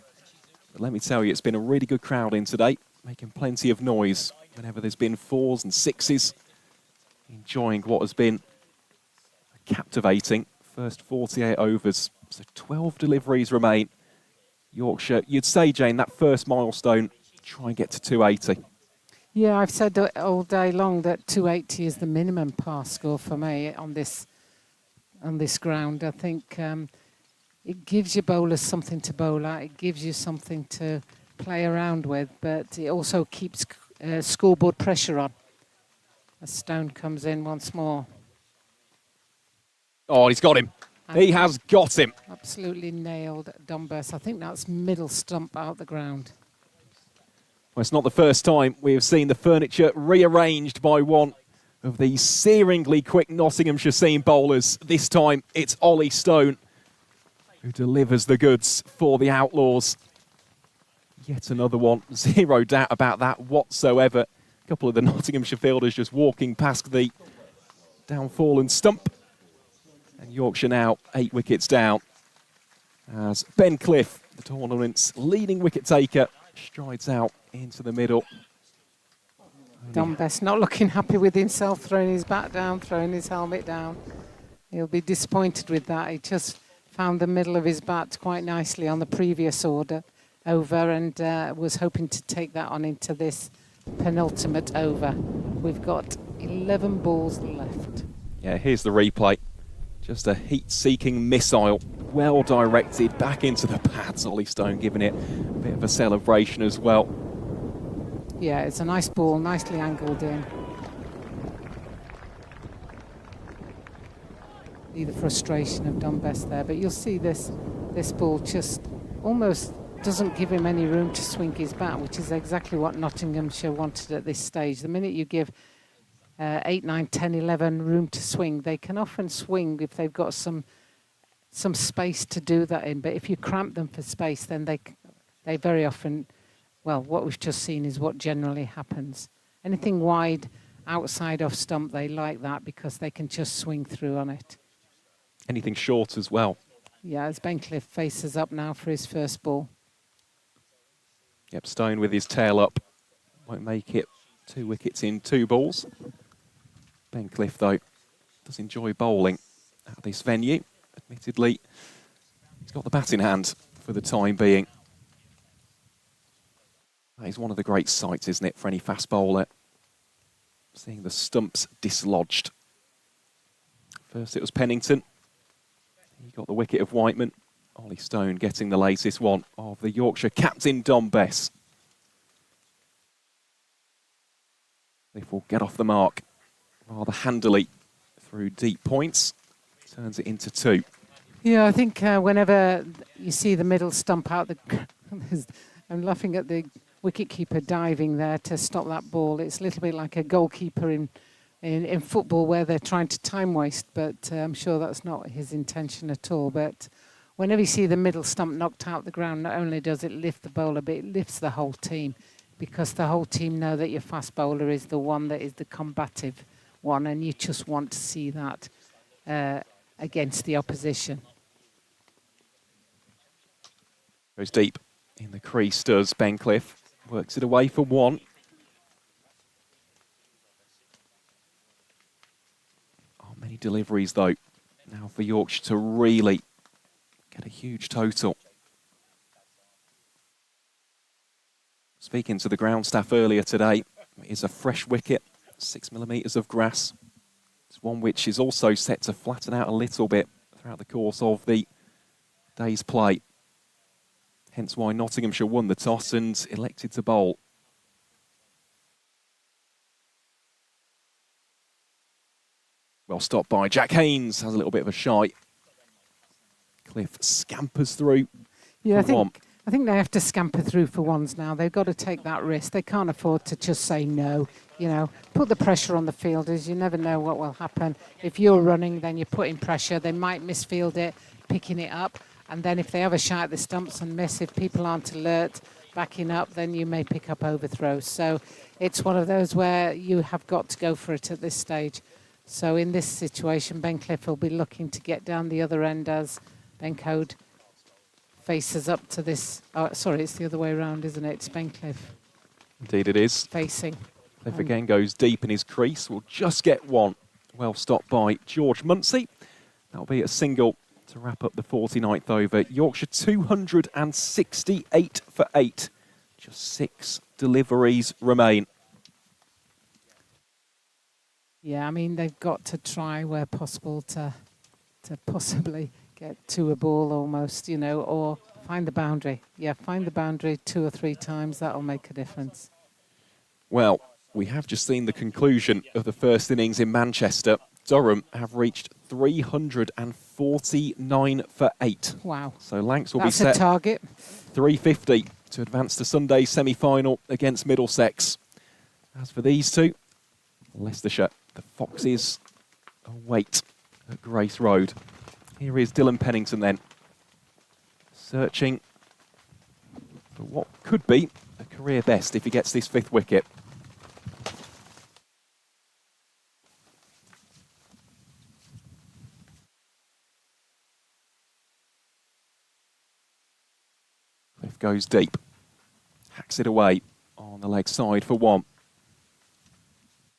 But let me tell you, it's been a really good crowd in today, making plenty of noise whenever there's been 4s and 6s. Enjoying what has been a captivating first 48 overs. So 12 deliveries remain. Yorkshire, you'd say, Jane, that first milestone, try and get to 280. Yeah, I've said all day long that 280 is the minimum pass score for me on this ground. I think it gives your bowlers something to bowl at. It gives you something to play around with, but it also keeps scoreboard pressure on. A stone comes in once more. Oh, he's got him. He has got him. Absolutely nailed Don Bess. I think that's middle stump out the ground. Well, it's not the first time we have seen the furniture rearranged by one of the searingly quick Nottinghamshire seam bowlers. This time it's Ollie Stone. who delivers the goods for the Outlaws. Yet another one, zero doubt about that whatsoever. A couple of the Nottinghamshire fielders just walking past the downfallen stump. And Yorkshire now 8 wickets down as Ben Cliff, the tournament's leading wicket taker, strides out into the middle. Don Best not looking happy with himself, throwing his bat down, throwing his helmet down. He'll be disappointed with that. He just found the middle of his bat quite nicely on the previous over and was hoping to take that on into this penultimate over. We've got 11 balls left. Yeah, here's the replay. Just a heat-seeking missile, well directed back into the pads. Ollie Stone giving it a bit of a celebration as well. Yeah, it's a nice ball, nicely angled in. See the frustration of Don Best there, but you'll see this ball just almost doesn't give him any room to swing his bat, which is exactly what Nottinghamshire wanted at this stage. The minute you give 8, 9, 10, 11 room to swing, they can often swing if they've got some space to do that in. But if you cramp them for space, then they very often, well, what we've just seen is what generally happens. Anything wide outside off stump, they like that because they can just swing through on it. Anything short as well. Yeah, as Ben Cliff faces up now for his first ball. Yep, Stone with his tail up. Won't make it 2 wickets in 2 balls. Ben Cliff, though, does enjoy bowling at this venue. Admittedly, he's got the bat in hand for the time being. That is one of the great sights, isn't it, for any fast bowler? Seeing the stumps dislodged. First it was Pennington. He got the wicket of Whiteman. Ollie Stone getting the latest one of the Yorkshire captain, Don Bess. Cliff will get off the mark rather handily through deep points. Turns it into 2. Yeah, I think whenever you see the middle stump out, I'm laughing at the wicketkeeper diving there to stop that ball. It's a little bit like a goalkeeper in football where they're trying to time waste, but I'm sure that's not his intention at all. But whenever you see the middle stump knocked out the ground, not only does it lift the bowler, but it lifts the whole team, because the whole team know that your fast bowler is the one that is the combative one, and you just want to see that against the opposition. Goes deep in the crease, does Ben Cliff. Works it away for 1. Many deliveries, though, now for Yorkshire to really get a huge total. Speaking to the ground staff earlier today, it is a fresh wicket, 6 millimetres of grass. It's one which is also set to flatten out a little bit throughout the course of the day's play. Hence why Nottinghamshire won the toss and elected to bowl. Well stopped by Jack Haynes, has a little bit of a shy. Cliff scampers through. Yeah, I think they have to scamper through for ones now. They've got to take that risk. They can't afford to just say no. You know, put the pressure on the fielders. You never know what will happen. If you're running, then you're putting pressure. They might misfield it, picking it up. And then if they have a shot at the stumps and miss, if people aren't alert, backing up, then you may pick up overthrows. So it's one of those where you have got to go for it at this stage. So in this situation, Ben Cliff will be looking to get down the other end as Ben Code faces up to this. Oh, sorry, it's the other way around, isn't it? It's Ben Cliff. Indeed it is. Facing. Cliff again goes deep in his crease. Will just get 1. Well stopped by George Munsey. That'll be a single to wrap up the 49th over. Yorkshire 268 for 8. Just 6 deliveries remain. Yeah, I mean, they've got to try where possible to possibly get to a ball almost, you know, or find the boundary. Yeah, find the boundary 2 or 3 times. That'll make a difference. Well, we have just seen the conclusion of the first innings in Manchester. Durham have reached 349 for 8. Wow. So Lancs will That's be set a target. 350 to advance to Sunday's semi-final against Middlesex. As for these two, Leicestershire, the Foxes await at Grace Road. Here is Dylan Pennington then. searching for what could be a career best if he gets this 5th wicket. Cliff goes deep, hacks it away on the leg side for 1.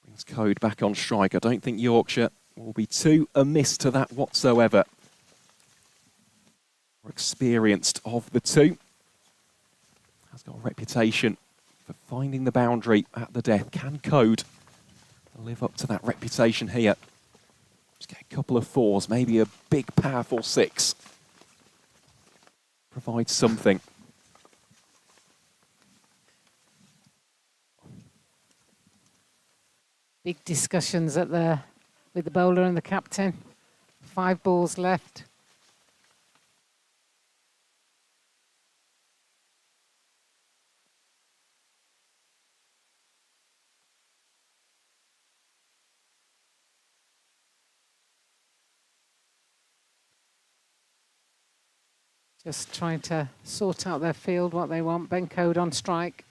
Brings Code back on strike. I don't think Yorkshire will be too amiss to that whatsoever. More experienced of the two. Has got a reputation for finding the boundary at the death. Can Code live up to that reputation here? Just get a couple of 4s, maybe a big powerful 6. Provide something. Big discussions with the bowler and the captain. 5 balls left. Just trying to sort out their field, what they want. Ben Code on strike.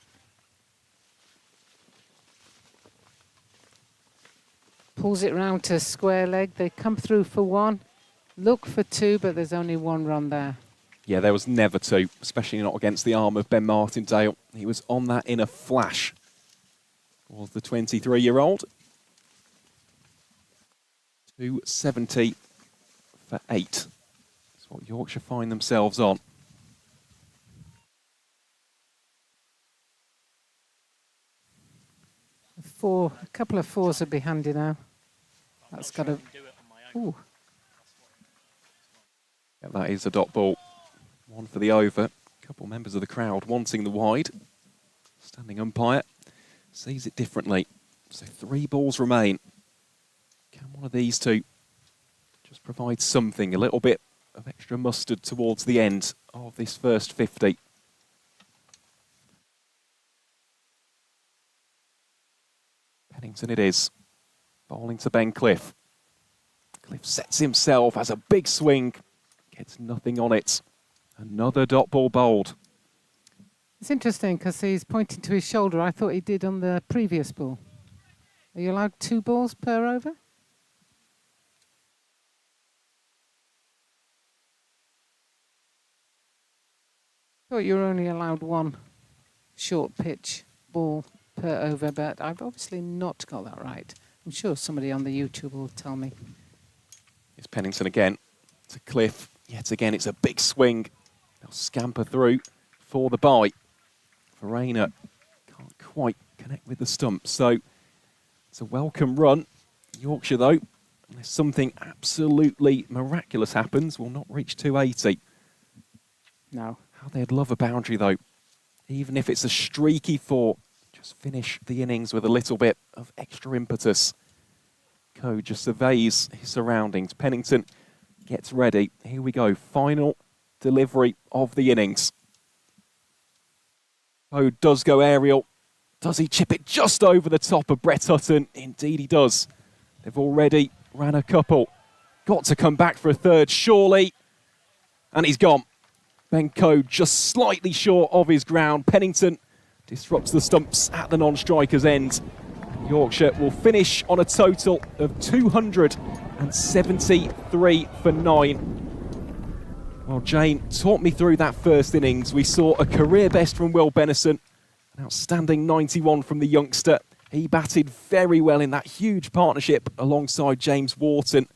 Pulls it round to square leg. They come through for 1. Look for 2, but there's only 1 run there. Yeah, there was never 2, especially not against the arm of Ben Martindale. He was on that in a flash. Was the 23-year-old. 270 for 8. That's what Yorkshire find themselves on. A couple of 4s would be handy now. That's got a... Ooh. Yeah, that is a dot ball. 1 for the over. A couple members of the crowd wanting the wide. Standing umpire sees it differently. So 3 balls remain. Can one of these two just provide something, a little bit of extra mustard towards the end of this first 50? Pennington it is. Bowling to Ben Cliff. Cliff sets himself, has a big swing. Gets nothing on it. Another dot ball bowled. It's interesting because he's pointing to his shoulder. I thought he did on the previous ball. Are you allowed 2 balls per over? I thought you were only allowed 1 short pitch ball per over, but I've obviously not got that right. I'm sure somebody on the YouTube will tell me. It's Pennington again to Cliff. Yet again, it's a big swing. They'll scamper through for the bye. Verena can't quite connect with the stump, so it's a welcome run. Yorkshire, though, unless something absolutely miraculous happens, will not reach 280. No. How they'd love a boundary, though. Even if it's a streaky 4, just finish the innings with a little bit of extra impetus. Code just surveys his surroundings. Pennington gets ready. Here we go. Final delivery of the innings. Code does go aerial. Does he chip it just over the top of Brett Hutton? Indeed he does. They've already ran a couple. Got to come back for a 3rd, surely. And he's gone. Ben Code just slightly short of his ground. Pennington disrupts the stumps at the non-striker's end. Yorkshire will finish on a total of 273 for 9. Well, Jane, talk me through that first innings. We saw a career best from Will Benison, an outstanding 91 from the youngster. He batted very well in that huge partnership alongside James Wharton.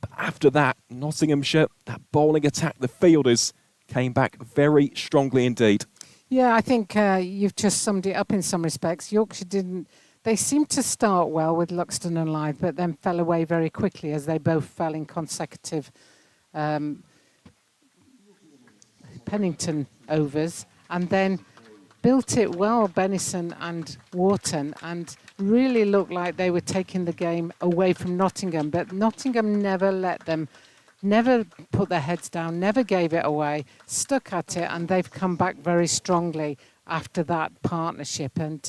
But after that, Nottinghamshire, that bowling attack, the fielders came back very strongly indeed. Yeah, I think you've just summed it up in some respects. Yorkshire didn't... They seemed to start well with Luxton and Lythe, but then fell away very quickly as they both fell in consecutive Pennington overs, and then built it well, Benison and Wharton, and really looked like they were taking the game away from Nottingham. But Nottingham never let them, never put their heads down, never gave it away, stuck at it, and they've come back very strongly after that partnership. And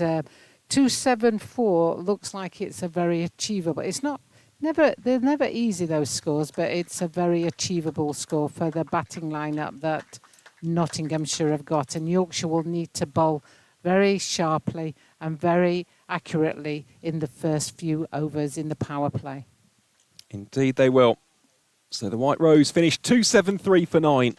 274 looks like it's a very achievable. It's not they're never easy, those scores, but it's a very achievable score for the batting lineup that Nottinghamshire have got, and Yorkshire will need to bowl very sharply and very accurately in the first few overs in the power play. Indeed they will. So the White Rose finished 273 for 9.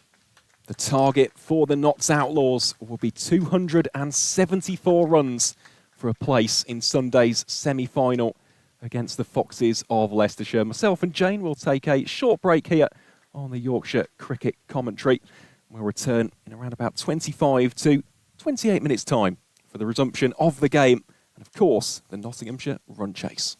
The target for the Notts Outlaws will be 274 runs for a place in Sunday's semi-final against the Foxes of Leicestershire. Myself and Jane will take a short break here on the Yorkshire Cricket Commentary. We'll return in around about 25 to 28 minutes' time for the resumption of the game and, of course, the Nottinghamshire run chase.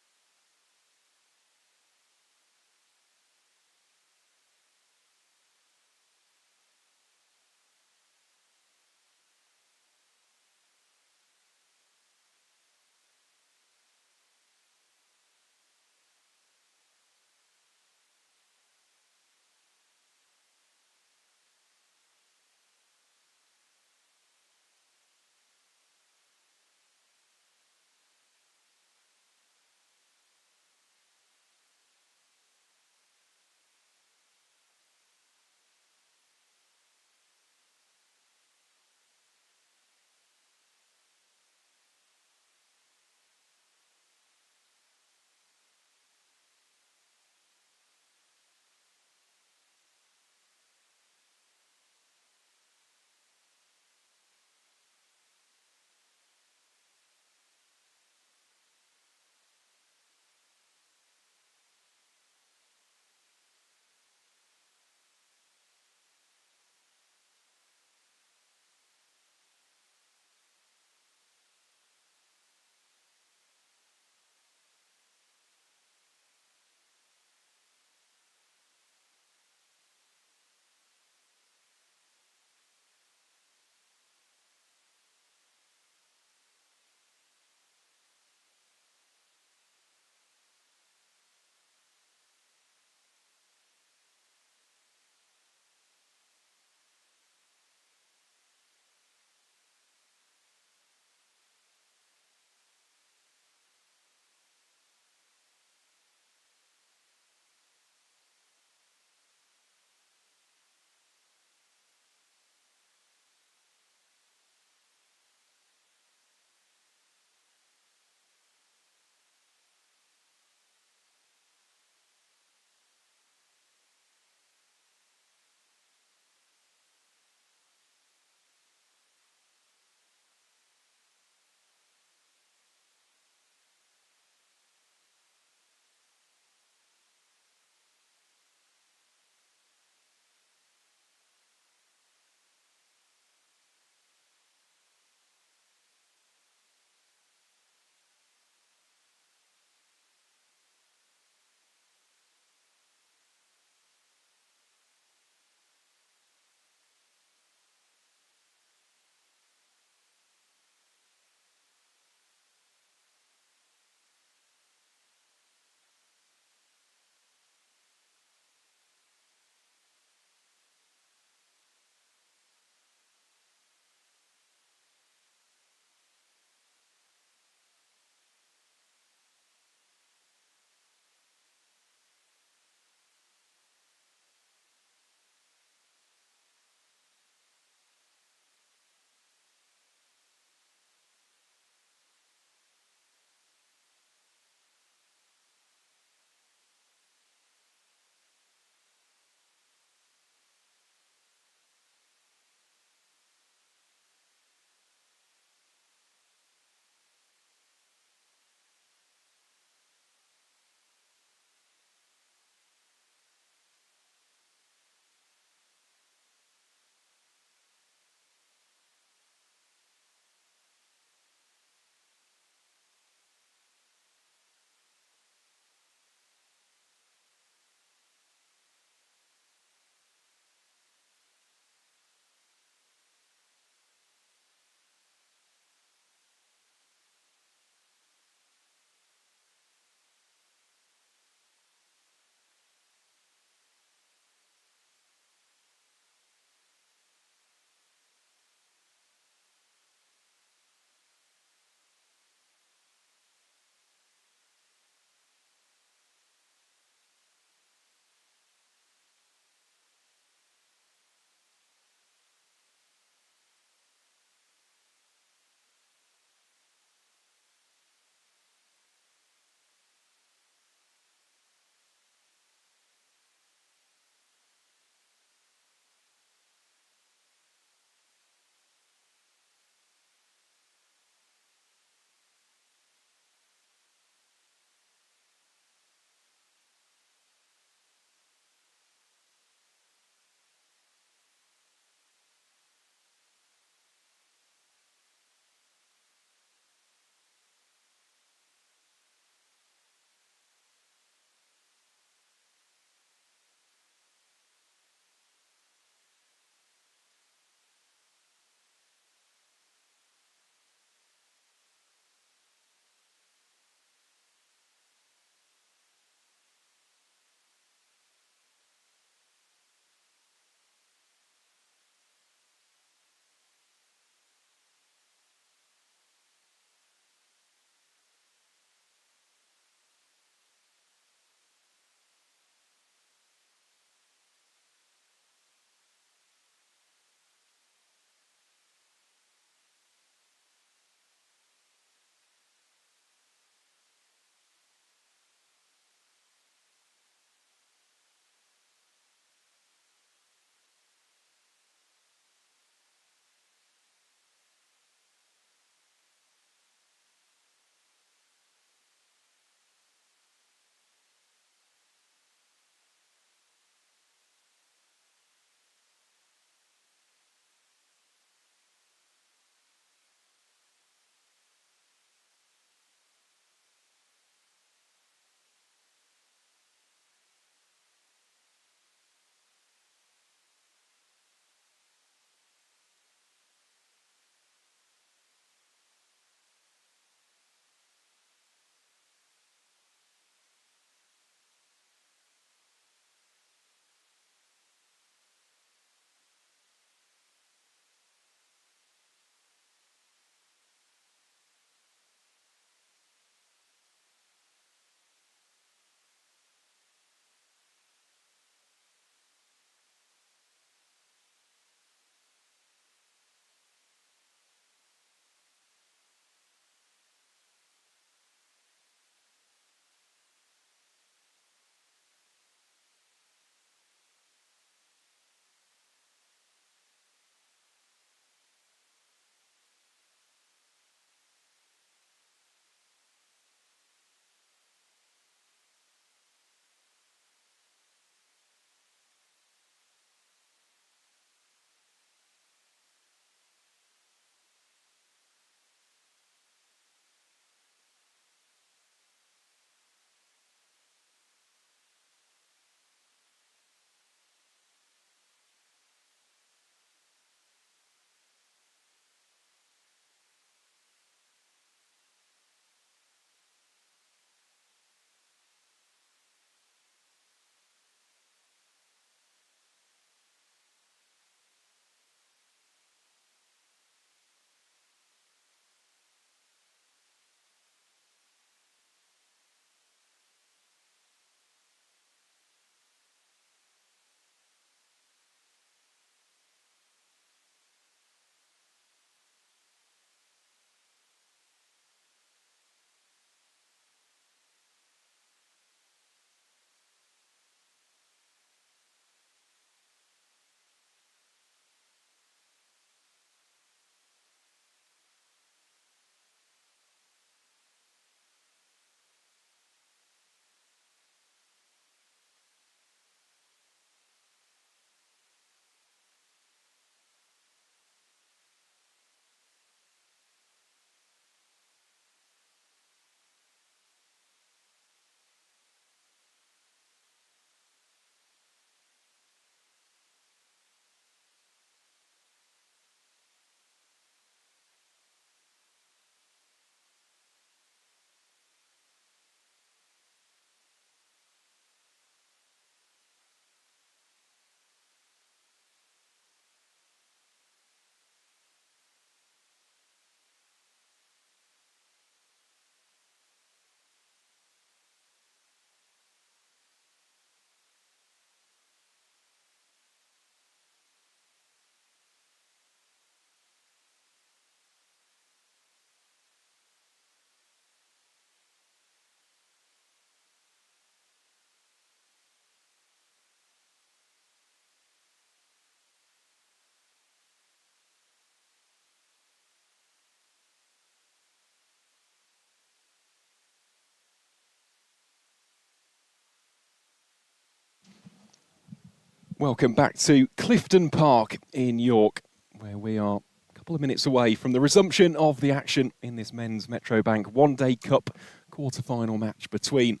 Welcome back to Clifton Park in York, where we are a couple of minutes away from the resumption of the action in this men's Metrobank One-Day Cup quarter-final match between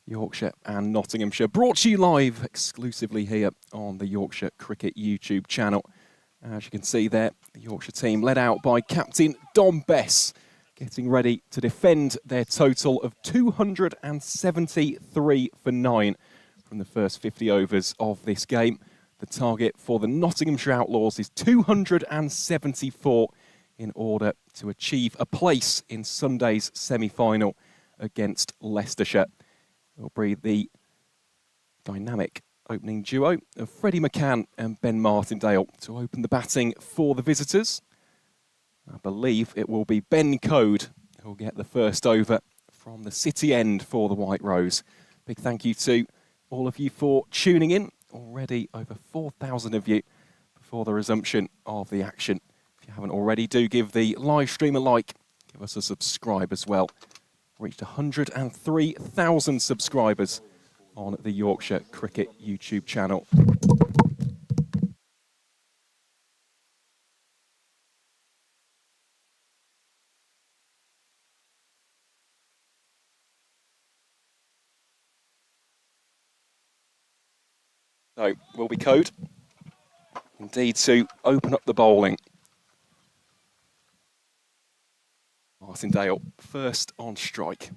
Yorkshire and Nottinghamshire. Brought to you live exclusively here on the Yorkshire Cricket YouTube channel. As you can see there, the Yorkshire team led out by captain Dom Bess, getting ready to defend their total of 273 for 9 from the first 50 overs of this game. The target for the Nottinghamshire Outlaws is 274 in order to achieve a place in Sunday's semi-final against Leicestershire. It will be the dynamic opening duo of Freddie McCann and Ben Martindale to open the batting for the visitors. I believe it will be Ben Code who will get the first over from the city end for the White Rose. Big thank you to all of you for tuning in. Already over 4,000 of you before the resumption of the action. If you haven't already, do give the live stream a like. Give us a subscribe as well. Reached 103,000 subscribers on the Yorkshire Cricket YouTube channel. So, will be Code, indeed, to open up the bowling. Martindale first on strike.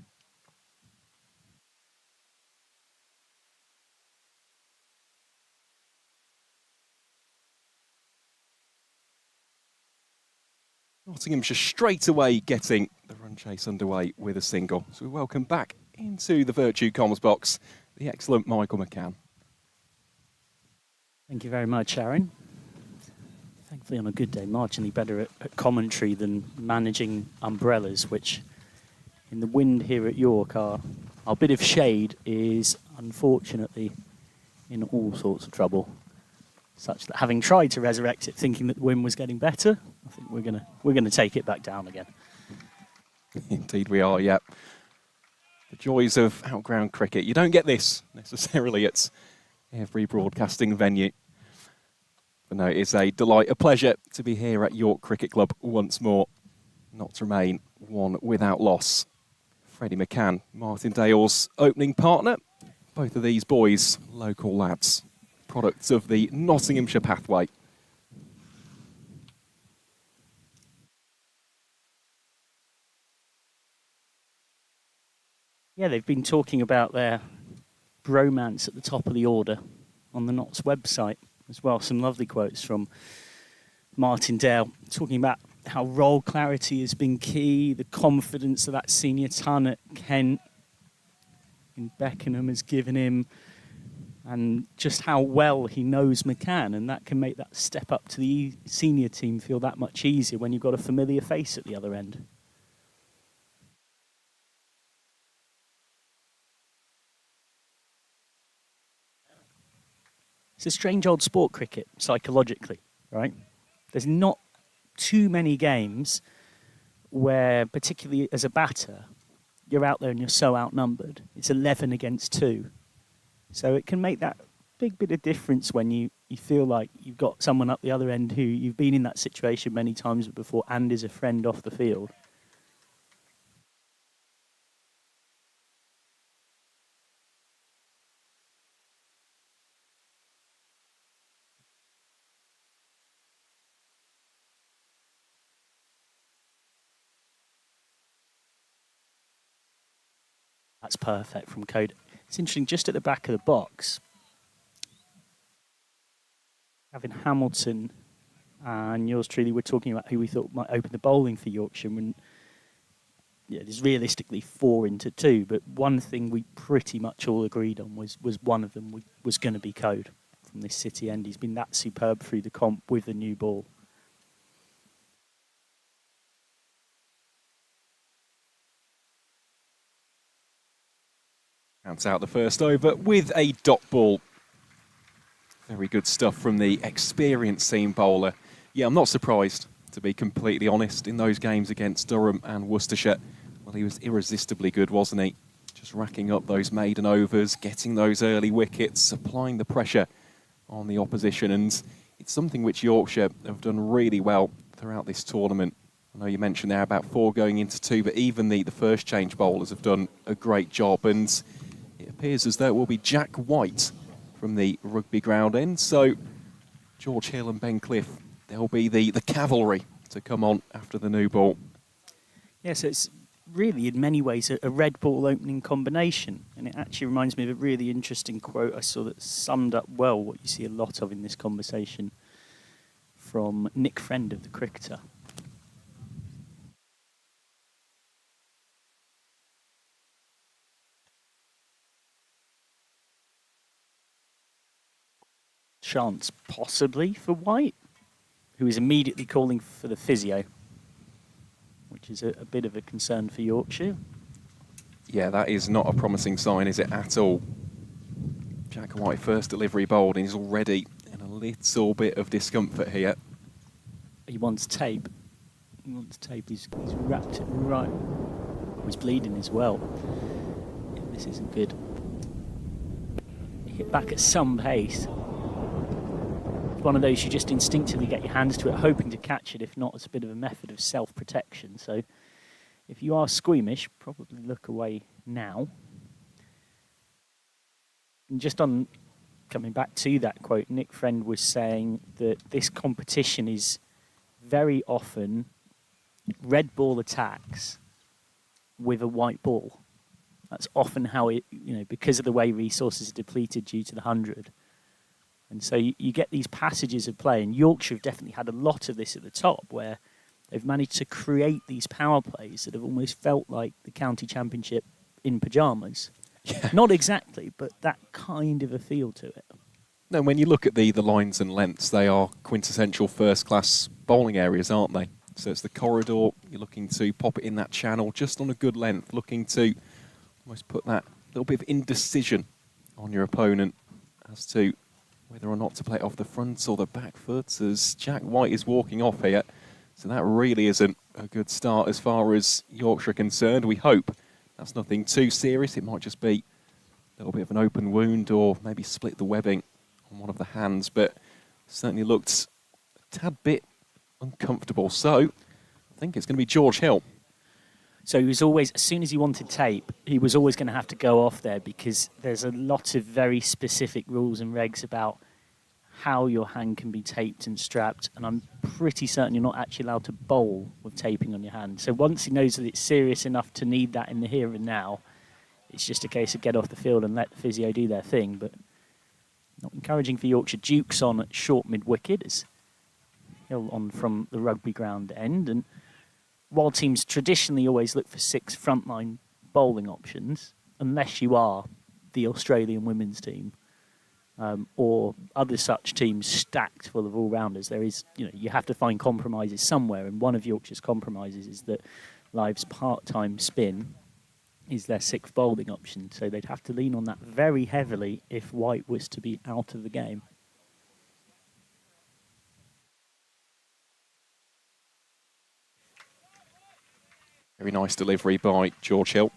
Nottinghamshire straight away getting the run chase underway with a single. So we welcome back into the Vertu comms box the excellent Michael McCann. Thank you very much, Aaron. Thankfully, on a good day, marginally better at commentary than managing umbrellas, which in the wind here at York, our bit of shade is unfortunately in all sorts of trouble, such that having tried to resurrect it, thinking that the wind was getting better, I think we're gonna take it back down again. Indeed, we are. Yep. The joys of outground cricket. You don't get this necessarily at every broadcasting venue. But no, it is a delight, a pleasure to be here at York Cricket Club once more. Not to remain one without loss. Freddie McCann, Martindale's opening partner. Both of these boys, local lads, products of the Nottinghamshire pathway. Yeah, they've been talking about their bromance at the top of the order on the Notts website as well. Some lovely quotes from Martindale talking about how role clarity has been key, the confidence that senior ton at Kent in Beckenham has given him, and just how well he knows McCann, and that can make that step up to the senior team feel that much easier when you've got a familiar face at the other end. It's a strange old sport, cricket, psychologically, right? There's not too many games where, particularly as a batter, you're out there and you're so outnumbered. It's 11 against 2. So it can make that big bit of difference when you feel like you've got someone up the other end who you've been in that situation many times before and is a friend off the field. That's perfect from Code. It's interesting, just at the back of the box, having Hamilton and yours truly were talking about who we thought might open the bowling for Yorkshire. When, yeah, there's realistically 4 into 2, but one thing we pretty much all agreed on was one of them was going to be Code from this city end. He's been that superb through the comp with the new ball. Counts out the first over with a dot ball. Very good stuff from the experienced seam bowler. Yeah, I'm not surprised, to be completely honest. In those games against Durham and Worcestershire, well, he was irresistibly good, wasn't he? Just racking up those maiden overs, getting those early wickets, applying the pressure on the opposition, and it's something which Yorkshire have done really well throughout this tournament. I know you mentioned there about 4 going into 2, but even the first change bowlers have done a great job, and it appears as though it will be Jack White from the rugby ground end. So George Hill and Ben Cliff, they'll be the cavalry to come on after the new ball. Yeah, so it's really in many ways a red ball opening combination, and it actually reminds me of a really interesting quote I saw that summed up well what you see a lot of in this conversation from Nick Friend of The Cricketer. Chance possibly for White, who is immediately calling for the physio, which is a bit of a concern for Yorkshire. Yeah, that is not a promising sign, is it, at all? Jack White, first delivery bowled, and he's already in a little bit of discomfort here. He wants tape. He wants tape. He's wrapped it right. Oh, he's bleeding as well. Yeah, this isn't good. He hit back at some pace. One of those you just instinctively get your hands to it, hoping to catch it. If not, it's a bit of a method of self-protection. So if you are squeamish, probably look away now. And just on coming back to that quote, Nick Friend was saying that this competition is very often red ball attacks with a white ball. That's often how it, because of the way resources are depleted due to the 100. And so you get these passages of play, and Yorkshire have definitely had a lot of this at the top, where they've managed to create these power plays that have almost felt like the county championship in pyjamas. Yeah. Not exactly, but that kind of a feel to it. No, when you look at the lines and lengths, they are quintessential first-class bowling areas, aren't they? So it's the corridor, you're looking to pop it in that channel just on a good length, looking to almost put that little bit of indecision on your opponent as to whether or not to play it off the front or the back foot, as Jack White is walking off here. So that really isn't a good start as far as Yorkshire are concerned. We hope that's nothing too serious. It might just be a little bit of an open wound or maybe split the webbing on one of the hands, but certainly looked a tad bit uncomfortable. So I think it's going to be George Hill. So he was always, as soon as he wanted tape, he was always going to have to go off there, because there's a lot of very specific rules and regs about how your hand can be taped and strapped, and I'm pretty certain you're not actually allowed to bowl with taping on your hand. So once he knows that it's serious enough to need that in the here and now, it's just a case of get off the field and let the physio do their thing. But not encouraging for Yorkshire. Duke's on at short mid-wicket, as Hill on from the rugby ground end, and while teams traditionally always look for 6 frontline bowling options, unless you are the Australian women's team or other such teams stacked full of all-rounders, there is, you have to find compromises somewhere, and one of Yorkshire's compromises is that Live's part-time spin is their 6th bowling option, so they'd have to lean on that very heavily if White was to be out of the game. Very nice delivery by George Hill.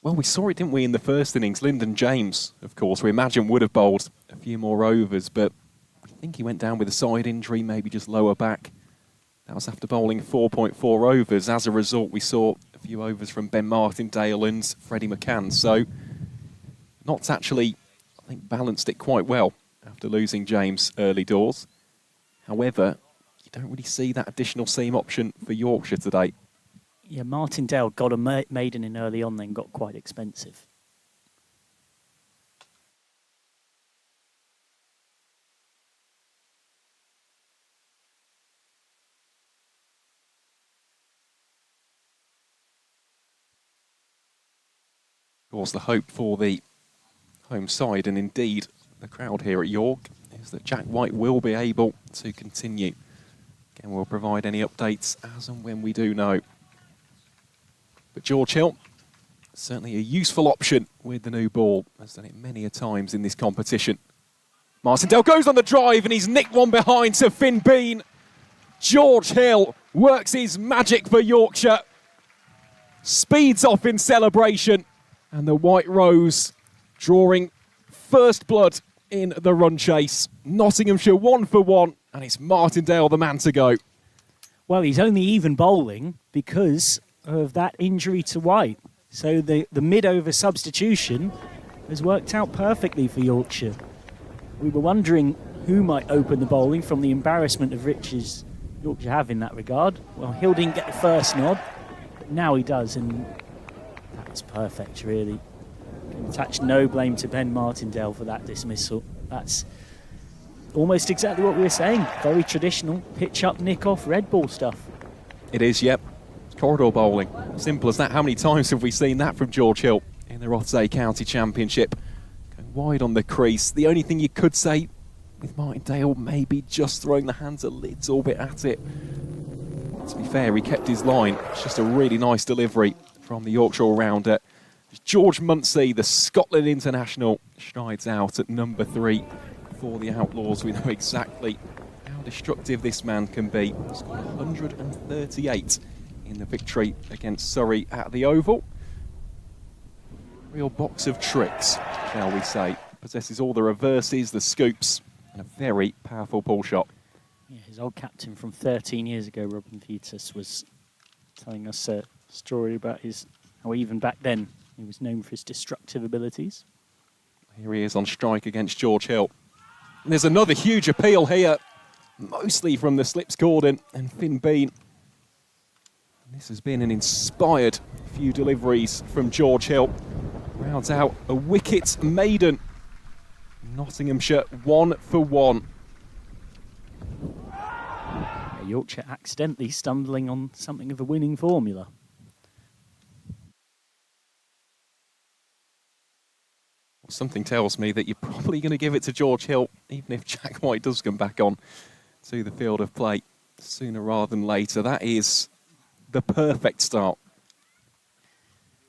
Well, we saw it, didn't we, in the first innings? Lyndon James, of course, we imagine would have bowled a few more overs, but I think he went down with a side injury, maybe just lower back. That was after bowling 4.4 overs. As a result, we saw a few overs from Ben Martindale and Freddie McCann. So, Notts actually, I think, balanced it quite well after losing James early doors. However, don't really see that additional seam option for Yorkshire today. Yeah, Martindale got a maiden in early on, then got quite expensive. Of course, the hope for the home side, and indeed the crowd here at York, is that Jack White will be able to continue. Again, we'll provide any updates as and when we do know. But George Hill, certainly a useful option with the new ball. Has done it many a times in this competition. Martindale goes on the drive and he's nicked one behind to Finn Bean. George Hill works his magic for Yorkshire. Speeds off in celebration. And the White Rose drawing first blood in the run chase. Nottinghamshire 1 for 1, and it's Martindale the man to go. Well, he's only even bowling because of that injury to White. So the mid-over substitution has worked out perfectly for Yorkshire. We were wondering who might open the bowling from the embarrassment of riches Yorkshire have in that regard. Well, Hill didn't get the first nod, but now he does, and that's perfect, really. Can attach no blame to Ben Martindale for that dismissal. That's almost exactly what we were saying. Very traditional pitch up, nick off, red ball stuff. It is, yep. Corridor bowling. Simple as that. How many times have we seen that from George Hill in the Rothesay County Championship? Going wide on the crease. The only thing you could say with Martindale, maybe just throwing the hands a little bit at it. To be fair, he kept his line. It's just a really nice delivery from the Yorkshire all-rounder. George Munsey, the Scotland international, strides out at number 3 for the Outlaws. We know exactly how destructive this man can be. He's got 138 in the victory against Surrey at the Oval. Real box of tricks, shall we say. Possesses all the reverses, the scoops, and a very powerful pull shot. Yeah, his old captain from 13 years ago, Robin Thetis, was telling us a story about how even back then he was known for his destructive abilities. Here he is on strike against George Hill. And there's another huge appeal here, mostly from the slips Gordon and Finn Bean. And this has been an inspired few deliveries from George Hill. Rounds out a wicket maiden. Nottinghamshire 1 for 1. Yorkshire accidentally stumbling on something of a winning formula. Something tells me that you're probably going to give it to George Hill, even if Jack White does come back on to the field of play sooner rather than later. That is the perfect start.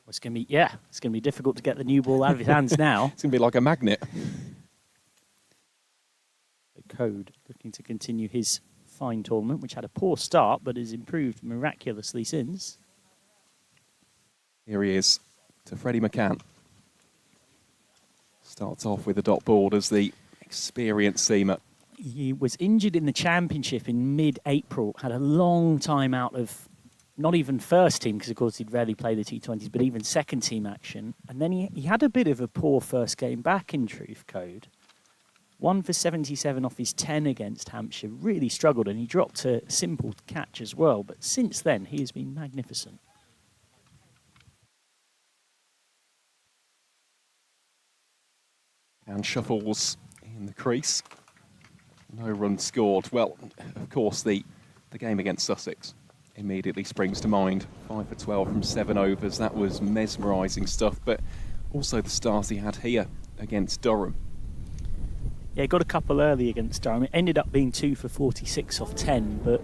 It's going to be difficult to get the new ball out of his hands now. It's going to be like a magnet. The Code looking to continue his fine tournament, which had a poor start but has improved miraculously since. Here he is to Freddie McCann. Starts off with a dot ball as the experienced seamer. He was injured in the championship in mid-April, had a long time out of not even first team, because of course he'd rarely play the T20s, but even second team action. And then he had a bit of a poor first game back, in truth, Code. 1 for 77 off his 10 against Hampshire. Really struggled, and he dropped a simple catch as well. But since then, he has been magnificent. And shuffles in the crease. No run scored. Well, of course, the game against Sussex immediately springs to mind. 5 for 12 from 7 overs. That was mesmerising stuff. But also the start he had here against Durham. Yeah, he got a couple early against Durham. It ended up being 2 for 46 off 10, but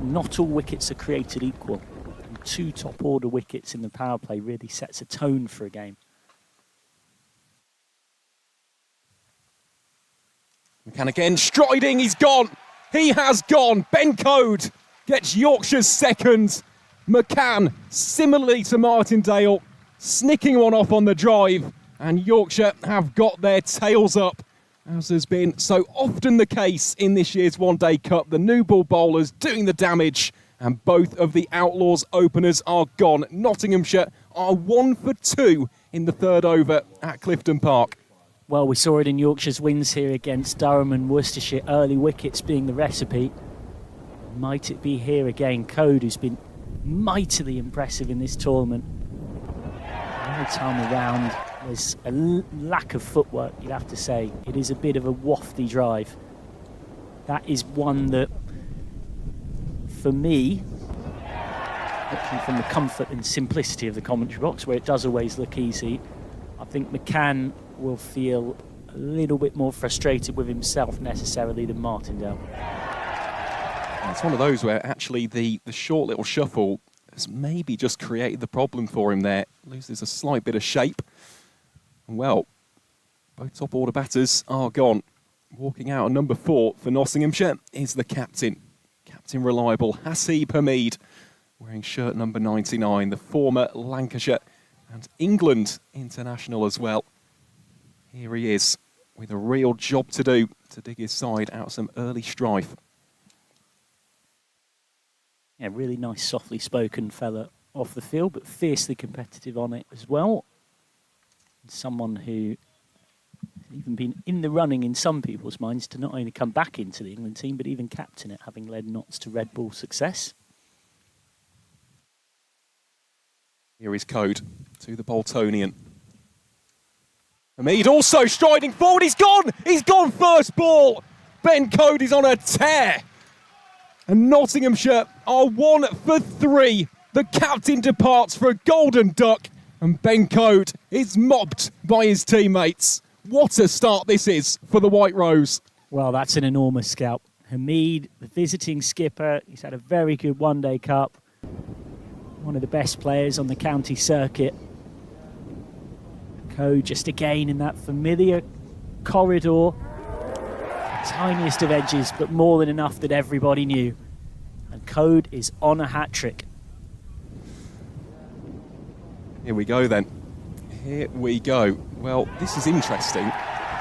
not all wickets are created equal. And 2 top-order wickets in the power play really sets a tone for a game. McCann again, striding, he's gone. He has gone. Ben Code gets Yorkshire's second. McCann, similarly to Martindale, snicking one off on the drive. And Yorkshire have got their tails up, as has been so often the case in this year's One Day Cup. The new ball bowlers doing the damage, and both of the Outlaws openers are gone. Nottinghamshire are 1 for 2 in the third over at Clifton Park. Well, we saw it in Yorkshire's wins here against Durham and Worcestershire, early wickets being the recipe. Might it be here again? Code, who's been mightily impressive in this tournament. Every time around, there's a lack of footwork, you'd have to say. It is a bit of a wafty drive. That is one that, for me, looking from the comfort and simplicity of the commentary box, where it does always look easy, I think McCann will feel a little bit more frustrated with himself necessarily than Martindale. It's one of those where actually the short little shuffle has maybe just created the problem for him there. Loses a slight bit of shape. And well, both top order batters are gone. Walking out at number 4 for Nottinghamshire is the captain. Captain reliable Hasib Hamid, wearing shirt number 99, the former Lancashire and England international as well. Here he is, with a real job to do to dig his side out of some early strife. Yeah, really nice, softly spoken fella off the field, but fiercely competitive on it as well. Someone who has even been in the running in some people's minds to not only come back into the England team, but even captain it, having led Notts to Red Bull success. Here is Code to the Boltonian. Hamid also striding forward. He's gone! He's gone first ball! Ben Code is on a tear. And Nottinghamshire are 1 for 3. The captain departs for a golden duck. And Ben Code is mobbed by his teammates. What a start this is for the White Rose. Well, that's an enormous scalp. Hamid, the visiting skipper, he's had a very good one-day cup. One of the best players on the county circuit. Code just again in that familiar corridor. Tiniest of edges, but more than enough that everybody knew. And Code is on a hat-trick. Here we go then. Here we go. Well, this is interesting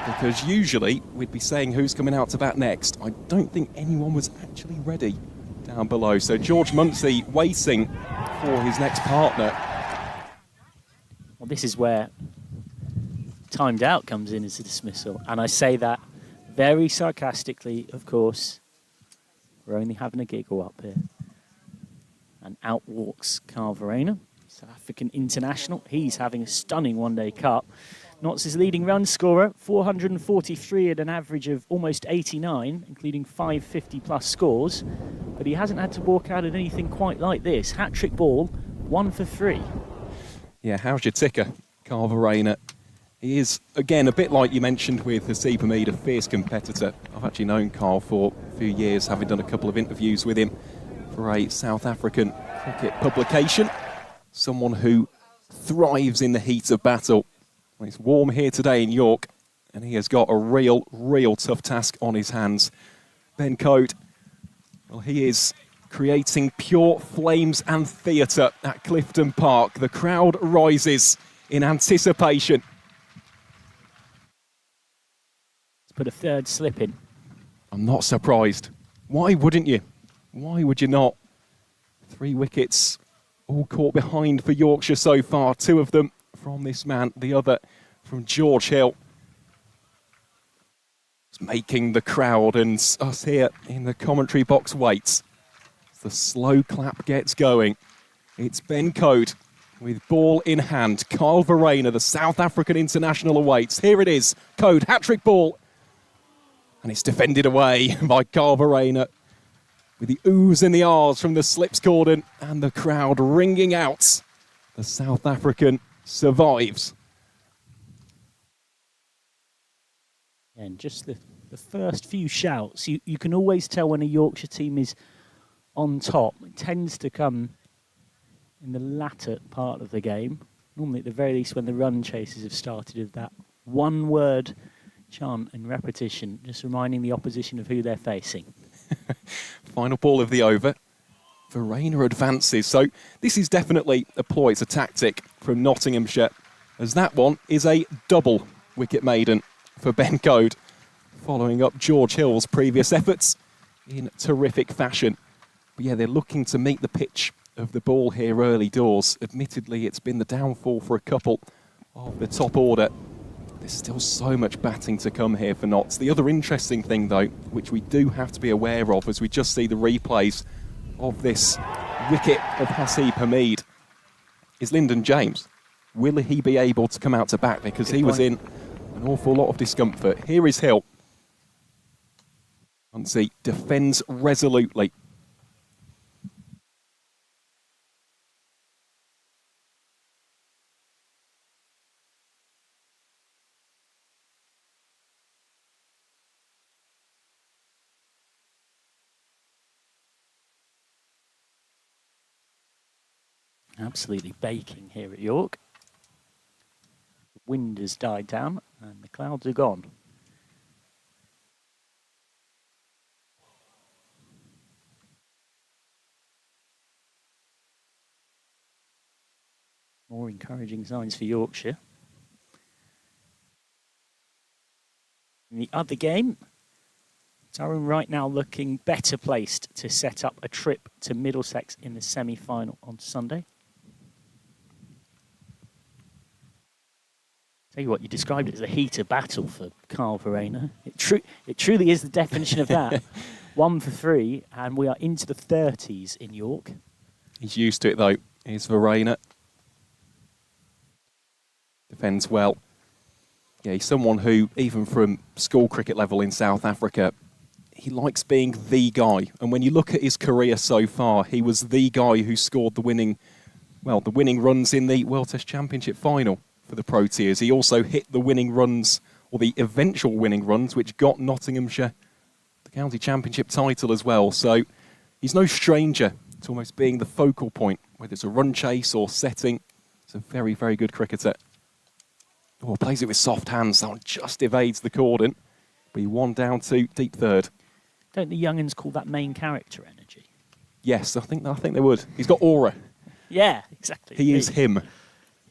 because usually we'd be saying who's coming out to bat next. I don't think anyone was actually ready down below. So George Munsey waiting for his next partner. Well, this is where timed out comes in as a dismissal. And I say that very sarcastically, of course. We're only having a giggle up here. And out walks Carl Verena, South African international. He's having a stunning one-day cup. Notts' his leading run scorer, 443 at an average of almost 89, including 5 50-plus scores. But he hasn't had to walk out at anything quite like this. Hat-trick ball, 1 for 3. Yeah, how's your ticker, Carl Verena? He is, again, a bit like you mentioned with Hasib Hamid, a fierce competitor. I've actually known Carl for a few years, having done a couple of interviews with him for a South African cricket publication. Someone who thrives in the heat of battle. Well, it's warm here today in York, and he has got a real tough task on his hands. Ben Code, well, he is creating pure flames and theatre at Clifton Park. The crowd rises in anticipation. Put a third slip in. I'm not surprised. Why wouldn't you? Why would you not? 3 wickets, all caught behind for Yorkshire so far. 2 of them from this man, the other from George Hill. It's making the crowd and us here in the commentary box wait. The slow clap gets going. It's Ben Code with ball in hand. Carl Verena, the South African international, awaits. Here it is. Code, hat-trick ball. And it's defended away by Carl Verena with the oohs and the ahs from the slips cordon and the crowd ringing out. The South African survives. And just the first few shouts, you can always tell when a Yorkshire team is on top. It tends to come in the latter part of the game. Normally, at the very least, when the run chases have started, of that one-word chant and repetition, just reminding the opposition of who they're facing. Final ball of the over. Verena advances. So this is definitely a ploy. It's a tactic from Nottinghamshire, as that one is a double wicket maiden for Ben Code, following up George Hill's previous efforts in terrific fashion. But yeah, they're looking to meet the pitch of the ball here early doors. Admittedly, it's been the downfall for a couple of the top order. There's still so much batting to come here for Notts. The other interesting thing, though, which we do have to be aware of as we just see the replays of this wicket of Hasib Hamid, is Lyndon James. Will he be able to come out to bat? Because he was in an awful lot of discomfort. Here is Hill. Munsey defends resolutely. Absolutely baking here at York. The wind has died down and the clouds are gone. More encouraging signs for Yorkshire. In the other game, Durham right now looking better placed to set up a trip to Middlesex in the semi-final on Sunday. Tell you what, you described it as a heated battle for Carl Verena. It truly is the definition of that. 1 for 3, and we are into the 30s in York. He's used to it, though. Here's Verena. Defends well. Yeah, he's someone who, even from school cricket level in South Africa, he likes being the guy. And when you look at his career so far, he was the guy who scored the winning runs in the World Test Championship final for the Proteas. He also hit the winning runs, or the eventual winning runs, which got Nottinghamshire the county championship title as well. So he's no stranger to almost being the focal point, whether it's a run chase or setting. He's a very, very good cricketer. Oh, plays it with soft hands. That one just evades the cordon. Be 1 down to deep third. Don't the young'uns call that main character energy? Yes, I think they would. He's got aura. Yeah, exactly. He is him.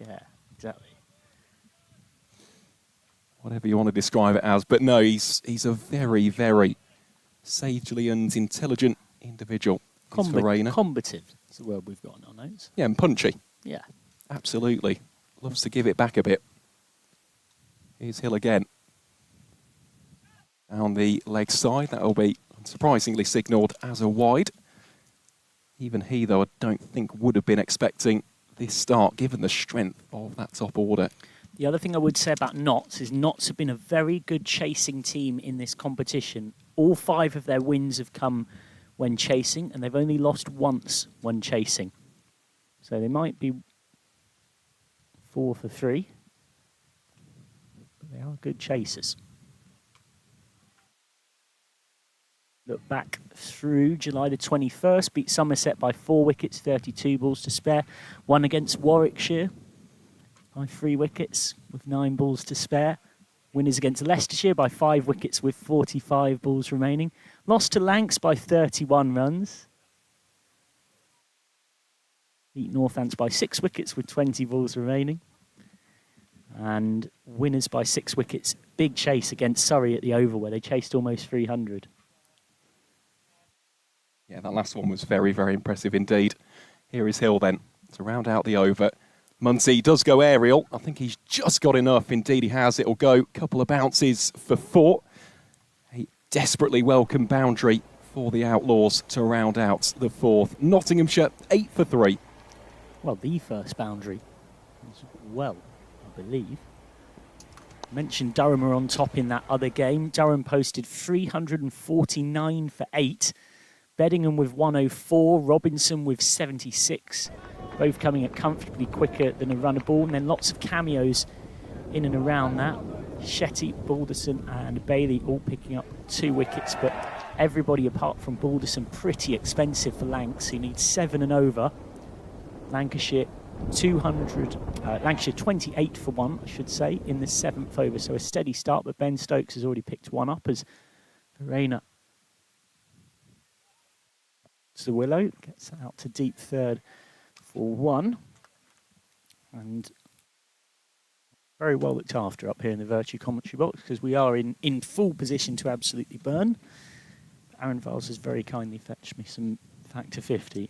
Yeah, exactly. Whatever you want to describe it as. But no, he's a very, very sagely and intelligent individual. Combative is the word we've got in our notes. Yeah, and punchy. Yeah. Absolutely. Loves to give it back a bit. Here's Hill again. Down the leg side, that will be unsurprisingly signalled as a wide. Even he, though, I don't think would have been expecting this start, given the strength of that top order. The other thing I would say about Notts is Notts have been a very good chasing team in this competition. All 5 of their wins have come when chasing, and they've only lost once when chasing. So they might be 4 for 3. But they are good chasers. Look back through July the 21st, beat Somerset by 4 wickets, 32 balls to spare. Won against Warwickshire by 3 wickets with 9 balls to spare. Winners against Leicestershire by 5 wickets with 45 balls remaining. Lost to Lancs by 31 runs. Beat Northants by 6 wickets with 20 balls remaining. And winners by 6 wickets. Big chase against Surrey at the Oval where they chased almost 300. Yeah, that last one was very, very impressive indeed. Here is Hill then to round out the over. Muncie does go aerial. I think he's just got enough. Indeed he has. It'll go a couple of bounces for 4. A desperately welcome boundary for the Outlaws to round out the 4th. Nottinghamshire 8 for 3. Well, the first boundary as well, I believe. Mentioned Durham are on top in that other game. Durham posted 349 for 8. Beddingham with 104, Robinson with 76. Both coming at comfortably quicker than a runner ball. And then lots of cameos in and around that. Shetty, Balderson and Bailey all picking up 2 wickets. But everybody apart from Balderson pretty expensive for Lancs, who needs 7 and over. Lancashire 28 for 1, I should say, in the 7th over. So a steady start, but Ben Stokes has already picked 1 up as Verena to Willow gets out to deep third for 1. And very well looked after up here in the Vertu commentary box because we are in full position to absolutely burn. Aaron Viles has very kindly fetched me some factor 50.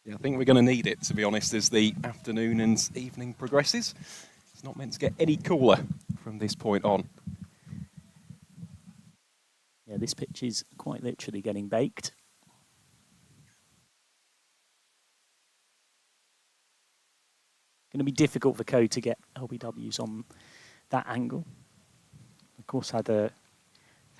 Yeah, I think we're going to need it, to be honest, as the afternoon and evening progresses. It's not meant to get any cooler from this point on. Yeah, this pitch is quite literally getting baked. Going to be difficult for Code to get LBWs on that angle. Of course, had an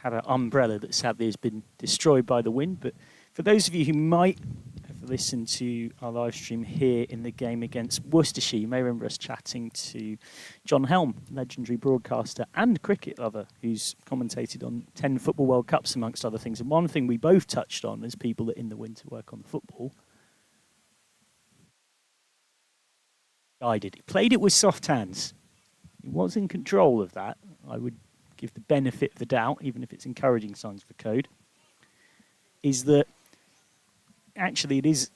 umbrella that sadly has been destroyed by the wind. But for those of you who might have listened to our live stream here in the game against Worcestershire, you may remember us chatting to John Helm, legendary broadcaster and cricket lover, who's commentated on 10 Football World Cups, amongst other things. And one thing we both touched on as people that in the winter work on the football, guided. He played it with soft hands. He was in control of that. I would give the benefit of the doubt, even if it's encouraging signs for Code, is that actually it is,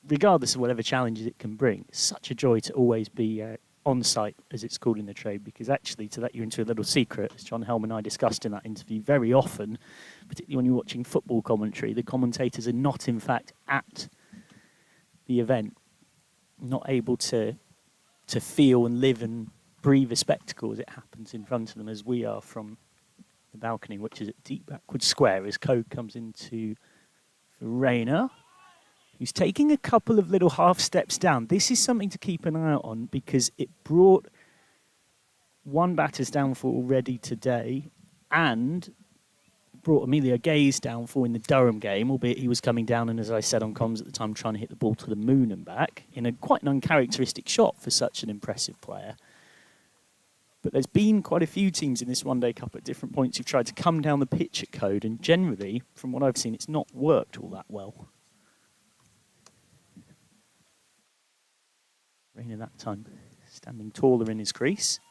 regardless of whatever challenges it can bring, it's such a joy to always be on-site, as it's called in the trade, because actually, to let you into a little secret, as John Helm and I discussed in that interview, very often, particularly when you're watching football commentary, the commentators are not, in fact, at the event, not able to feel and live and breathe a spectacle as it happens in front of them, as we are from the balcony, which is at deep backward square, as Code comes into Verena, who's taking a couple of little half steps down. This is something to keep an eye out on, because it brought one batter's downfall already today, and brought Emilio Gay's downfall in the Durham game, albeit he was coming down and, as I said on comms at the time, trying to hit the ball to the moon and back in a quite an uncharacteristic shot for such an impressive player. But there's been quite a few teams in this one-day cup at different points who've tried to come down the pitch at Code, and generally, from what I've seen, it's not worked all that well. Reina that time standing taller in his crease.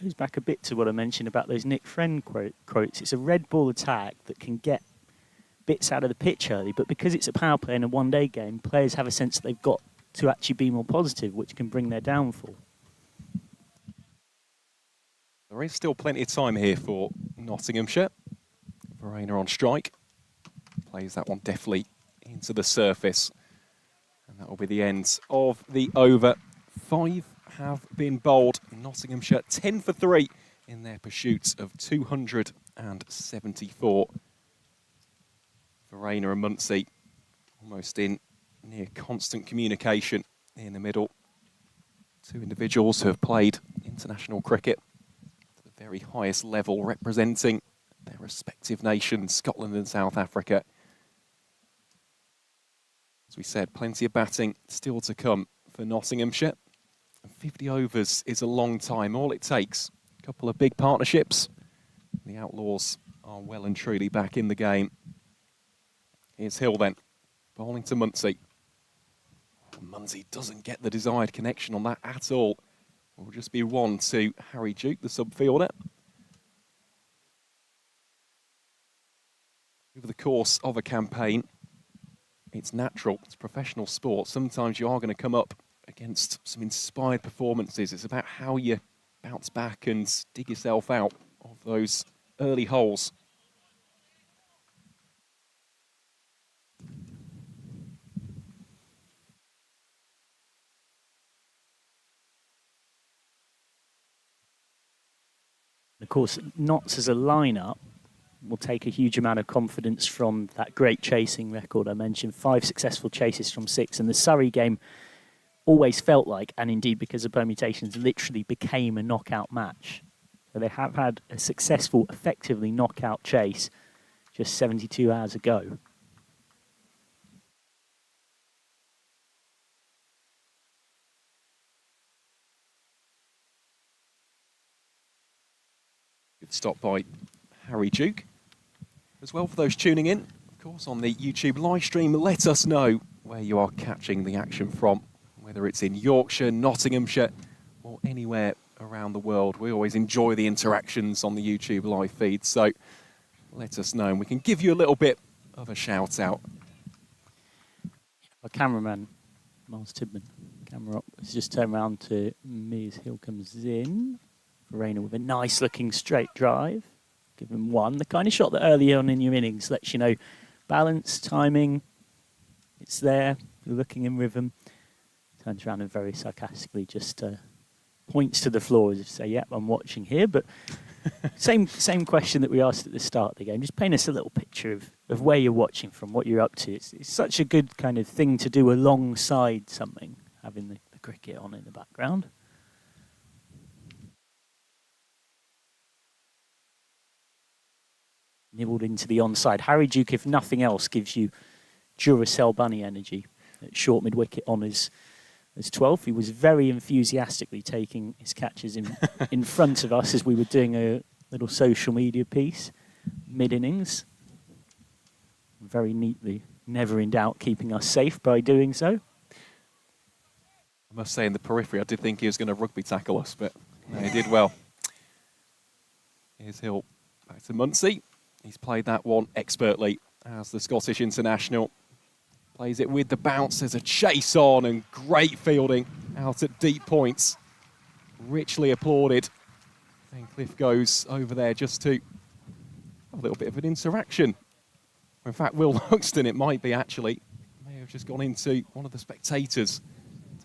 Goes back a bit to what I mentioned about those Nick Friend quotes. It's a red ball attack that can get bits out of the pitch early, but because it's a power play in a one-day game, players have a sense that they've got to actually be more positive, which can bring their downfall. There is still plenty of time here for Nottinghamshire. Verena on strike. Plays that one deftly into the surface. And that will be the end of the over. 5 have been bowled. Nottinghamshire 10 for 3 in their pursuits of 274. Verena and Muncie almost in near constant communication in the middle. Two individuals who have played international cricket at the very highest level, representing their respective nations, Scotland and South Africa. As we said, plenty of batting still to come for Nottinghamshire. And 50 overs is a long time. All it takes, a couple of big partnerships. The Outlaws are well and truly back in the game. Here's Hill then, bowling to Muncie. Muncie doesn't get the desired connection on that at all. It will just be one to Harry Duke, the subfielder. Over the course of a campaign, it's natural, it's professional sport. Sometimes you are going to come up against some inspired performances. It's about how you bounce back and dig yourself out of those early holes. Of course, Notts as a lineup will take a huge amount of confidence from that great chasing record I mentioned. 5 successful chases from 6, and the Surrey game always felt like, and indeed because of permutations, literally became a knockout match. So they have had a successful, effectively knockout chase just 72 hours ago. Good stop by Harry Duke. As well, for those tuning in, of course, on the YouTube live stream, let us know where you are catching the action from, whether it's in Yorkshire, Nottinghamshire, or anywhere around the world. We always enjoy the interactions on the YouTube live feed, so let us know and we can give you a little bit of a shout out. Our cameraman, Miles Tidman, camera up, has just turned around to me as Hill comes in. Verena with a nice looking straight drive. Give him one. The kind of shot that early on in your innings lets you know balance, timing, it's there, you're looking in rhythm. Turns around and very sarcastically just points to the floor as if to say, yep, I'm watching here. But same question that we asked at the start of the game. Just paint us a little picture of where you're watching from, what you're up to. It's such a good kind of thing to do alongside something, having the cricket on in the background. Nibbled into the onside. Harry Duke, if nothing else, gives you Duracell bunny energy at short mid-wicket on his 12th. He was very enthusiastically taking his catches in front of us as we were doing a little social media piece mid-innings. Very neatly, never in doubt, keeping us safe by doing so. I must say, in the periphery, I did think he was going to rugby tackle us, but no, he did well. Here's Hill back to Muncie. He's played that one expertly as the Scottish international. Plays it with the bounce. There's a chase on and great fielding out at deep points. Richly applauded. And Cliff goes over there just to a little bit of an interaction. In fact, Will Luxton, it might be actually, may have just gone into one of the spectators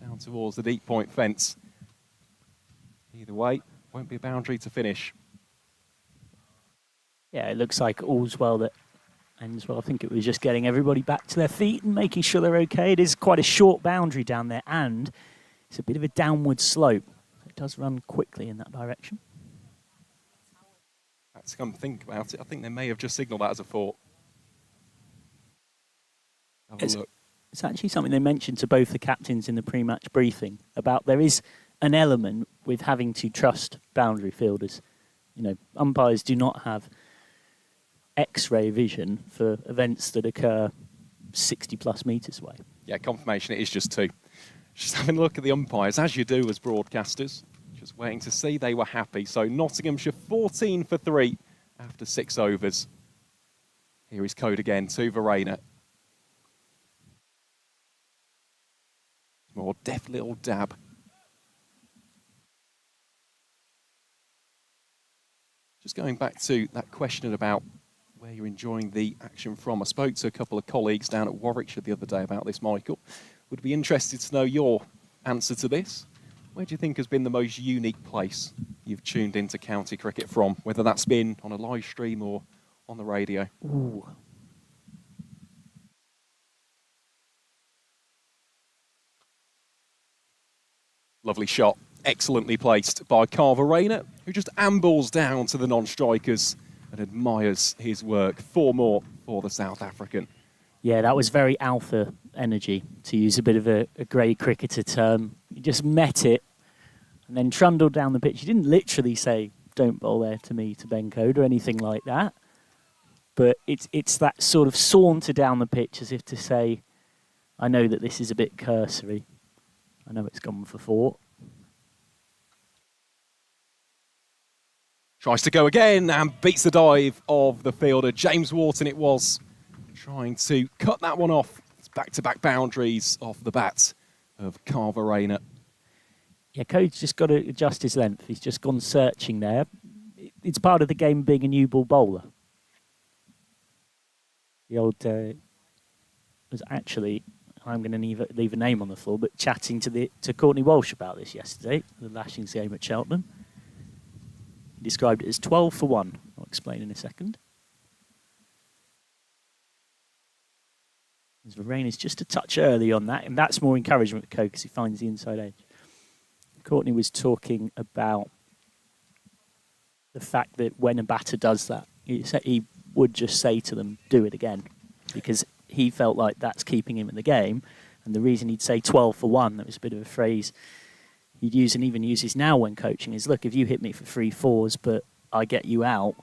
down towards the deep point fence. Either way, won't be a boundary to finish. Yeah, it looks like all's well that ends well. I think it was just getting everybody back to their feet and making sure they're okay. It is quite a short boundary down there, and it's a bit of a downward slope. It does run quickly in that direction. Let's come think about it. I think they may have just signalled that as a thought. Have a look. It's actually something they mentioned to both the captains in the pre-match briefing about there is an element with having to trust boundary fielders. You know, umpires do not have X-ray vision for events that occur 60 plus metres away. Yeah, confirmation it is just 2. Just having a look at the umpires, as you do as broadcasters. Just waiting to see they were happy. So Nottinghamshire 14 for 3 after 6 overs. Here is code again to Verena. More deft little dab. Just going back to that question about where you're enjoying the action from. I spoke to a couple of colleagues down at Warwickshire the other day about this, Michael. Would be interested to know your answer to this. Where do you think has been the most unique place you've tuned into county cricket from, whether that's been on a live stream or on the radio? Ooh. Lovely shot, excellently placed by Carver Rayner, who just ambles down to the non-strikers and admires his work. 4 more for the South African. Yeah, that was very alpha energy, to use a bit of a grey cricketer term. He just met it and then trundled down the pitch. He didn't literally say, "Don't bowl there to me, to Ben Code," or anything like that. But it's that sort of saunter down the pitch as if to say, I know that this is a bit cursory. I know it's gone for 4. Tries to go again and beats the dive of the fielder. James Wharton it was, trying to cut that one off. It's back-to-back boundaries off the bat of Carver Rayner. Yeah, Code's just got to adjust his length. He's just gone searching there. It's part of the game being a new ball bowler. The old was actually, I'm going to leave a name on the floor, but chatting to Courtney Walsh about this yesterday, the Lashings game at Cheltenham. He described it as 12 for 1. I'll explain in a second. As Verena is just a touch early on that, and that's more encouragement for Code because he finds the inside edge. Courtney was talking about the fact that when a batter does that, he would just say to them, "Do it again," because he felt like that's keeping him in the game. And the reason he'd say 12 for 1, that was a bit of a phrase he'd use and even uses now when coaching, is, look, if you hit me for 3 4s, but I get you out,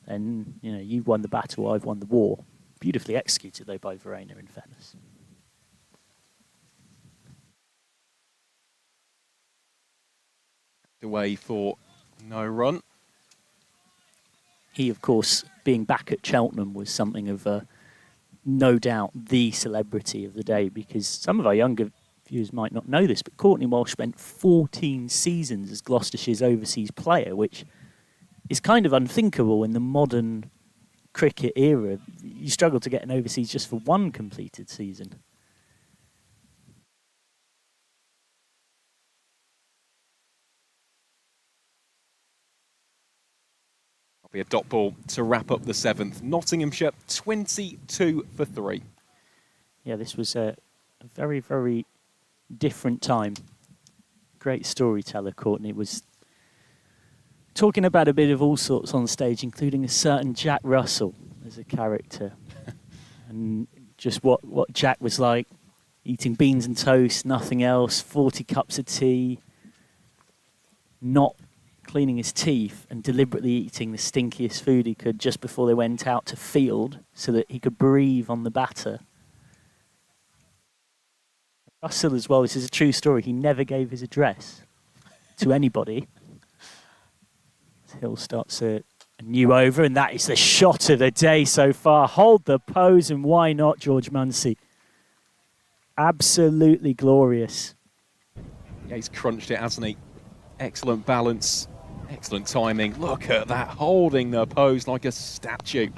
then you've won the battle, I've won the war. Beautifully executed, though, by Verena, in fairness. Away for no run. He, of course, being back at Cheltenham was something of no doubt the celebrity of the day, because some of our younger viewers might not know this, but Courtney Walsh spent 14 seasons as Gloucestershire's overseas player, which is kind of unthinkable in the modern cricket era. You struggle to get an overseas just for 1 completed season. Be a dot ball to wrap up the 7th. Nottinghamshire 22 for 3. Yeah, this was a very, very different time. Great storyteller, Courtney. Was talking about a bit of all sorts on stage, including a certain Jack Russell as a character. And just what Jack was like, eating beans and toast, nothing else, 40 cups of tea, not cleaning his teeth and deliberately eating the stinkiest food he could just before they went out to field so that he could breathe on the batter. Russell as well, this is a true story, he never gave his address to anybody. Hill starts a new over, and that is the shot of the day so far. Hold the pose, and why not, George Munsey? absolutely glorious. Yeah, he's crunched it, hasn't he? Excellent balance, excellent timing. Look at that, holding the pose like a statue.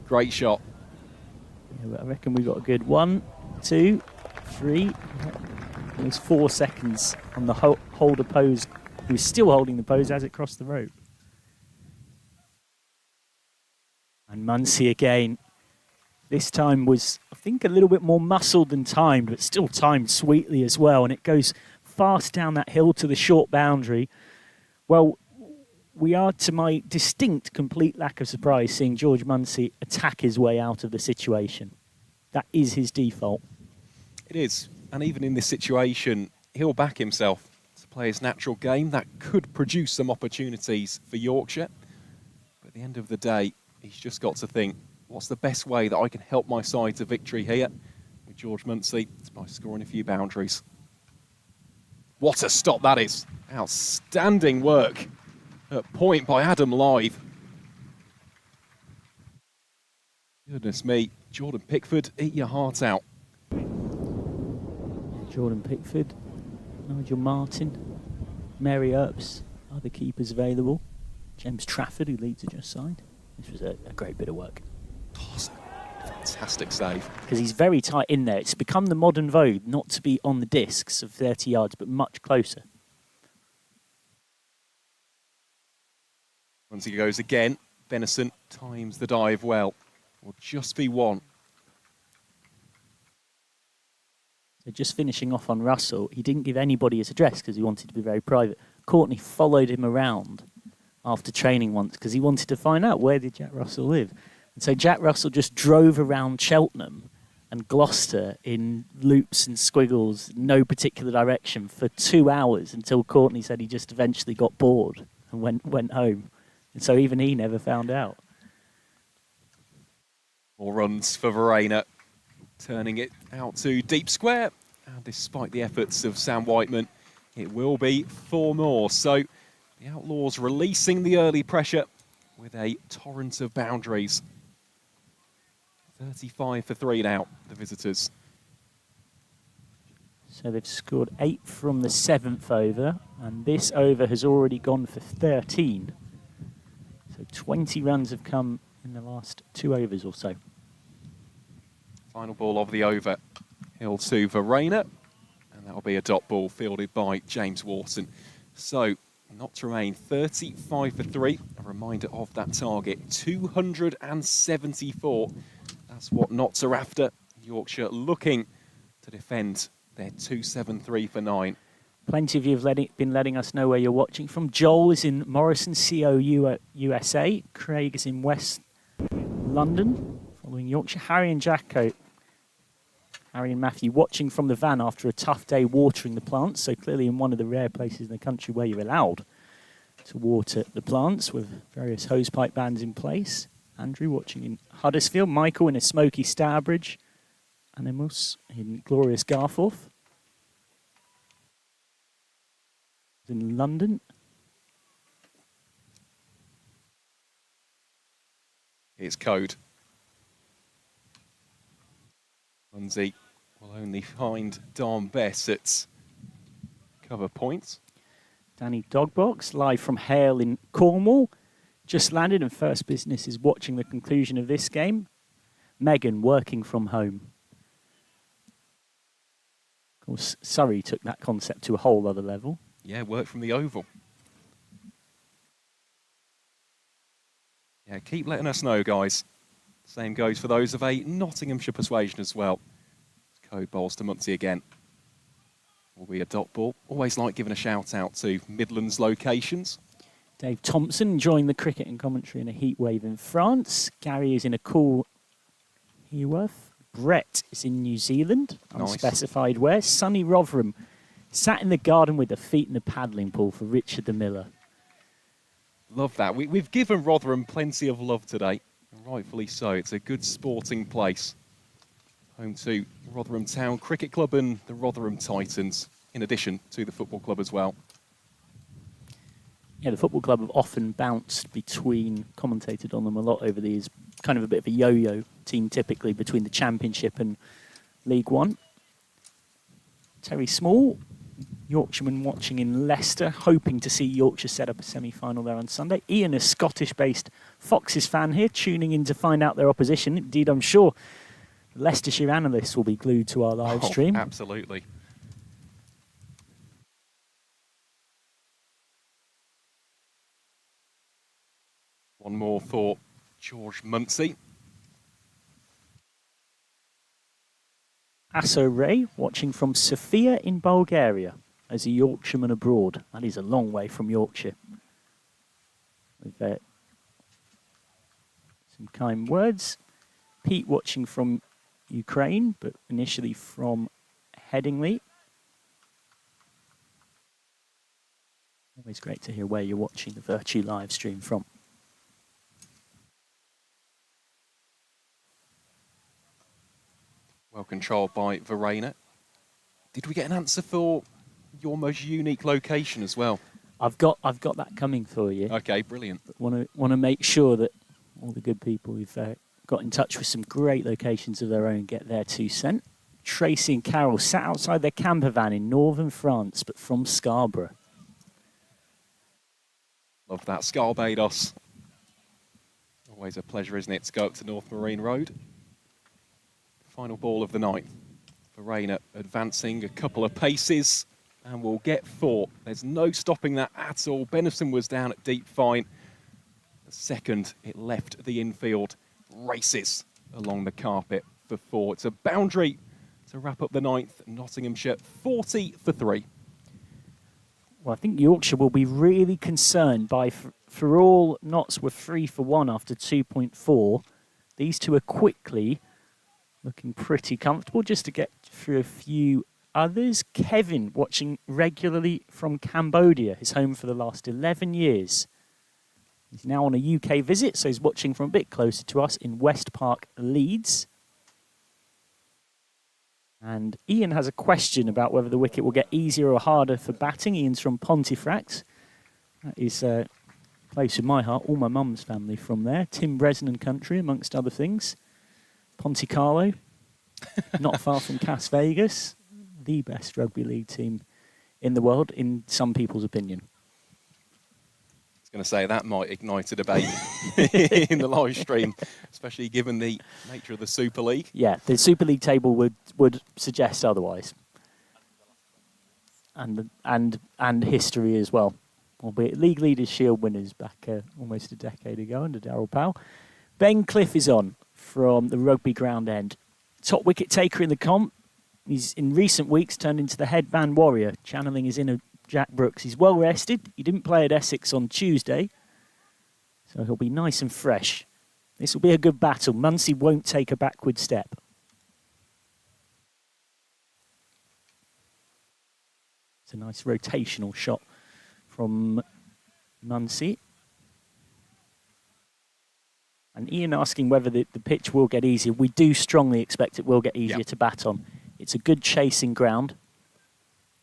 Great shot. Yeah, but I reckon we got a good 1, 2, 3. There's 4 seconds on the holder pose. He was still holding the pose as it crossed the rope. And Muncie again. This time was, I think, a little bit more muscled than timed, but still timed sweetly as well. And it goes fast down that hill to the short boundary. Well, we are, to my distinct, complete lack of surprise, seeing George Muncie attack his way out of the situation. That is his default. It is. And even in this situation, he'll back himself to play his natural game. That could produce some opportunities for Yorkshire. But at the end of the day, he's just got to think, what's the best way that I can help my side to victory here? With George Muncie, it's by scoring a few boundaries. What a stop that is. Outstanding work at point by Adam Live. Goodness me, Jordan Pickford, eat your heart out. Jordan Pickford, Nigel Martin, Mary Earps are the keepers available. James Trafford, who leads at just side. This was a great bit of work. Fantastic save. Because he's very tight in there. It's become the modern vogue not to be on the discs of 30 yards, but much closer. Once he goes again, Venison times the dive well. Will just be one. So just finishing off on Russell, he didn't give anybody his address because he wanted to be very private. Courtney followed him around after training once because he wanted to find out where did Jack Russell live. And so Jack Russell just drove around Cheltenham and Gloucester in loops and squiggles, no particular direction, for 2 hours until Courtney said he just eventually got bored and went home. And so even he never found out. More runs for Verena, turning it out to deep square. And despite the efforts of Sam Whiteman, it will be 4 more. So the Outlaws releasing the early pressure with a torrent of boundaries. 35 for 3 now, the visitors. So they've scored 8 from the 7th over, and this over has already gone for 13. So 20 runs have come in the last 2 overs or so. Final ball of the over, hill to Verena, and that'll be a dot ball fielded by James Wharton. So, not to remain 35 for 3. A reminder of that target, 274. That's what Notts are after. Yorkshire looking to defend their 273 for 9. Plenty of you have been letting us know where you're watching from. Joel is in Morrison, COU, USA. Craig is in West London, following Yorkshire. Harry and Jacko, Harry and Matthew, watching from the van after a tough day watering the plants. So clearly in one of the rare places in the country where you're allowed to water the plants with various hosepipe bans in place. Andrew watching in Huddersfield. Michael in a smoky Stourbridge. Animus in glorious Garforth. In London. It's code. Muncie will only find Dom Bess at cover points. Danny Dogbox, live from Hale in Cornwall. Just landed, and first business is watching the conclusion of this game. Megan working from home. Of course, Surrey took that concept to a whole other level. Yeah, work from the oval. Yeah, keep letting us know, guys. Same goes for those of a Nottinghamshire persuasion as well. Code bowls to Muncie again. Will be a dot ball. Always like giving a shout out to Midlands locations. Dave Thompson enjoying the cricket and commentary in a heat wave in France. Gary is in a cool Heworth. Brett is in New Zealand, unspecified where. Sonny Rotherham sat in the garden with the feet in the paddling pool for Richard the Miller. Love that. We've given Rotherham plenty of love today. Rightfully so. It's a good sporting place. Home to Rotherham Town Cricket Club and the Rotherham Titans, in addition to the football club as well. Yeah, the football club have often bounced between, commentated on them a lot over the years, kind of a bit of a yo-yo team typically between the Championship and League One. Terry Small, Yorkshireman watching in Leicester, hoping to see Yorkshire set up a semi-final there on Sunday. Ian, a Scottish-based Foxes fan here, tuning in to find out their opposition. Indeed, I'm sure Leicestershire analysts will be glued to our live stream. Absolutely. One more for George Muncie. Asso Ray, watching from Sofia in Bulgaria as a Yorkshireman abroad. That is a long way from Yorkshire. With some kind words. Pete watching from Ukraine, but initially from Headingley. Always great to hear where you're watching the Vertu live stream from. Well controlled by Verena. Did we get an answer for your most unique location as well? I've got that coming for you. Okay, brilliant. Want to make sure that all the good people who've got in touch with some great locations of their own get their 2 cents. Tracy and Carol sat outside their camper van in northern France, but from Scarborough. Love that. Scarbados. Always a pleasure, isn't it, to go up to North Marine Road. Final ball of the night. Verena advancing a couple of paces and will get 4. There's no stopping that at all. Benison was down at deep fine. The second it left the infield, races along the carpet for 4. It's a boundary to wrap up the 9th. Nottinghamshire 40 for 3. Well, I think Yorkshire will be really concerned by, for all knots were 3 for 1 after 2.4. These two are quickly looking pretty comfortable. Just to get through a few others. Kevin, watching regularly from Cambodia, his home for the last 11 years. He's now on a UK visit, so he's watching from a bit closer to us in West Park, Leeds. And Ian has a question about whether the wicket will get easier or harder for batting. Ian's from Pontefract. That is close to my heart. All my mum's family from there. Tim Bresnan country, amongst other things. Ponte Carlo, not far from Cas Vegas. The best rugby league team in the world, in some people's opinion. I was going to say that might ignite a debate in the live stream, especially given the nature of the Super League. Yeah, the Super League table would suggest otherwise, and history as well. Albeit League Leaders Shield winners back almost a decade ago under Darryl Powell. Ben Cliff is on from the rugby ground end. Top wicket taker in the comp. He's in recent weeks turned into the headband warrior, channeling his inner Jack Brooks. He's well rested. He didn't play at Essex on Tuesday, so he'll be nice and fresh. This will be a good battle. Muncie won't take a backward step. It's a nice rotational shot from Muncie. And Ian asking whether the pitch will get easier. We do strongly expect it will get easier to bat on. It's a good chasing ground.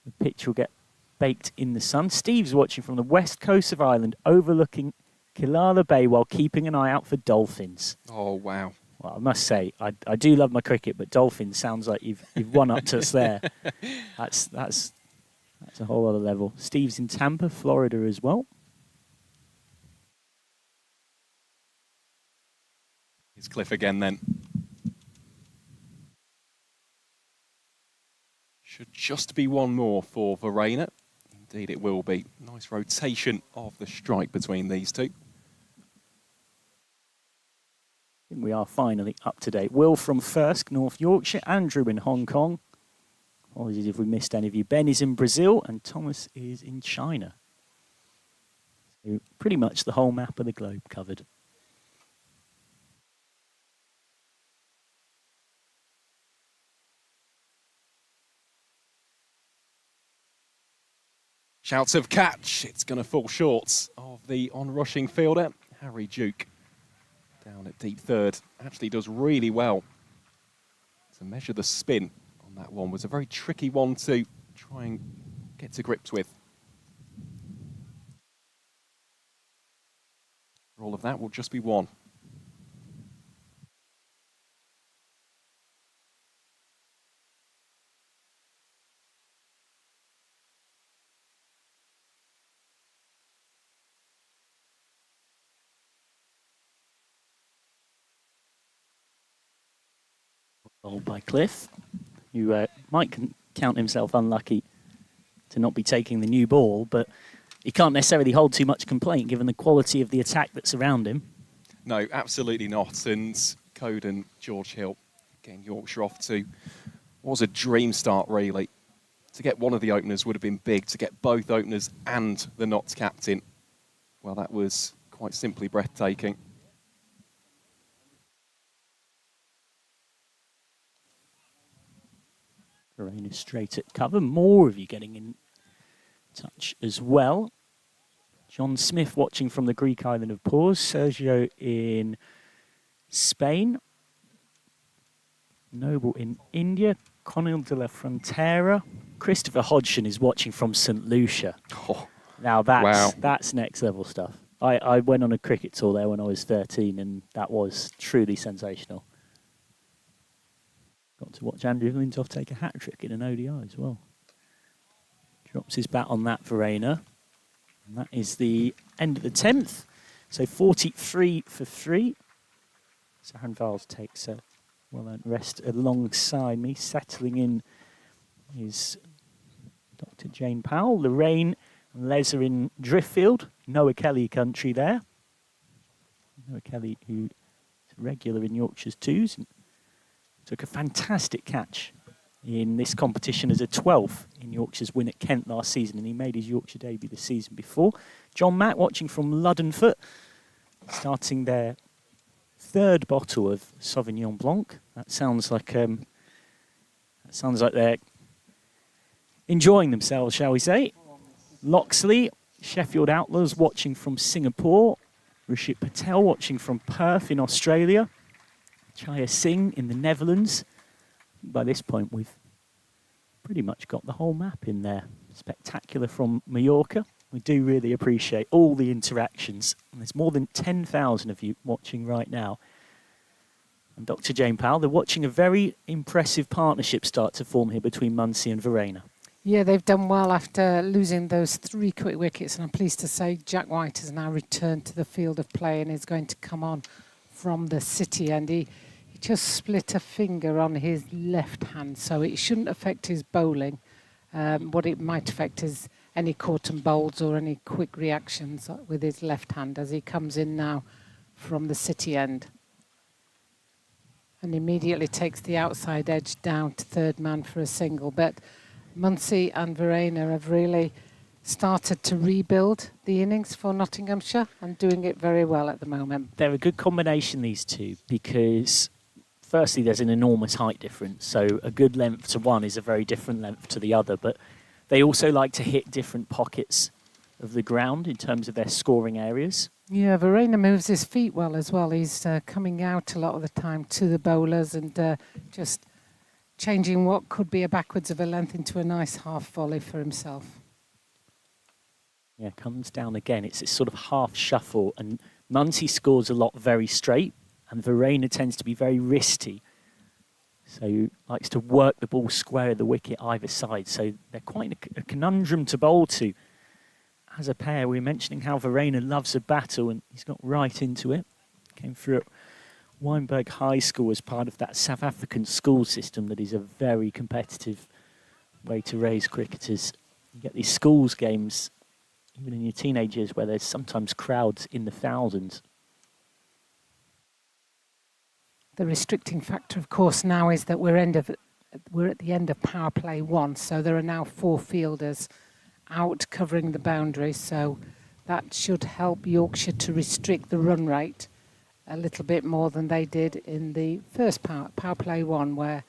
The pitch will get baked in the sun. Steve's watching from the west coast of Ireland, overlooking Killala Bay while keeping an eye out for dolphins. Oh, wow. Well, I must say, I do love my cricket, but dolphins sounds like you've won up to us there. That's a whole other level. Steve's in Tampa, Florida as well. Here's Cliff again then. Should just be one more for Verena. Indeed it will be. Nice rotation of the strike between these two. I think we are finally up to date. Will from Firsk, North Yorkshire. Andrew in Hong Kong. Apologies if we missed any of you. Ben is in Brazil and Thomas is in China. So pretty much the whole map of the globe covered. Shouts of catch. It's going to fall short of the on-rushing fielder, Harry Duke. Down at deep third. Actually does really well to measure the spin on that one. Was a very tricky one to try and get to grips with. For all of that will just be one. Bowled by Cliff, who might count himself unlucky to not be taking the new ball, but he can't necessarily hold too much complaint given the quality of the attack that's around him. No, absolutely not. And Code and George Hill getting Yorkshire off to what was a dream start, really. To get one of the openers would have been big. To get both openers and the Notts captain, well, that was quite simply breathtaking. Verena straight at cover. More of you getting in touch as well. John Smith watching from the Greek island of Paus. Sergio in Spain. Noble in India. Conil de la Frontera. Christopher Hodgson is watching from St. Lucia. Oh, now that's next level stuff. I went on a cricket tour there when I was 13 and that was truly sensational. Got to watch Andrew Flintoff take a hat-trick in an ODI as well. Drops his bat on that, Verena. And that is the end of the 10th. So 43 for 3. Sahan Vals takes a well-earned rest alongside me. Settling in is Dr. Jane Powell. Lorraine and Les are in Driftfield. Noah Kelly country there. Noah Kelly, who is regular in Yorkshire's twos. Took a fantastic catch in this competition as a 12th in Yorkshire's win at Kent last season, and he made his Yorkshire debut the season before. John Mack watching from Luddenfoot, starting their third bottle of Sauvignon Blanc. That sounds like they're enjoying themselves, shall we say. Loxley, Sheffield Outlaws watching from Singapore. Rishit Patel watching from Perth in Australia. Chaya Singh in the Netherlands. By this point, we've pretty much got the whole map in there. Spectacular from Mallorca. We do really appreciate all the interactions. And there's more than 10,000 of you watching right now. And Dr. Jane Powell, they're watching a very impressive partnership start to form here between Muncie and Verena. Yeah, they've done well after losing those 3 quick wickets. And I'm pleased to say Jack White has now returned to the field of play and is going to come on from the city end. He just split a finger on his left hand, so it shouldn't affect his bowling. What it might affect is any caught and bowls or any quick reactions with his left hand as he comes in now from the city end. And immediately takes the outside edge down to third man for a single. But Muncie and Verena have really started to rebuild the innings for Nottinghamshire and doing it very well at the moment. They're a good combination, these two, because firstly, there's an enormous height difference, so a good length to one is a very different length to the other, but they also like to hit different pockets of the ground in terms of their scoring areas. Yeah, Verena moves his feet well as well. He's coming out a lot of the time to the bowlers and just changing what could be a backwards of a length into a nice half volley for himself. Yeah, comes down again. It's this sort of half shuffle, and Muncie scores a lot very straight, and Verena tends to be very wristy. So likes to work the ball square of the wicket either side. So they're quite a conundrum to bowl to. As a pair, we were mentioning how Verena loves a battle, and he's got right into it. Came through at Weinberg High School as part of that South African school system that is a very competitive way to raise cricketers. You get these schools games, even in your teenage years, where there's sometimes crowds in the thousands. The restricting factor, of course, now is that we're at the end of power play 1, so there are now 4 fielders out covering the boundary, so that should help Yorkshire to restrict the run rate a little bit more than they did in the first power play 1, where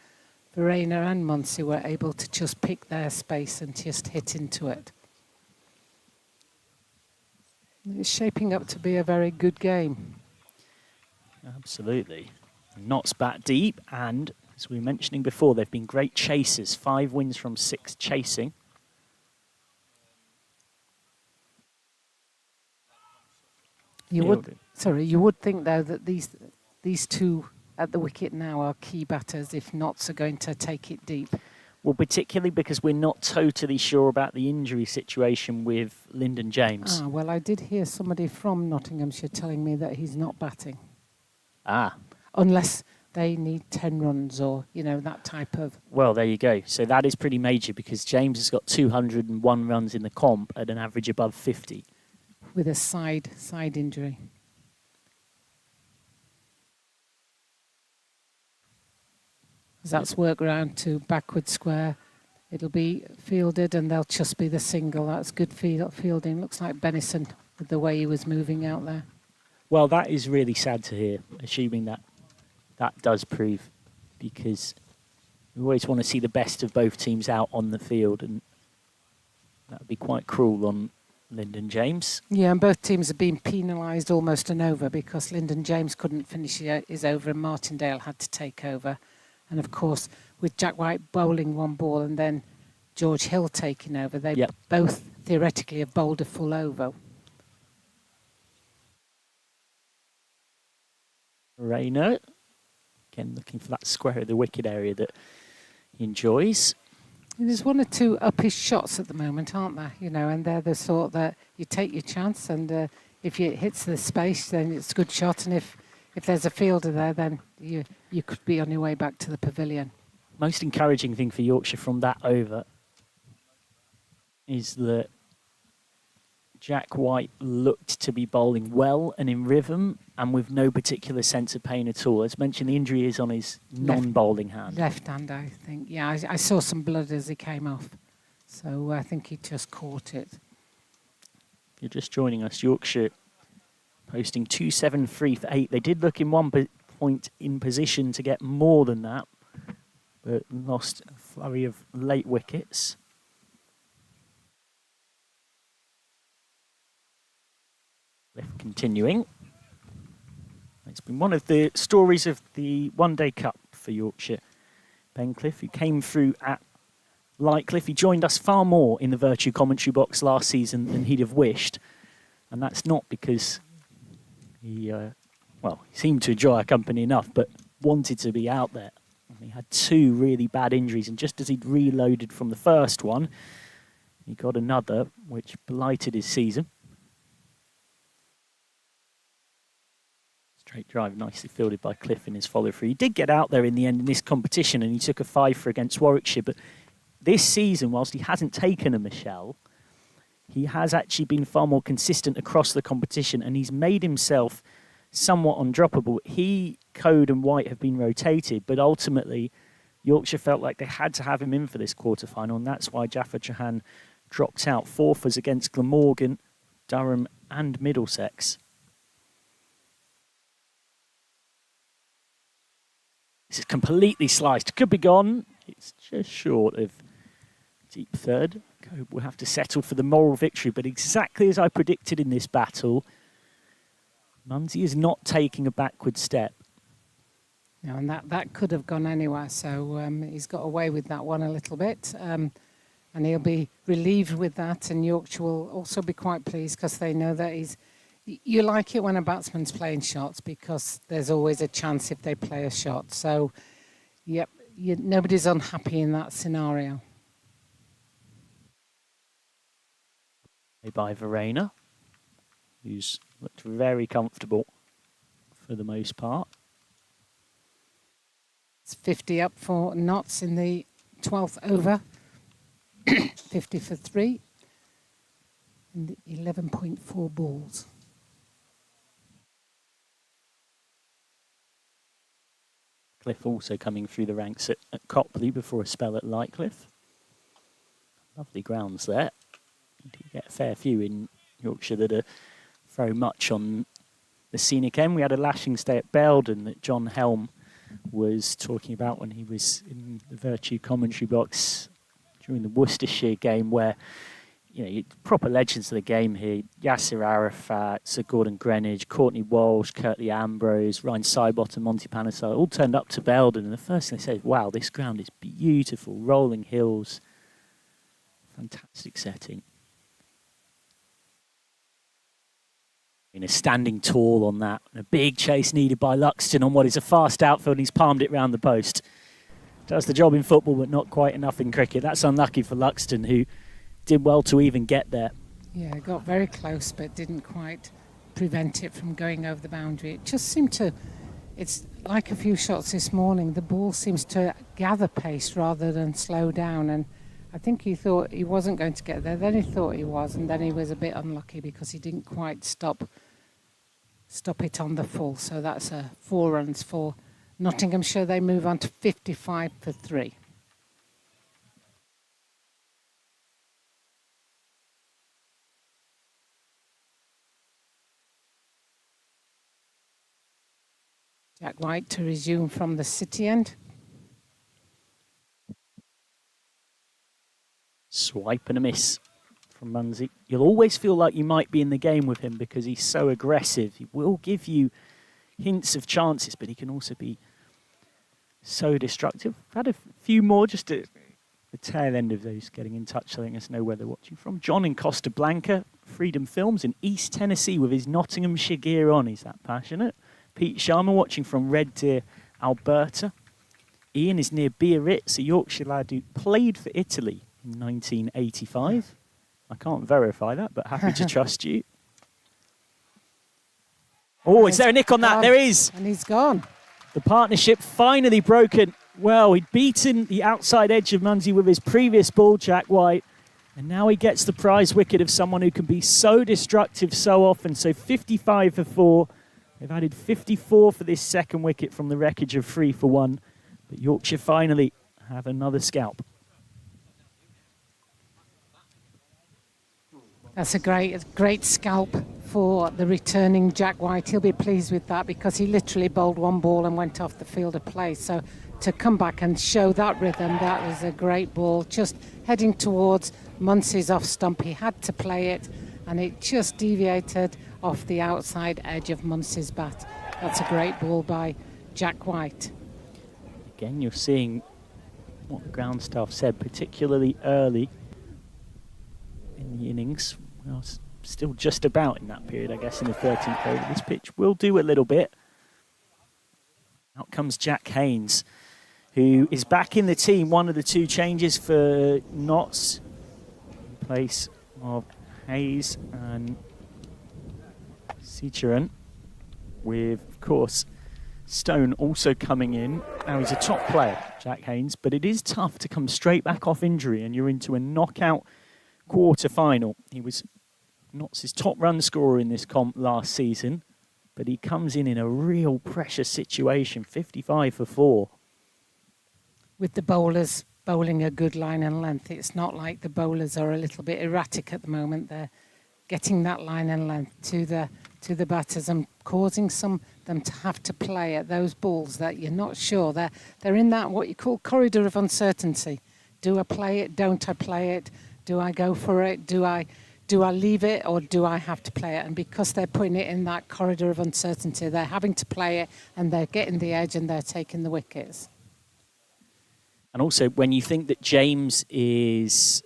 Verena and Muncie were able to just pick their space and just hit into it. It's shaping up to be a very good game. Absolutely. Notts bat deep, and as we were mentioning before, they've been great chasers. 5 wins from 6 chasing. You would think though that these two at the wicket now are key batters if Notts are going to take it deep. Well, particularly because we're not totally sure about the injury situation with Lyndon James. Well, I did hear somebody from Nottinghamshire telling me that he's not batting. Ah. Unless they need 10 runs or, that type of... Well, there you go. So that is pretty major because James has got 201 runs in the comp at an average above 50. With a side injury. That's work round to backward square. It'll be fielded and they'll just be the single. That's good fielding. Looks like Benison with the way he was moving out there. Well, that is really sad to hear, assuming that does prove, because we always want to see the best of both teams out on the field, and that would be quite cruel on Lyndon James. Yeah, and both teams have been penalised almost an over because Lyndon James couldn't finish his over and Martindale had to take over. And of course, with Jack White bowling one ball and then George Hill taking over, they both theoretically have bowled a full over. Rayner, again looking for that square of the wicket area that he enjoys. There's one or two up his shots at the moment, aren't there? And they're the sort that you take your chance, and if it hits the space, then it's a good shot. And if there's a fielder there, then you could be on your way back to the pavilion. Most encouraging thing for Yorkshire from that over is that Jack White looked to be bowling well and in rhythm and with no particular sense of pain at all. As mentioned, the injury is on his non-bowling hand. Left hand, I think. Yeah, I saw some blood as he came off. So I think he just caught it. If you're just joining us, Yorkshire posting 273 for 8. They did look in one point in position to get more than that, but lost a flurry of late wickets. Continuing. It's been one of the stories of the one-day cup for Yorkshire. Ben Cliff, who came through at Lightcliffe, he joined us far more in the Vertu commentary box last season than he'd have wished. And that's not because he seemed to enjoy our company enough, but wanted to be out there. And he had 2 really bad injuries, and just as he'd reloaded from the first one, he got another, which blighted his season. Straight drive, nicely fielded by Cliff in his follow-through. He did get out there in the end in this competition, and he took a 5 for against Warwickshire. But this season, whilst he hasn't taken a Michelle, he has actually been far more consistent across the competition, and he's made himself somewhat undroppable. He, Code and White have been rotated, but ultimately Yorkshire felt like they had to have him in for this quarter-final, and that's why Jaffa Chauhan dropped out. 4 was against Glamorgan, Durham and Middlesex. This is completely sliced. Could be gone. It's just short of deep third. Cope will have to settle for the moral victory, but exactly as I predicted in this battle, Munsey is not taking a backward step. No, and that could have gone anywhere, so he's got away with that one a little bit. And he'll be relieved with that, and Yorkshire will also be quite pleased because they know that he's... You like it when a batsman's playing shots because there's always a chance if they play a shot. So, yep, nobody's unhappy in that scenario. By Verena, who's looked very comfortable for the most part. It's 50 up for Notts in the 12th over. 50 for 3. And 11.4 balls. Cliff also coming through the ranks at Copley before a spell at Lightcliffe. Lovely grounds there. You do get a fair few in Yorkshire that are very much on the scenic end. We had a lashing stay at Belden that John Helm was talking about when he was in the Vertu commentary box during the Worcestershire game, where proper legends of the game here. Yasser Arafat, Sir Gordon Greenwich, Courtney Walsh, Curtly Ambrose, Ryan Sybot and Monty Panesar all turned up to Belden, and the first thing they said, wow, this ground is beautiful, rolling hills, fantastic setting. Standing tall on that, and a big chase needed by Luxton on what is a fast outfield, and he's palmed it round the post. Does the job in football, but not quite enough in cricket. That's unlucky for Luxton, who did well to even get there. Yeah, got very close, but didn't quite prevent it from going over the boundary. It just seemed to it's like a few shots this morning. The ball seems to gather pace rather than slow down, and I think he thought he wasn't going to get there. Then he thought he was, and then he was a bit unlucky because he didn't quite stop it on the full. So that's 4 runs for Nottinghamshire. They move on to 55 for 3. Jack White to resume from the city end. Swipe and a miss from Munsey. You'll always feel like you might be in the game with him because he's so aggressive. He will give you hints of chances, but he can also be so destructive. I've had a few more just at the tail end of those getting in touch, letting us know where they're watching from. John in Costa Blanca, Freedom Films in East Tennessee with his Nottinghamshire gear on. He's that passionate. Pete Sharma watching from Red Deer, Alberta. Ian is near Biarritz, a Yorkshire lad who played for Italy in 1985. I can't verify that, but happy to trust you. Oh, is there a nick on that? There is. And he's gone. The partnership finally broken. Well, he'd beaten the outside edge of Munsey with his previous ball, Jack White. And now he gets the prize wicket of someone who can be so destructive so often. So 55 for 4. They've added 54 for this second wicket from the wreckage of 3 for 1. But Yorkshire finally have another scalp. That's a great scalp for the returning Jack White. He'll be pleased with that because he literally bowled one ball and went off the field of play. So to come back and show that rhythm, that was a great ball. Just heading towards Munsey's off stump. He had to play it and it just deviated off the outside edge of Munsey's bat. That's a great ball by Jack White. Again, you're seeing what the ground staff said, particularly early in the innings. Well, still just about in that period, I guess, in the 13th over. This pitch will do a little bit. Out comes Jack Haynes, who is back in the team. One of the 2 changes for Notts in place of Hayes and Seacharan, with, of course, Stone also coming in. Now he's a top player, Jack Haynes, but it is tough to come straight back off injury and you're into a knockout quarter-final. He was Notts' top run scorer in this comp last season, but he comes in a real pressure situation, 55 for 4. With the bowlers bowling a good line and length, it's not like the bowlers are a little bit erratic at the moment. They're getting that line and length to the batters and causing them to have to play at those balls that you're not sure. They're in that what you call corridor of uncertainty. Do I play it? Don't I play it? Do I go for it? Do I leave it, or do I have to play it? And because they're putting it in that corridor of uncertainty, they're having to play it and they're getting the edge and they're taking the wickets. And also, when you think that James is,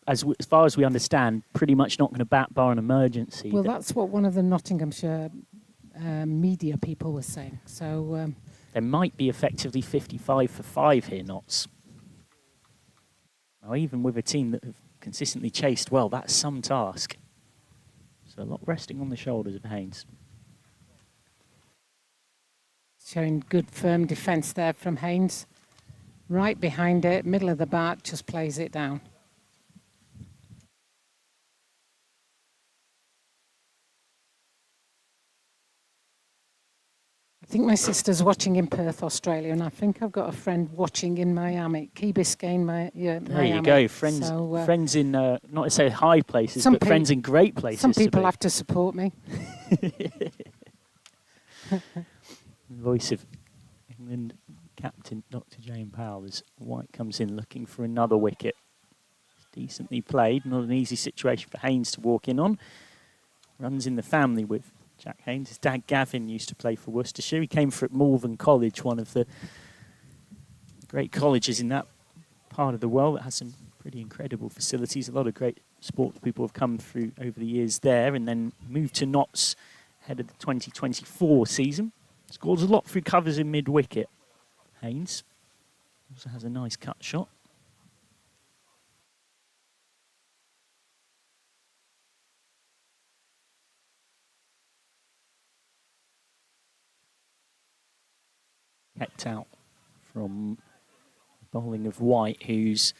as far as we understand, pretty much not going to bat bar an emergency. Well, that's what one of the Nottinghamshire media people was saying. So there might be effectively 55 for 5 here, Notts. Now, even with a team that have consistently chased well, that's some task. So a lot resting on the shoulders of Haynes. Showing good firm defence there from Haynes. Right behind it, middle of the bat, just plays it down. I think my sister's watching in Perth, Australia, and I think I've got a friend watching in Miami, Key Biscayne, Miami. There you go, friends, so, friends in, not to say high places, but friends in great places. Some people have to support me. Voice of England captain Dr. Jane Powell as White comes in looking for another wicket. Decently played, not an easy situation for Haynes to walk in on. Runs in the family with Jack Haynes. His dad Gavin used to play for Worcestershire. He came from Malvern College, one of the great colleges in that part of the world that has some pretty incredible facilities. A lot of great sports people have come through over the years there, and then moved to Notts ahead of the 2024 season. Scores a lot through covers in mid-wicket. Haynes also has a nice cut shot. kept out from bowling of White, who's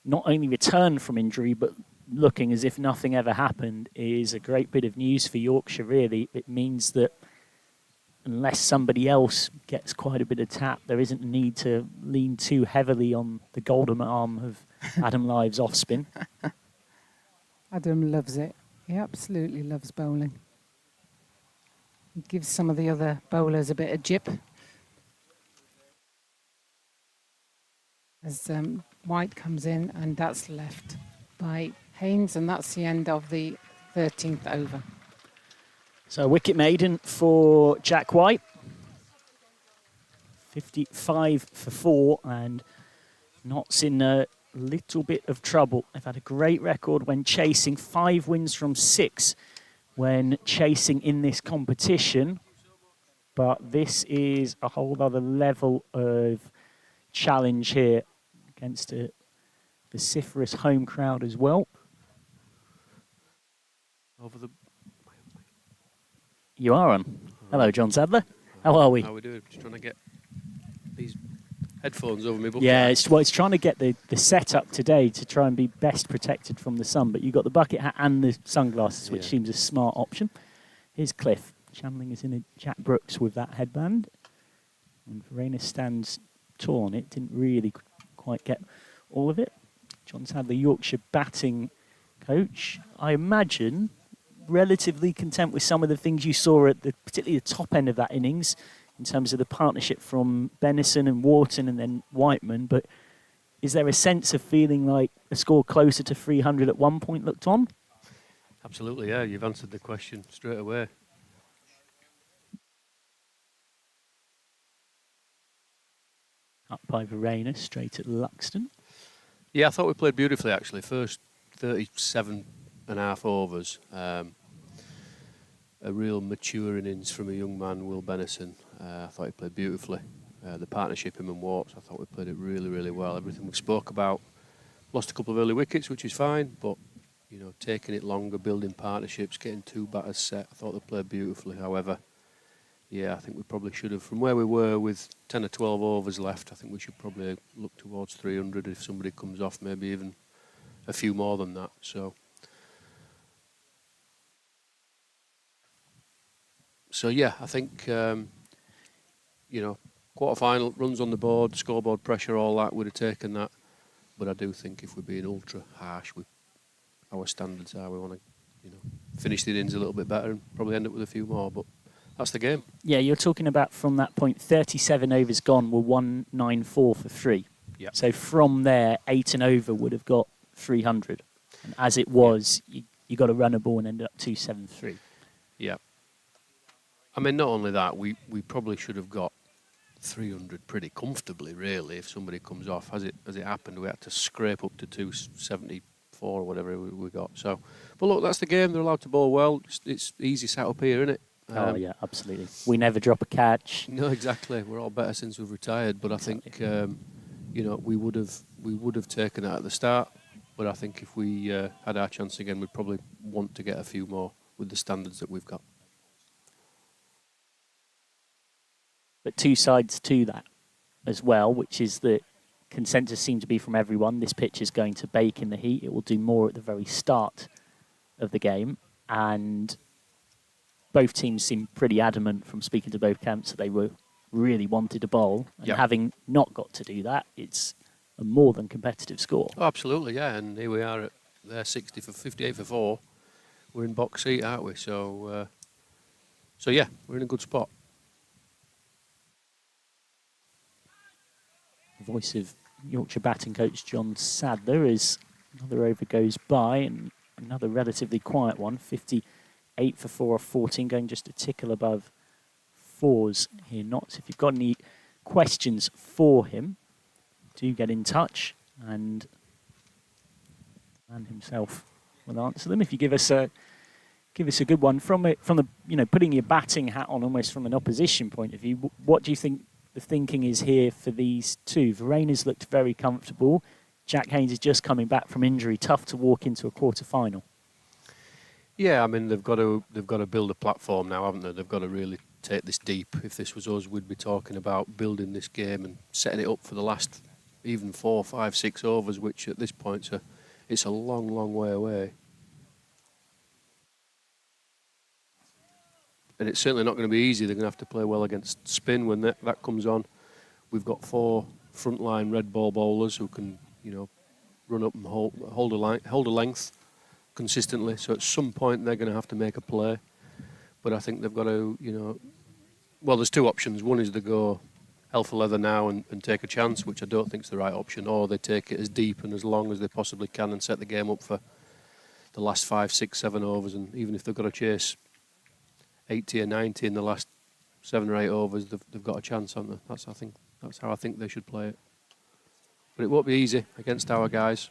not only returned from injury, but looking as if nothing ever happened, is a great bit of news for Yorkshire, really. It means that unless somebody else gets quite a bit of tap, there isn't a need to lean too heavily on the golden arm of Adam Live's off spin. Adam loves it. He absolutely loves bowling. He gives some of the other bowlers a bit of jip. As White comes in, and that's left by Haynes, and that's the end of the 13th over. So wicket maiden for Jack White. 55 for 4, and Notts in a little bit of trouble. They've had a great record when chasing, 5 wins from 6 when chasing in this competition. But this is a whole other level of challenge here against a vociferous home crowd as well. Over the... You are on. Hello, John Sadler. How are we? How are we doing? Just trying to get these headphones over me. Yeah, it's trying to get the setup today to try and be best protected from the sun. But you've got the bucket hat and the sunglasses, which seems a smart option. Here's Cliff. Channeling is in a Jack Brooks with that headband. And Verena stands torn. It didn't really quite get all of it. John Sadler, Yorkshire batting coach. I imagine relatively content with some of the things you saw at particularly the top end of that innings in terms of the partnership from Bennison and Wharton and then Whiteman. But is there a sense of feeling like a score closer to 300 at one point looked on? Absolutely, yeah. You've answered the question straight away. Up by Verena, straight at Luxton. Yeah, I thought we played beautifully, actually. First 37 and a half overs. A real mature innings from a young man, Will Bennison. I thought he played beautifully. The partnership, him and Warps, I thought we played it really, really well. Everything we spoke about. Lost a couple of early wickets, which is fine, but you know, taking it longer, building partnerships, getting 2 batters set, I thought they played beautifully. However, yeah, I think we probably should have, from where we were with 10 or 12 overs left, I think we should probably look towards 300 if somebody comes off, maybe even a few more than that. So yeah, I think, you know, quarter-final, runs on the board, scoreboard pressure, all that, would have taken that. But I do think if we're being ultra harsh with our standards are, we want to, you know, finish the innings a little bit better and probably end up with a few more. But that's the game. Yeah, you're talking about from that point, 37 overs gone were 194 for 3. Yeah. So from there, 8 and over would have got 300. And as it was, you got a runner ball and ended up 273. Yeah. I mean, not only that, we probably should have got 300 pretty comfortably, really, if somebody comes off. As it happened, we had to scrape up to 274 or whatever we got. So, but look, that's the game. They're allowed to bowl well. It's easy set up here, isn't it? Oh, yeah, absolutely. We never drop a catch. No, exactly. We're all better since we've retired. But I think, you know, we would have taken that at the start. But I think if we had our chance again, we'd probably want to get a few more with the standards that we've got. But 2 sides to that as well, which is that consensus seems to be from everyone, this pitch is going to bake in the heat. It will do more at the very start of the game. And both teams seem pretty adamant from speaking to both camps that they were really wanted to bowl. And having not got to do that, it's a more than competitive score. Oh, absolutely, yeah. And here we are at their 60 for 58 for 4. We're in box seat, aren't we? So yeah, we're in a good spot. The voice of Yorkshire batting coach John Sadler as another over goes by and another relatively quiet one. 58 for 4 off 14, going just a tickle above 4s here. Notts, if you've got any questions for him, do get in touch and man himself will answer them. If you give us a good one from the putting your batting hat on almost from an opposition point of view, what do you think the thinking is here for these two? Verena's looked very comfortable. Jack Haynes is just coming back from injury. Tough to walk into a quarter-final. Yeah, I mean they've got to build a platform now, haven't they? They've got to really take this deep. If this was us, we'd be talking about building this game and setting it up for the last even 4, 5, 6 overs, which at this point it's a long, long way away. And it's certainly not going to be easy. They're going to have to play well against spin when that comes on. We've got 4 frontline red ball bowlers who can, run up and hold a length consistently. So at some point they're going to have to make a play. But I think they've got to, well, there's 2 options. One is to go hell for leather now and take a chance, which I don't think is the right option, or they take it as deep and as long as they possibly can and set the game up for the last 5, 6, 7 overs. And even if they've got to chase 80 or 90 in the last 7 or 8 overs, they've got a chance, haven't they? That's how I think they should play it. But it won't be easy against our guys.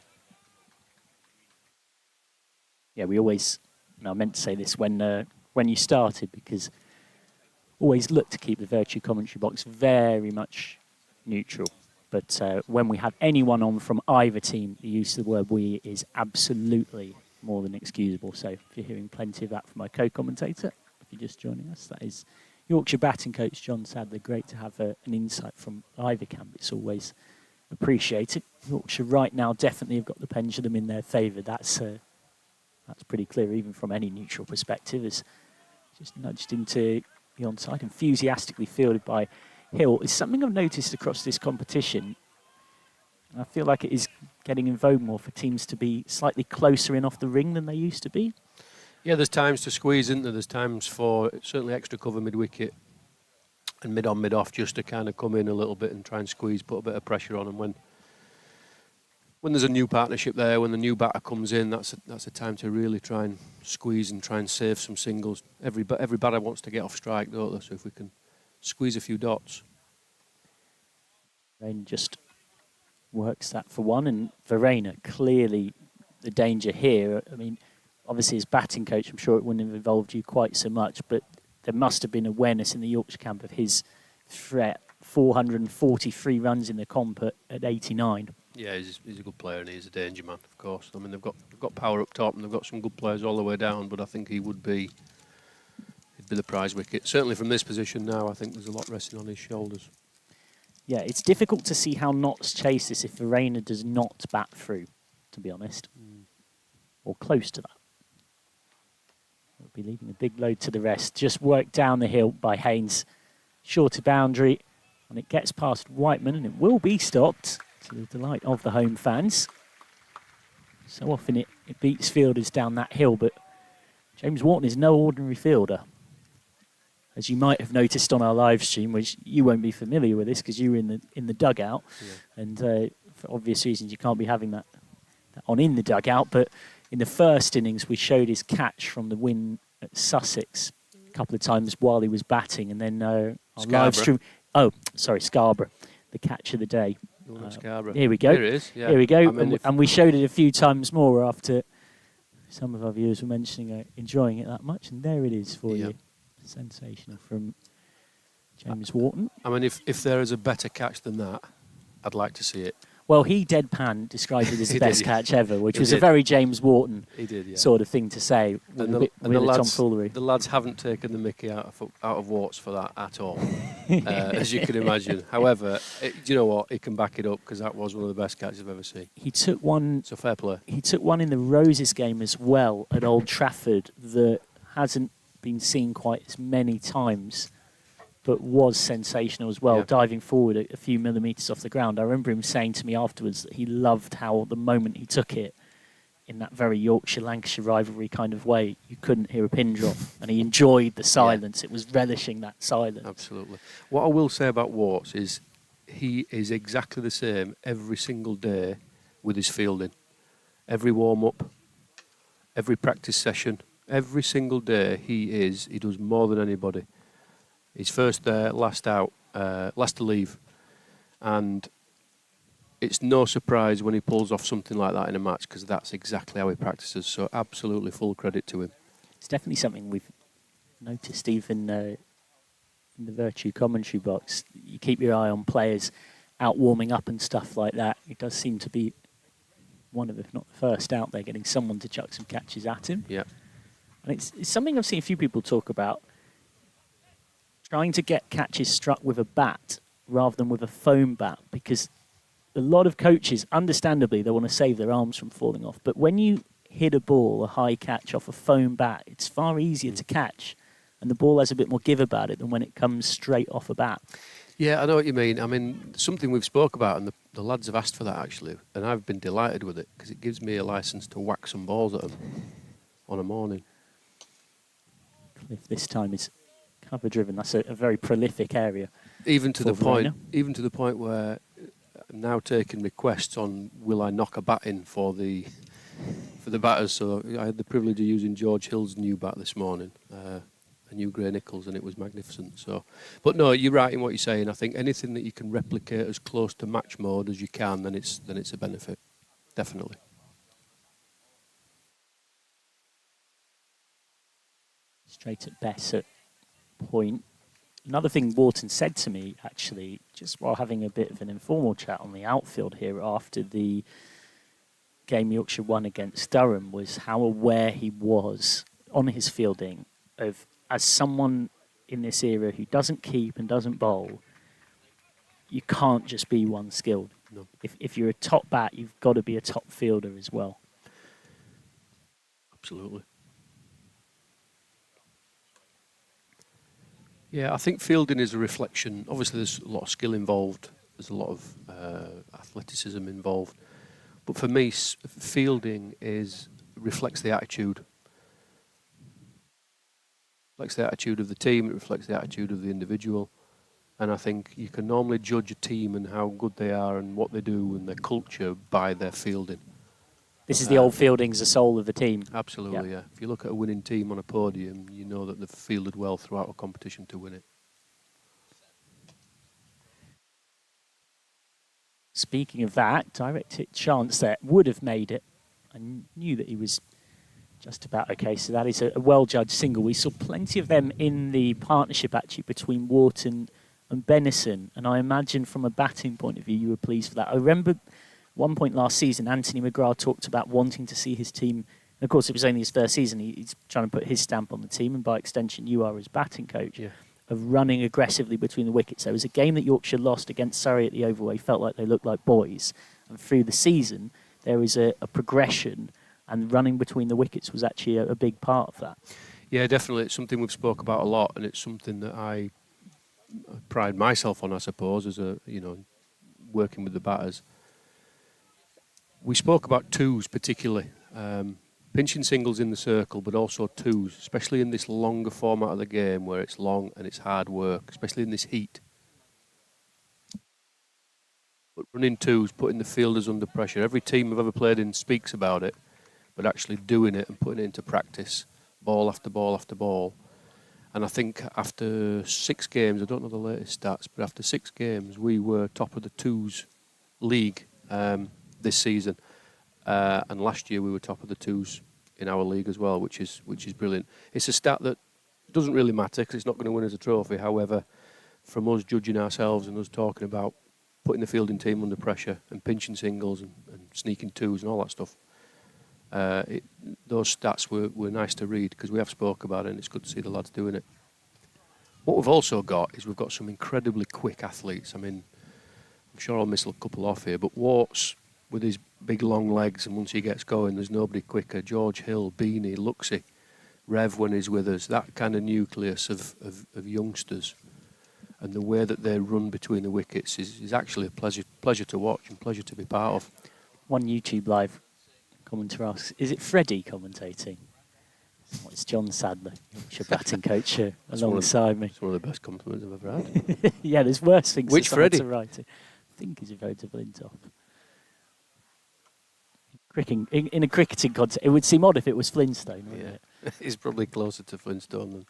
Yeah, we always, I meant to say this when you started, because always look to keep the Vertu commentary box very much neutral. But when we have anyone on from either team, the use of the word "we" is absolutely more than excusable. So if you're hearing plenty of that from my co-commentator, if you're just joining us, that is Yorkshire batting coach John Sadler. Great to have an insight from either camp. It's always appreciated. Yorkshire right now definitely have got the pendulum in their favour. That's pretty clear, even from any neutral perspective. It's just nudged into the onside, enthusiastically fielded by Hill. It's something I've noticed across this competition. I feel like it is getting in vogue more for teams to be slightly closer in off the ring than they used to be. Yeah, there's times to squeeze, isn't there? There's times for certainly extra cover mid-wicket and mid-on, mid-off, just to kind of come in a little bit and try and squeeze, put a bit of pressure on them. When there's a new partnership there, when the new batter comes in, that's a time to really try and squeeze and try and save some singles. Every batter wants to get off strike, don't they? So if we can squeeze a few dots. Rain just works that for one, and Verena, clearly the danger here. I mean, obviously as batting coach, I'm sure it wouldn't have involved you quite so much, but there must have been awareness in the Yorkshire camp of his threat. 443 runs in the comp at 89. Yeah, he's a good player and he's a danger man, of course. I mean, they've got power up top and they've got some good players all the way down, but I think he'd be the prize wicket. Certainly from this position now, I think there's a lot resting on his shoulders. Yeah, it's difficult to see how Notts chase this if Verena does not bat through, to be honest, or close to that. We'll be leaving a big load to the rest. Just worked down the hill by Haynes. Shorter boundary, and it gets past Whiteman, and it will be stopped to the delight of the home fans. So often it beats fielders down that hill, but James Wharton is no ordinary fielder. As you might have noticed on our live stream, which you won't be familiar with this because you were in the dugout, and for obvious reasons you can't be having that on in the dugout, but in the first innings we showed his catch from the win at Sussex a couple of times while he was batting, and then our live stream... Oh, sorry, Scarborough, the catch of the day. Here we go. Here it is. Yeah. Here we go. I mean, and we showed it a few times more after some of our viewers were mentioning enjoying it that much. And there it is for you. Sensational from James Wharton. I mean, if there is a better catch than that, I'd like to see it. Well, he deadpan described it as the best catch ever, which was a very James Wharton sort of thing to say. And the lads haven't taken the mickey out of Warts for that at all, as you can imagine. However, do you know what? He can back it up because that was one of the best catches I've ever seen. He took one. So fair play. He took one in the Roses game as well at Old Trafford that hasn't been seen quite as many times, but was sensational as well, diving forward a few millimetres off the ground. I remember him saying to me afterwards that he loved how the moment he took it, in that very Yorkshire-Lancashire rivalry kind of way, you couldn't hear a pin drop, and he enjoyed the silence. It was relishing that silence. Absolutely. What I will say about Warts is he is exactly the same every single day with his fielding. Every warm-up, every practice session, every single day he does more than anybody. He's first there, last out, last to leave. And it's no surprise when he pulls off something like that in a match, because that's exactly how he practices. So absolutely full credit to him. It's definitely something we've noticed even in the Vertu commentary box. You keep your eye on players out warming up and stuff like that. It does seem to be one of, if not the first out there, getting someone to chuck some catches at him. Yeah. And it's something I've seen a few people talk about. trying to get catches struck with a bat rather than with a foam bat, because a lot of coaches, understandably, they want to save their arms from falling off. But when you hit a ball, a high catch off a foam bat, it's far easier to catch, and the ball has a bit more give about it than when it comes straight off a bat. Yeah, I know what you mean. I mean, something we've spoke about, and the lads have asked for that actually, and I've been delighted with it because it gives me a licence to whack some balls at them on a morning. Cliff this time is cover driven. That's a very prolific area. Even to the Verena. point where I'm now taking requests on will I knock a bat in for the batters. So I had the privilege of using George Hill's new bat this morning. A new Grey Nichols, and it was magnificent. So, but no, you're right in what you're saying. I think anything that you can replicate as close to match mode as you can, then it's a benefit, definitely. Straight at best at point. Another thing Wharton said to me, actually, just while having a bit of an informal chat on the outfield here after the game Yorkshire won against Durham, was how aware he was on his fielding of, as someone in this era who doesn't keep and doesn't bowl, you can't just be one skilled. No. If you're a top bat, you've got to be a top fielder as well. Absolutely. Yeah, I think fielding is a reflection. Obviously, there's a lot of skill involved. There's a lot of athleticism involved. But for me, fielding reflects the attitude. Reflects the attitude of the team, it reflects the attitude of the individual. And I think you can normally judge a team and how good they are and what they do and their culture by their fielding. This is the old fielding's the soul of the team. Absolutely, yeah. If you look at a winning team on a podium, you know that they've fielded well throughout a competition to win it. Speaking of that, direct hit chance there would have made it. I knew that he was just about okay, so that is a well-judged single. We saw plenty of them in the partnership, actually, between Wharton and Benison, and I imagine from a batting point of view, you were pleased for that. I remember one point last season, Anthony McGrath talked about wanting to see his team, and of course it was only his first season, he's trying to put his stamp on the team, and by extension you are as batting coach, of running aggressively between the wickets. There was a game that Yorkshire lost against Surrey at the Oval where he felt like they looked like boys, and through the season there was a progression, and running between the wickets was actually a big part of that. Yeah, definitely. It's something we've spoke about a lot, and it's something that I pride myself on, I suppose, as working with the batters. We spoke about twos particularly, pinching singles in the circle, but also twos, especially in this longer format of the game where it's long and it's hard work, especially in this heat. But running twos, putting the fielders under pressure. Every team I've ever played in speaks about it, but actually doing it and putting it into practice, ball after ball after ball. And I think after 6 games, I don't know the latest stats, but after 6 games, we were top of the twos league this season. And last year we were top of the twos in our league as well, which is brilliant. It's a stat that doesn't really matter because it's not going to win us a trophy. However, from us judging ourselves and us talking about putting the fielding team under pressure and pinching singles and sneaking twos and all that stuff, those stats were nice to read because we have spoke about it and it's good to see the lads doing it. What we've also got is we've got some incredibly quick athletes. I mean, I'm sure I'll miss a couple off here, but Warts with his big long legs, and once he gets going there's nobody quicker. George Hill, Beanie, Luxie, Rev when he's with us, that kind of nucleus of youngsters, and the way that they run between the wickets is actually a pleasure to watch and pleasure to be part of. One YouTube live commentator asks, is it Freddie commentating? Oh, it's John Sadler, your batting coach here, alongside me. It's one of the best compliments I've ever had. Yeah, there's worse things Which Freddie? to write. I think he's a Vertu Flintoff. In a cricketing context, it would seem odd if it was Flintstone, wouldn't it? He's probably closer to Flintstone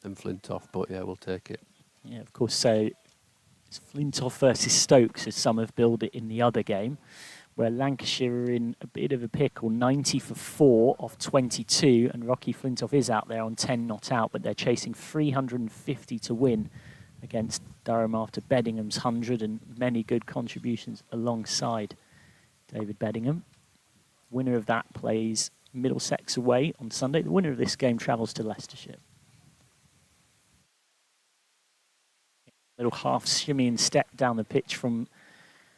than Flintoff, but yeah, we'll take it. Yeah, of course. So it's Flintoff versus Stokes, as some have billed it in the other game, where Lancashire are in a bit of a pickle, 90 for 4 off 22, and Rocky Flintoff is out there on 10 not out, but they're chasing 350 to win against Durham after Beddingham's 100 and many good contributions alongside David Beddingham. Winner of that plays Middlesex away on Sunday. The winner of this game travels to Leicestershire. little half shimmying step down the pitch from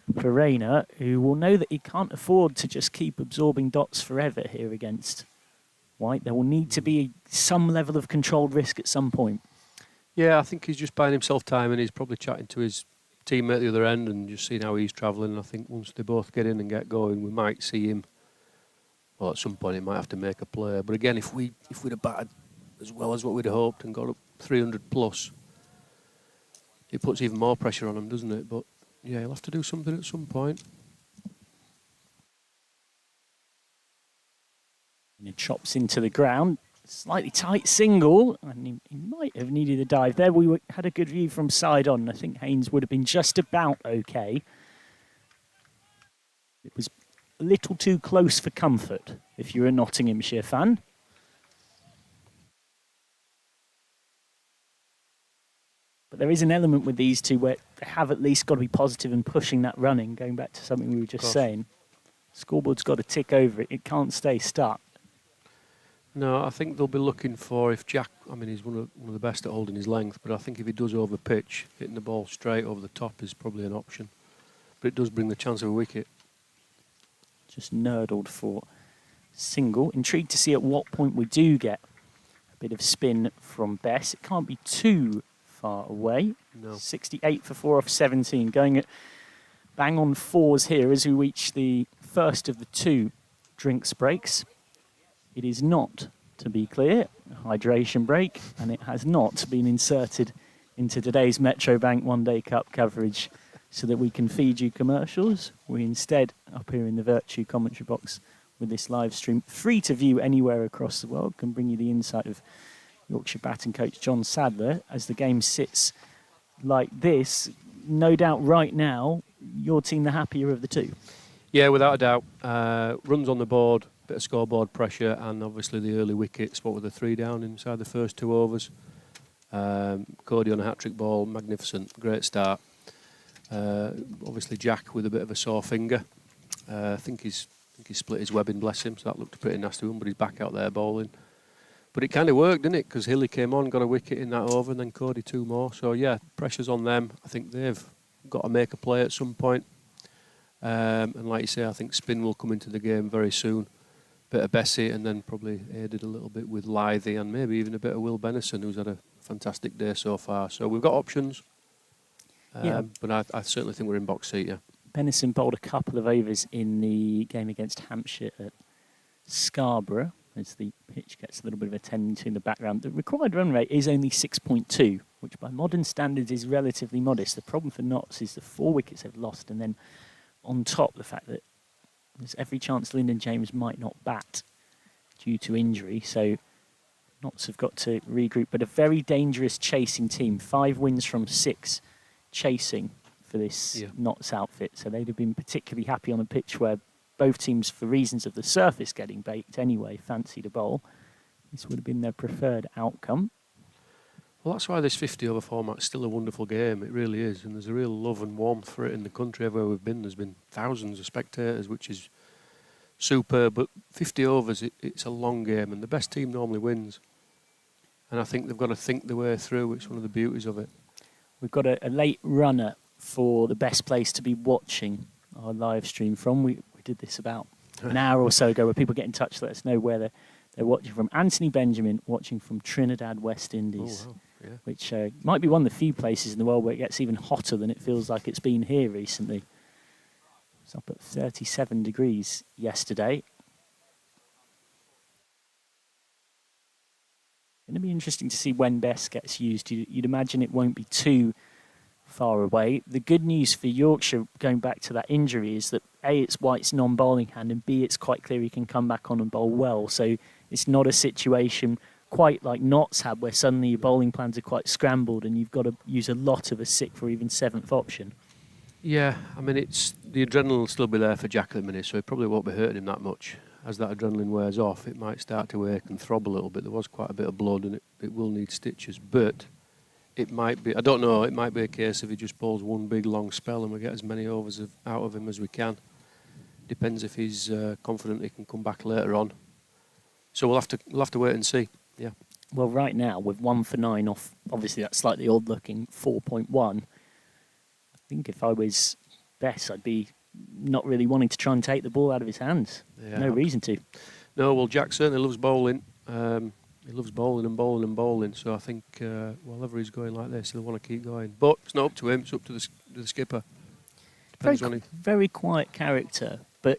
Verena, who will know that he can't afford to just keep absorbing dots forever here against White. There will need to be some level of controlled risk at some point. Yeah, I think he's just buying himself time, and he's probably chatting to his teammate at the other end and just seeing how he's travelling. And I think once they both get in and get going, we might see him. Well, at some point he might have to make a play. But again, if we'd have batted as well as what we'd hoped and got up 300 plus, it puts even more pressure on him, doesn't it? But yeah, he'll have to do something at some point. And he chops into the ground. Slightly tight single, and he might have needed a dive there. We had a good view from side on. I think Haynes would have been just about okay. It was a little too close for comfort if you're a Nottinghamshire fan. But there is an element with these two where they have at least got to be positive and pushing that running, going back to something we were just saying. Scoreboard's got to tick over it. It can't stay stuck. No, I think they'll be looking for if Jack, I mean, he's one of the best at holding his length, but I think if he does over pitch, hitting the ball straight over the top is probably an option. But it does bring the chance of a wicket. Just nurdled for single. Intrigued to see at what point we do get a bit of spin from Bess. It can't be too far away. No. 68 for 4 off 17. Going at bang on fours here as we reach the first of the 2 drinks breaks. It is not, to be clear, a hydration break, and it has not been inserted into today's Metro Bank One Day Cup coverage so that we can feed you commercials. We instead, up here in the Vertu commentary box with this live stream, free to view anywhere across the world, can bring you the insight of Yorkshire batting coach John Sadler as the game sits like this. No doubt right now, your team the happier of the 2. Yeah, without a doubt. Runs on the board, bit of scoreboard pressure, and obviously the early wickets. What were the 3 down inside the first 2 overs? Cody on a hat-trick ball, magnificent, great start. Obviously Jack with a bit of a sore finger. I think he's split his webbing, bless him, so that looked a pretty nasty one, but he's back out there bowling. But it kind of worked, didn't it? Because Hilly came on, got a wicket in that over, and then Cody 2 more. So yeah, pressure's on them. I think they've got to make a play at some point. And like you say, I think spin will come into the game very soon. Bit of Bessie, and then probably aided a little bit with Lythy, and maybe even a bit of Will Benison, who's had a fantastic day so far. So we've got options. But I certainly think we're in box seat, yeah. Benison bowled a couple of overs in the game against Hampshire at Scarborough as the pitch gets a little bit of attention in the background. The required run rate is only 6.2, which by modern standards is relatively modest. The problem for Notts is the 4 wickets they've lost, and then on top the fact that there's every chance Lyndon James might not bat due to injury, so Notts have got to regroup. But a very dangerous chasing team. 5 wins from 6 chasing for this Notts outfit, so they'd have been particularly happy on a pitch where both teams, for reasons of the surface getting baked anyway, fancied a bowl. This would have been their preferred outcome. Well, that's why this 50-over format is still a wonderful game. It really is, and there's a real love and warmth for it in the country. Everywhere we've been, there's been thousands of spectators, which is superb. But 50 overs, it's a long game, and the best team normally wins. And I think they've got to think their way through. It's one of the beauties of it. We've got a late runner for the best place to be watching our live stream from. We did this about an hour or so ago, where people get in touch to let us know where they're watching from. Anthony Benjamin watching from Trinidad, West Indies. Oh, wow. Yeah. Which might be one of the few places in the world where it gets even hotter than it feels like it's been here recently. It's up at 37 degrees yesterday. Going to be interesting to see when Bess gets used. You'd imagine it won't be too far away. The good news for Yorkshire, going back to that injury, is that A, it's White's non-bowling hand, and B, it's quite clear he can come back on and bowl well. So it's not a situation quite like Notts had, where suddenly your bowling plans are quite scrambled and you've got to use a lot of a 6th or even 7th option. Yeah, I mean, the adrenaline will still be there for Jack at the minute, so it probably won't be hurting him that much. As that adrenaline wears off, it might start to ache and throb a little bit. There was quite a bit of blood, and it will need stitches. But it might be, I don't know, it might be a case if he just bowls one big long spell and we get as many overs out of him as we can. Depends if he's confident he can come back later on. So we'll have to wait and see. Yeah. Well, right now, with 1 for 9 off, obviously that's slightly odd-looking, 4.1, I think if I was Bess, I'd be not really wanting to try and take the ball out of his hands. Yeah, No reason to. No, well, Jack certainly loves bowling. He loves bowling and bowling and bowling. So I think wherever he's going like this, he'll want to keep going. But it's not up to him; it's up to the skipper. Depends on him. Very quiet character, but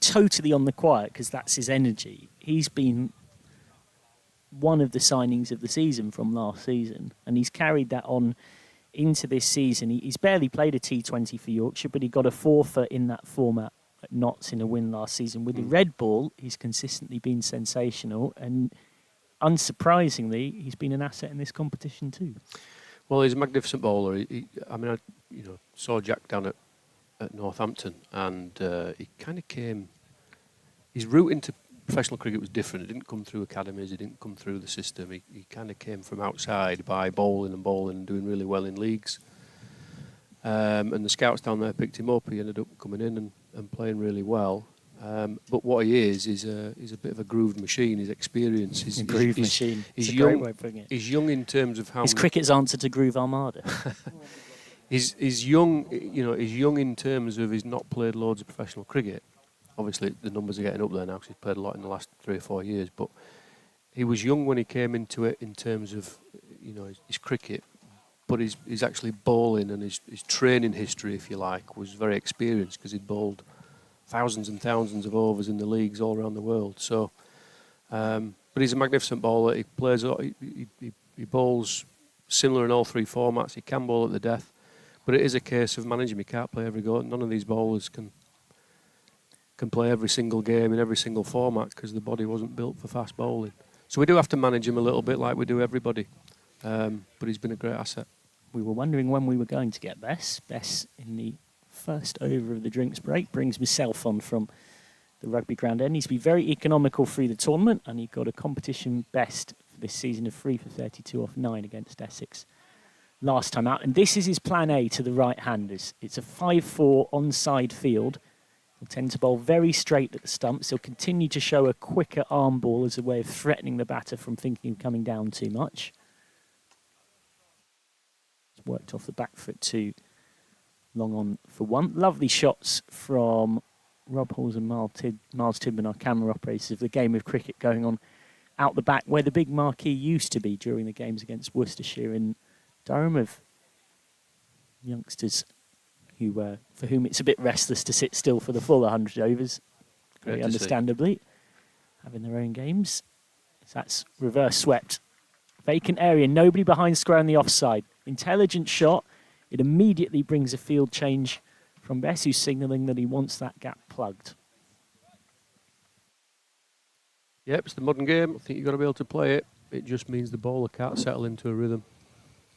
totally on the quiet because that's his energy. He's been one of the signings of the season from last season, and he's carried that on into this season. He's barely played a T20 for Yorkshire, but he got a forfeit in that format at Notts in a win last season. With the red ball, he's consistently been sensational, and unsurprisingly, he's been an asset in this competition too. Well, he's a magnificent bowler. I saw Jack down at Northampton, and he kind of came. His route into professional cricket was different. It didn't come through academies. It didn't come through the system. He kind of came from outside by bowling and doing really well in leagues. And the scouts down there picked him up. He ended up coming in and playing really well. But what he is a bit of a grooved machine. His experience, He's young. He's a great way of putting it. He's young in terms of how His cricket's answer to Groove Armada. he's young. He's young in terms of he's not played loads of professional cricket. Obviously, the numbers are getting up there now because he's played a lot in the last 3 or 4 years. But he was young when he came into it in terms of his cricket. But his actually bowling and his training history, if you like, was very experienced because he'd bowled thousands and thousands of overs in the leagues all around the world. So, but he's a magnificent bowler. He plays. He bowls similar in all 3 formats. He can bowl at the death, but it is a case of managing him. He can't play every go. None of these bowlers can play every single game in every single format because the body wasn't built for fast bowling. So we do have to manage him a little bit like we do everybody. But he's been a great asset. We were wondering when we were going to get Bess. Bess, in the first over of the drinks break, brings myself on from the rugby ground end. He's been very economical through the tournament, and he got a competition best for this season of 3 for 32 off 9 against Essex last time out. And this is his plan A to the right-handers. It's a 5-4 onside field. He'll tend to bowl very straight at the stumps. He'll continue to show a quicker arm ball as a way of threatening the batter from thinking of coming down too much. It's worked off the back foot too. Long on for 1. Lovely shots from Rob Halls and Miles Tidman, our camera operators, of the game of cricket going on out the back where the big marquee used to be during the games against Worcestershire and Durham, of youngsters who, for whom it's a bit restless to sit still for the full 100 overs, very understandably, having their own games. So that's reverse swept. Vacant area, nobody behind square on the offside. Intelligent shot. It immediately brings a field change from Bess, who's signalling that he wants that gap plugged. Yep, it's the modern game. I think you've got to be able to play it. It just means the bowler can't settle into a rhythm.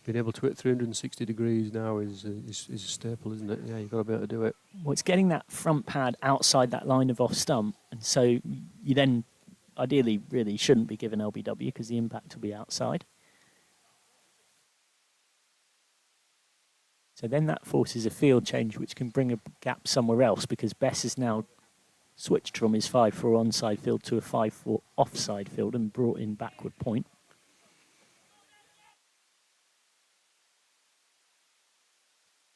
Being able to hit 360 degrees now is a staple, isn't it? Yeah, you've got to be able to do it. Well, it's getting that front pad outside that line of off stump, and so you then ideally really shouldn't be given LBW because the impact will be outside. So then that forces a field change which can bring a gap somewhere else because Bess has now switched from his 5-4 onside field to a 5-4 offside field and brought in backward point.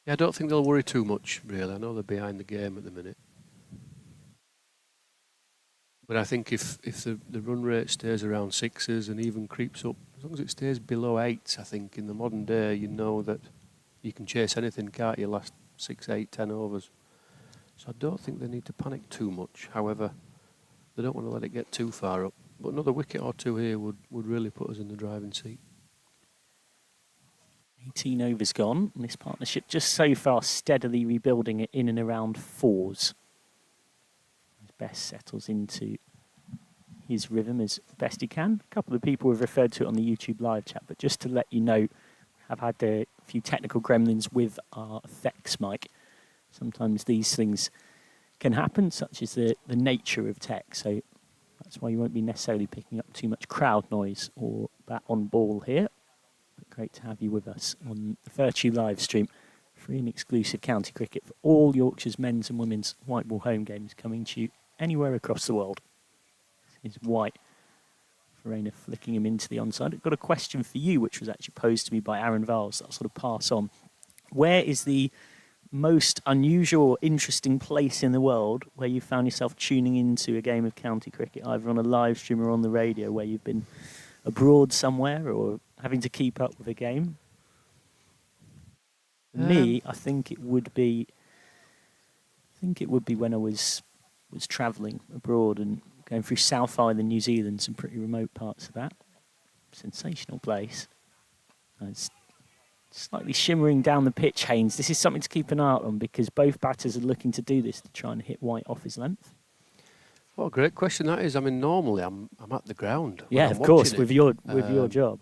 Yeah, I don't think they'll worry too much, really. I know they're behind the game at the minute. But I think if the run rate stays around 6s and even creeps up, as long as it stays below 8s, I think in the modern day, you know that you can chase anything, can't you, last 6, 8, 10 overs. So I don't think they need to panic too much. However, they don't want to let it get too far up. But another wicket or 2 here would really put us in the driving seat. 18 overs gone, and this partnership just so far steadily rebuilding it in and around 4s. As Bess settles into his rhythm as best he can. A couple of people have referred to it on the YouTube live chat, but just to let you know, I've had a few technical gremlins with our effects mic. Sometimes these things can happen, such as the nature of tech. So that's why you won't be necessarily picking up too much crowd noise or bat on ball here. But great to have you with us on the Vertu live stream. Free and exclusive county cricket for all Yorkshire's men's and women's white ball home games coming to you anywhere across the world. This is White Verena flicking him into the onside. I've got a question for you, which was actually posed to me by Aaron Viles, that I'll sort of pass on. Where is the most unusual or interesting place in the world where you found yourself tuning into a game of county cricket, either on a live stream or on the radio, where you've been abroad somewhere or having to keep up with a game? For me, I think it would be when I was travelling abroad and going through South Island, New Zealand, some pretty remote parts of that. Sensational place. It's slightly shimmering down the pitch, Haynes. This is something to keep an eye out on because both batters are looking to do this to try and hit White off his length. What a great question that is. I mean, normally I'm at the ground. Yeah, of course, with your job.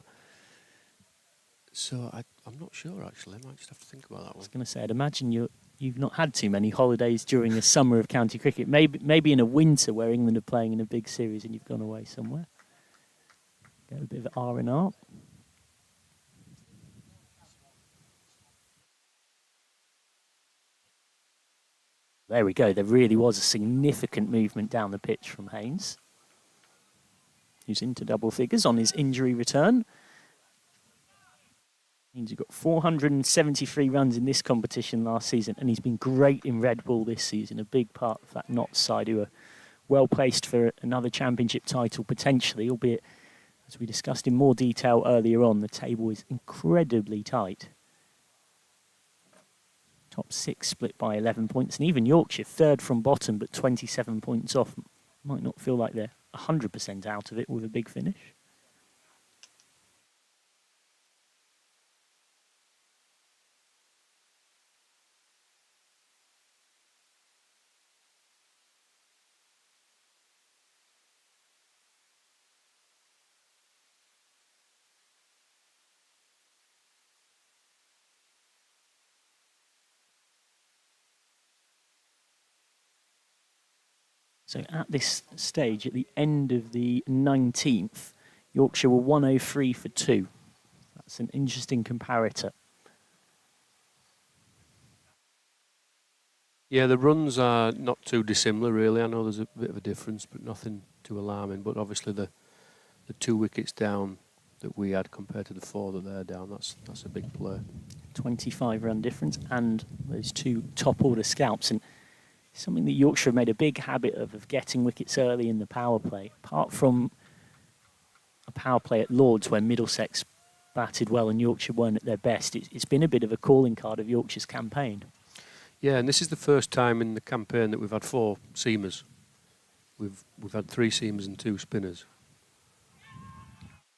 So I'm not sure, actually. I might just have to think about that one. I was going to say, I'd imagine you've not had too many holidays during the summer of county cricket. Maybe in a winter where England are playing in a big series and you've gone away somewhere. Get a bit of R&R. There we go. There really was a significant movement down the pitch from Haynes, who's into double figures on his injury return. Means he got 473 runs in this competition last season, and he's been great in red ball this season. A big part of that Notts side, who are well placed for another championship title potentially, albeit, as we discussed in more detail earlier on, the table is incredibly tight. Top 6 split by 11 points, and even Yorkshire, third from bottom, but 27 points off. Might not feel like they're 100% out of it with a big finish. So at this stage, at the end of the 19th, Yorkshire were 103 for 2. That's an interesting comparator. Yeah, the runs are not too dissimilar, really. I know there's a bit of a difference, but nothing too alarming. But obviously the 2 wickets down that we had compared to the 4 that they're down, that's a big play. 25 run difference and those 2 top order scalps. And something that Yorkshire have made a big habit of getting wickets early in the power play. Apart from a power play at Lords where Middlesex batted well and Yorkshire weren't at their best, it's been a bit of a calling card of Yorkshire's campaign. Yeah, and this is the first time in the campaign that we've had 4 seamers. We've had 3 seamers and 2 spinners.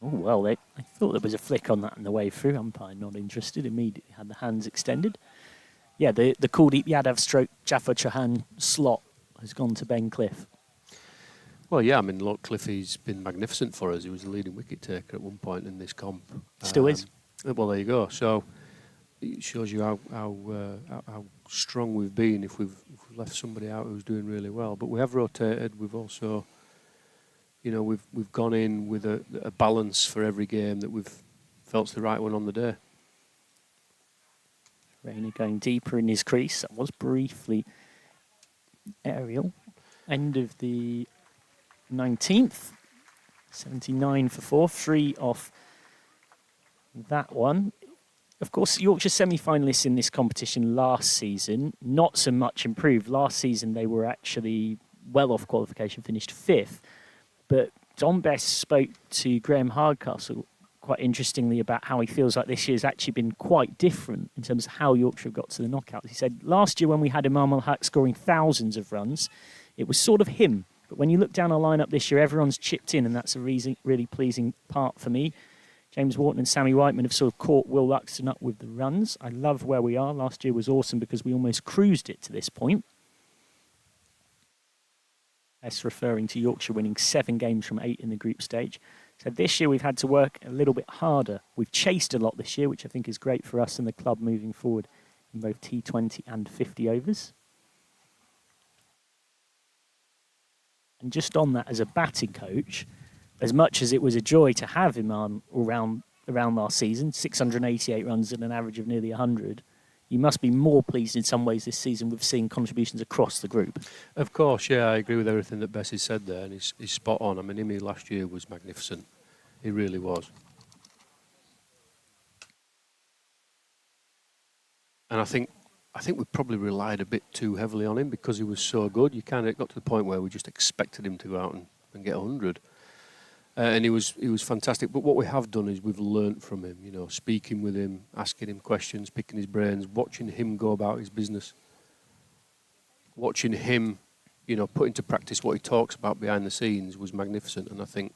Oh, well, I thought there was a flick on that on the way through. Umpire not interested, immediately had the hands extended. Yeah, the Kuldeep Yadav stroke Jaffa Chauhan slot has gone to Ben Cliff. Well, yeah, I mean, look, Cliffy's been magnificent for us. He was the leading wicket taker at one point in this comp. Still is. Well, there you go. So it shows you how strong we've been if we've left somebody out who's doing really well. But we have rotated. We've also, we've gone in with a balance for every game that we've felt's the right one on the day. Rainer going deeper in his crease. That was briefly aerial. End of the 19th. 79 for 4. 3 off that one. Of course, Yorkshire semi-finalists in this competition last season, not so much improved. Last season, they were actually well off qualification, finished 5th. But Don Best spoke to Graham Hardcastle quite interestingly about how he feels like this year has actually been quite different in terms of how Yorkshire got to the knockouts. He said, last year when we had Imam al-Haq scoring thousands of runs, it was sort of him. But when you look down our lineup this year, everyone's chipped in, and that's a really pleasing part for me. James Wharton and Sammy Whiteman have sort of caught Will Luxton up with the runs. I love where we are. Last year was awesome because we almost cruised it to this point. That's referring to Yorkshire winning 7 games from 8 in the group stage. So this year we've had to work a little bit harder. We've chased a lot this year, which I think is great for us and the club moving forward in both T20 and 50 overs. And just on that, as a batting coach, as much as it was a joy to have him on around last season, 688 runs at an average of nearly 100, you must be more pleased in some ways this season with seeing contributions across the group. Of course, yeah, I agree with everything that Bessie said there, and he's spot on. I mean, Imi last year was magnificent. He really was. And I think we probably relied a bit too heavily on him because he was so good. You kind of got to the point where we just expected him to go out and get 100. And he was fantastic. But what we have done is we've learnt from him, you know, speaking with him, asking him questions, picking his brains, watching him go about his business, watching him, you know, put into practice what he talks about behind the scenes was magnificent. And I think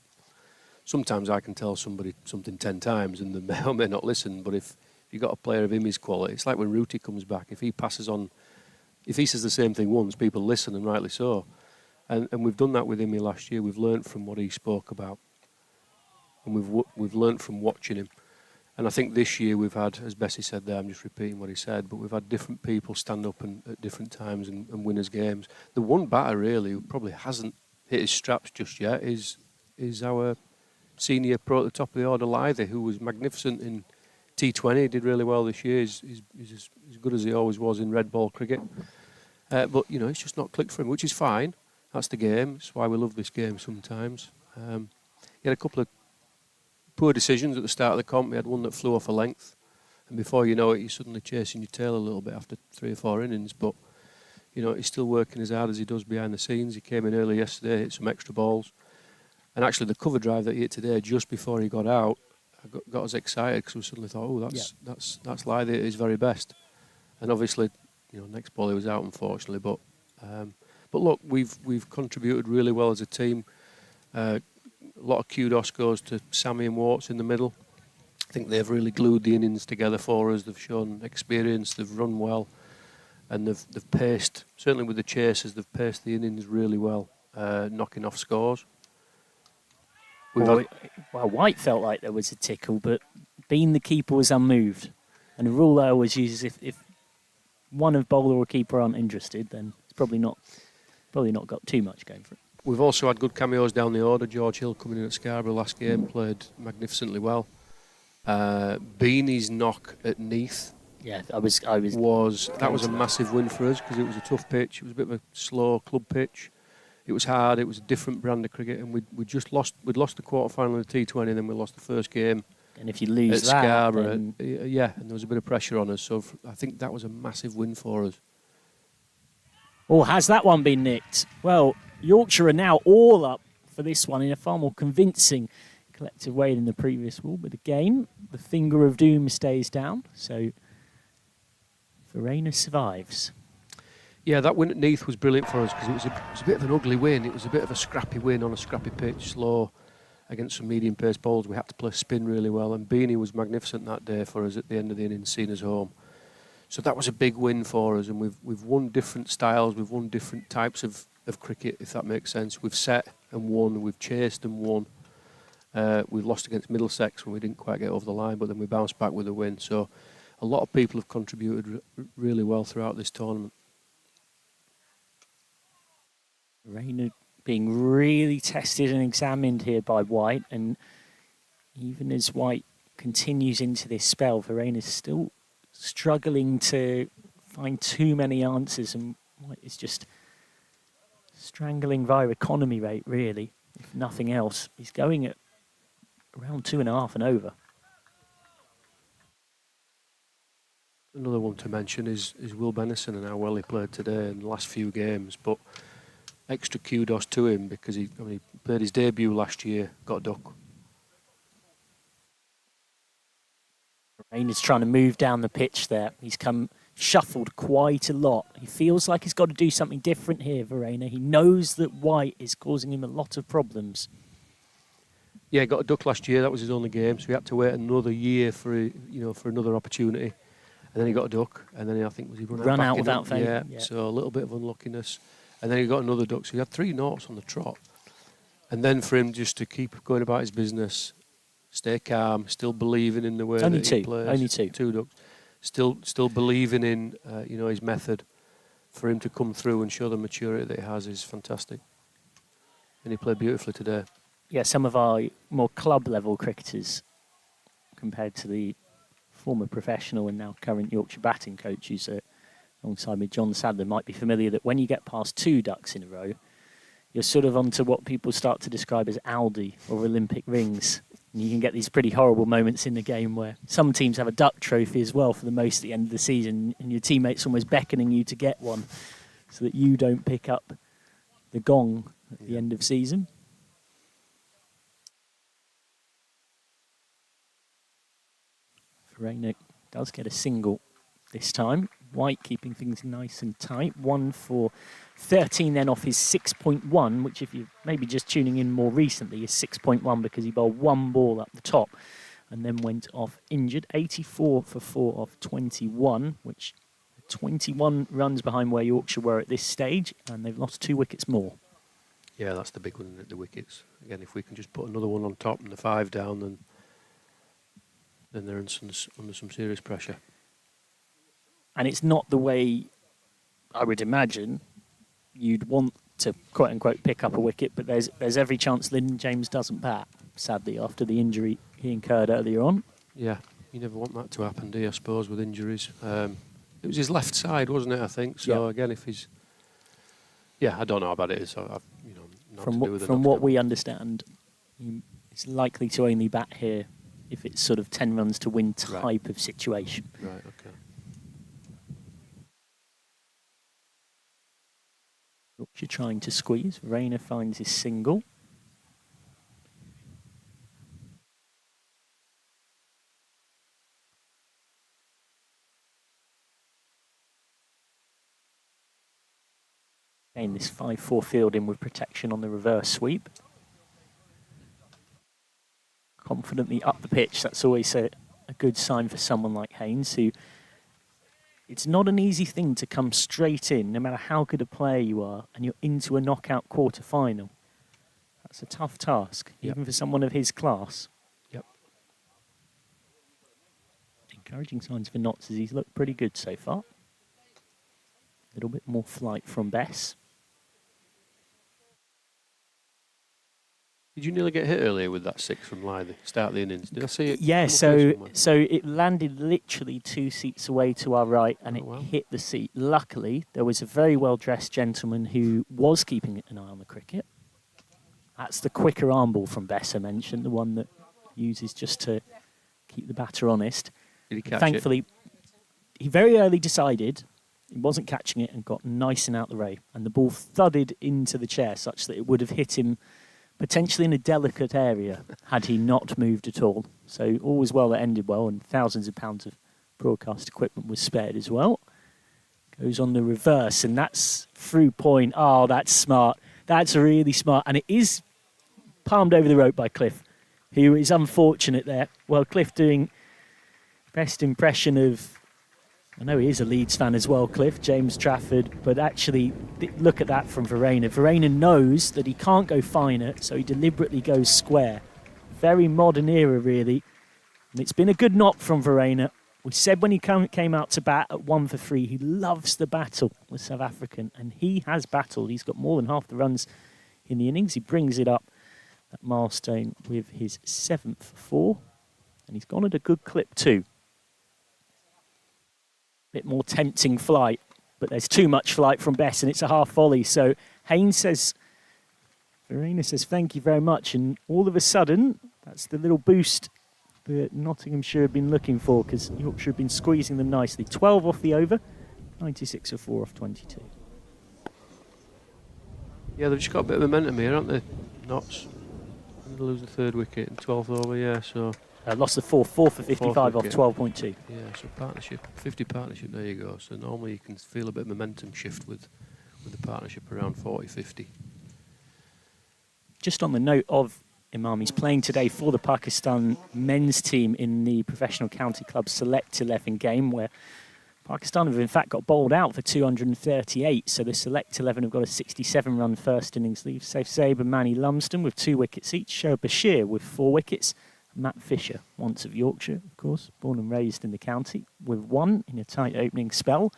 sometimes I can tell somebody something 10 times and they may or may not listen. But if you've got a player of his quality, it's like when Ruti comes back. If he passes on, if he says the same thing once, people listen, and rightly so. And we've done that with him last year. We've learnt from what he spoke about. And we've learnt from watching him. And I think this year we've had, as Bessie said there, I'm just repeating what he said, but we've had different people stand up at different times and win us games. The one batter really who probably hasn't hit his straps just yet is our senior pro at the top of the order, Lythy, who was magnificent in T20. He did really well this year. He's as good as he always was in red ball cricket. But, you know, it's just not clicked for him, which is fine. That's the game. That's why we love this game sometimes. He had a couple of poor decisions at the start of the comp. He had one that flew off a length, and before you know it, you're suddenly chasing your tail a little bit after 3 or 4 innings. But you know, he's still working as hard as he does behind the scenes. He came in early yesterday, hit some extra balls, and actually the cover drive that he hit today, just before he got out, got us excited because we suddenly thought, oh, that's Lythy at his very best. And obviously, you know, next ball he was out, unfortunately. But look, we've contributed really well as a team. A lot of kudos goes to Sammy and Warts in the middle. I think they've really glued the innings together for us. They've shown experience, they've run well, and they've paced, certainly with the chasers, they've paced the innings really well, knocking off scores. Well, White felt like there was a tickle, but Bean, the keeper, was unmoved. And the rule I always use is if one of bowler or keeper aren't interested, then it's probably not got too much going for it. We've also had good cameos down the order. George Hill coming in at Scarborough last game, played magnificently well. Beanie's knock at Neath. Yeah, that was a massive win for us because it was a tough pitch. It was a bit of a slow club pitch. It was hard. It was a different brand of cricket, and we'd lost the quarter final in the T20, and then we lost the first game. And if you lose at Scarborough, and there was a bit of pressure on us. So I think that was a massive win for us. Oh, has that one been nicked? Well, Yorkshire are now all up for this one in a far more convincing collective way than the previous ball. But again, the finger of doom stays down. So Verena survives. Yeah, that win at Neath was brilliant for us because it was a bit of an ugly win. It was a bit of a scrappy win on a scrappy pitch, slow, against some medium-pace bowls. We had to play spin really well, and Beanie was magnificent that day for us at the end of the innings, seeing us home. So that was a big win for us, and we've won different styles, we've won different types of cricket, if that makes sense. We've set and won, we've chased and won. We've lost against Middlesex when we didn't quite get over the line, but then we bounced back with a win. So a lot of people have contributed really well throughout this tournament. Verena being really tested and examined here by White, and even as White continues into this spell, Verena's still struggling to find too many answers, and White is just strangling via economy rate, really, if nothing else. He's going at around 2.5 and over. Another one to mention is Will Benison and how well he played today in the last few games, but extra kudos to him because he played his debut last year, got a duck. Verena's trying to move down the pitch there. He's shuffled quite a lot. He feels like he's got to do something different here, Verena. He knows that White is causing him a lot of problems. Yeah, he got a duck last year. That was his only game, so he had to wait another year for another opportunity. And then he got a duck, and then I think he run out without failing. Yeah, so a little bit of unluckiness. And then he got another duck, so he had 3 noughts on the trot. And then for him just to keep going about his business, stay calm, still believing in the way that he plays. Only two. 2 ducks. Still believing in his method. For him to come through and show the maturity that he has is fantastic. And he played beautifully today. Yeah, some of our more club-level cricketers, compared to the former professional and now current Yorkshire batting coach who's alongside me, John Sadler, might be familiar that when you get past 2 ducks in a row, you're sort of onto what people start to describe as Aldi or Olympic rings. And you can get these pretty horrible moments in the game where some teams have a duck trophy as well for the most at the end of the season, and your teammate's almost beckoning you to get one so that you don't pick up the gong at the end of season. Verena does get a single this time. White keeping things nice and tight. 1 for 13 then off his 6.1, which if you're maybe just tuning in more recently is 6.1 because he bowled one ball up the top and then went off injured. 84 for 4 off 21, which 21 runs behind where Yorkshire were at this stage, and they've lost 2 wickets more. Yeah, that's the big one at the wickets. Again, if we can just put another one on top and the 5 down, then they're under some serious pressure. And it's not the way I would imagine you'd want to quote-unquote pick up a wicket, but there's every chance Lyndon James doesn't bat, sadly, after the injury he incurred earlier on. Yeah, you never want that to happen, do you, I suppose, with injuries. It was his left side, wasn't it, I think? So, again, if he's... Yeah, I don't know about it. So I've, From what we understand, he's likely to only bat here if it's sort of 10 runs to win type of situation. Right, okay. Yorkshire trying to squeeze. Verena finds his single. Again, this 5-4 fielding with protection on the reverse sweep. Confidently up the pitch. That's always a good sign for someone like Haynes, who... It's not an easy thing to come straight in, no matter how good a player you are, and you're into a knockout quarter-final. That's a tough task, even for someone of his class. Yep. Encouraging signs for Notts as he's looked pretty good so far. A little bit more flight from Bess. Did you nearly get hit earlier with that 6 from Lythe, start of the innings? Did I see it? Yeah, so it landed literally 2 seats away to our right, and it hit the seat. Luckily, there was a very well-dressed gentleman who was keeping an eye on the cricket. That's the quicker arm ball from Bess I mentioned, the one that uses just to keep the batter honest. Did he catch Thankfully, he very early decided he wasn't catching it and got nice and out the way, and the ball thudded into the chair such that it would have hit him potentially in a delicate area had he not moved at all. So all was well that ended well, and thousands of pounds of broadcast equipment was spared as well. Goes on the reverse, and that's through point. Oh, that's smart. That's really smart. And it is palmed over the rope by Cliff, who is unfortunate there. Well, Cliff doing best impression of... I know he is a Leeds fan as well, Cliff, James Trafford, but actually, look at that from Verena. Verena knows that he can't go finer, so he deliberately goes square. Very modern era, really. And it's been a good knock from Verena. We said when he came out to bat at 1 for 3, he loves the battle, the South African, and he has battled. He's got more than half the runs in the innings. He brings it up, that milestone, with his 7th for 4, and he's gone at a good clip too. Bit more tempting flight, but there's too much flight from Bess, and it's a half volley. So Haynes says, Verena says, thank you very much. And all of a sudden, that's the little boost that Nottinghamshire have been looking for, because Yorkshire have been squeezing them nicely. 12 off the over, 96 for 4 off 22. Yeah, they've just got a bit of momentum here, haven't they? Notts. They lose the 3rd wicket and 12th over, yeah, so... Lost the 4 for 55 off 12.2. Yeah, so partnership, 50 partnership, there you go. So normally you can feel a bit of momentum shift with the partnership around 40-50. Just on the note of Imam, he's playing today for the Pakistan men's team in the Professional County Club Select 11 game, where Pakistan have in fact got bowled out for 238, so the Select 11 have got a 67-run first innings lead. Saif Saib and Manny Lumsden with 2 wickets each, Shoaib Bashir with 4 wickets, Matt Fisher, once of Yorkshire, of course, born and raised in the county, with 1 in a tight opening spell.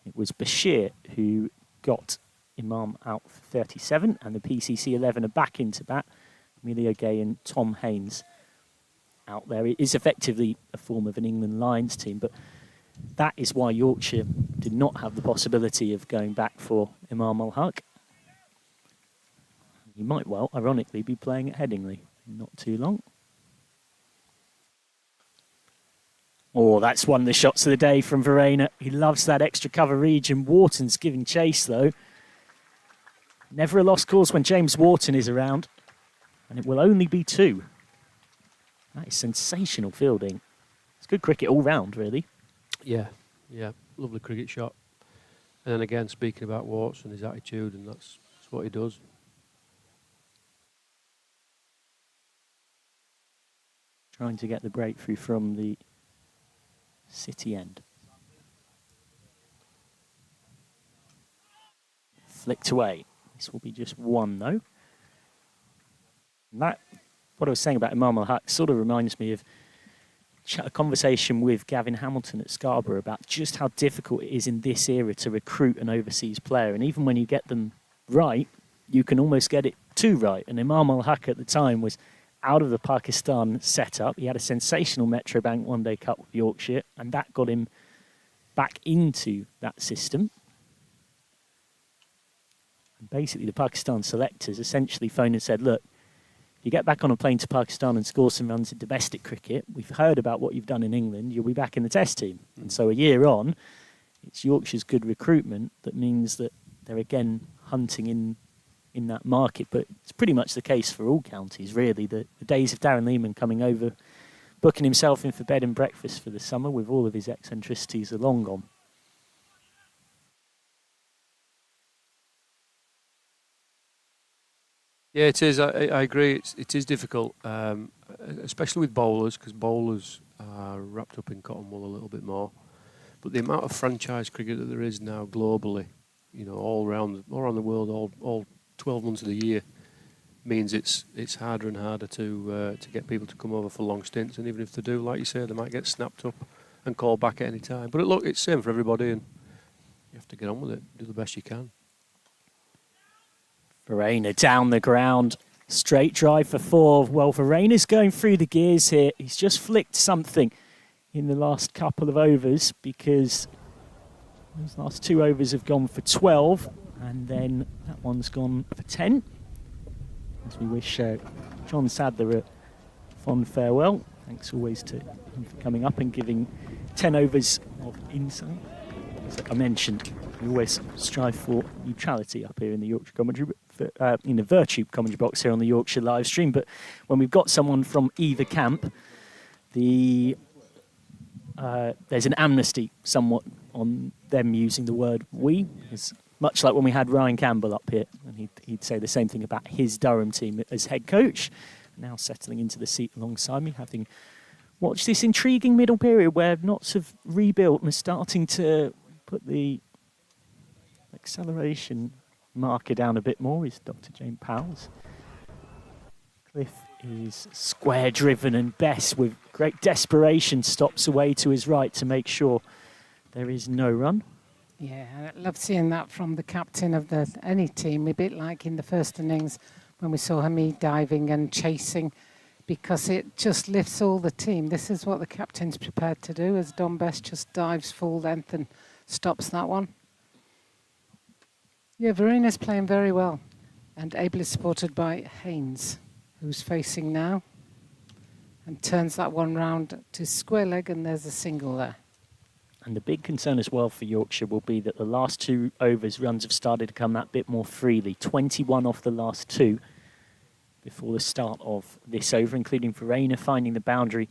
It was Bashir who got Imam out for 37, and the PCC 11 are back into bat. Emilio Gay and Tom Haynes out there. It is effectively a form of an England Lions team, but that is why Yorkshire did not have the possibility of going back for Imam Ul-Haq. He might well, ironically, be playing at Headingley in not too long. Oh, that's one of the shots of the day from Verena. He loves that extra cover region. Wharton's giving chase, though. Never a lost cause when James Wharton is around. And it will only be 2. That is sensational fielding. It's good cricket all round, really. Yeah, lovely cricket shot. And then again, speaking about Warts and his attitude, and that's what he does. Trying to get the breakthrough from the City end. Flicked away. This will be just 1, though. And that, what I was saying about Imam al-Haq sort of reminds me of a conversation with Gavin Hamilton at Scarborough about just how difficult it is in this era to recruit an overseas player. And even when you get them right, you can almost get it too right. And Imam al-Haq at the time was out of the Pakistan setup. He had a sensational Metrobank One Day Cup with Yorkshire, and that got him back into that system. And basically, the Pakistan selectors essentially phoned and said, look, you get back on a plane to Pakistan and score some runs in domestic cricket. We've heard about what you've done in England. You'll be back in the Test team. And so a year on, it's Yorkshire's good recruitment that means that they're again hunting in that market. But it's pretty much the case for all counties, really. The days of Darren Lehman coming over, booking himself in for bed and breakfast for the summer with all of his eccentricities are long gone. Yeah, it is. I agree. It is difficult, especially with bowlers, because bowlers are wrapped up in cotton wool a little bit more. But the amount of franchise cricket that there is now globally, all around the world, all 12 months of the year, means it's harder and harder to get people to come over for long stints. And even if they do, like you say, they might get snapped up and called back at any time. But look, it's the same for everybody, and you have to get on with it. Do the best you can. Verena down the ground, straight drive for 4. Well, Verena's going through the gears here. He's just flicked something in the last couple of overs because those last 2 overs have gone for 12 and then that one's gone for 10. As we wish John Sadler a fond farewell. Thanks always to him for coming up and giving 10 overs of insight. As I mentioned, we always strive for neutrality up here in the Yorkshire commentary, in the Vertu commentary box here on the Yorkshire live stream. But when we've got someone from either camp, there's an amnesty somewhat on them using the word we. It's much like when we had Ryan Campbell up here, and he'd say the same thing about his Durham team as head coach. Now settling into the seat alongside me, having watched this intriguing middle period where Notts have rebuilt and are starting to put the acceleration marker down a bit more, is Dr. Jane Powell's. Cliff is square driven and Bess with great desperation stops away to his right to make sure there is no run. Yeah, I love seeing that from the captain of any team, a bit like in the first innings when we saw Hamid diving and chasing, because it just lifts all the team. This is what the captain's prepared to do, as Don Best just dives full length and stops that one. Yeah, Verena's playing very well and ably supported by Haynes, who's facing now and turns that one round to square leg, and there's a single there. And the big concern as well for Yorkshire will be that the last 2 overs, runs have started to come that bit more freely. 21 off the last 2 before the start of this over, including Verena finding the boundary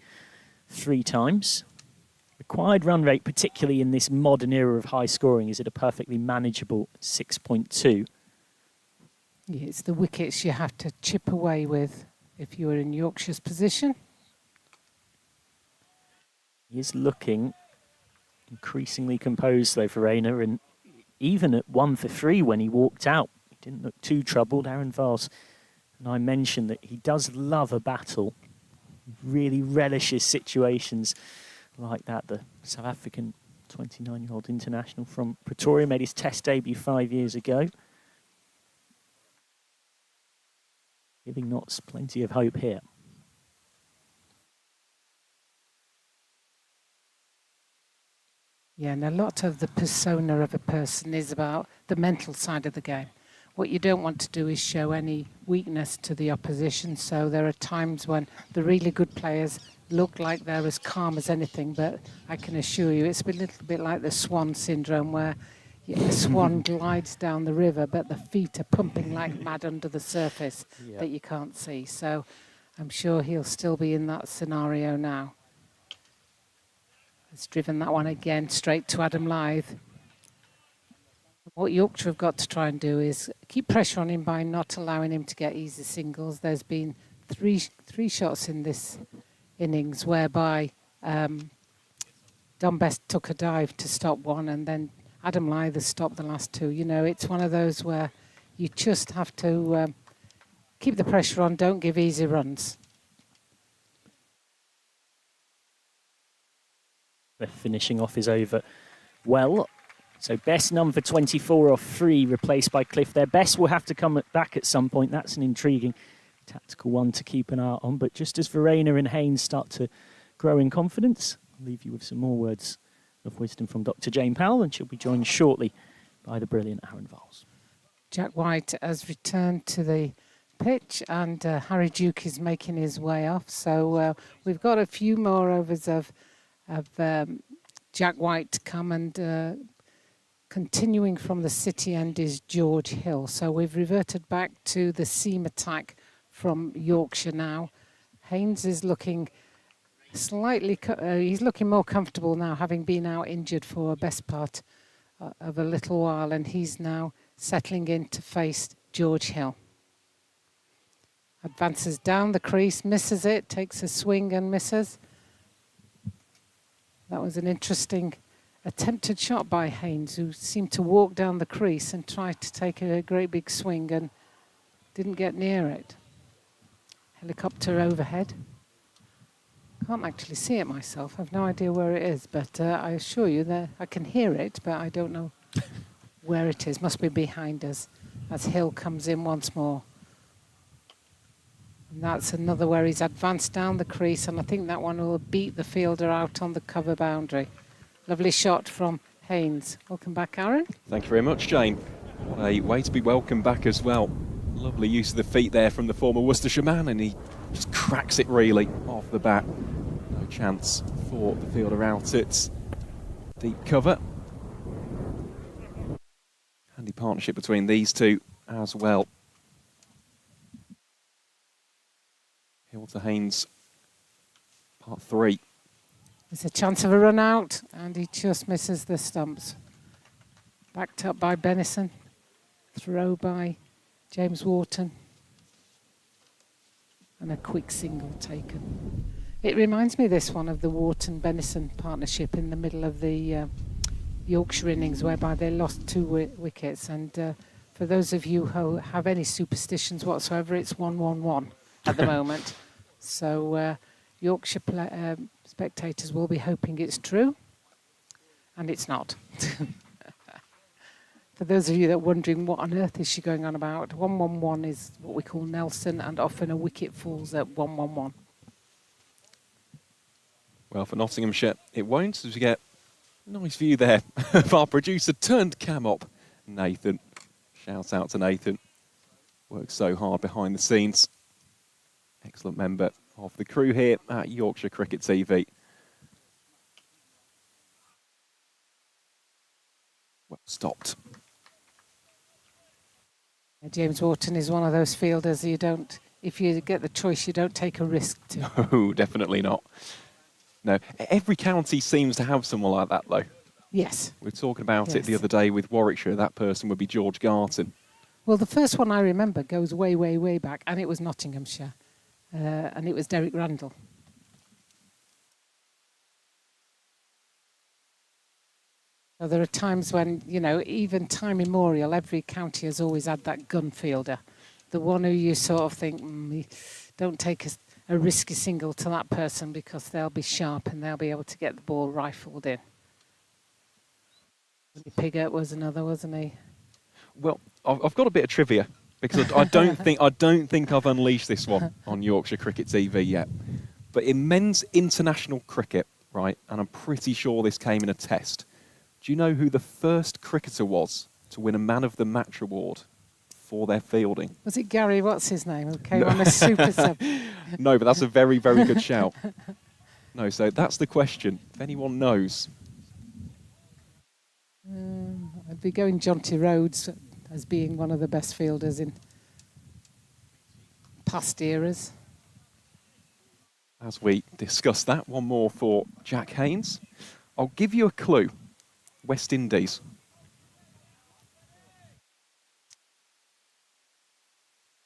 3 times. Required run rate, particularly in this modern era of high scoring, is at a perfectly manageable 6.2. Yeah, it's the wickets you have to chip away with if you were in Yorkshire's position. He is looking increasingly composed though, Verena, and even at 1 for 3 when he walked out, he didn't look too troubled. Aaron Vars and I mentioned that he does love a battle, really relishes situations like that. The South African 29-year-old international from Pretoria made his Test debut 5 years ago. Giving Notts plenty of hope here. Yeah, and a lot of the persona of a person is about the mental side of the game. What you don't want to do is show any weakness to the opposition. So there are times when the really good players look like they're as calm as anything, but I can assure you it's a little bit like the swan syndrome where the swan glides down the river, but the feet are pumping like mad under the surface that you can't see. So I'm sure he'll still be in that scenario now. It's driven that one again straight to Adam Lyth. What Yorkshire have got to try and do is keep pressure on him by not allowing him to get easy singles. There's been three shots in this innings whereby Don Best took a dive to stop one, and then Adam Lyth has stopped the last two. You know, it's one of those where you just have to keep the pressure on, don't give easy runs. The finishing off is over well. So Best number 24 off 3 replaced by Cliff there. Best will have to come back at some point. That's an intriguing tactical one to keep an eye on. But just as Verena and Haynes start to grow in confidence, I'll leave you with some more words of wisdom from Dr. Jane Powell, and she'll be joined shortly by the brilliant Aaron Vowles. Jack White has returned to the pitch, and Harry Duke is making his way off. So we've got a few more overs of Jack White to come, and continuing from the city end is George Hill. So we've reverted back to the seam attack from Yorkshire now. Haynes is looking slightly, he's looking more comfortable now, having been out injured for a best part of a little while, and he's now settling in to face George Hill. Advances down the crease, misses it, takes a swing and misses. That was an interesting attempted shot by Haynes, who seemed to walk down the crease and try to take a great big swing and didn't get near it. Helicopter overhead. Can't actually see it myself. I've no idea where it is, but I assure you that I can hear it, but I don't know where it is. Must be behind us as Hill comes in once more. And that's another where he's advanced down the crease, and I think that one will beat the fielder out on the cover boundary. Lovely shot from Haynes. Welcome back, Aaron. Thank you very much, Jane. What a way to be welcomed back as well. Lovely use of the feet there from the former Worcestershire man, and he just cracks it really off the bat. No chance for the fielder out. It's deep cover. Handy partnership between these two as well. Hill to Haynes, part 3. There's a chance of a run out, and he just misses the stumps. Backed up by Benison. Throw by James Wharton. And a quick single taken. It reminds me, this one, of the Wharton-Benison partnership in the middle of the Yorkshire innings, whereby they lost 2 wickets. And for those of you who have any superstitions whatsoever, it's 1-1-1 at the moment. So Yorkshire spectators will be hoping it's true, and it's not. For those of you that are wondering what on earth is she going on about, 1-1-1 is what we call Nelson, and often a wicket falls at 1-1-1. Well, for Nottinghamshire, it won't, as we get a nice view there of our producer turned cam op, Nathan. Shout out to Nathan. Works so hard behind the scenes. Excellent member of the crew here at Yorkshire Cricket TV. Well stopped. James Wharton is one of those fielders you don't, if you get the choice, you don't take a risk to. No, definitely not. No, every county seems to have someone like that, though. Yes. We were talking about it the other day with Warwickshire. That person would be George Garton. Well, the first one I remember goes way, way, way back, and it was Nottinghamshire, and it was Derek Randall. So there are times when, you know, even time immemorial, every county has always had that gun fielder, the one who you sort of think, don't take a risky single to that person because they'll be sharp and they'll be able to get the ball rifled in. Piggott was another, wasn't he? Well, I've got a bit of trivia because I don't think I've unleashed this one on Yorkshire Cricket TV yet. But in men's international cricket, right, and I'm pretty sure this came in a test. Do you know who the first cricketer was to win a Man of the Match award for their fielding? Was it Gary, what's his name, who came on a super sub? No, but that's a very, very good shout. No, so that's the question. If anyone knows. I'd be going Jonty Rhodes as being one of the best fielders in past eras. As we discuss that, one more for Jack Haynes. I'll give you a clue. West Indies.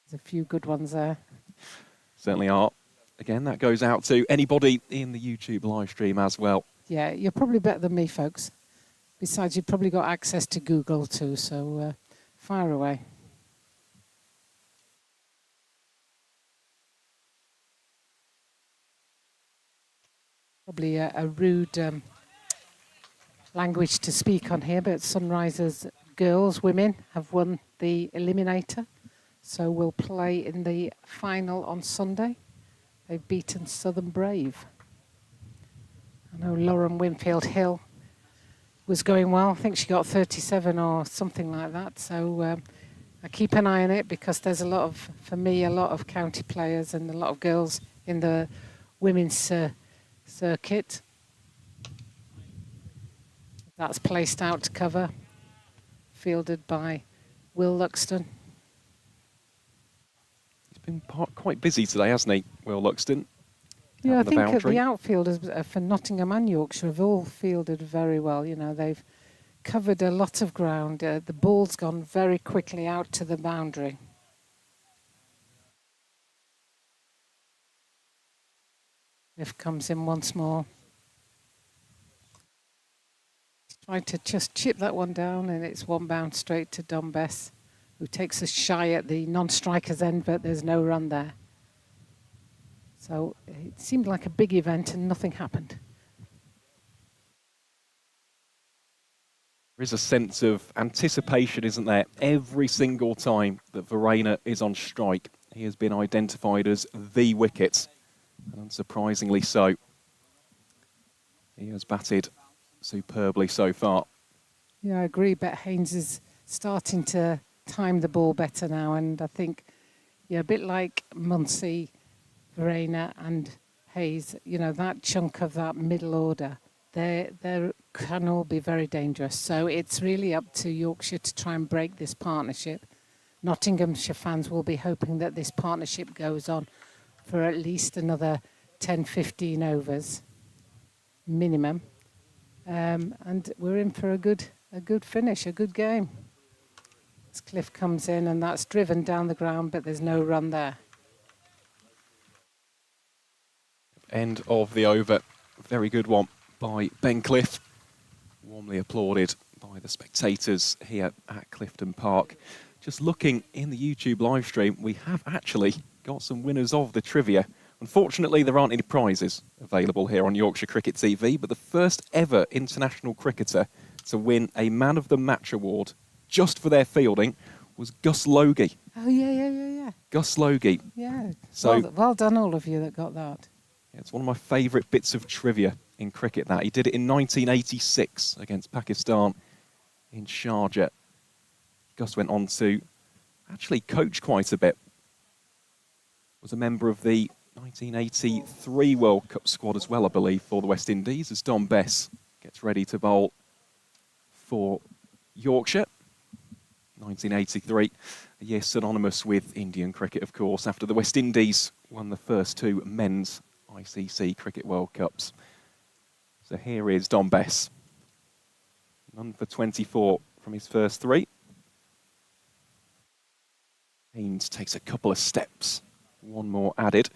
There's a few good ones there. Certainly are. Again, that goes out to anybody in the YouTube live stream as well. Yeah, you're probably better than me, folks. Besides, you've probably got access to Google too, so fire away. Probably a rude language to speak on here, but Sunrisers girls, women, have won the Eliminator. So we'll play in the final on Sunday. They've beaten Southern Brave. I know Lauren Winfield Hill was going well. I think she got 37 or something like that. So I keep an eye on it because there's a lot of, for me, a lot of county players and a lot of girls in the women's circuit. That's placed out to cover, fielded by Will Luxton. He's been quite busy today, hasn't he, Will Luxton? Yeah, I think the outfielders for Nottingham and Yorkshire have all fielded very well. You know, they've covered a lot of ground. The ball's gone very quickly out to the boundary. Cliff comes in once more. Trying to just chip that one down, and it's one bounce straight to Don Bess, who takes a shy at the non-striker's end, but there's no run there. So it seemed like a big event and nothing happened. There is a sense of anticipation, isn't there? Every single time that Verena is on strike, he has been identified as the wicket, and unsurprisingly so. He has batted superbly so far. Yeah, I agree. Bet Haynes is starting to time the ball better now, and I think, yeah, a bit like Muncy, Verena and Hayes, you know, that chunk of that middle order, they can all be very dangerous. So it's really up to Yorkshire to try and break this partnership. Nottinghamshire fans will be hoping that this partnership goes on for at least another 10, 15 overs minimum. And we're in for a good finish, a good game. As Cliff comes in, and that's driven down the ground, but there's no run there. End of the over. Very good one by Ben Cliff. Warmly applauded by the spectators here at Clifton Park. Just looking in the YouTube live stream, we have actually got some winners of the trivia. Unfortunately, there aren't any prizes available here on Yorkshire Cricket TV, but the first ever international cricketer to win a Man of the Match award just for their fielding was Gus Logie. Oh, yeah. Gus Logie. Yeah. So, well done, all of you that got that. It's one of my favourite bits of trivia in cricket, that. He did it in 1986 against Pakistan in Sharjah. Gus went on to actually coach quite a bit. Was a member of the 1983 World Cup squad as well, I believe, for the West Indies, as Don Bess gets ready to bowl for Yorkshire. 1983, a year synonymous with Indian cricket, of course, after the West Indies won the first two men's ICC Cricket World Cups. So here is Don Bess. None for 24 from his first three. Haynes takes a couple of steps. One more added. A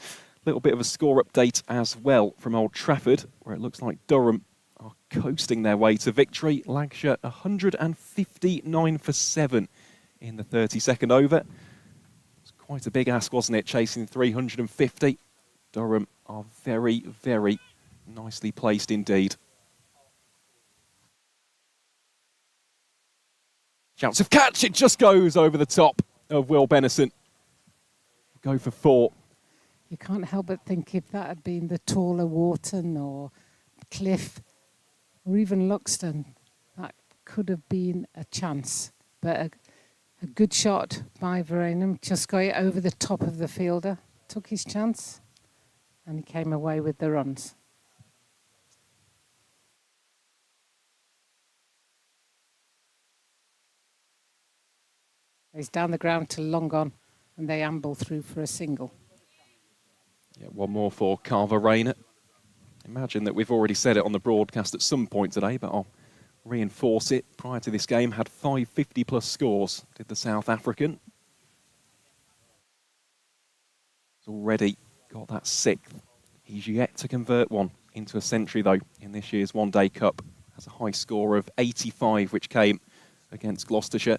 little bit of a score update as well from Old Trafford, where it looks like Durham are coasting their way to victory. Lancashire 159 for 7 in the 32nd over. It's quite a big ask, wasn't it, chasing 350. Durham are very, very nicely placed indeed. Chance of catch, it just goes over the top of Will Benison. Go for 4. You can't help but think if that had been the taller Wharton or Cliff or even Luxton, that could have been a chance. But a good shot by Verenum, just got it over the top of the fielder, took his chance, and he came away with the runs. He's down the ground to long on, and they amble through for a single. Yeah, one more for Carver Rayner. Imagine that we've already said it on the broadcast at some point today, but I'll reinforce it. Prior to this game, had 5 50-plus scores, did the South African. He's already got that 6th. He's yet to convert one into a century, though, in this year's One Day Cup. Has a high score of 85, which came against Gloucestershire.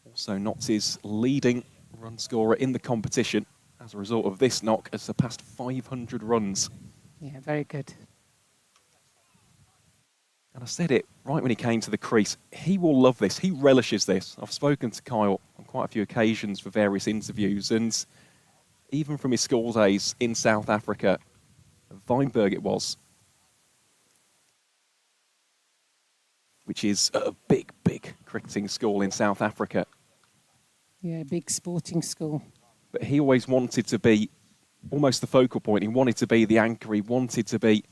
Also not his leading run scorer in the competition. As a result of this knock, has surpassed 500 runs. Yeah, very good. And I said it right when he came to the crease. He will love this. He relishes this. I've spoken to Kyle on quite a few occasions for various interviews, and even from his school days in South Africa, Wynberg it was, which is a big, big cricketing school in South Africa. Yeah, big sporting school. But he always wanted to be almost the focal point. He wanted to be the anchor. He wanted to be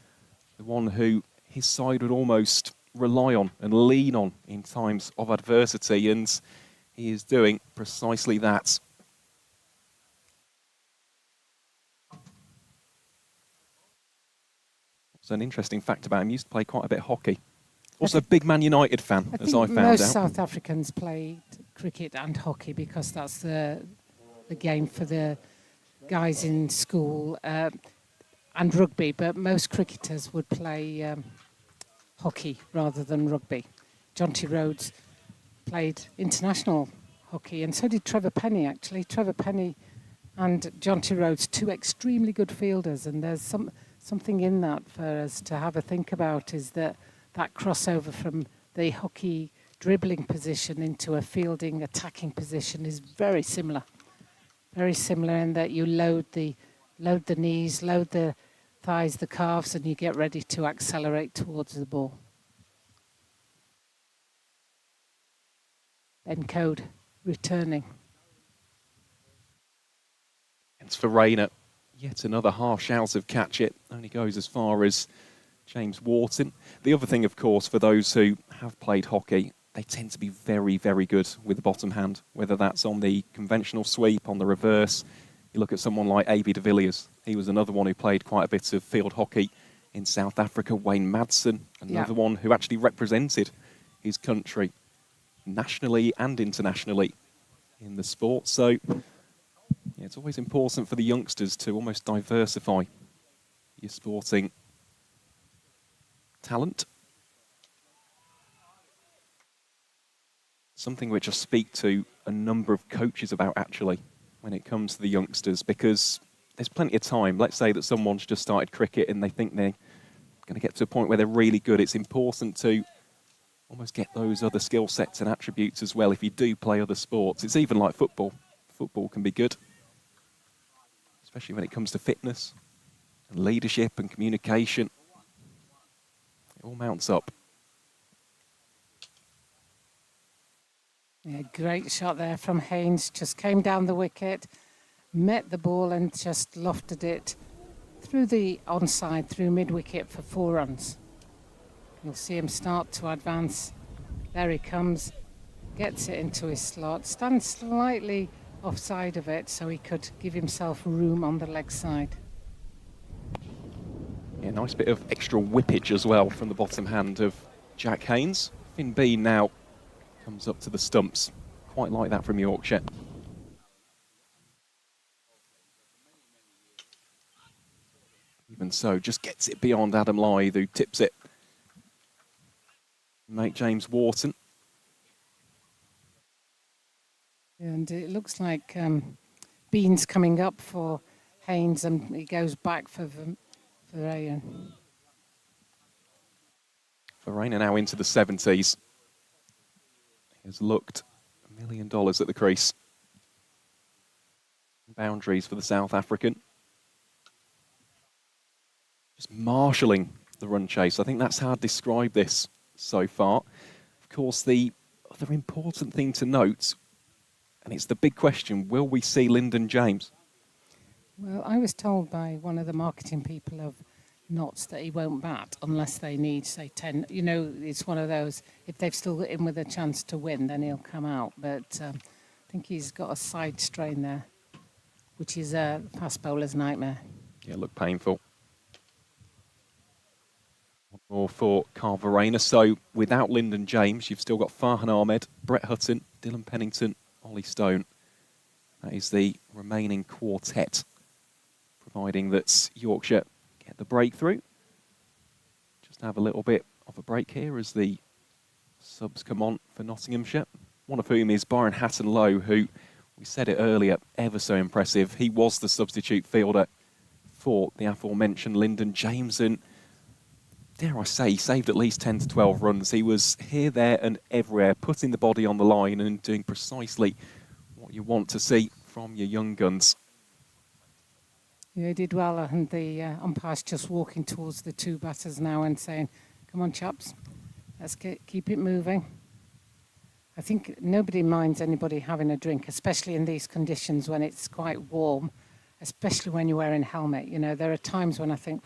the one who his side would almost rely on and lean on in times of adversity. And he is doing precisely that. It's an interesting fact about him. He used to play quite a bit of hockey. Also a big Man United fan, as I found out. Most South Africans played cricket and hockey because that's the game for the guys in school, and rugby, but most cricketers would play hockey rather than rugby. Jonty Rhodes played international hockey, and so did Trevor Penny, actually. Trevor Penny and Jonty Rhodes, 2 extremely good fielders, and there's something in that for us to have a think about, is that crossover from the hockey dribbling position into a fielding attacking position is very similar. Very similar in that you load the knees, load the thighs, the calves, and you get ready to accelerate towards the ball. Ben Code returning. It's for Rayner. Yet another half shout of catch it. Only goes as far as James Wharton. The other thing, of course, for those who have played hockey, they tend to be very, very good with the bottom hand, whether that's on the conventional sweep, on the reverse. You look at someone like A.B. de Villiers. He was another one who played quite a bit of field hockey in South Africa. Wayne Madsen, another one who actually represented his country nationally and internationally in the sport. So yeah, it's always important for the youngsters to almost diversify your sporting talent. Something which I speak to a number of coaches about, actually, when it comes to the youngsters, because there's plenty of time. Let's say that someone's just started cricket and they think they're going to get to a point where they're really good. It's important to almost get those other skill sets and attributes as well if you do play other sports. It's even like football. Football can be good, especially when it comes to fitness and leadership and communication. It all mounts up. Yeah, great shot there from Haynes. Just came down the wicket, met the ball and just lofted it through the onside, through mid-wicket for 4 runs. You'll see him start to advance. There he comes, gets it into his slot, stands slightly offside of it so he could give himself room on the leg side. Yeah, nice bit of extra whippage as well from the bottom hand of Jack Haynes. Finn Bean now comes up to the stumps. Quite like that from Yorkshire. Even so, just gets it beyond Adam Lythe, who tips it. Mate James Wharton. And it looks like Bean's coming up for Haynes, and he goes back for Varane. Varane now into the 70s. He has looked $1 million at the crease. Boundaries for the South African. Just marshalling the run chase. I think that's how I'd describe this so far. Of course, the other important thing to note, and it's the big question, will we see Lyndon James? Well, I was told by one of the marketing people of Notts that he won't bat unless they need, say, 10. You know, it's one of those, if they've still got him with a chance to win, then he'll come out. But I think he's got a side strain there, which is a fast bowler's nightmare. Yeah, look painful. Or for Carvarena. So without Lyndon James, you've still got Farhan Ahmed, Brett Hutton, Dylan Pennington, Ollie Stone. That is the remaining quartet, providing that Yorkshire get the breakthrough. Just have a little bit of a break here as the subs come on for Nottinghamshire. One of whom is Byron Hatton-Lowe, who, we said it earlier, ever so impressive. He was the substitute fielder for the aforementioned Lyndon James, and dare I say, he saved at least 10 to 12 runs. He was here, there and everywhere, putting the body on the line and doing precisely what you want to see from your young guns. Yeah, he did well, and the umpire's just walking towards the two batters now and saying, come on, chaps, let's keep it moving. I think nobody minds anybody having a drink, especially in these conditions when it's quite warm, especially when you're wearing a helmet. You know, there are times when I think,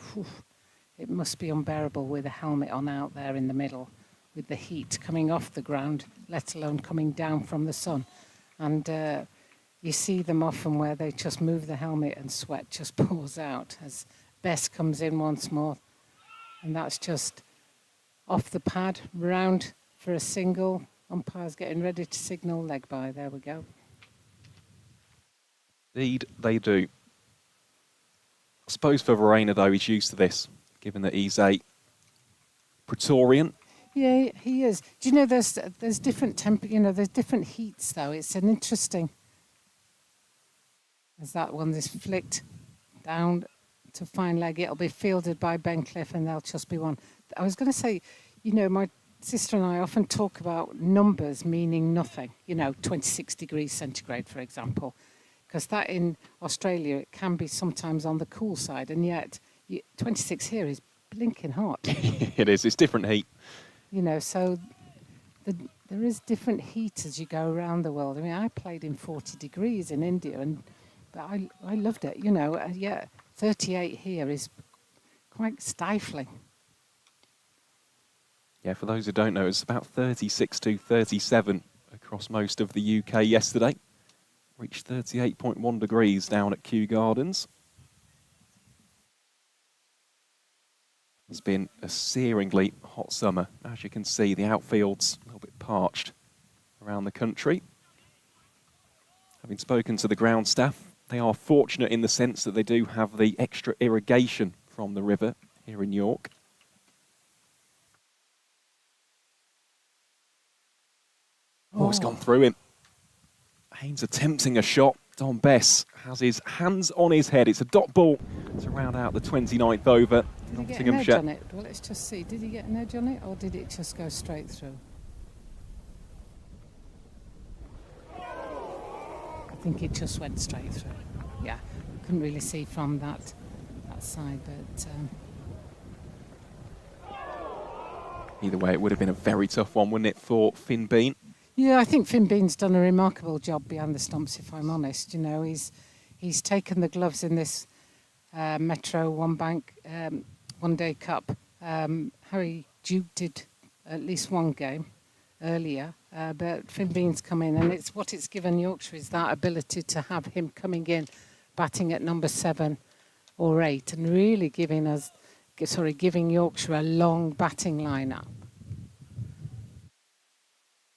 it must be unbearable with a helmet on out there in the middle, with the heat coming off the ground, let alone coming down from the sun. And you see them often where they just move the helmet and sweat just pours out as Bess comes in once more. And that's just off the pad, round for a single. Umpire's getting ready to signal leg by. There we go. Indeed, they do. I suppose for Verena, though, he's used to this, given that he's a Praetorian. Yeah, he is. Do you know there's different there's different heats though. It's an interesting. As that one is flicked down to fine leg, it'll be fielded by Ben Cliff, and there'll just be one. I was going to say, you know, my sister and I often talk about numbers meaning nothing. You know, 26 degrees centigrade, for example, because that in Australia it can be sometimes on the cool side, and yet 26 here is blinking hot. It is. It's different heat. You know, so there is different heat as you go around the world. I mean, I played in 40 degrees in India, but I loved it. You know, 38 here is quite stifling. Yeah, for those who don't know, it's about 36 to 37 across most of the UK yesterday. Reached 38.1 degrees down at Kew Gardens. It's been a searingly hot summer. As you can see, the outfield's a little bit parched around the country. Having spoken to the ground staff, they are fortunate in the sense that they do have the extra irrigation from the river here in York. Oh, it's gone through him. Haynes attempting a shot. Don Bess has his hands on his head. It's a dot ball to round out the 29th over. Did he get an edge on it? Well, let's just see. Did he get an edge on it, or did it just go straight through? I think it just went straight through. Yeah, couldn't really see from that side, but... Either way, it would have been a very tough one, wouldn't it, for Finn Bean? Yeah, I think Finn Bean's done a remarkable job behind the stumps, if I'm honest. You know, he's taken the gloves in this Metro One Day Cup. Harry Duke did at least one game earlier, but Finn Bean's come in, and it's given Yorkshire is that ability to have him coming in, batting at number 7 or 8, and really giving Yorkshire a long batting lineup.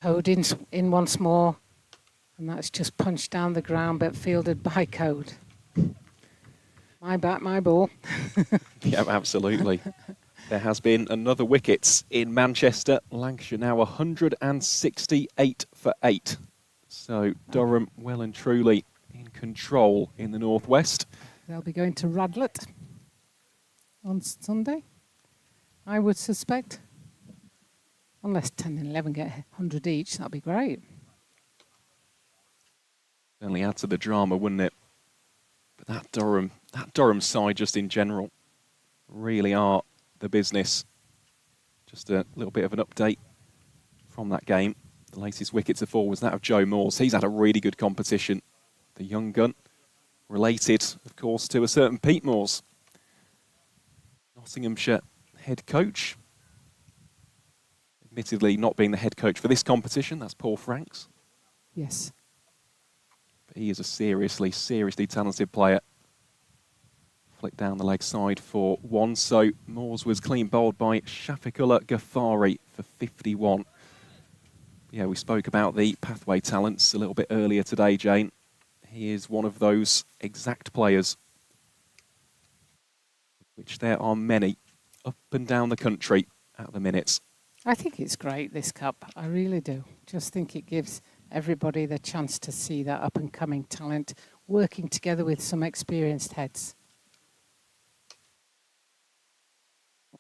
Code in once more, and that's just punched down the ground, but fielded by Code. My bat, my ball. Yeah, absolutely. There has been another wicket in Manchester. Lancashire now 168 for 8. So Durham well and truly in control in the northwest. They'll be going to Radlett on Sunday, I would suspect. Unless 10 and 11 get 100 each, that'd be great. Certainly add to the drama, wouldn't it? But that Durham side just in general really are the business. Just a little bit of an update from that game. The latest wicket to fall was that of Joe Moores. He's had a really good competition. The young gun, related, of course, to a certain Pete Moores. Nottinghamshire head coach. Admittedly not being the head coach for this competition, that's Paul Franks. Yes. He is a seriously, seriously talented player. Flick down the leg side for one. So Moores was clean bowled by Shafiqullah Ghaffari for 51. Yeah, we spoke about the pathway talents a little bit earlier today, Jane. He is one of those exact players, which there are many up and down the country at the minute. I think it's great, this cup. I really do. Just think it gives everybody the chance to see that up-and-coming talent working together with some experienced heads.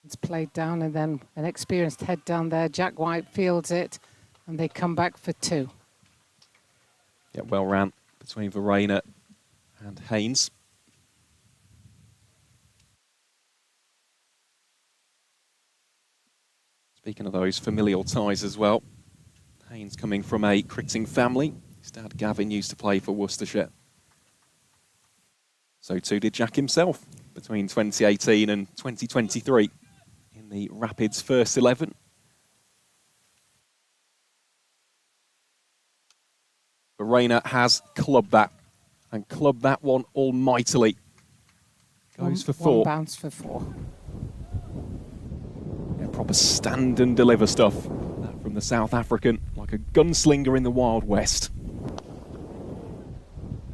It's played down and then an experienced head down there. Jack White fields it and they come back for two. Yeah, well ran between Verena and Haynes. Speaking of those familial ties as well, Haynes coming from a cricketing family. His dad Gavin used to play for Worcestershire. So too did Jack himself between 2018 and 2023 in the Rapids first 11. Verena has clubbed that, and clubbed that one almightily. Goes for four. One bounce for four. Yeah, proper stand and deliver stuff. That from the South African, like a gunslinger in the Wild West.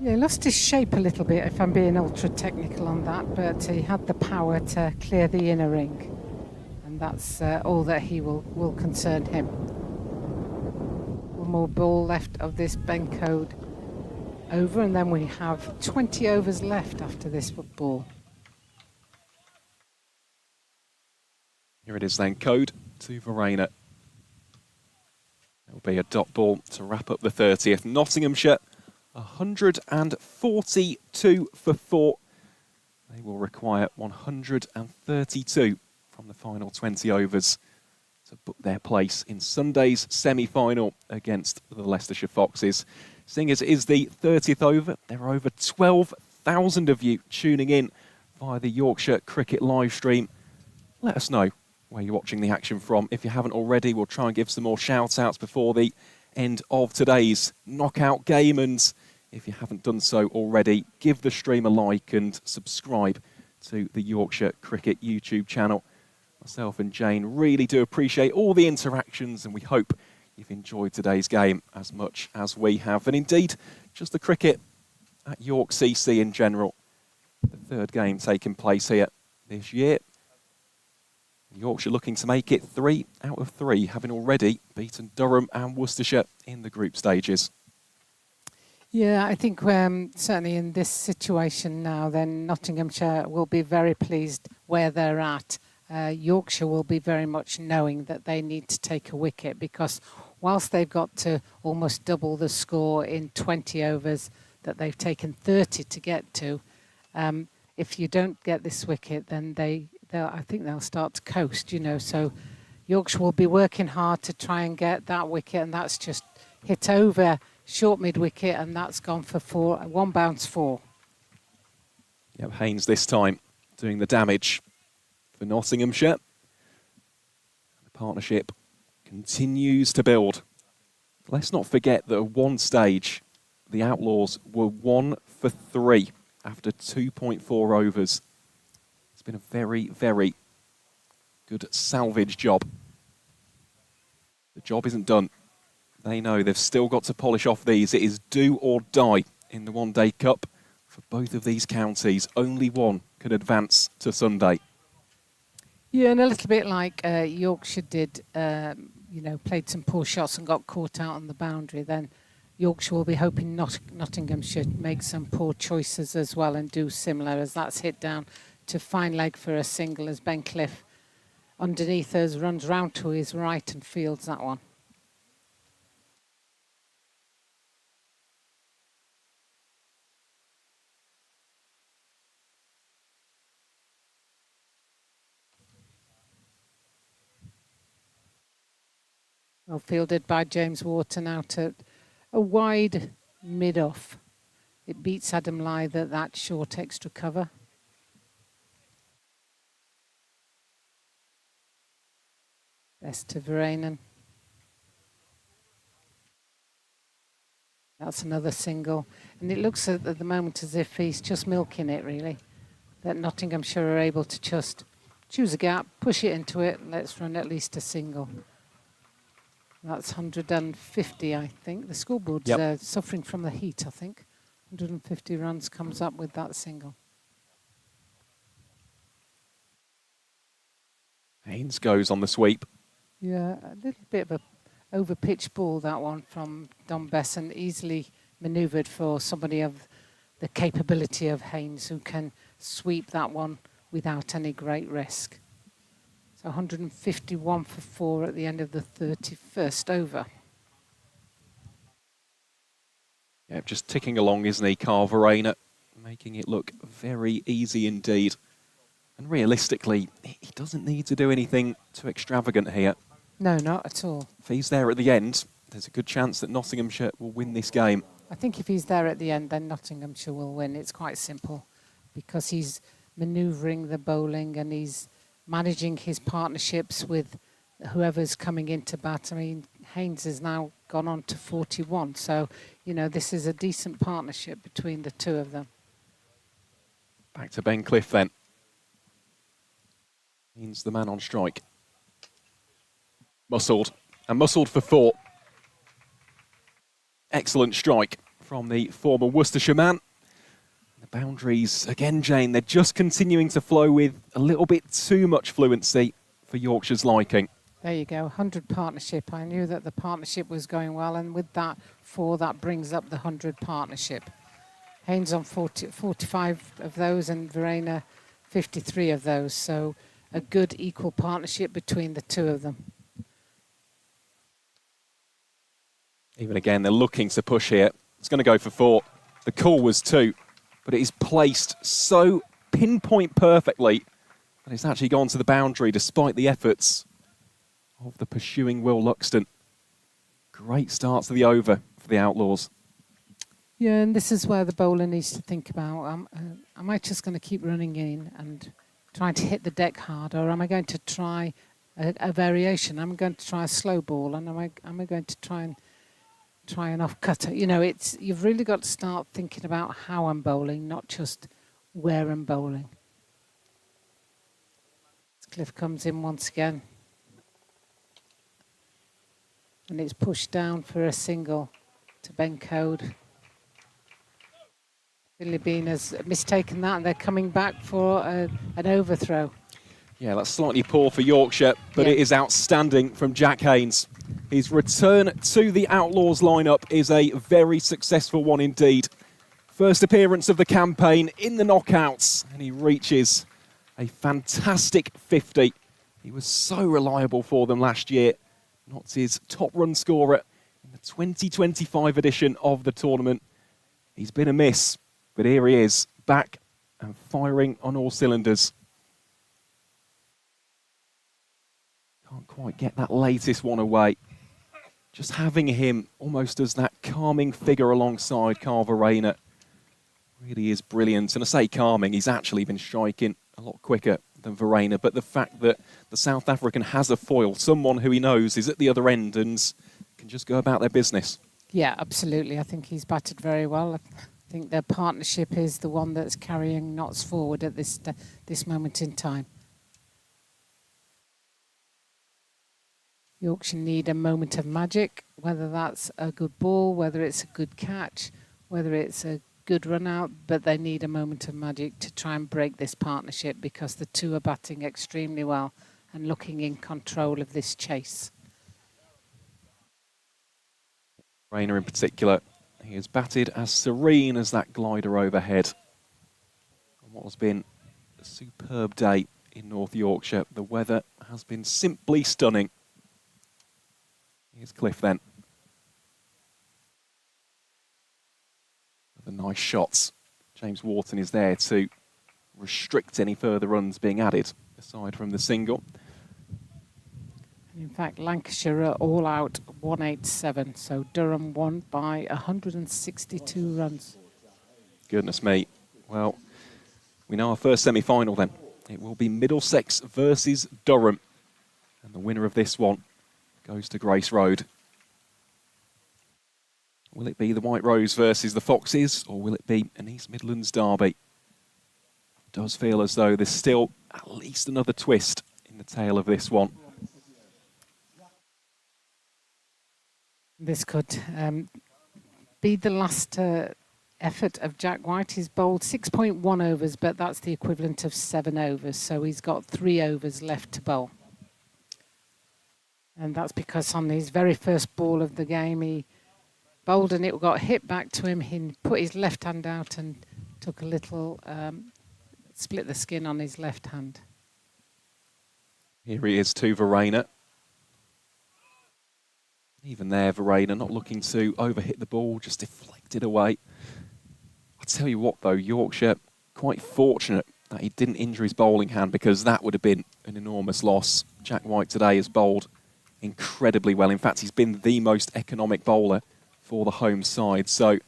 Yeah, he lost his shape a little bit, if I'm being ultra technical on that, but he had the power to clear the inner ring. And that's all that he will concern him. One more ball left of this Ben Code over, and then we have 20 overs left after this ball. Here it is then, Code to Verena. It'll be a dot ball to wrap up the 30th. Nottinghamshire, 142 for 4. They will require 132 from the final 20 overs to book their place in Sunday's semi-final against the Leicestershire Foxes. Seeing as it is the 30th over, there are over 12,000 of you tuning in via the Yorkshire Cricket live stream. Let us know where you're watching the action from. If you haven't already, we'll try and give some more shout-outs before the end of today's knockout game. And if you haven't done so already, give the stream a like and subscribe to the Yorkshire Cricket YouTube channel. Myself and Jane really do appreciate all the interactions, and we hope you've enjoyed today's game as much as we have. And indeed, just the cricket at York CC in general. The third game taking place here this year. Yorkshire looking to make it 3 out of 3, having already beaten Durham and Worcestershire in the group stages. Yeah, I think certainly in this situation now, then Nottinghamshire will be very pleased where they're at. Yorkshire will be very much knowing that they need to take a wicket, because whilst they've got to almost double the score in 20 overs that they've taken 30 to get to, if you don't get this wicket, then I think they'll start to coast, you know. So Yorkshire will be working hard to try and get that wicket, and that's just hit over short mid wicket, and that's gone for 4, one bounce 4. Yeah, Haynes this time doing the damage for Nottinghamshire. The partnership continues to build. Let's not forget that at one stage, the Outlaws were 1 for 3 after 2.4 overs. It's been a very, very good salvage job. The job isn't done. They know they've still got to polish off these. It is do or die in the One Day Cup for both of these counties. Only one can advance to Sunday. Yeah, and a little bit like Yorkshire did, played some poor shots and got caught out on the boundary. Then Yorkshire will be hoping Nottinghamshire make some poor choices as well and do similar, as that's hit down to fine leg for a single, as Ben Cliff underneath us runs round to his right and fields that one. Well fielded by James Wharton out at a wide mid-off. It beats Adam Lythe at that short extra cover. Best to Veranen. That's another single. And it looks at the moment as if he's just milking it, really. That Nottinghamshire are able to just choose a gap, push it into it, and let's run at least a single. That's 150, I think. The scoreboard's suffering from the heat, I think. 150 runs comes up with that single. Haynes goes on the sweep. Yeah, a little bit of a over-pitched ball, that one, from Don Besson. Easily manoeuvred for somebody of the capability of Haynes, who can sweep that one without any great risk. So 151 for 4 at the end of the 31st over. Yeah, just ticking along, isn't he, Carverena, making it look very easy indeed. And realistically, he doesn't need to do anything too extravagant here. No, not at all. If he's there at the end, there's a good chance that Nottinghamshire will win this game. I think if he's there at the end, then Nottinghamshire will win. It's quite simple because he's manoeuvring the bowling and he's managing his partnerships with whoever's coming into bat. I mean, Haynes has now gone on to 41. So, you know, this is a decent partnership between the two of them. Back to Ben Cliff then. Means the man on strike. Muscled. And muscled for 4. Excellent strike from the former Worcestershire man. The boundaries, again, Jane, they're just continuing to flow with a little bit too much fluency for Yorkshire's liking. There you go, 100 partnership. I knew that the partnership was going well, and with that 4, that brings up the 100 partnership. Haynes on 45 of those and Verena 53 of those. So a good equal partnership between the two of them. Even again, they're looking to push here. It's going to go for 4. The call was 2, but it is placed so pinpoint perfectly that it's actually gone to the boundary despite the efforts of the pursuing Will Luxton. Great start to the over for the Outlaws. Yeah, and this is where the bowler needs to think about, am I just going to keep running in and trying to hit the deck hard, or am I going to try a variation? I'm going to try a slow ball, and am I going to try an off cutter? You know, you've really got to start thinking about how I'm bowling, not just where I'm bowling. Cliff comes in once again. And it's pushed down for a single to Ben Code. Philippine has mistaken that, and they're coming back for an overthrow. Yeah, that's slightly poor for Yorkshire, but it is outstanding from Jack Haynes. His return to the Outlaws lineup is a very successful one indeed. First appearance of the campaign in the knockouts, and he reaches a fantastic 50. He was so reliable for them last year. Not his top run scorer in the 2025 edition of the tournament. He's been a miss, but here he is, back and firing on all cylinders. Can't quite get that latest one away. Just having him almost as that calming figure alongside Carverena really is brilliant. And I say calming, he's actually been striking a lot quicker than Verena, but the fact that the South African has a foil, someone who he knows is at the other end and can just go about their business. Yeah, absolutely. I think he's batted very well. I think their partnership is the one that's carrying Notts forward at this moment in time. Yorkshire need a moment of magic, whether that's a good ball, whether it's a good catch, whether it's a good run out, but they need a moment of magic to try and break this partnership because the two are batting extremely well and looking in control of this chase. Rayner in particular, he has batted as serene as that glider overhead. On what has been a superb day in North Yorkshire. The weather has been simply stunning. Here's Cliff then. The nice shots. James Wharton is there to restrict any further runs being added, aside from the single. In fact, Lancashire are all out 187, so Durham won by 162 runs. Goodness me. Well, we know our first semi-final then. It will be Middlesex versus Durham. And the winner of this one goes to Grace Road. Will it be the White Rose versus the Foxes, or will it be an East Midlands derby? It does feel as though there's still at least another twist in the tail of this one. This could be the last effort of Jack White. He's bowled 6.1 overs, but that's the equivalent of 7 overs. So he's got 3 overs left to bowl. And that's because on his very first ball of the game, he bowled and it got hit back to him. He put his left hand out and took a little, split the skin on his left hand. Here he is to Verena. Even there, Verena not looking to overhit the ball, just deflected away. I'll tell you what, though, Yorkshire quite fortunate that he didn't injure his bowling hand, because that would have been an enormous loss. Jack White today has bowled incredibly well. In fact, he's been the most economic bowler for the home side. So,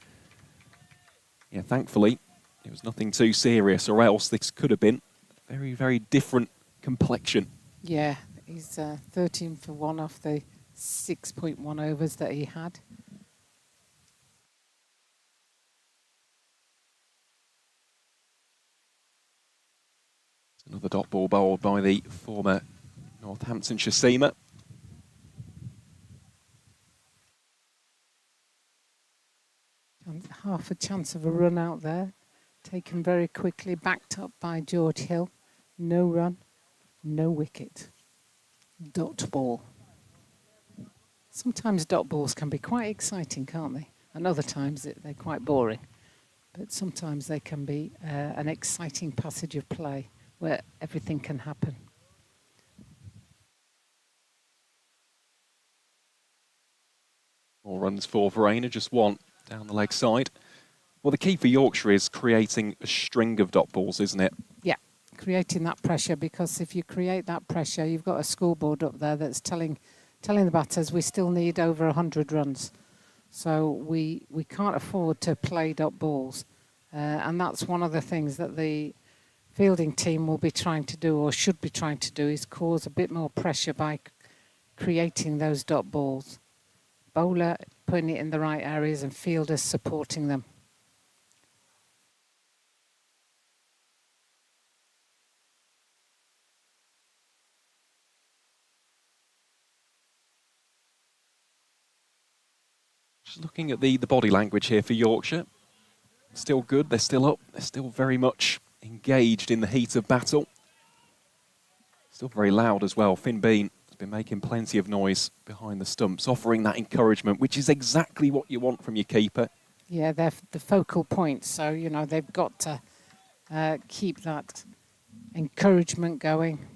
yeah, thankfully, it was nothing too serious, or else this could have been a very, very different complexion. Yeah, he's 13 for 1 off the 6.1 overs that he had. Another dot ball bowled by the former Northamptonshire seamer. And half a chance of a run out there. Taken very quickly, backed up by George Hill. No run, no wicket. Dot ball. Sometimes dot balls can be quite exciting, can't they? And other times they're quite boring. But sometimes they can be an exciting passage of play where everything can happen. More runs for Verena, just one down the leg side. Well, the key for Yorkshire is creating a string of dot balls, isn't it? Yeah, creating that pressure, because if you create that pressure, you've got a scoreboard up there that's telling the batters we still need over 100 runs. So we can't afford to play dot balls. And that's one of the things that the fielding team will be trying to do, or should be trying to do, is cause a bit more pressure by creating those dot balls. Bowler putting it in the right areas and fielders supporting them. Just looking at the body language here for Yorkshire. Still good, they're still up, they're still very much engaged in the heat of battle. Still very loud as well. Finn Bean has been making plenty of noise behind the stumps, offering that encouragement, which is exactly what you want from your keeper. Yeah, they're the focal point, so, you know, they've got to keep that encouragement going,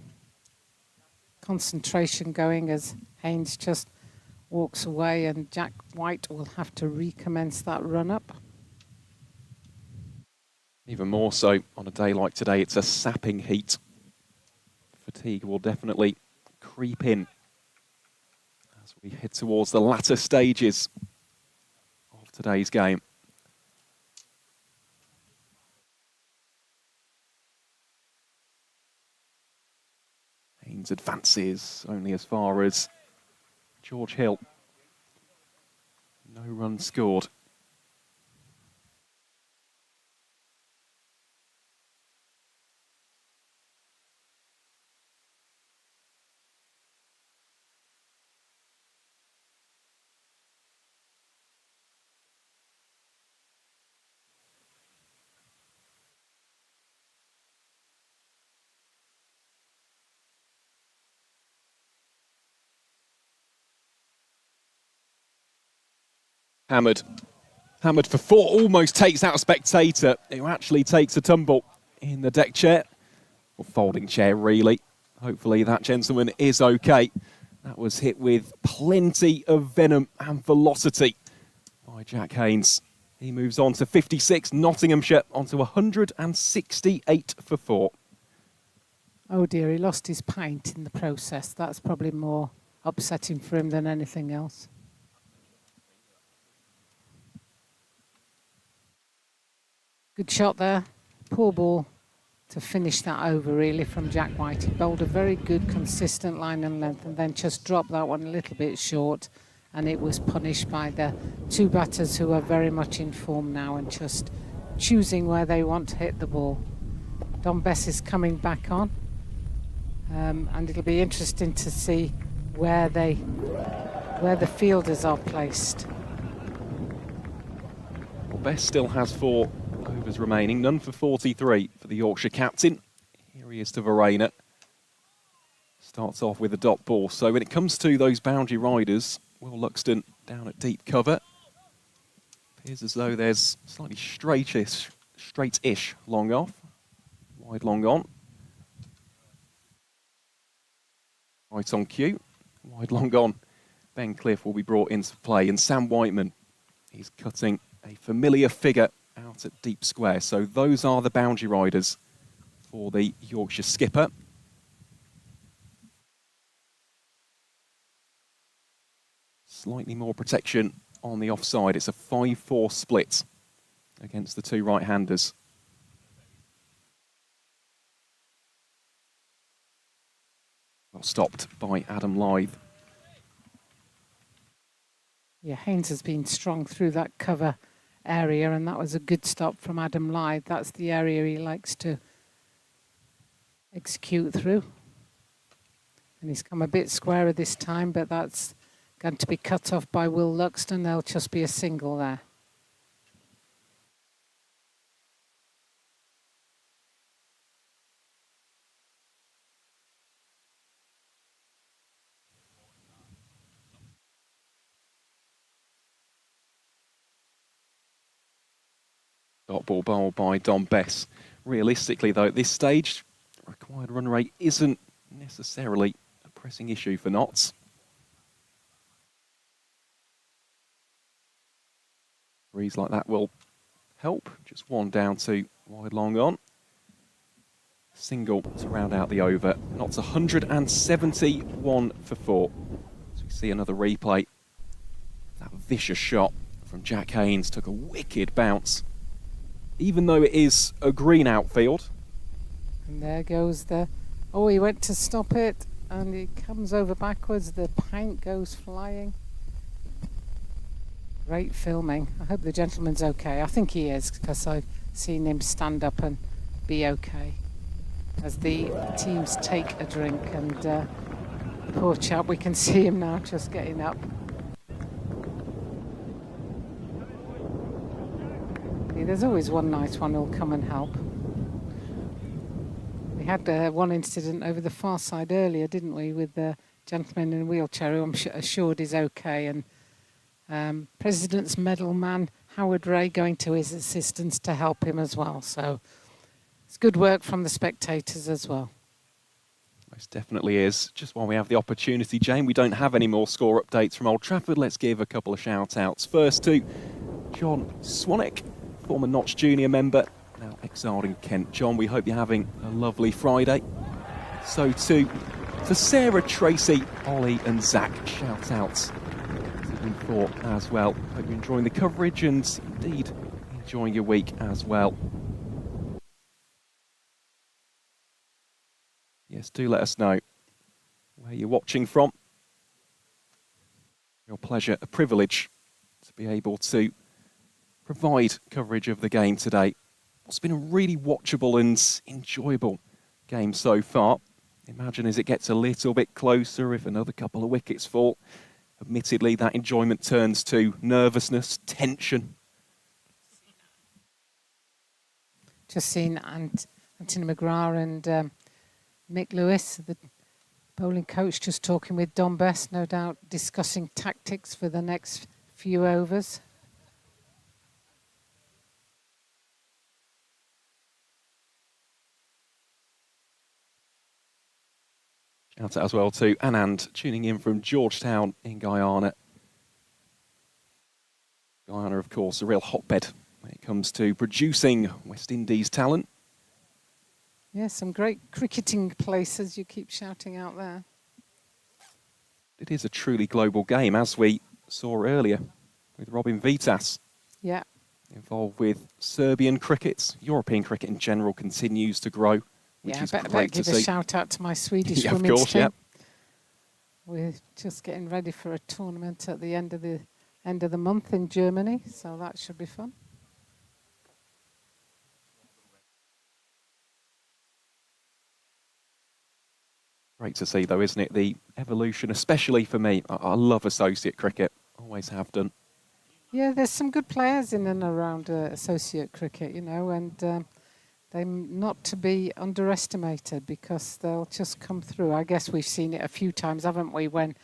concentration going as Haynes just walks away, and Jack White will have to recommence that run-up. Even more so on a day like today, it's a sapping heat. Fatigue will definitely creep in as we head towards the latter stages of today's game. Haynes advances only as far as George Hill. No run scored. Hammered for 4, almost takes out a spectator who actually takes a tumble in the deck chair, or folding chair really. Hopefully that gentleman is okay. That was hit with plenty of venom and velocity by Jack Haynes. He moves on to 56, Nottinghamshire onto 168 for 4. Oh dear, he lost his pint in the process. That's probably more upsetting for him than anything else. Good shot there. Poor ball to finish that over, really, from Jack White. He bowled a very good, consistent line and length, and then just dropped that one a little bit short. and it was punished by the two batters who are very much in form now and just choosing where they want to hit the ball. Don Bess is coming back on, and it'll be interesting to see where the fielders are placed. Well, Bess still has 4 overs remaining, none for 43 for the Yorkshire captain. Here he is to Verena. Starts off with a dot ball. So when it comes to those boundary riders, Will Luxton down at deep cover. Appears as though there's slightly straight-ish long off. Wide long on. Right on cue. Wide long on. Ben Cliff will be brought into play. And Sam Whiteman, he's cutting a familiar figure out at deep square. So those are the boundary riders for the Yorkshire skipper. Slightly more protection on the offside. It's a 5-4 split against the two right-handers. Well stopped by Adam Lythe. Yeah, Haynes has been strong through that cover area, and that was a good stop from Adam Lythe. That's the area he likes to execute through. And he's come a bit squarer this time, but that's going to be cut off by Will Luxton. There'll just be a single there. Dot ball bowled by Don Bess. Realistically, though, at this stage, required run rate isn't necessarily a pressing issue for Notts. Breeze like that will help. Just 1 down, 2 wide long on. Single to round out the over. Notts 171 for 4. So we see another replay. That vicious shot from Jack Haynes took a wicked bounce. Even though it is a green outfield. And there goes the... Oh, he went to stop it, and he comes over backwards. The pint goes flying. Great filming. I hope the gentleman's okay. I think he is, because I've seen him stand up and be okay. As the teams take a drink, and the poor chap, we can see him now just getting up. There's always one nice one who'll come and help. We had one incident over the far side earlier, didn't we, with the gentleman in a wheelchair who I'm assured is okay, and President's Medal man Howard Ray going to his assistance to help him as well. So it's good work from the spectators as well. Most definitely is. Just while we have the opportunity, Jane, we don't have any more score updates from Old Trafford. Let's give a couple of shout-outs. First to John Swanwick, former Notts Junior member, now exiled in Kent. John, we hope you're having a lovely Friday. So too to Sarah, Tracy, Ollie and Zach, shout-outs to you four as well. Hope you're enjoying the coverage and indeed enjoying your week as well. Yes, do let us know where you're watching from. Real pleasure, a privilege to be able to provide coverage of the game today. It's been a really watchable and enjoyable game so far. Imagine as it gets a little bit closer, if another couple of wickets fall, admittedly that enjoyment turns to nervousness, tension. Just seen Anthony McGrath and Mick Lewis, the bowling coach, just talking with Don Bess, no doubt discussing tactics for the next few overs. Shout out as well to Anand, tuning in from Georgetown in Guyana. Guyana, of course, a real hotbed when it comes to producing West Indies talent. Yeah, some great cricketing places you keep shouting out there. It is a truly global game, as we saw earlier with Robin Vitas. Yeah. Involved with Serbian cricket. European cricket in general continues to grow, which is better great to give see. a shout out to my Swedish yeah, of women's course, team. yeah. We're just getting ready for a tournament at the end of the month in Germany, so that should be fun. Great to see, though, isn't it? The evolution, especially for me. I love associate cricket. Always have done. Yeah, there's some good players in and around associate cricket, and they're not to be underestimated because they'll just come through. I guess we've seen it a few times, haven't we, when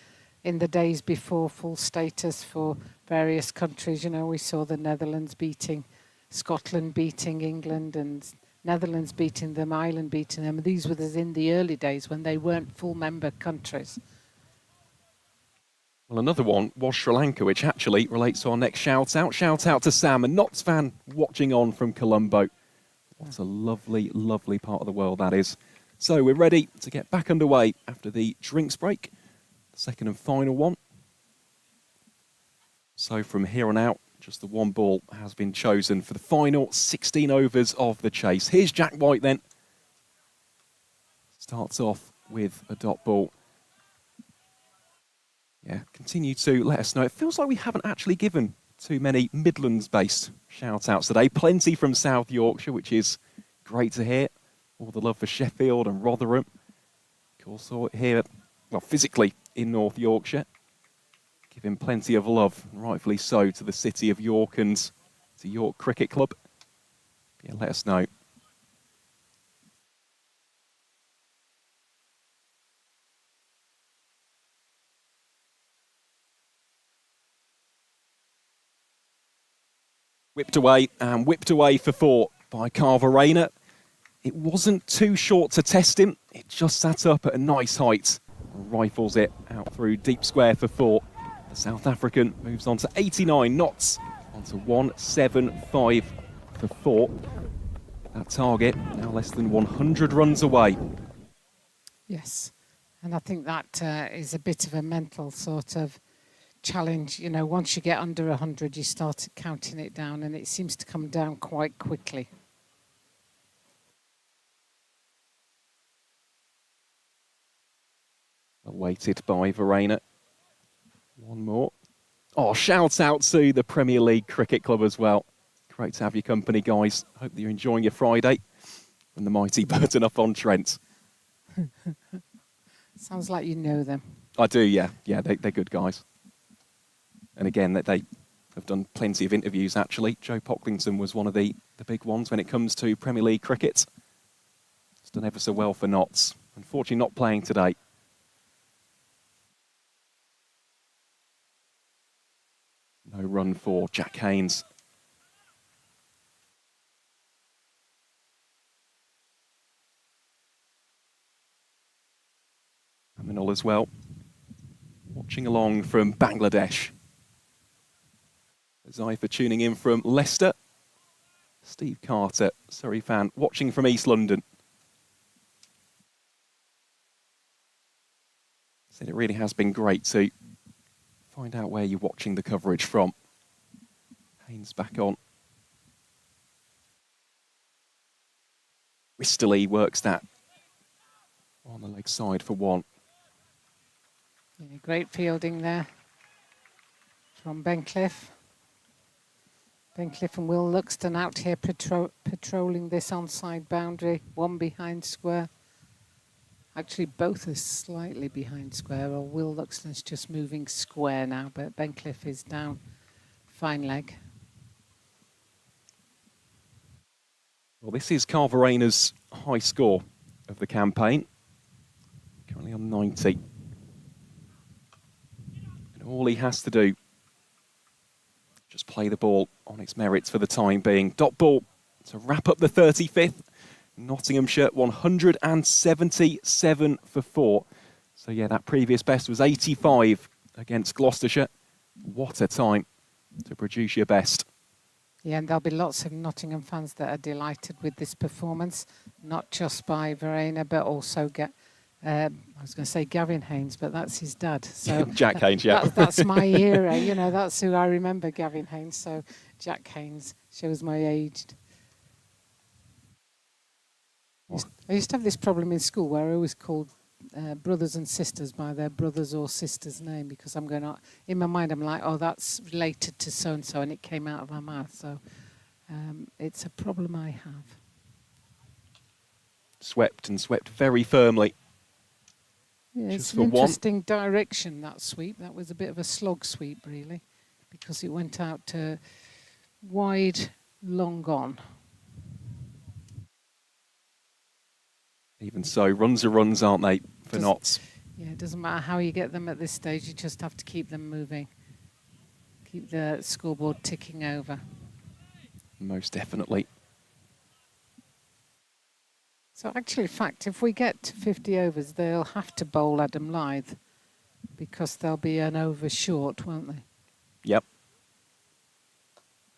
in the days before full status for various countries, we saw the Netherlands beating Scotland, beating England, and Netherlands beating them, Ireland beating them. These were in the early days when they weren't full member countries. Well, another one was Sri Lanka, which actually relates to our next shout out. Shout out to Sam, a Notts fan watching on from Colombo. What a lovely, lovely part of the world that is. So we're ready to get back underway after the drinks break. The second and final one. So from here on out, just the one ball has been chosen for the final 16 overs of the chase. Here's Jack White then. Starts off with a dot ball. Yeah, continue to let us know. It feels like we haven't actually given too many Midlands-based shout-outs today. Plenty from South Yorkshire, which is great to hear. All the love for Sheffield and Rotherham. Of course, here, well, physically in North Yorkshire. Giving plenty of love, rightfully so, to the city of York and to York Cricket Club. Yeah, let us know. Whipped away and whipped away for four by Carver Rayner. It wasn't too short to test him. It just sat up at a nice height and rifles it out through deep square for four. The South African moves on to 89 knots, onto 175 for four. That target now less than 100 runs away. Yes, and I think that is a bit of a mental sort of challenge. Once you get under 100, you start counting it down, and it seems to come down quite quickly. Awaited by Verena. One more. Oh, shout out to the Premier League Cricket Club as well. Great to have your company, guys. Hope that you're enjoying your Friday from the mighty Burton-upon-Trent. Sounds like you know them. I do, yeah. Yeah, they're good guys. And again, they have done plenty of interviews, actually. Joe Pocklington was one of the big ones when it comes to Premier League cricket. It's done ever so well for Notts. Unfortunately, not playing today. No run for Jack Haynes. Aminul as well. Watching along from Bangladesh. Zai for tuning in from Leicester. Steve Carter, Surrey fan, watching from East London. Said it really has been great to find out where you're watching the coverage from. Haynes back on. Wisterley works that on the leg side for one. Yeah, great fielding there from Bencliffe. Bencliffe and Will Luxton out here patrolling this onside boundary, one behind square. Actually, both are slightly behind square, or Will Luxton's just moving square now, but Bencliffe is down fine leg. Well, this is Carver Rayner's high score of the campaign. Currently on 90. And all he has to do, just play the ball on its merits for the time being. Dot ball to wrap up the 35th. Nottinghamshire 177 for four. So yeah, that previous best was 85 against Gloucestershire. What a time to produce your best. Yeah, and there'll be lots of Nottingham fans that are delighted with this performance, not just by Verena, but also I was going to say Gavin Haynes, but that's his dad. So Jack Haynes, yeah. That's my era, that's who I remember, Gavin Haynes. So Jack Haynes shows my age. I used to have this problem in school where I always called brothers and sisters by their brother's or sister's name, because I'm going, in my mind, I'm like, oh, that's related to so-and-so, and it came out of my mouth. So it's a problem I have. Swept and swept very firmly. Yeah, it's Just an for one. interesting direction, that sweep. That was a bit of a slog sweep, really, because it went out to wide, long on. Even so, runs are runs, aren't they, for Notts? Yeah, it doesn't matter how you get them at this stage, you just have to keep them moving. Keep the scoreboard ticking over. Most definitely. So actually, in fact, if we get to 50 overs, they'll have to bowl Adam Lyth because they'll be an over short, won't they? Yep.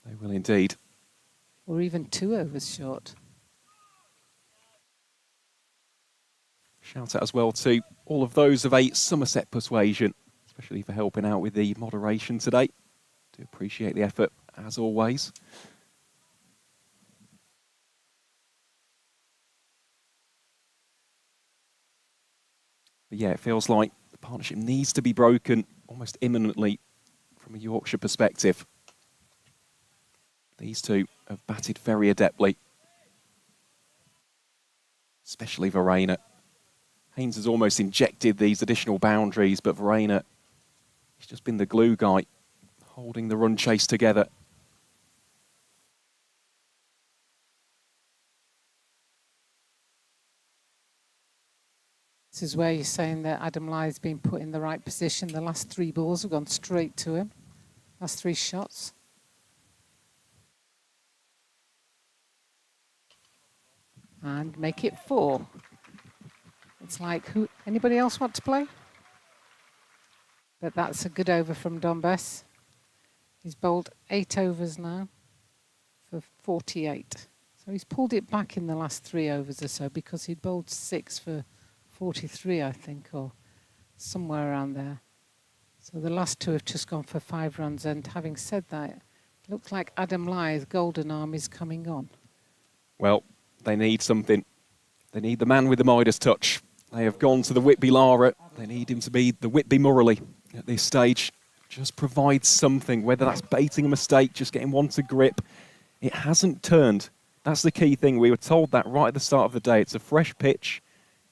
They will indeed. Or even 2 overs short. Shout out as well to all of those of a Somerset persuasion, especially for helping out with the moderation today. Do appreciate the effort, as always. But yeah, it feels like the partnership needs to be broken almost imminently from a Yorkshire perspective. These two have batted very adeptly, especially Verena. Haynes has almost injected these additional boundaries, but Verena, he's just been the glue guy, holding the run chase together. This is where you're saying that Adam Lyth's been put in the right position. The last 3 balls have gone straight to him. Last 3 shots. And make it 4. It's like, anybody else want to play? But that's a good over from Don Bess. He's bowled 8 overs now for 48. So he's pulled it back in the last 3 overs or so because he'd bowled 6 for 43, I think, or somewhere around there. So the last 2 have just gone for 5 runs. And having said that, it looks like Adam Lyth, golden arm, is coming on. Well, they need something. They need the man with the Midas touch. They have gone to the Whitby Lara. They need him to be the Whitby Murley at this stage. Just provide something, whether that's baiting a mistake, just getting one to grip. It hasn't turned. That's the key thing. We were told that right at the start of the day. It's a fresh pitch.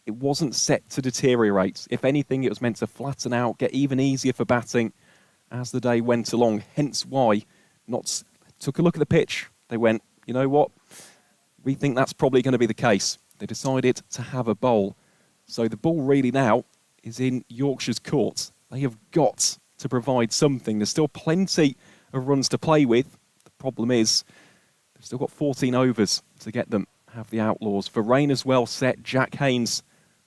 It wasn't set to deteriorate. If anything, it was meant to flatten out, get even easier for batting as the day went along. Hence why Notts took a look at the pitch. They went, you know what? We think that's probably going to be the case. They decided to have a bowl. So the ball really now is in Yorkshire's court. They have got to provide something. There's still plenty of runs to play with. The problem is they've still got 14 overs to get them, have the Outlaws. Verena's well set. Jack Haynes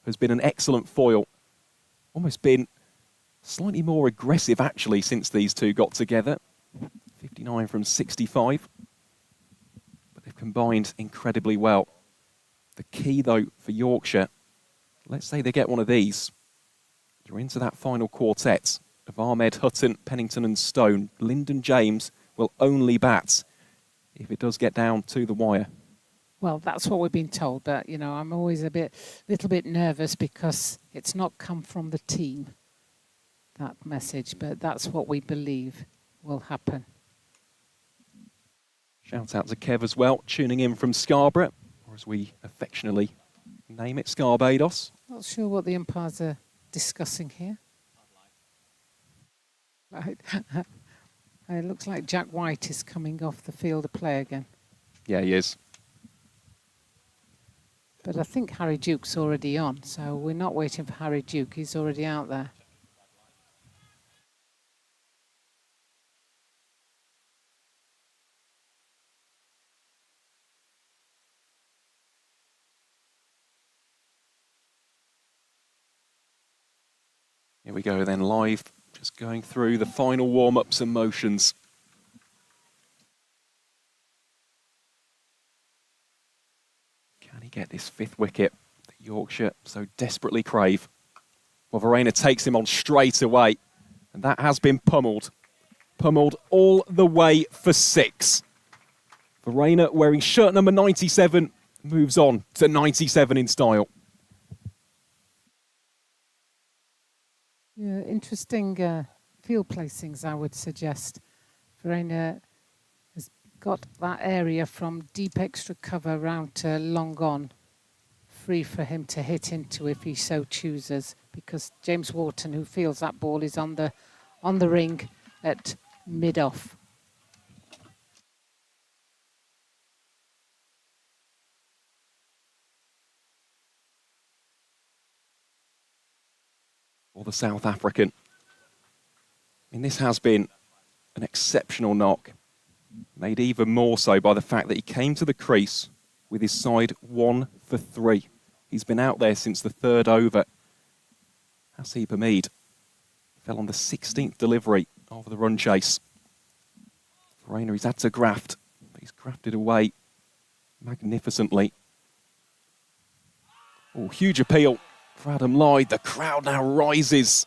has been an excellent foil. Almost been slightly more aggressive, actually, since these two got together. 59 from 65. But they've combined incredibly well. The key, though, for Yorkshire, let's say they get one of these. You're into that final quartet of Ahmed, Hutton, Pennington and Stone. Lyndon James will only bat if it does get down to the wire. Well, that's what we've been told, but, you know, I'm always little bit nervous because it's not come from the team, that message, but that's what we believe will happen. Shout out to Kev as well, tuning in from Scarborough, or as we affectionately name it, Scarbados. Not sure what the umpires are discussing here. Right. It looks like Jack White is coming off the field to play again. Yeah, he is. But I think Harry Duke's already on, so we're not waiting for Harry Duke. He's already out there. Here we go then, live, just going through the final warm-ups and motions. Can he get this 5th wicket that Yorkshire so desperately crave? Well, Verena takes him on straight away, and that has been pummeled. Pummeled all the way for 6. Verena, wearing shirt number 97, moves on to 97 in style. Yeah, interesting field placings, I would suggest. Verena has got that area from deep extra cover round to long on, free for him to hit into if he so chooses, because James Wharton, who feels that ball, is on the ring at mid-off. Or the South African. I mean, this has been an exceptional knock, made even more so by the fact that he came to the crease with his side 1 for 3. He's been out there since the 3rd over. Hasib Hamid fell on the 16th delivery of the run chase. Verena, he's had to graft, but he's grafted away magnificently. Oh, huge appeal for Adam Lyde. The crowd now rises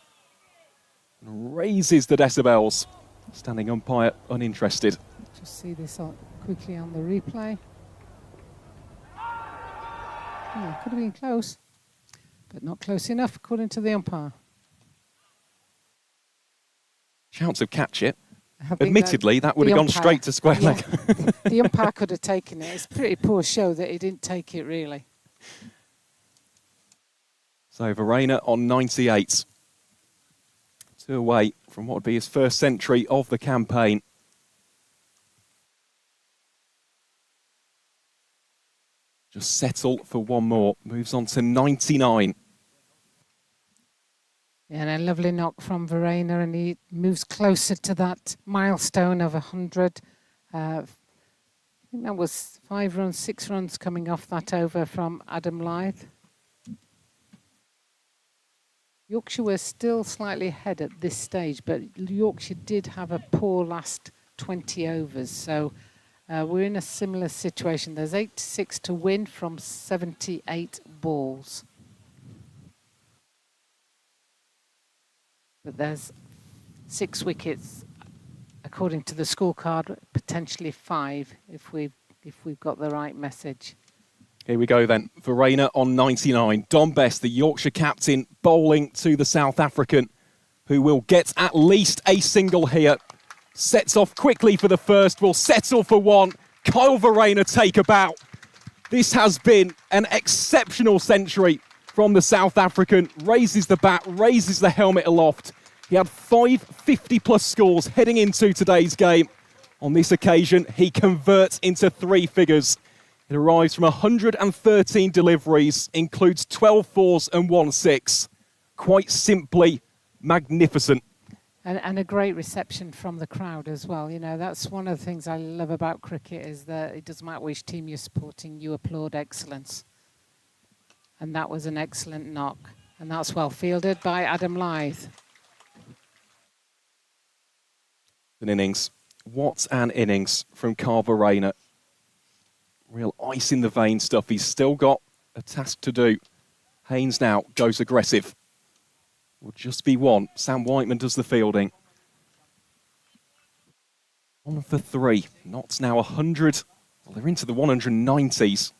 and raises the decibels. Standing umpire uninterested. Just see this quickly on the replay. Oh, could have been close, but not close enough according to the umpire. Chance of catch it. Admittedly, that would have gone straight to square leg. The umpire could have taken it. It's a pretty poor show that he didn't take it, really. So Verena on 98. 2 away from what would be his first century of the campaign. Just settle for one more. Moves on to 99. Yeah, and a lovely knock from Verena, and he moves closer to that milestone of 100. I think that was 5 runs, 6 runs coming off that over from Adam Lythe. Yorkshire were still slightly ahead at this stage, but Yorkshire did have a poor last 20 overs. So we're in a similar situation. There's 86 to win from 78 balls. But there's 6 wickets, according to the scorecard, potentially 5 if we've got the right message. Here we go then. Verena on 99. Dom Best, the Yorkshire captain, bowling to the South African, who will get at least a single here. Sets off quickly for the first, will settle for 1. Kyle Verena take a bow. This has been an exceptional century from the South African. Raises the bat, raises the helmet aloft. He had 5 50-plus scores heading into today's game. On this occasion, he converts into 3 figures. It arrives from 113 deliveries, includes 12 fours and 1 6. Quite simply magnificent. And a great reception from the crowd as well. You know, that's one of the things I love about cricket, is that it doesn't matter which team you're supporting, you applaud excellence. And that was an excellent knock. And that's well fielded by Adam Lythe. An innings. What an innings from Kyle Verena. Real ice in the vein stuff. He's still got a task to do. Haynes now goes aggressive. Will just be 1. Sam Whiteman does the fielding. 1 for 3. Notts now 100. Well, they're into the 190s.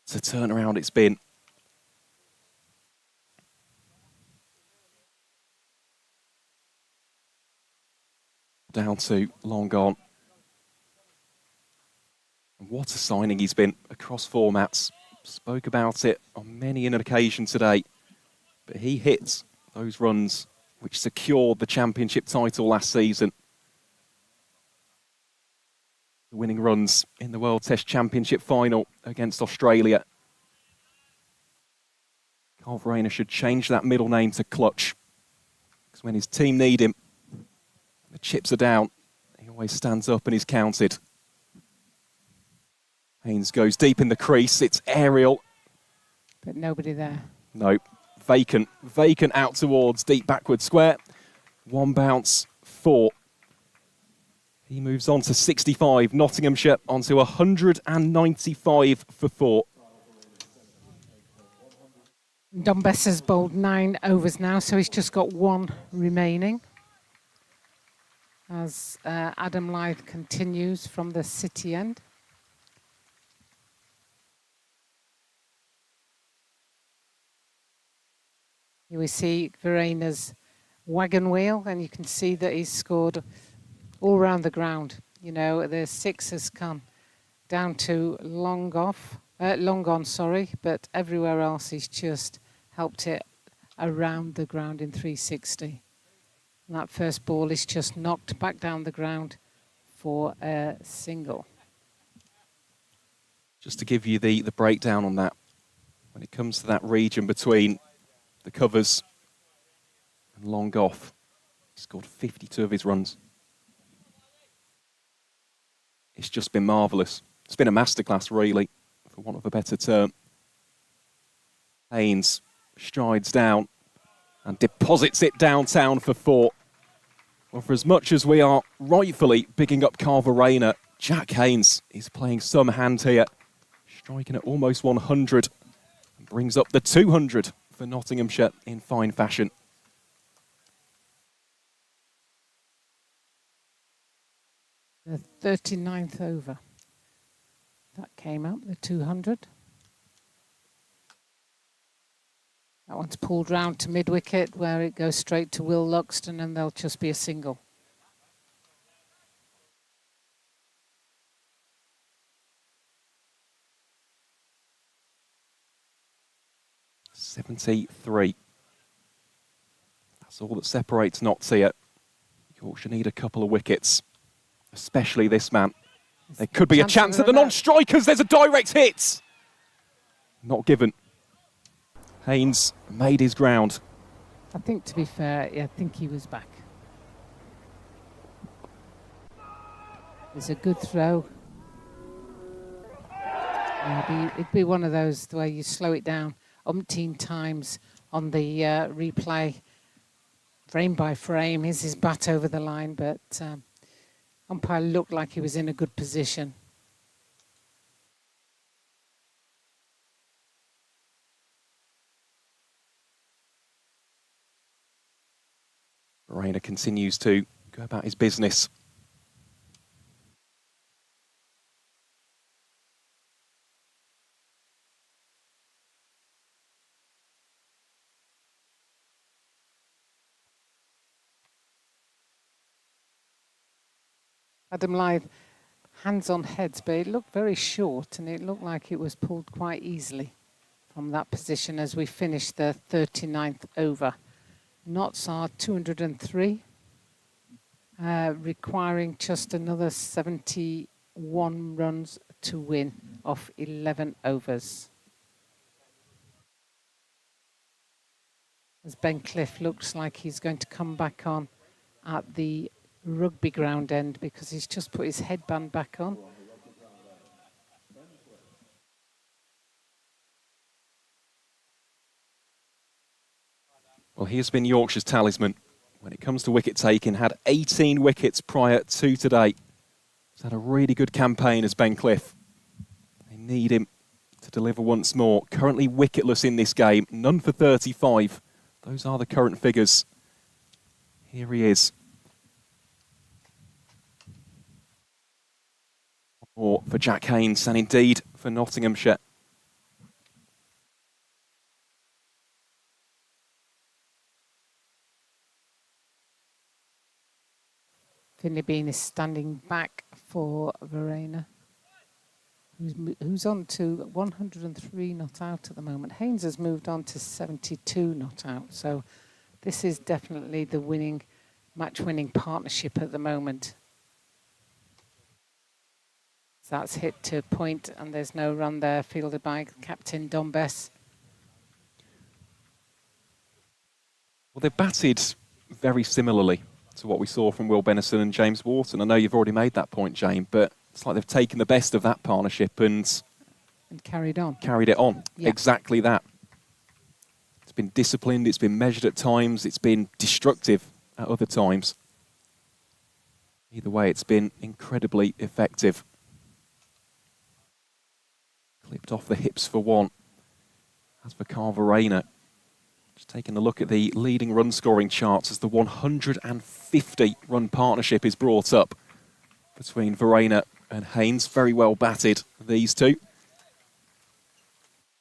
It's a turnaround it's been. Down to long gone. And what a signing he's been across formats. Spoke about it on many an occasion today. But he hits those runs which secured the championship title last season. The winning runs in the World Test Championship final against Australia. Kyle Verena should change that middle name to Clutch. Because when his team need him, the chips are down, he always stands up and is counted. Haynes goes deep in the crease. It's aerial. But nobody there. No. Vacant out towards deep backward square. 1 bounce, 4. He moves on to 65. Nottinghamshire onto 195 for 4. Dom Bess has bowled 9 overs now, so he's just got 1 remaining. As Adam Lythe continues from the city end. Here we see Verena's wagon wheel, and you can see that he's scored all around the ground. You know, the 6 has come down to long on, sorry, but everywhere else he's just helped it around the ground in 360. And that first ball is just knocked back down the ground for a single. Just to give you the breakdown on that, when it comes to that region between the covers and long off, he scored 52 of his runs. It's just been marvellous. It's been a masterclass, really, for want of a better term. Haynes strides down and deposits it downtown for 4. Well, for as much as we are rightfully bigging up Carver Rayner, Jack Haynes is playing some hand here, striking at almost 100 and brings up the 200 for Nottinghamshire in fine fashion. The 39th over. That came up, the 200. That one's pulled round to mid-wicket where it goes straight to Will Luxton, and there'll just be a single. .73. That's all that separates Notts here. Yorkshire need a couple of wickets, especially this man. There could be a chance at the non-strikers. There's a direct hit. Not given. Haynes made his ground. I think, to be fair, I think he was back. It's a good throw. It'd be one of those where you slow it down umpteen times on the replay, frame by frame. Here's his bat over the line, but umpire looked like he was in a good position. Rayner continues to go about his business. Adam Lyth, hands on heads, but it looked very short and it looked like it was pulled quite easily from that position as we finish the 39th over. Notts are 203, requiring just another 71 runs to win off 11 overs. As Ben Cliff looks like he's going to come back on at the rugby ground end because he's just put his headband back on. Well, he has been Yorkshire's talisman when it comes to wicket taking. Had 18 wickets prior to today. He's had a really good campaign as Ben Cliff. They need him to deliver once more. Currently wicketless in this game. None for 35. Those are the current figures. Here he is. Or for Jack Haynes, and indeed for Nottinghamshire. Finley Bean is standing back for Verena, who's on to 103 not out at the moment. Haynes has moved on to 72 not out, so this is definitely the match-winning partnership at the moment. That's hit to point, and there's no run there, fielded by Captain Don Bess. Well, they've batted very similarly to what we saw from Will Benison and James Wharton. I know you've already made that point, James, but it's like they've taken the best of that partnership and carried on. Carried it on. Yeah. Exactly that. It's been disciplined, it's been measured at times, it's been destructive at other times. Either way, it's been incredibly effective. Clipped off the hips for one. As for Carver Rayner, just taking a look at the leading run scoring charts as the 150 run partnership is brought up between Verena and Haynes. Very well batted, these two.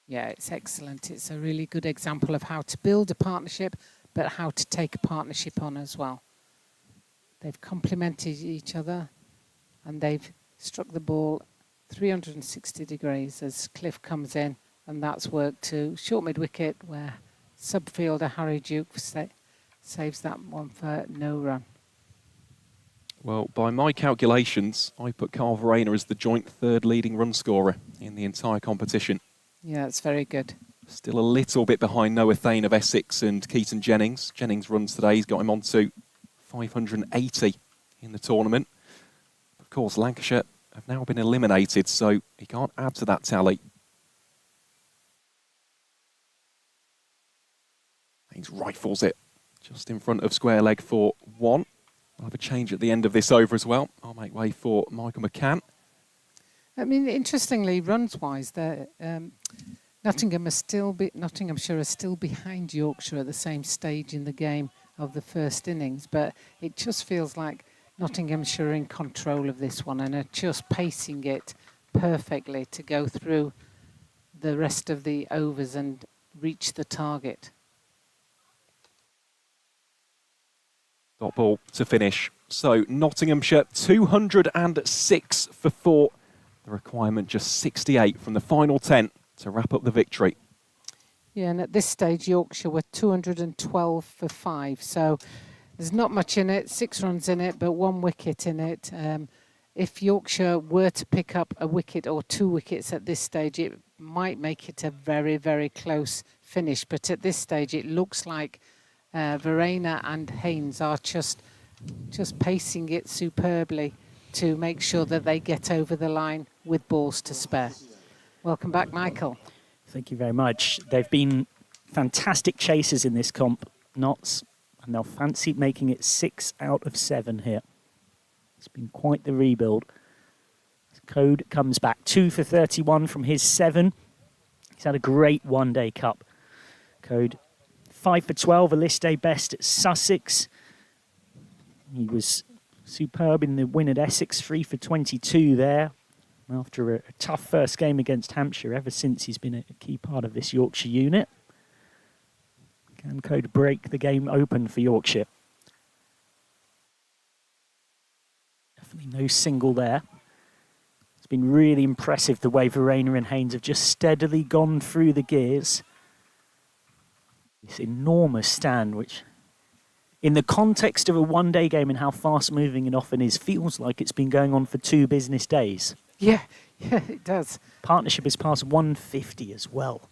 Yeah, it's excellent. It's a really good example of how to build a partnership, but how to take a partnership on as well. They've complemented each other and they've struck the ball 360 degrees as Cliff comes in, and that's worked to short mid-wicket where subfielder Harry Duke saves that one for no run. Well, by my calculations, I put Carl Verena as the joint third leading run scorer in the entire competition. Yeah, that's very good. Still a little bit behind Noah Thane of Essex and Keaton Jennings. Jennings' runs today, he's got him on to 580 in the tournament. Of course, Lancashire have now been eliminated, so he can't add to that tally. Haynes rifles it just in front of square leg for one. We'll have a change at the end of this over as well. I'll make way for Michael McCann. I mean, interestingly, runs-wise, Nottinghamshire are still behind Yorkshire at the same stage in the game of the first innings, but it just feels like Nottinghamshire are in control of this one and are just pacing it perfectly to go through the rest of the overs and reach the target. Dot ball to finish. So Nottinghamshire 206 for 4. The requirement just 68 from the final 10 to wrap up the victory. Yeah, and at this stage Yorkshire were 212 for 5. So there's not much in it, 6 runs in it, but 1 wicket in it. If Yorkshire were to pick up a wicket or 2 wickets at this stage, it might make it a very, very close finish. But at this stage, it looks like Verena and Haynes are just pacing it superbly to make sure that they get over the line with balls to spare. Welcome back, Michael. Thank you very much. They've been fantastic chasers in this comp, Notts, and they'll fancy making it 6 out of 7 here. It's been quite the rebuild. Code comes back 2 for 31 from his 7. He's had a great one-day cup. Code 5 for 12, a list day best at Sussex. He was superb in the win at Essex, 3 for 22 there. After a tough first game against Hampshire, ever since he's been a key part of this Yorkshire unit. Can Code break the game open for Yorkshire? Definitely no single there. It's been really impressive the way Verena and Haynes have just steadily gone through the gears. This enormous stand, which in the context of a one-day game and how fast-moving it often is, feels like it's been going on for 2 business days. Yeah, it does. Partnership is past 150 as well.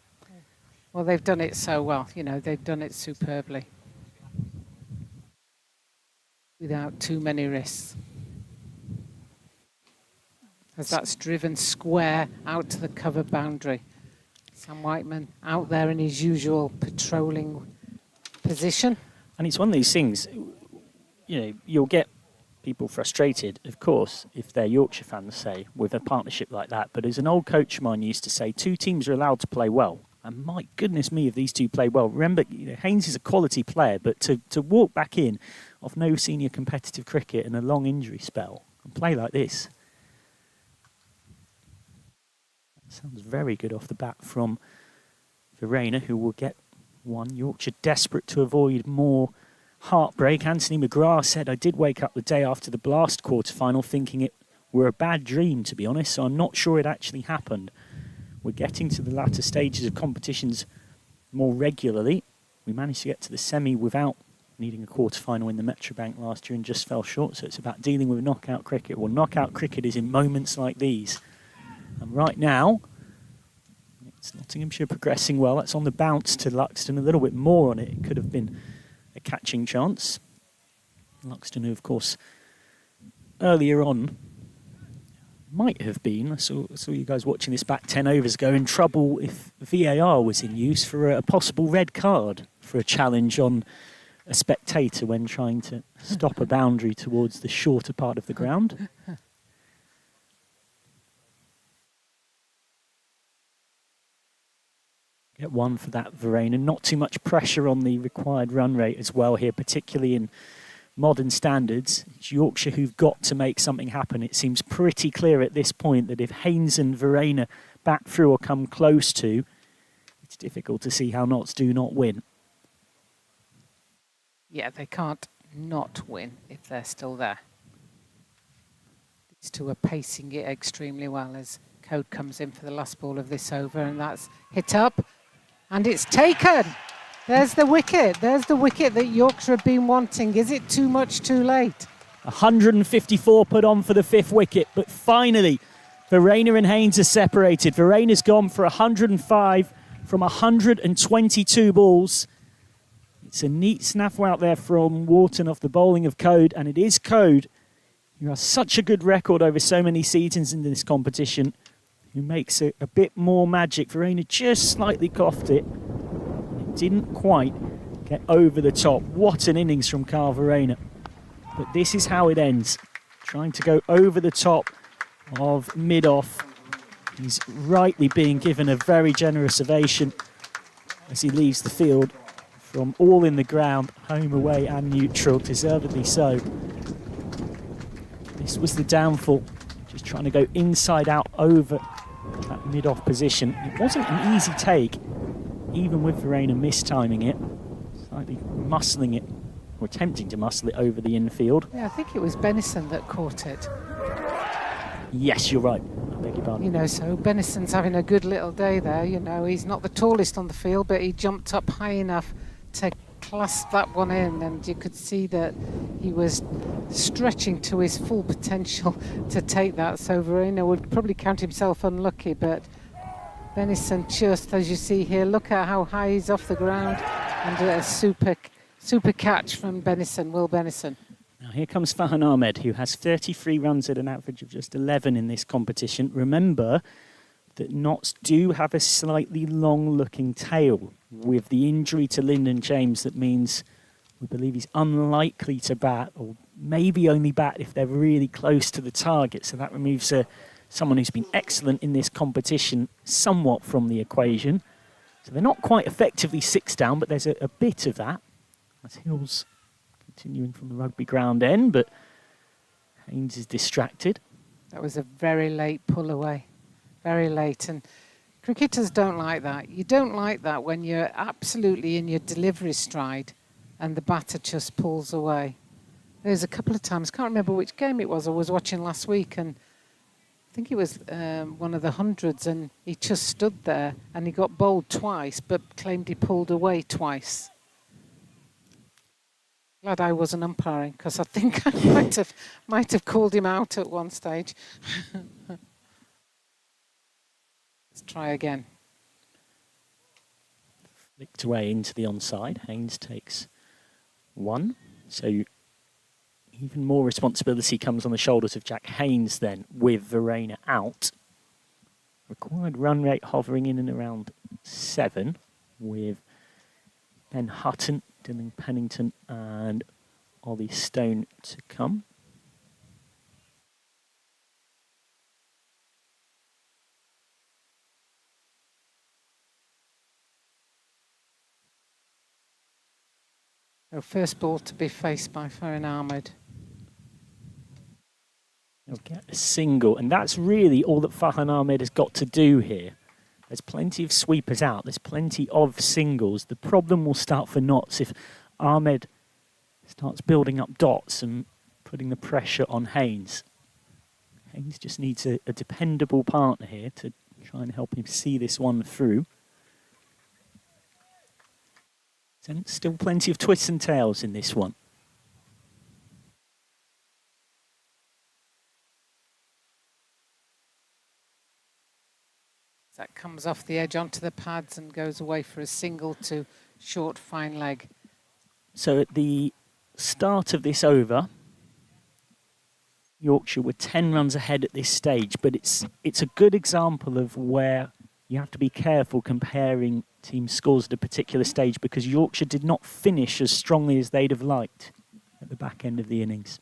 Well, they've done it so well. You know, they've done it superbly. Without too many risks. As that's driven square out to the cover boundary. Sam Whiteman out there in his usual patrolling position. And it's one of these things, you know, you'll get people frustrated, of course, if they're Yorkshire fans, say, with a partnership like that. But as an old coach of mine used to say, 2 teams are allowed to play well. And my goodness me, if these 2 play well. Remember, you know, Haynes is a quality player, but to walk back in off no senior competitive cricket and a long injury spell and play like this, that sounds very good off the bat from Verena, who will get 1. Yorkshire desperate to avoid more heartbreak. Anthony McGrath said, I did wake up the day after the Blast quarter-final thinking it were a bad dream, to be honest, so I'm not sure it actually happened. We're getting to the latter stages of competitions more regularly. We managed to get to the semi without needing a quarter-final in the Metrobank last year and just fell short, so it's about dealing with knockout cricket. Well, knockout cricket is in moments like these. And right now, it's Nottinghamshire progressing well. That's on the bounce to Luxton, a little bit more on it. It could have been a catching chance. Luxton, who, of course, earlier on might have been, I saw you guys watching this back 10 overs ago, in trouble if VAR was in use for a possible red card for a challenge on a spectator when trying to stop a boundary towards the shorter part of the ground. Get 1 for that, Verena. Not too much pressure on the required run rate as well here, particularly in modern standards. It's Yorkshire who've got to make something happen. It seems pretty clear at this point that if Haynes and Verena bat through or come close to, It's difficult to see how Notts do not win. Yeah, they can't not win if they're still there. These two are pacing it extremely well as Code comes in for the last ball of this over, and that's hit up, and it's taken. There's the wicket. There's the wicket that Yorkshire have been wanting. Is it too much too late? 154 put on for the 5th wicket, but finally Verena and Haynes are separated. Verena's gone for 105 from 122 balls. It's a neat snaffle out there from Wharton off the bowling of Code, and it is Code, who has such a good record over so many seasons in this competition, who makes it a bit more magic. Verena just slightly coughed it. It didn't quite get over the top. What an innings from Carl Verena. But this is how it ends. Trying to go over the top of mid-off. He's rightly being given a very generous ovation as he leaves the field from all in the ground, home, away and neutral, deservedly so. This was the downfall, just trying to go inside out over that mid-off position. It wasn't an easy take, even with Verena mistiming it, slightly muscling it, or attempting to muscle it over the infield. Yeah, I think it was Benison that caught it. Yes, you're right. I beg your pardon. You know, so Benison's having a good little day there. You know, he's not the tallest on the field, but he jumped up high enough to clasp that one in, and you could see that he was stretching to his full potential to take that. So Verena would probably count himself unlucky, but Benison just, as you see here, look at how high he's off the ground, and a super catch from Benison, Will Benison. Now here comes Fahan Ahmed, who has 33 runs at an average of just 11 in this competition. Remember that Notts do have a slightly long-looking tail. With the injury to Lyndon James, that means we believe he's unlikely to bat, or maybe only bat if they're really close to the target. So that removes someone who's been excellent in this competition somewhat from the equation. So they're not quite effectively 6 down, but there's a bit of that. As Hills continuing from the rugby ground end, but Haynes is distracted. That was a very late pull away, very late. And cricketers don't like that. You don't like that when you're absolutely in your delivery stride and the batter just pulls away. There's a couple of times, can't remember which game it was I was watching last week, and I think it was one of the hundreds, and he just stood there and he got bowled twice but claimed he pulled away twice. Glad I wasn't umpiring, because I think I might have called him out at one stage. Let's try again. Flicked away into the onside. Haynes takes 1. So even more responsibility comes on the shoulders of Jack Haynes then, with Verena out. Required run rate hovering in and around 7, with Ben Hutton, Dylan Pennington and Ollie Stone to come. So first ball to be faced by Fahan Ahmed. They'll get a single, and that's really all that Fahan Ahmed has got to do here. There's plenty of sweepers out. There's plenty of singles. The problem will start for Notts if Ahmed starts building up dots and putting the pressure on Haynes. Haynes just needs a dependable partner here to try and help him see this one through. And still plenty of twists and tails in this one. That comes off the edge onto the pads and goes away for a single to short fine leg. So at the start of this over, Yorkshire were 10 runs ahead at this stage, but it's a good example of where you have to be careful comparing team scores at a particular stage, because Yorkshire did not finish as strongly as they'd have liked at the back end of the innings.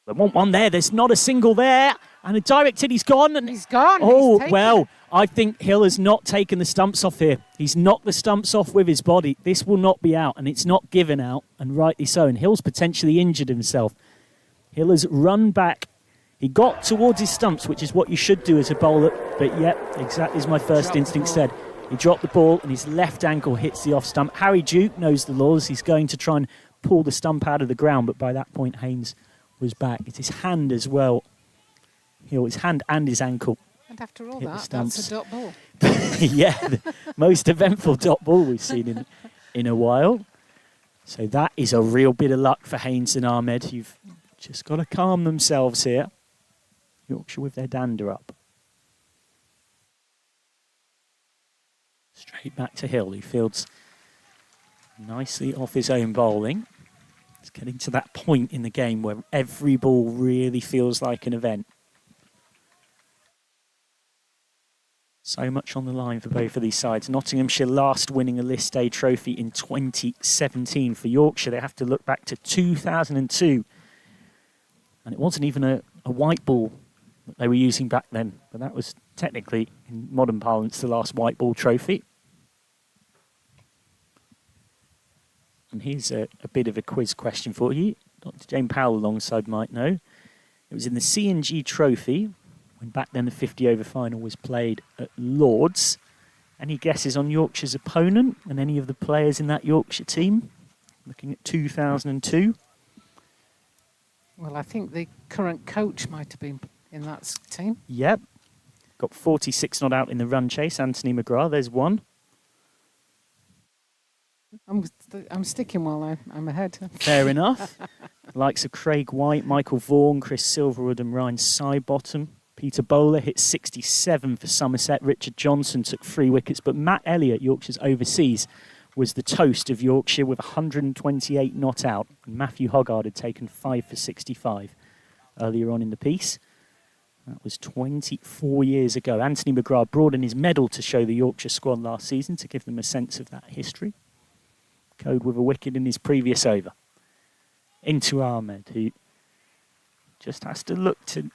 They want one there. There's not a single there. And a direct hit, he's gone. And he's gone. Oh, well, I think Hill has not taken the stumps off here. He's knocked the stumps off with his body. This will not be out, and it's not given out, and rightly so. And Hill's potentially injured himself. Hill has run back He got towards his stumps, which is what you should do as a bowler. But yeah, exactly as my first instinct said. He dropped the ball and his left ankle hits the off stump. Harry Duke knows the laws. He's going to try and pull the stump out of the ground, but by that point Haynes was back. It's his hand as well. His hand and his ankle. And after all hit that, the stumps. that's a dot ball. Yeah, the most eventful dot ball we've seen in a while. So that is a real bit of luck for Haynes and Ahmed. You've just got to calm themselves here. Yorkshire with their dander up. Straight back to Hill, who fields nicely off his own bowling. It's getting to that point in the game where every ball really feels like an event. So much on the line for both of these sides. Nottinghamshire last winning a List A trophy in 2017. For Yorkshire, they have to look back to 2002. And it wasn't even a white ball that they were using back then. But that was technically, in modern parlance, the last white ball trophy. And here's a bit of a quiz question for you. Dr. Jane Powell alongside might know. It was in the C&G Trophy, when back then the 50-over final was played at Lord's. Any guesses on Yorkshire's opponent and any of the players in that Yorkshire team? Looking at 2002. Well, I think the current coach might have been in that team. Yep. Got 46 not out in the run chase. Anthony McGrath, there's one. I'm sticking while I'm ahead. Fair enough. Likes of Craig White, Michael Vaughan, Chris Silverwood and Ryan Sidebottom. Peter Bowler hit 67 for Somerset. Richard Johnson took 3 wickets. But Matt Elliott, Yorkshire's overseas, was the toast of Yorkshire with 128 not out. And Matthew Hoggard had taken 5 for 65 earlier on in the piece. That was 24 years ago. Anthony McGrath brought in his medal to show the Yorkshire squad last season to give them a sense of that history. Code with a wicket in his previous over. Into Ahmed, who just has to look to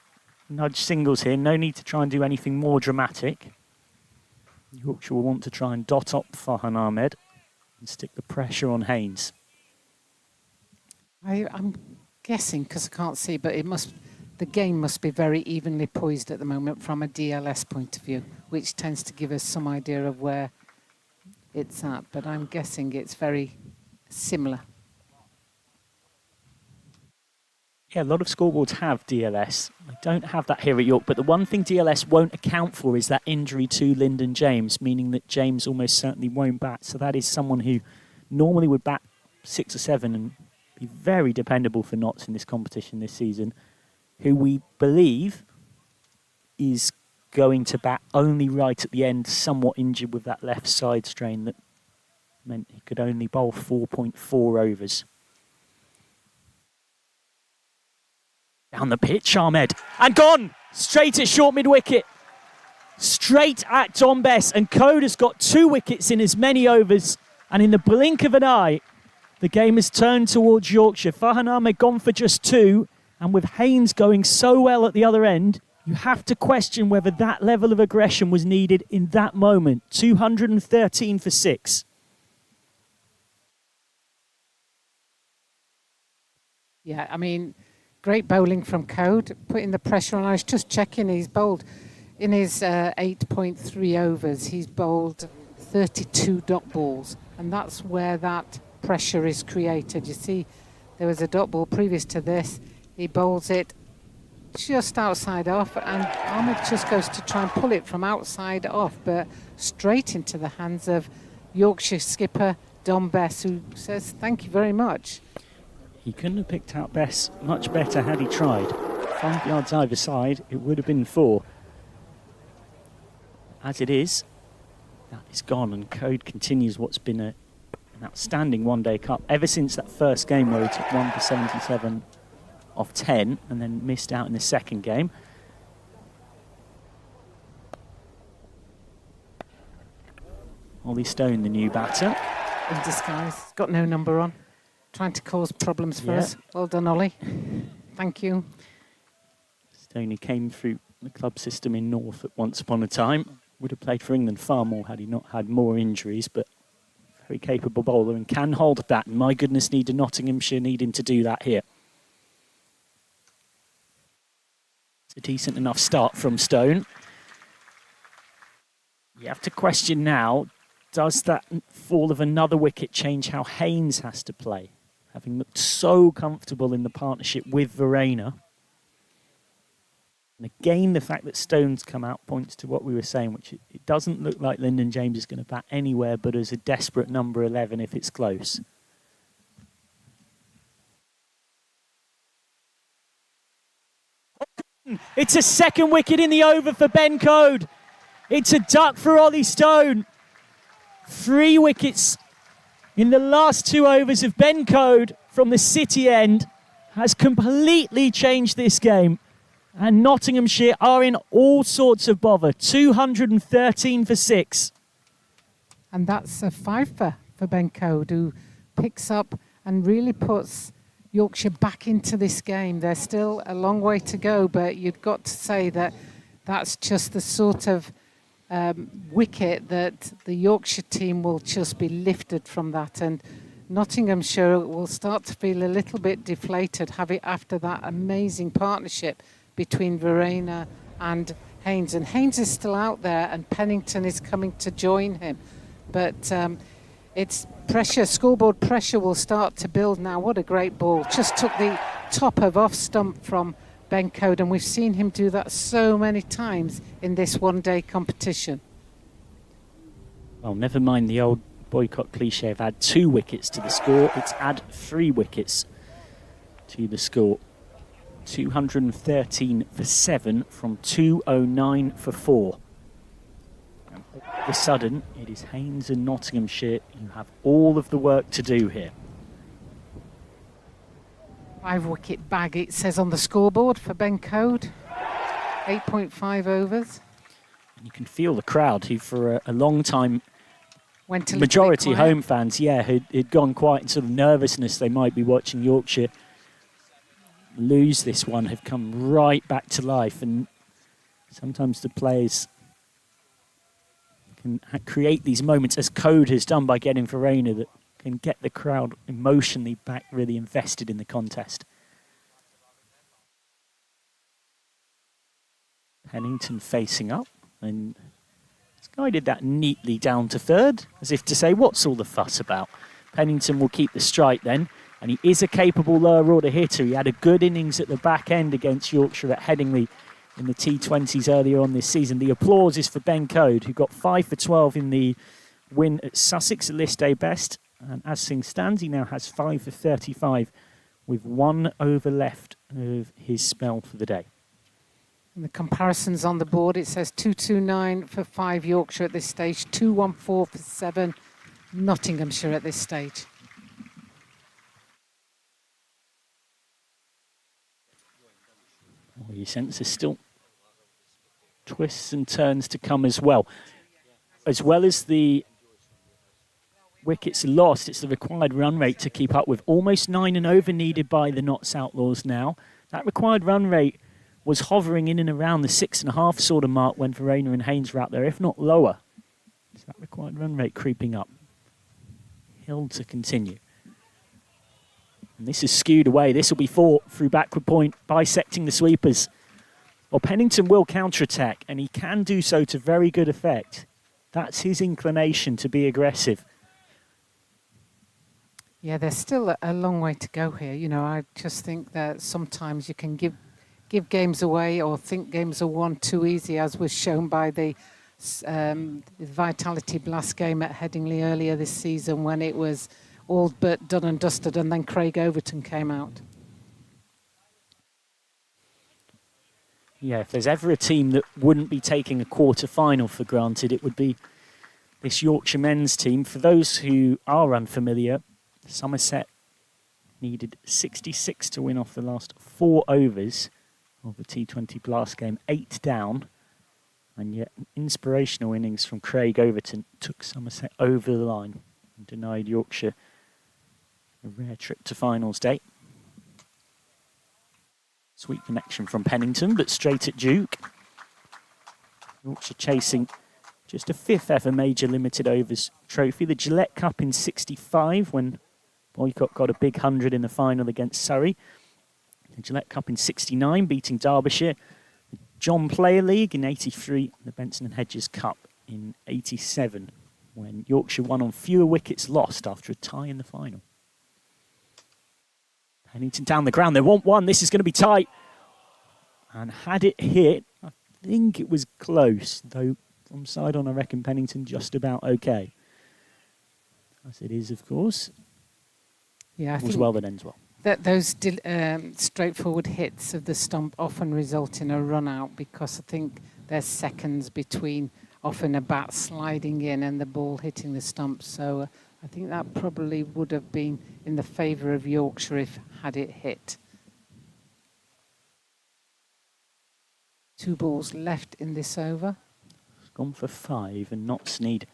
nudge singles here. No need to try and do anything more dramatic. Yorkshire will want to try and dot up Farhan Ahmed and stick the pressure on Haynes. I'm guessing, because I can't see, but the game must be very evenly poised at the moment from a DLS point of view, which tends to give us some idea of where it's at. But I'm guessing it's very similar. Yeah, a lot of scoreboards have DLS. I don't have that here at York, but the one thing DLS won't account for is that injury to Lyndon James, meaning that James almost certainly won't bat. So that is someone who normally would bat 6 or 7 and be very dependable for Notts in this competition this season, who we believe is going to bat only right at the end, somewhat injured with that left side strain that meant he could only bowl 4.4 overs. Down the pitch, Ahmed. And gone! Straight at short mid-wicket. Straight at Dom Bess. And Code has got 2 wickets in as many overs. And in the blink of an eye, the game has turned towards Yorkshire. Farhan Ahmed gone for just 2. And with Haynes going so well at the other end, you have to question whether that level of aggression was needed in that moment. 213 for 6. Yeah, I mean, great bowling from Code, putting the pressure on. I was just checking, he's bowled in his 8.3 overs, he's bowled 32 dot balls, and that's where that pressure is created. You see, there was a dot ball previous to this. He bowls it just outside off, and Ahmed just goes to try and pull it from outside off, but straight into the hands of Yorkshire skipper Dom Bess, who says thank you very much. He couldn't have picked out Bess much better had he tried. 5 yards either side, it would have been 4. As it is, that is gone, and Code continues what's been an outstanding one-day cup ever since that first game where he took 1 for 77 off 10 and then missed out in the second game. Ollie Stone, the new batter. In disguise, got no number on. Trying to cause problems for us. Well done, Ollie. Thank you. Stoney came through the club system in North at once upon a time. Would have played for England far more had he not had more injuries, but very capable bowler and can hold that. And my goodness, need a Nottinghamshire needing to do that here. It's a decent enough start from Stone. You have to question now, does that fall of another wicket change how Haynes has to play? Having looked so comfortable in the partnership with Verena. And again, the fact that Stone's come out points to what we were saying, which it doesn't look like Lyndon James is going to bat anywhere but as a desperate number 11 if it's close. It's a second wicket in the over for Ben Code. It's a duck for Ollie Stone. 3 wickets in the last 2 overs of Ben Code from the City end has completely changed this game. And Nottinghamshire are in all sorts of bother. 213 for 6. And that's a fifer for Ben Code, who picks up and really puts Yorkshire back into this game. There's still a long way to go, but you've got to say that that's just the sort of wicket that the Yorkshire team will just be lifted from that. And Nottinghamshire will start to feel a little bit deflated after that amazing partnership between Verena and Haynes. And Haynes is still out there and Pennington is coming to join him. But it's pressure, scoreboard pressure will start to build now. What a great ball. Just took the top of off stump from Ben Code, and we've seen him do that so many times in this one-day competition. Well, never mind the old boycott cliche of add 2 wickets to the score. It's add 3 wickets to the score. 213 for 7 from 209 for 4. And all of a sudden, it is Haynes and Nottinghamshire who have all of the work to do here. 5-wicket bag, it says on the scoreboard for Ben Code. 8.5 overs. And you can feel the crowd, who for a long time, went a majority little bit quiet. home fans, had gone quiet in sort of nervousness. They might be watching Yorkshire lose this one, have come right back to life. And sometimes the players can create these moments, as Code has done by getting Verena, that can get the crowd emotionally back really invested in the contest. Pennington facing up, and he's guided that neatly down to third, as if to say, what's all the fuss about? Pennington will keep the strike then, and he is a capable lower order hitter. He had a good innings at the back end against Yorkshire at Headingley in the T20s earlier on this season. The applause is for Ben Code, who got 5 for 12 in the win at Sussex, a list day best. And as things stand, he now has 5 for 35 with 1 over left of his spell for the day. And the comparisons on the board, it says 229 for 5 Yorkshire at this stage, 214 for 7 Nottinghamshire at this stage. Well, you sense there's still twists and turns to come as well. As well as the wickets lost, it's the required run rate to keep up with. Almost 9 and over needed by the Notts Outlaws now. That required run rate was hovering in and around the 6.5 sort of mark when Verena and Haynes were out there, if not lower. So that required run rate creeping up. Hill to continue. And this is skewed away. This will be fought through backward point, bisecting the sweepers. Well, Pennington will counter-attack, and he can do so to very good effect. That's his inclination, to be aggressive. Yeah, there's still a long way to go here. You know, I just think that sometimes you can give games away or think games are won too easy, as was shown by the Vitality Blast game at Headingley earlier this season, when it was all but done and dusted, and then Craig Overton came out. Yeah, if there's ever a team that wouldn't be taking a quarter-final for granted, it would be this Yorkshire men's team. For those who are unfamiliar, Somerset needed 66 to win off the last 4 overs of the T20 Blast game, 8 down. And yet an inspirational innings from Craig Overton took Somerset over the line and denied Yorkshire a rare trip to finals day. Sweet connection from Pennington, but straight at Duke. Yorkshire chasing just a 5th ever major limited overs trophy. The Gillette Cup in 65, when Boycott got a big 100 in the final against Surrey. The Gillette Cup in 69, beating Derbyshire. John Player League in 83, the Benson and Hedges Cup in 87, when Yorkshire won on fewer wickets lost after a tie in the final. Pennington down the ground, they want one, this is going to be tight. And had it hit, I think it was close, though from side on I reckon Pennington just about okay. As it is, of course. Yeah, I All's think well that ends well. that those straightforward hits of the stump often result in a run out, because I think there's seconds between often a bat sliding in and the ball hitting the stump. So I think that probably would have been in the favour of Yorkshire if had it hit. 2 balls left in this over. It's gone for 5 and Notts need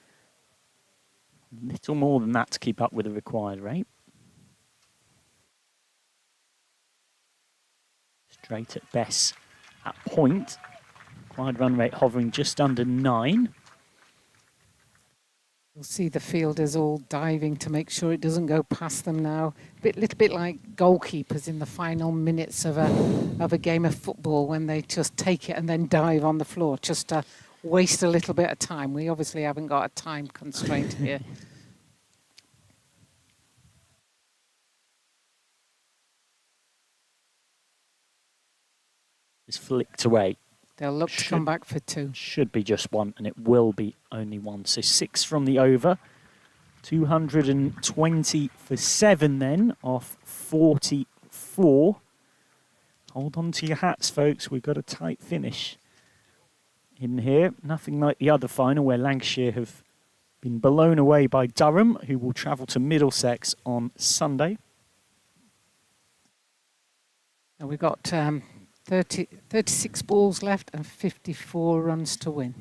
little more than that to keep up with the required rate. Straight at Bess at point. Required run rate hovering just under 9. You'll see the fielders all diving to make sure it doesn't go past them now. Little bit like goalkeepers in the final minutes of a game of football, when they just take it and then dive on the floor just to waste a little bit of time. We obviously haven't got a time constraint here. It's flicked away. They'll look to come back for 2. Should be just 1, and it will be only 1. So 6 from the over. 220 for 7 then, off 44. Hold on to your hats, folks. We've got a tight finish in here. Nothing like the other final, where Lancashire have been blown away by Durham, who will travel to Middlesex on Sunday. And we've got 36 balls left and 54 runs to win.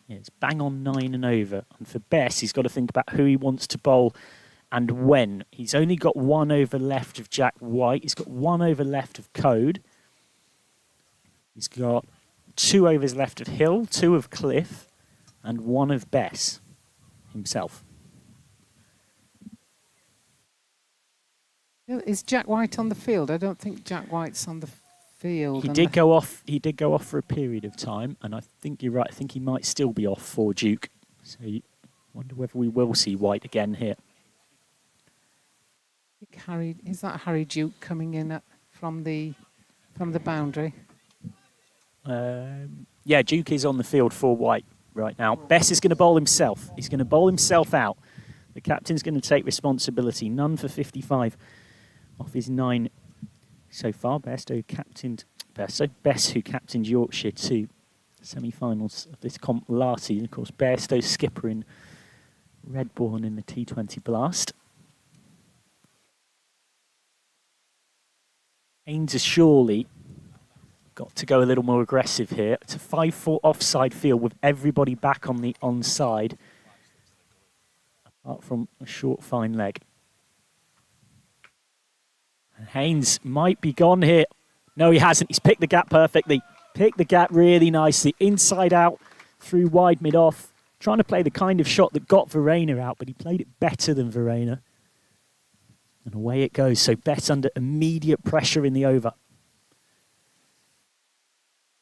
Yeah, it's bang on 9 and over. And for Bess, he's got to think about who he wants to bowl and when. He's only got 1 over left of Jack White. He's got 1 over left of Code. He's got 2 overs left of Hill, 2 of Cliff, and 1 of Bess himself. Is Jack White on the field? I don't think Jack White's on the field. He did go off. He did go off for a period of time, and I think you're right. I think he might still be off for Duke. So, I wonder whether we will see White again here. Is that Harry Duke coming in from the boundary? Yeah, Duke is on the field for White right now. Bess is going to bowl himself. He's going to bowl himself out. The captain's going to take responsibility. None for 55 off his 9 so far. Bess, who captained Yorkshire to semi-finals of this comp last season. Of course, Bairstow's skipper in Redbourne in the T20 Blast. Haynes has surely got to go a little more aggressive here. It's a 5-4 offside field with everybody back on the onside, apart from a short fine leg. And Haynes might be gone here. No, he hasn't. He's picked the gap perfectly. Picked the gap really nicely. Inside out, through wide mid-off. Trying to play the kind of shot that got Verena out, but he played it better than Verena. And away it goes. So Bess under immediate pressure in the over.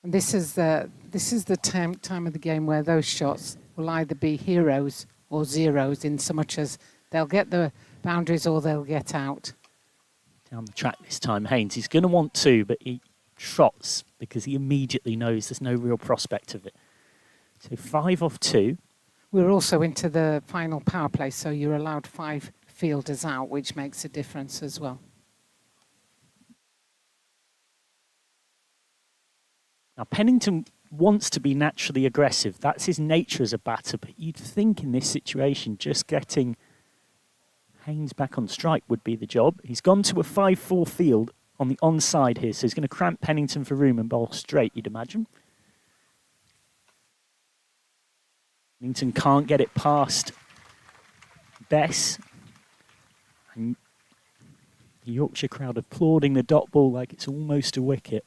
And this is the time of the game where those shots will either be heroes or zeros, in so much as they'll get the boundaries or they'll get out. Down the track this time, Haynes. He's going to want 2, but he trots because he immediately knows there's no real prospect of it. So 5 off 2. We're also into the final power play, so you're allowed 5 fielders out, which makes a difference as well. Now, Pennington wants to be naturally aggressive. That's his nature as a batter, but you'd think in this situation just getting Haynes back on strike would be the job. He's gone to a 5-4 field on the onside here, so he's going to cramp Pennington for room and bowl straight, you'd imagine. Pennington can't get it past Bess. And the Yorkshire crowd applauding the dot ball like it's almost a wicket.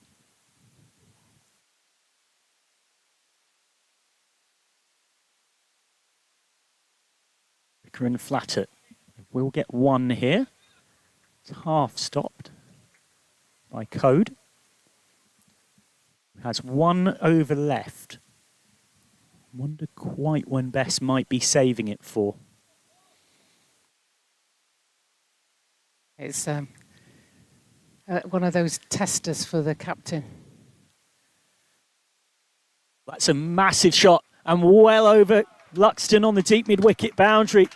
Wicker and Flatter will get 1 here. It's half stopped by Code, Has one over left. Wonder quite when Bess might be saving it for. It's one of those testers for the captain. That's a massive shot and well over Luxton on the deep mid-wicket boundary.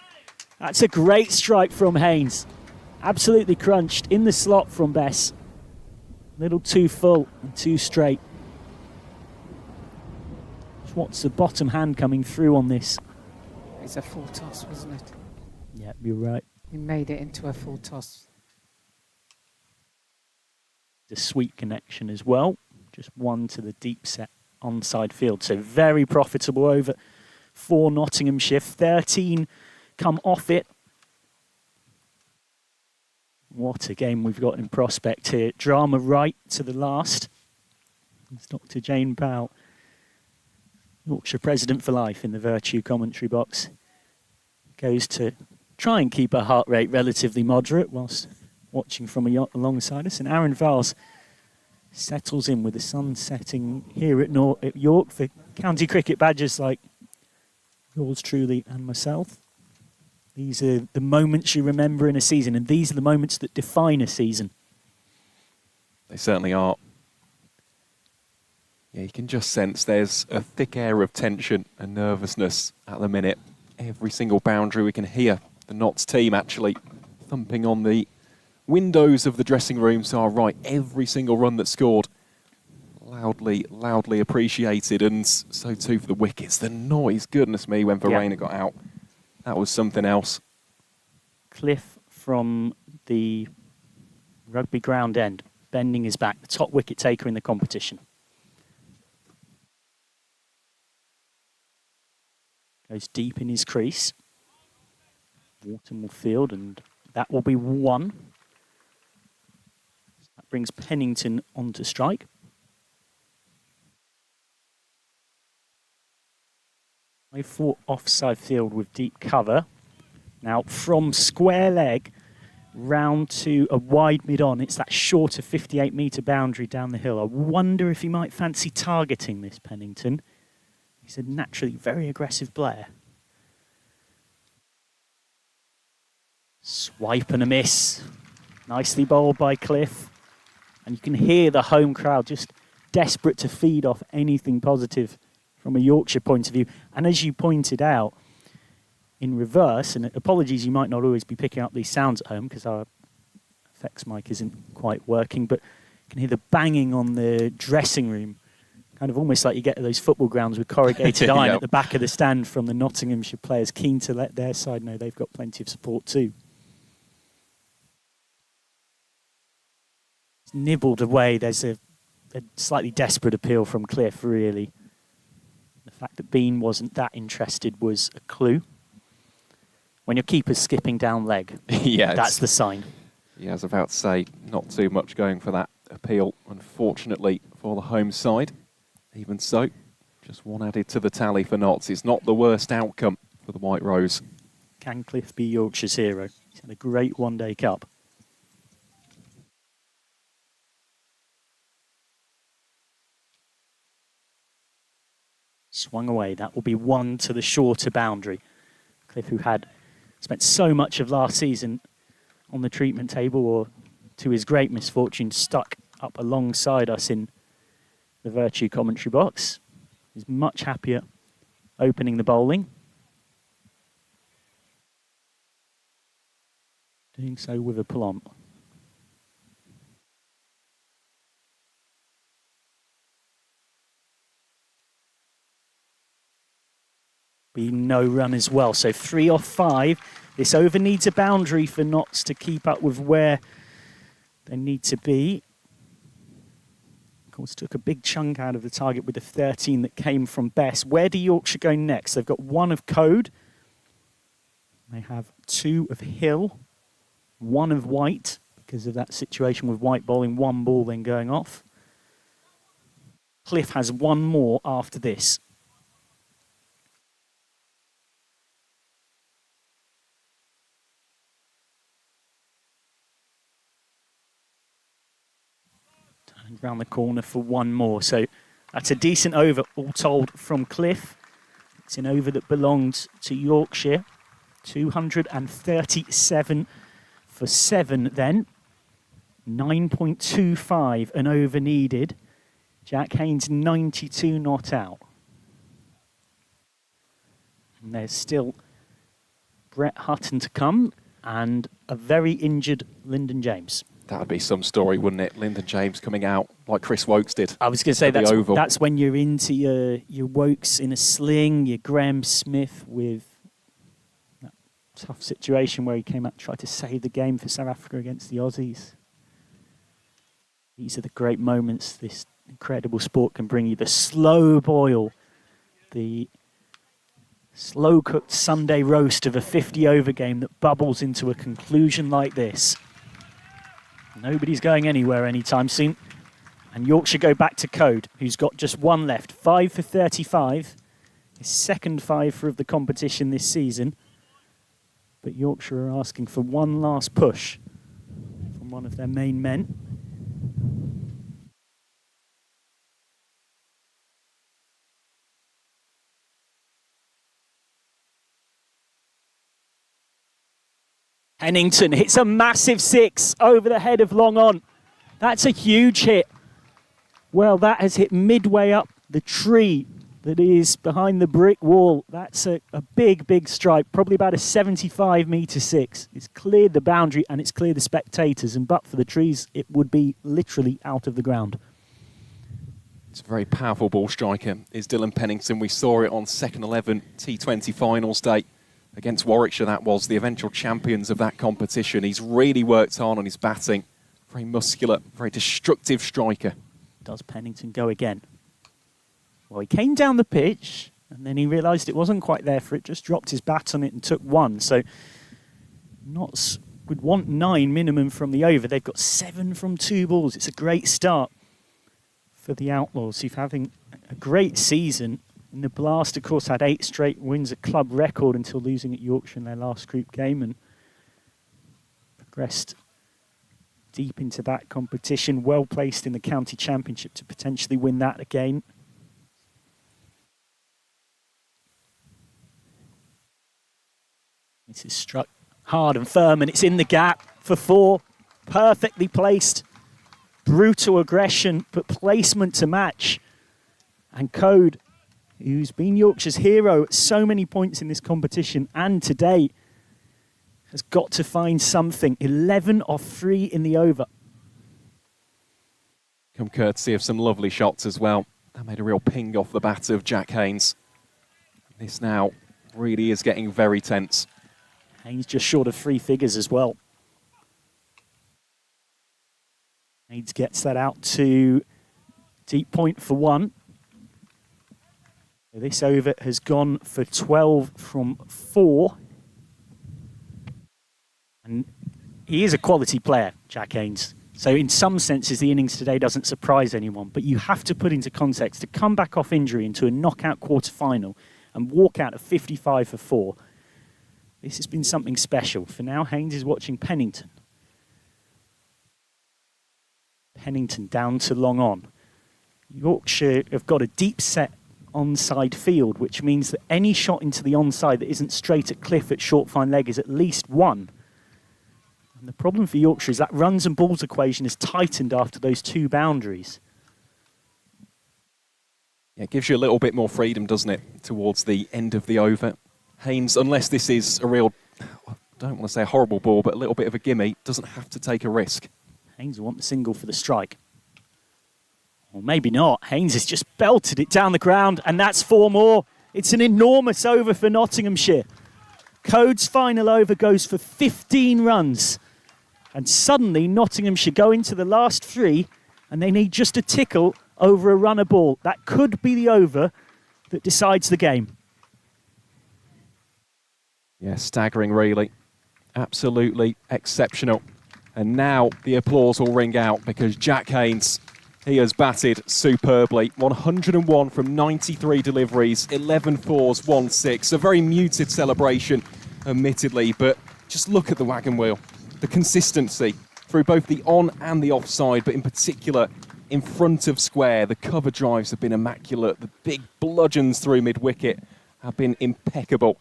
That's a great strike from Haynes. Absolutely crunched in the slot from Bess. A little too full and too straight. What's the bottom hand coming through on this? It's a full toss, wasn't it? Yeah, you're right. He made it into a full toss. The sweep connection as well. Just one to the deep set onside field. So very profitable over for Nottinghamshire. 13 come off it. What a game we've got in prospect here. Drama right to the last. It's Dr. Jane Powell, Yorkshire president for life, in the Vertu commentary box. Goes to try and keep her heart rate relatively moderate whilst watching from alongside us. And Aaron Vals settles in with the sun setting here at York for county cricket badges like yours truly and myself. These are the moments you remember in a season, and these are the moments that define a season. They certainly are. Yeah, you can just sense there's a thick air of tension and nervousness at the minute. Every single boundary we can hear the Notts team actually thumping on the windows of the dressing rooms to our right. Every single run that's scored, loudly appreciated, and so too for the wickets. The noise, goodness me, when Verena got out, that was something else. Cliff from the rugby ground end, bending his back, the top wicket taker in the competition. Goes deep in his crease. Wharton will field, and that will be one. That brings Pennington onto strike. I fought offside field with deep cover. Now from square leg round to a wide mid-on, it's that shorter 58-metre boundary down the hill. I wonder if he might fancy targeting this, Pennington. He's a naturally very aggressive player. Swipe and a miss. Nicely bowled by Cliff. And you can hear the home crowd just desperate to feed off anything positive from a Yorkshire point of view. And as you pointed out, in reverse, and apologies, you might not always be picking up these sounds at home because our effects mic isn't quite working, but you can hear the banging on the dressing room, kind of almost like you get at those football grounds with corrugated iron at the back of the stand from the Nottinghamshire players, keen to let their side know they've got plenty of support too. It's nibbled away. There's a slightly desperate appeal from Cliff, really. The fact that Bean wasn't that interested was a clue. When your keeper's skipping down leg, that's the sign. Yeah, I was about to say, not too much going for that appeal, unfortunately, for the home side. Even so, just one added to the tally for Notts. It's not the worst outcome for the White Rose. Can Cliff be Yorkshire's hero? He's had a great one-day cup. Swung away. That will be one to the shorter boundary. Cliff, who had spent so much of last season on the treatment table, or to his great misfortune, stuck up alongside us in the Vertu commentary box, is much happier opening the bowling. Doing so with a plump. Be no run as well. So 3 off 5. This over needs a boundary for Notts to keep up with where they need to be. Of course, took a big chunk out of the target with the 13 that came from Bess. Where do Yorkshire go next? They've got 1 of Code. They have 2 of Hill. 1 of White, because of that situation with White bowling 1 ball then going off. Cliff has 1 more after this. Around the corner for 1 more. So That's a decent over, all told, from Cliff. It's an over that belonged to Yorkshire. 237 for 7 then. 9.25 an over needed. Jack Haynes 92 not out. And there's still Brett Hutton to come and a very injured Lyndon James. That would be some story, wouldn't it? Lyndon James coming out like Chris Wokes did. I was going to say that's when you're into your Wokes in a sling, your Graham Smith with that tough situation where he came out and tried to save the game for South Africa against the Aussies. These are the great moments this incredible sport can bring you. The slow boil, the slow-cooked Sunday roast of a 50-over game that bubbles into a conclusion like this. Nobody's going anywhere anytime soon. And Yorkshire go back to Code, who's got just one left. 5 for 35. His second 5 of the competition this season. But Yorkshire are asking for one last push from one of their main men. Pennington hits a massive 6 over the head of Long On. That's a huge hit. Well, that has hit midway up the tree that is behind the brick wall. That's a big, big strike, probably about a 75-metre 6. It's cleared the boundary and it's cleared the spectators, and but for the trees, it would be literally out of the ground. It's a very powerful ball striker, is Dylan Pennington. We saw it on second 11 T20 finals day. Against Warwickshire, that was the eventual champions of that competition. He's really worked hard on his batting. Very muscular, very destructive striker. Does Pennington go again? Well, he came down the pitch and then he realised it wasn't quite there for it, just dropped his bat on it and took 1. So Notts would want 9 minimum from the over. They've got 7 from 2 balls. It's a great start for the Outlaws, who've having a great season. And the Blast, of course, had 8 straight wins, a club record, until losing at Yorkshire in their last group game, and progressed deep into that competition, well placed in the county championship to potentially win that again. This is struck hard and firm, and it's in the gap for 4. Perfectly placed. Brutal aggression, but placement to match. And Code, who's been Yorkshire's hero at so many points in this competition and today, has got to find something. 11 off 3 in the over. Come courtesy of some lovely shots as well. That made a real ping off the bat of Jack Haynes. This now really is getting very tense. Haynes just short of 3 figures as well. Haynes gets that out to deep point for 1. This over has gone for 12 from 4. And he is a quality player, Jack Haynes. So in some senses, the innings today doesn't surprise anyone. But you have to put into context, to come back off injury into a knockout quarter-final and walk out at 55 for 4, this has been something special. For now, Haynes is watching Pennington. Pennington down to Long On. Yorkshire have got a deep set onside field, which means that any shot into the onside that isn't straight at Cliff at short fine leg is at least 1. And the problem for Yorkshire is that runs and balls equation is tightened after those 2 boundaries. Yeah, it gives you a little bit more freedom, doesn't it, towards the end of the over. Haynes, unless this is a real, I don't want to say a horrible ball, but a little bit of a gimme, doesn't have to take a risk. Haynes will want the single for the strike. Or maybe not. Haynes has just belted it down the ground, and that's 4 more. It's an enormous over for Nottinghamshire. Code's final over goes for 15 runs. And suddenly, Nottinghamshire go into the last 3, and they need just a tickle over a runner ball. That could be the over that decides the game. Yeah, staggering, really. Absolutely exceptional. And now the applause will ring out because Jack Haynes, he has batted superbly. 101 from 93 deliveries, 11 fours, 1 6. A very muted celebration, admittedly, but just look at the wagon wheel. The consistency through both the on and the offside, but in particular in front of square. The cover drives have been immaculate. The big bludgeons through mid-wicket have been impeccable.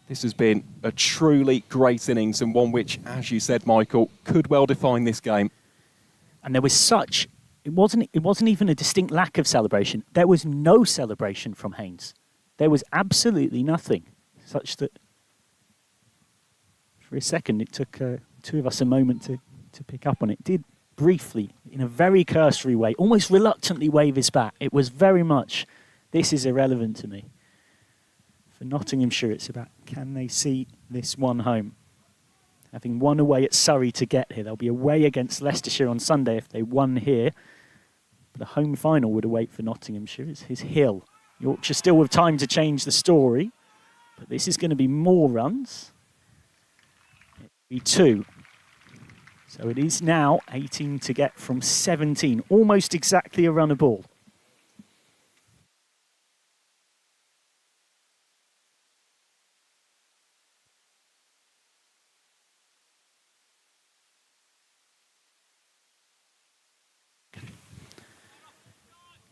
This has been a truly great innings, and one which, as you said, Michael, could well define this game. And there was such... It wasn't even a distinct lack of celebration. There was no celebration from Haynes. There was absolutely nothing, such that for a second it took two of us a moment to pick up on it. Did briefly, in a very cursory way, almost reluctantly wave his bat. It was very much, this is irrelevant to me. For Nottinghamshire, it's about, can they see this one home? Having won away at Surrey to get here, they'll be away against Leicestershire on Sunday if they won here. The home final would await for Nottinghamshire. It's his hill. Yorkshire still with time to change the story, but this is going to be more runs. It'll be 2. So it is now 18 to get from 17, almost exactly a run a ball.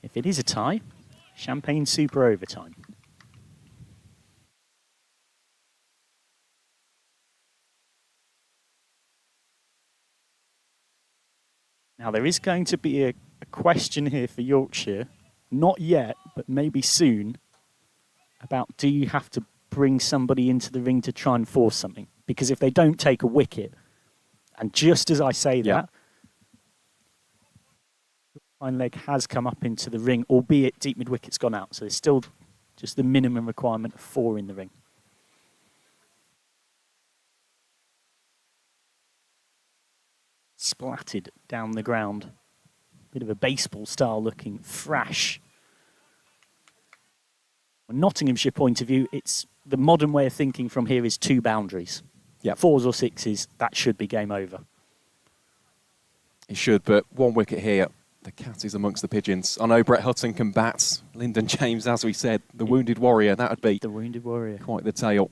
If it is a tie, champagne super overtime. Now there is going to be a question here for Yorkshire, not yet, but maybe soon, about do you have to bring somebody into the ring to try and force something? Because if they don't take a wicket, and just as I say that, fine leg has come up into the ring, albeit deep mid-wicket's gone out. So there's still just the minimum requirement of 4 in the ring. Splatted down the ground. Bit of a baseball style looking thrash. From a Nottinghamshire point of view, it's the modern way of thinking from here is 2 boundaries. Yep. 4s or 6s, that should be game over. It should, but 1 wicket here. The cat is amongst the pigeons. I know Brett Hutton can bat. Lyndon James, as we said, the wounded warrior. That would be the wounded warrior. Quite the tale.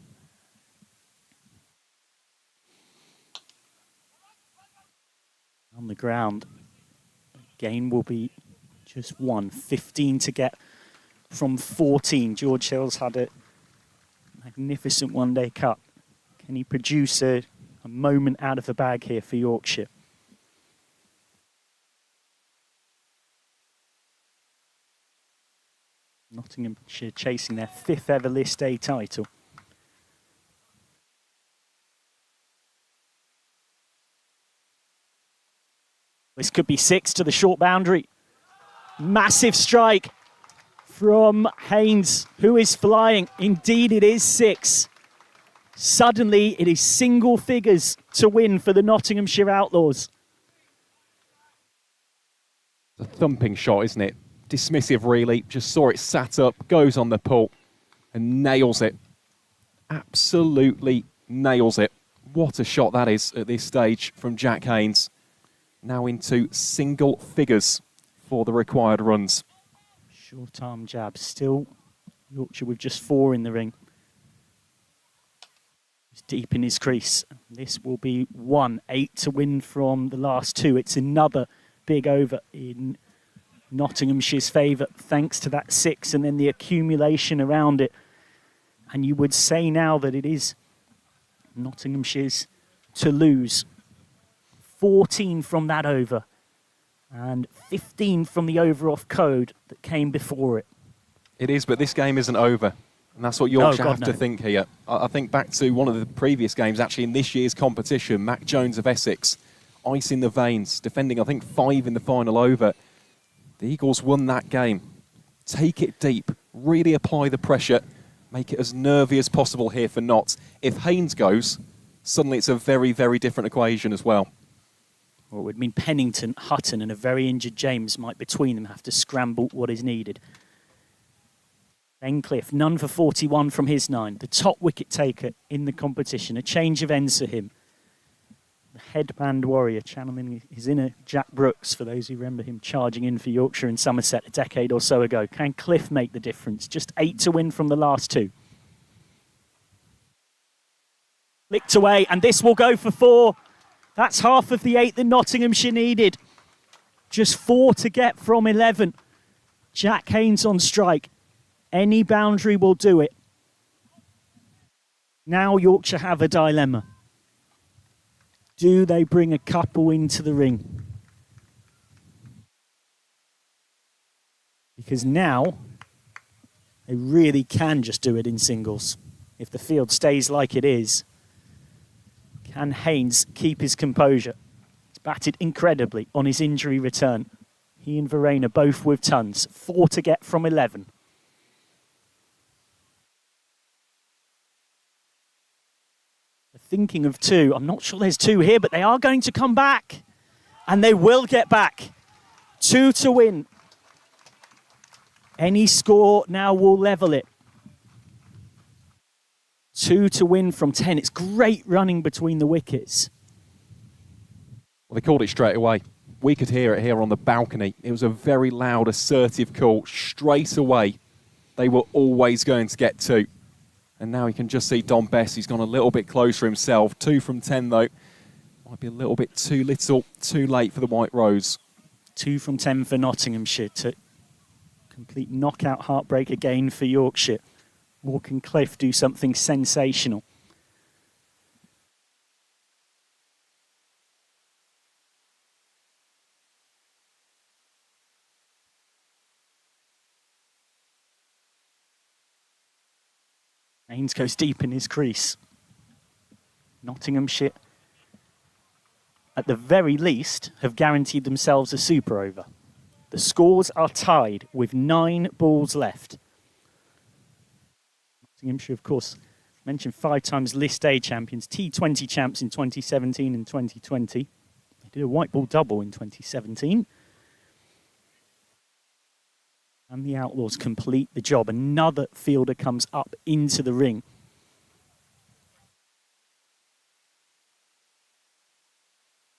On the ground, gain will be just 1. 15 to get from 14. George Hill's had a magnificent one-day cut. Can he produce a moment out of the bag here for Yorkshire? Nottinghamshire chasing their 5th ever List A title. This could be 6 to the short boundary. Massive strike from Haynes, who is flying. Indeed, it is 6. Suddenly, it is single figures to win for the Nottinghamshire Outlaws. A thumping shot, isn't it? Dismissive, really. Just saw it sat up, goes on the pull, and nails it. Absolutely nails it. What a shot that is at this stage from Jack Haynes. Now into single figures for the required runs. Short arm jab. Still Yorkshire with just 4 in the ring. He's deep in his crease. This will be 1. 8 to win from the last 2. It's another big over in Nottinghamshire's favour, thanks to that 6 and then the accumulation around it. And you would say now that it is Nottinghamshire's to lose. 14 from that over and 15 from the over off code that came before it. It is, but this game isn't over. And that's what Yorkshire have to think here. I think back to one of the previous games, actually, in this year's competition, Mac Jones of Essex, ice in the veins, defending, I think, 5 in the final over. The Eagles won that game. Take it deep, really apply the pressure, make it as nervy as possible here for Notts. If Haynes goes, suddenly it's a very, very different equation as well. Well, it would mean Pennington, Hutton and a very injured James might between them have to scramble what is needed. Ben Cliff, none for 41 from his 9. The top wicket taker in the competition. A change of ends for him. The headband warrior channeling his inner Jack Brooks, for those who remember him charging in for Yorkshire and Somerset a decade or so ago. Can Cliff make the difference? Just 8 to win from the last 2. Flicked away, and this will go for 4. That's half of the 8 that Nottinghamshire needed. Just 4 to get from 11. Jack Haynes on strike. Any boundary will do it. Now Yorkshire have a dilemma. Do they bring a couple into the ring? Because now they really can just do it in singles. If the field stays like it is, can Haynes keep his composure? He's batted incredibly on his injury return. He and Verena both with tons. 4 to get from 11. Thinking of 2. I'm not sure there's 2 here, but they are going to come back. And they will get back. 2 to win. Any score now will level it. 2 to win from 10. It's great running between the wickets. Well, they called it straight away. We could hear it here on the balcony. It was a very loud, assertive call. Straight away, they were always going to get 2. And now you can just see Don Bess. He's gone a little bit closer himself. 2 from 10, though. Might be a little bit too little, too late for the White Rose. 2 from 10 for Nottinghamshire to complete knockout heartbreak again for Yorkshire. Or can Cliff do something sensational? Haynes goes deep in his crease. Nottinghamshire, at the very least, have guaranteed themselves a super over. The scores are tied with 9 balls left. Nottinghamshire, of course, mentioned 5 times List A champions, T20 champs in 2017 and 2020. They did a white ball double in 2017. And the Outlaws complete the job. Another fielder comes up into the ring.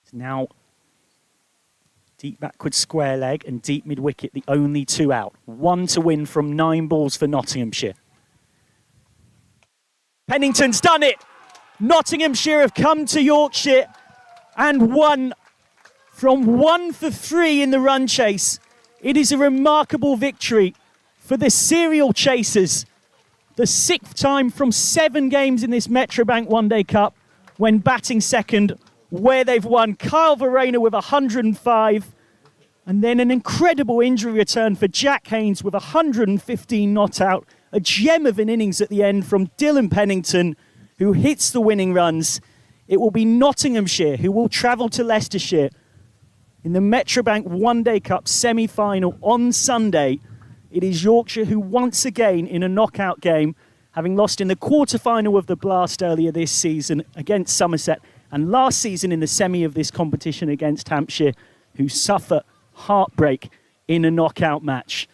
It's now deep backward square leg and deep mid-wicket, the only 2 out. 1 to win from 9 balls for Nottinghamshire. Pennington's done it! Nottinghamshire have come to Yorkshire and won from 1 for 3 in the run chase. It is a remarkable victory for the serial chasers. The 6th time from 7 games in this Metrobank One Day Cup when batting second, where they've won. Kyle Verena with 105. And then an incredible injury return for Jack Haynes with 115 not out. A gem of an innings at the end from Dylan Pennington, who hits the winning runs. It will be Nottinghamshire who will travel to Leicestershire in the Metrobank One Day Cup semi-final on Sunday. It is Yorkshire who once again in a knockout game, having lost in the quarter-final of the Blast earlier this season against Somerset, and last season in the semi of this competition against Hampshire, who suffer heartbreak in a knockout match.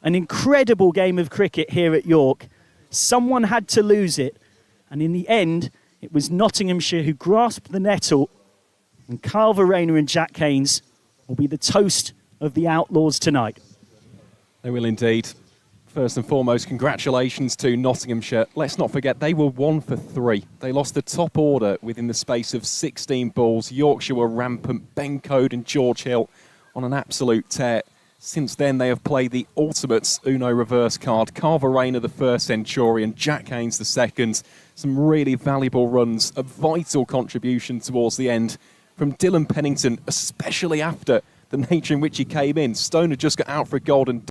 An incredible game of cricket here at York. Someone had to lose it, and in the end, it was Nottinghamshire who grasped the nettle, and Kyle Verena and Jack Haynes will be the toast of the Outlaws tonight. They will indeed. First and foremost, congratulations to Nottinghamshire. Let's not forget, they were 1 for 3. They lost the top order within the space of 16 balls. Yorkshire were rampant. Ben Code and George Hill on an absolute tear. Since then, they have played the ultimate Uno reverse card. Kyle Verena, the first Centurion, Jack Haynes, the second. Some really valuable runs, a vital contribution towards the end from Dylan Pennington, especially after the nature in which he came in. Stone had just got out for a golden